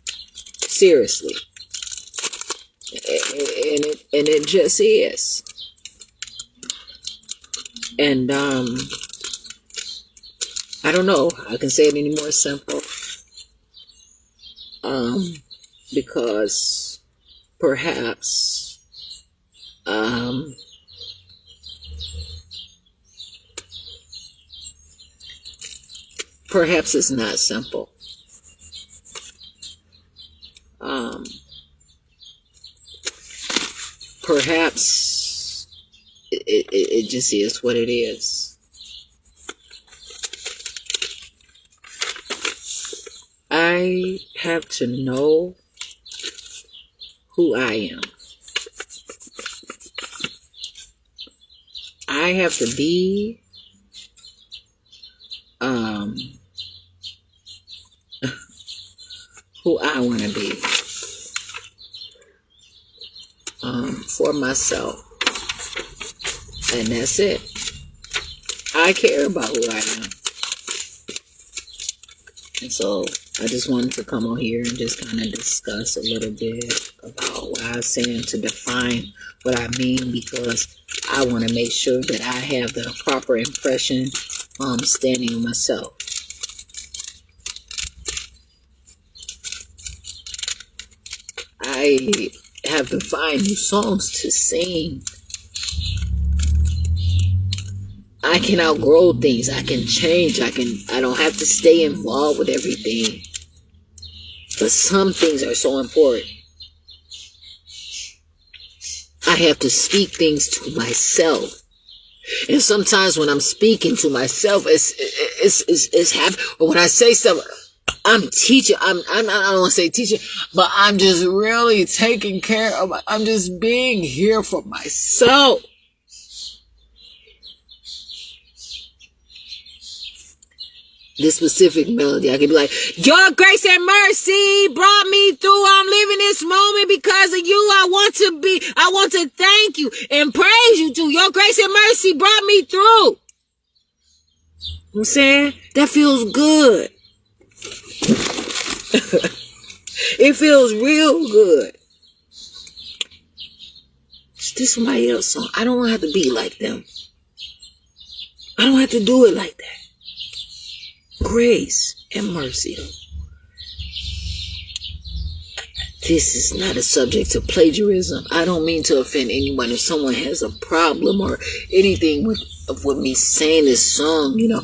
Seriously. And it just is. And I don't know. I can say it any more simple. Because perhaps it's not simple. Perhaps it just is what it is. I have to know who I am. I have to be who I want to be for myself. And that's it. I care about who I am. And so I just wanted to come on here and just kind of discuss a little bit about what I'm saying, to define what I mean, because I want to make sure that I have the proper impression standing on myself. I have to find new songs to sing. I can outgrow things. I can change. I don't have to stay involved with everything. But some things are so important. I have to speak things to myself. And sometimes when I'm speaking to myself, it's happening. Or when I say stuff, I'm teaching. I don't want to say teaching, but I'm just really taking care of. I'm just being here for myself. This specific melody, I could be like, your grace and mercy brought me through. I'm living this moment because of you. I want to thank you and praise you too. Your grace and mercy brought me through. You know what I'm saying? That feels good. It feels real good. This somebody else's song. I don't have to be like them. I don't have to do it like that. Grace and mercy. This is not a subject to plagiarism. I don't mean to offend anyone. If someone has a problem or anything with me saying this song, you know,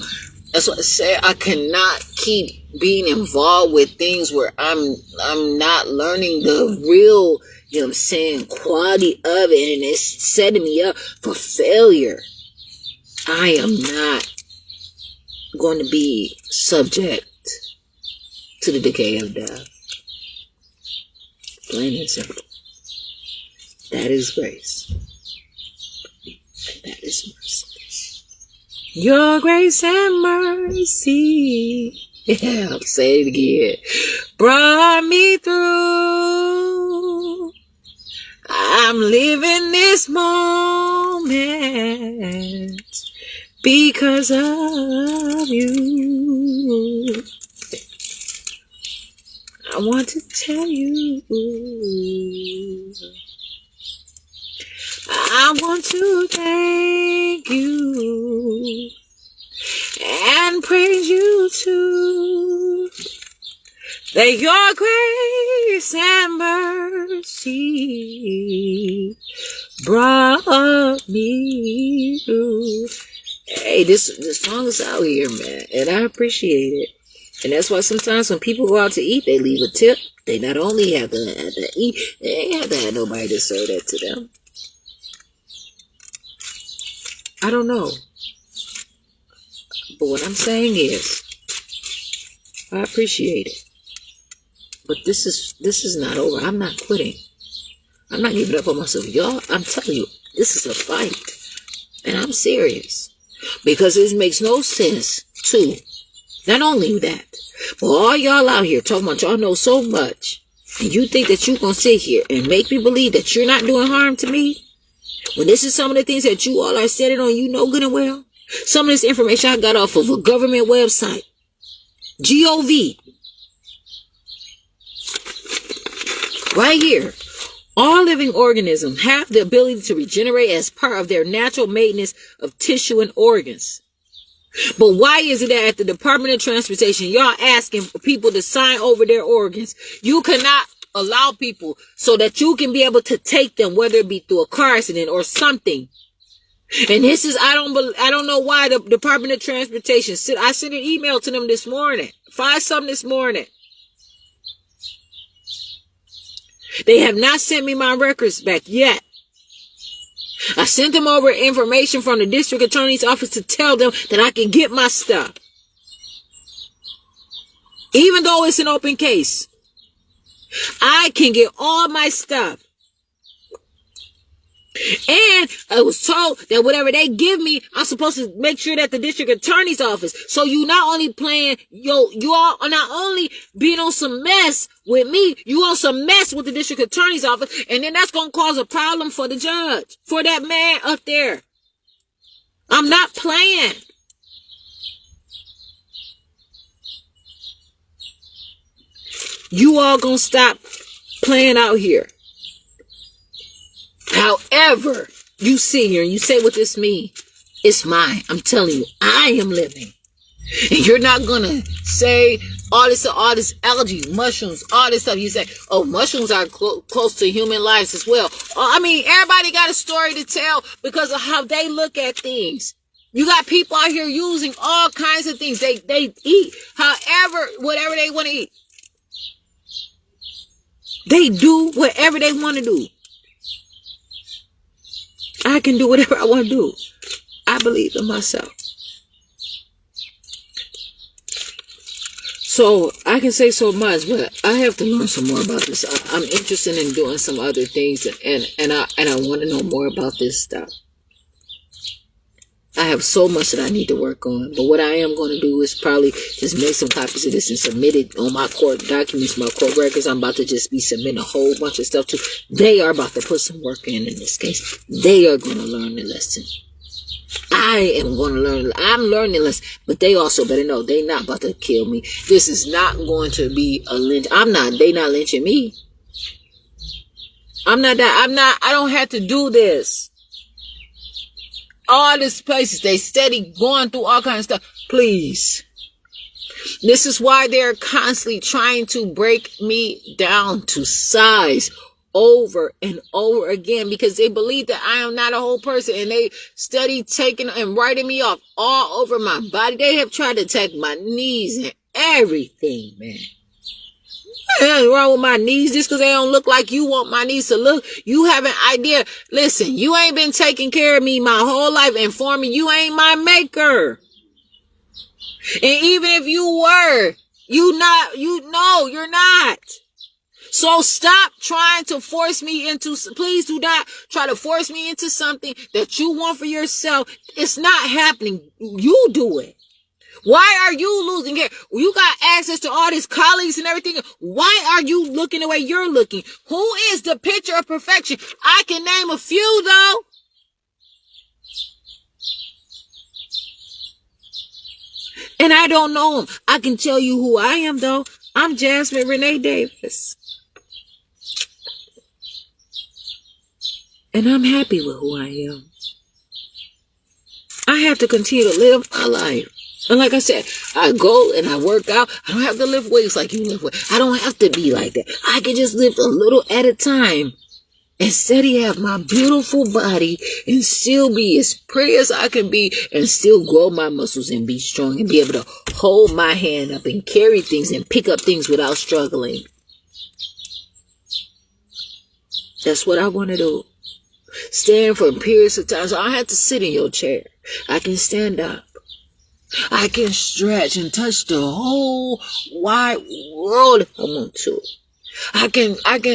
that's what I say. I cannot keep being involved with things where I'm not learning the real, you know what I'm saying, quality of it, and it's setting me up for failure. I am not going to be subject to the decay of death. Plain and simple. That is grace. That is mercy. Your grace and mercy. Yeah, I'll say it again. Brought me through. I'm living this moment because of you. I want to tell you, I want to thank you and praise you too, that your grace and mercy brought me through. Hey, this song is out here, man, and I appreciate it. And that's why sometimes when people go out to eat, they leave a tip. They not only have to eat, they ain't have to have nobody to serve that to them. I don't know. But what I'm saying is, I appreciate it. But this is not over. I'm not quitting. I'm not giving up on myself. Y'all, I'm telling you, this is a fight. And I'm serious. Because it makes no sense to, not only that, but all y'all out here talking about y'all know so much, and you think that you're going to sit here and make me believe that you're not doing harm to me? When this is some of the things that you all are setting on, you know good and well. Some of this information I got off of a government website. GOV. Right here. All living organisms have the ability to regenerate as part of their natural maintenance of tissue and organs. But why is it that at the Department of Transportation, y'all asking for people to sign over their organs? You cannot allow people so that you can be able to take them, whether it be through a car accident or something. And this is, I don't know why the Department of Transportation, I sent an email to them this morning, 5-something this morning. They have not sent me my records back yet. I sent them over information from the district attorney's office to tell them that I can get my stuff. Even though it's an open case, I can get all my stuff. And I was told that whatever they give me, I'm supposed to make sure that the district attorney's office. So you not only playing, you all are not only being on some mess with me, you on some mess with the district attorney's office. And then that's going to cause a problem for the judge, for that man up there. I'm not playing. You all going to stop playing out here. However you sit here and you say what this means, it's mine. I'm telling you, I am living. And you're not going to say all this algae, mushrooms, all this stuff. You say, oh, mushrooms are close to human lives as well. I mean, everybody got a story to tell because of how they look at things. You got people out here using all kinds of things. They eat whatever they want to eat. They do whatever they want to do. I can do whatever I want to do. I believe in myself. So I can say so much, but I have to learn some more about this. I'm interested in doing some other things, and I want to know more about this stuff. I have so much that I need to work on, but what I am going to do is probably just make some copies of this and submit it on my court documents, my court records. I'm about to just be submitting a whole bunch of stuff to. They are about to put some work in this case. They are going to learn the lesson. I am going to learn. I'm learning this, but they also better know they not about to kill me. This is not going to be a lynch. They not lynching me. I'm not that. I don't have to do this. All these places, they steady going through all kinds of stuff. Please. This is why they're constantly trying to break me down to size over and over again, because they believe that I am not a whole person, and they study taking and writing me off all over my body. They have tried to attack my knees and everything, man. Nothing wrong with my knees just because they don't look like you want my knees to look. You have an idea. Listen, you ain't been taking care of me my whole life and for me. You ain't my maker. And even if you were, you're not. So stop trying to force me into, please do not try to force me into something that you want for yourself. It's not happening. You do it. Why are you losing care? You got access to all these colleagues and everything. Why are you looking the way you're looking? Who is the picture of perfection? I can name a few, though. And I don't know them. I can tell you who I am, though. I'm Jasmine Renee Davis. And I'm happy with who I am. I have to continue to live my life. And like I said, I go and I work out. I don't have to lift weights like you lift weights. I don't have to be like that. I can just lift a little at a time and steady have my beautiful body and still be as pretty as I can be and still grow my muscles and be strong and be able to hold my hand up and carry things and pick up things without struggling. That's what I want to do. Stand for periods of time. So I have to sit in your chair. I can stand up. I can stretch and touch the whole wide world if I want to.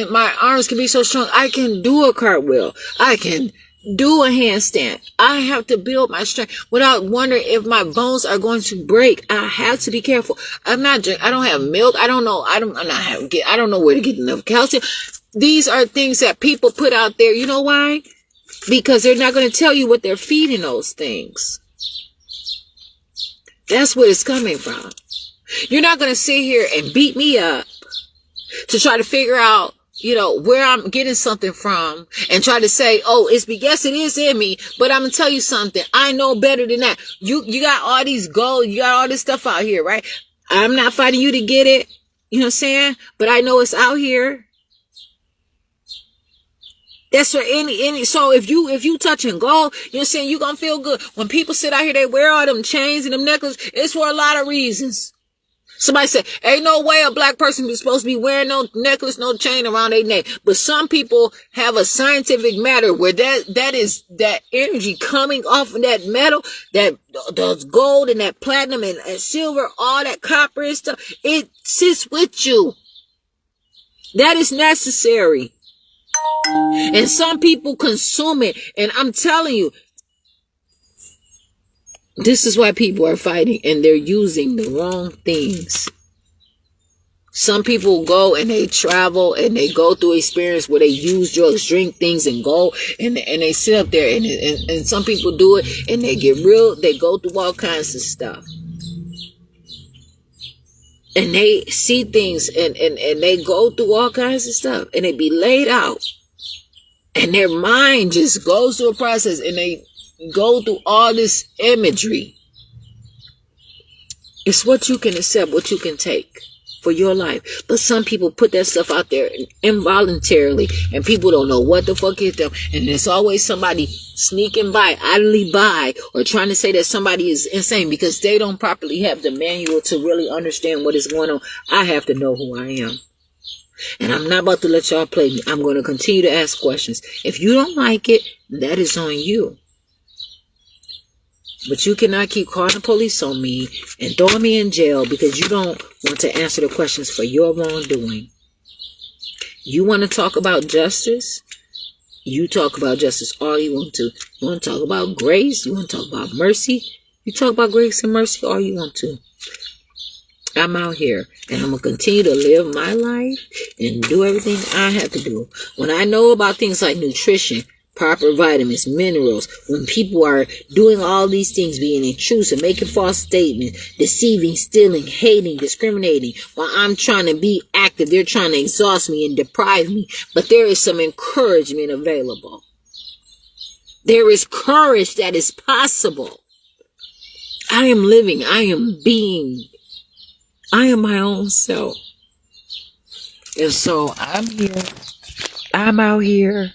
My arms can be so strong. I can do a cartwheel. I can do a handstand. I have to build my strength without wondering if my bones are going to break. I have to be careful. I don't have milk. I don't know. I don't know where to get enough calcium. These are things that people put out there. You know why? Because they're not going to tell you what they're feeding those things. That's where it's coming from. You're not going to sit here and beat me up to try to figure out, where I'm getting something from and try to say, oh, yes, it is in me, but I'm going to tell you something. I know better than that. You got all these gold, you got all this stuff out here, right? I'm not fighting you to get it. You know what I'm saying? But I know it's out here. That's for so if you touching gold, you know what I'm saying, you're going to feel good. When people sit out here, they wear all them chains and them necklaces, it's for a lot of reasons. Somebody said, ain't no way a black person is supposed to be wearing no necklace, no chain around their neck. But some people have a scientific matter where that is that energy coming off of that metal, that those gold and that platinum and silver, all that copper and stuff, it sits with you. That is necessary. And some people consume it. And I'm telling you, this is why people are fighting and they're using the wrong things. Some people go and they travel and they go through experience where they use drugs, drink things and go and they sit up there and some people do it and they go through all kinds of stuff. And they see things and they go through all kinds of stuff and they be laid out. And their mind just goes through a process and they go through all this imagery. It's what you can accept, what you can take for your life. But some people put that stuff out there involuntarily and people don't know what the fuck hit them. And there's always somebody sneaking by, idly by, or trying to say that somebody is insane because they don't properly have the manual to really understand what is going on. I have to know who I am. And I'm not about to let y'all play me. I'm going to continue to ask questions. If you don't like it, that is on you. But you cannot keep calling the police on me and throwing me in jail because you don't want to answer the questions for your wrongdoing. You want to talk about justice? You talk about justice all you want to. You want to talk about grace? You want to talk about mercy? You talk about grace and mercy all you want to. I'm out here and I'm going to continue to live my life and do everything I have to do. When I know about things like nutrition, proper vitamins, minerals, when people are doing all these things, being intrusive, making false statements, deceiving, stealing, hating, discriminating, while I'm trying to be active, they're trying to exhaust me and deprive me. But there is some encouragement available. There is courage that is possible. I am living. I am being. I am my own self. And so I'm here. I'm out here.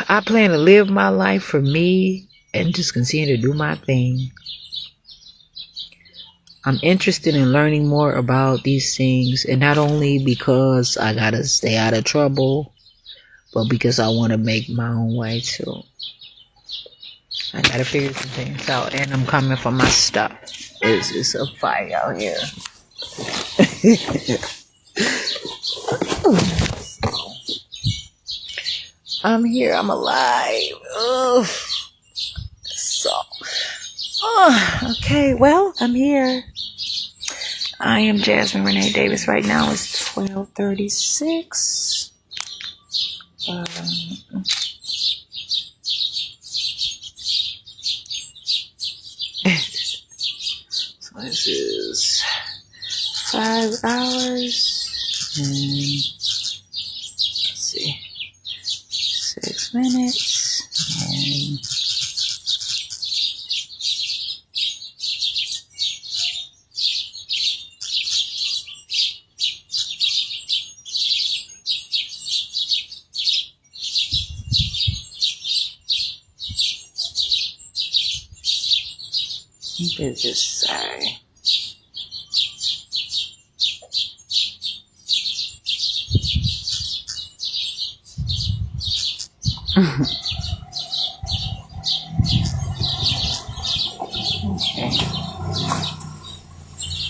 I plan to live my life for me and just continue to do my thing. I'm interested in learning more about these things, and not only because I gotta stay out of trouble, but because I want to make my own way too. I gotta figure some things out, and I'm coming for my stuff. It's a fight out here. I'm here. I'm alive. Ugh. Okay. Well, I'm here. I am Jasmine Renee Davis. Right now it's 12:36. So this is 5 hours and let's see, 6 minutes and what does this say? Okay.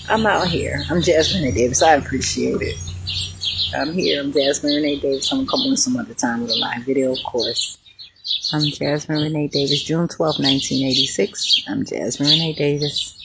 I'm out here. I'm Jasmine Renee Davis. I appreciate it. I'm here. I'm Jasmine Renee Davis. I'm going to come on some other time with a live video, of course. I'm Jasmine Renee Davis, June 12, 1986. I'm Jasmine Renee Davis.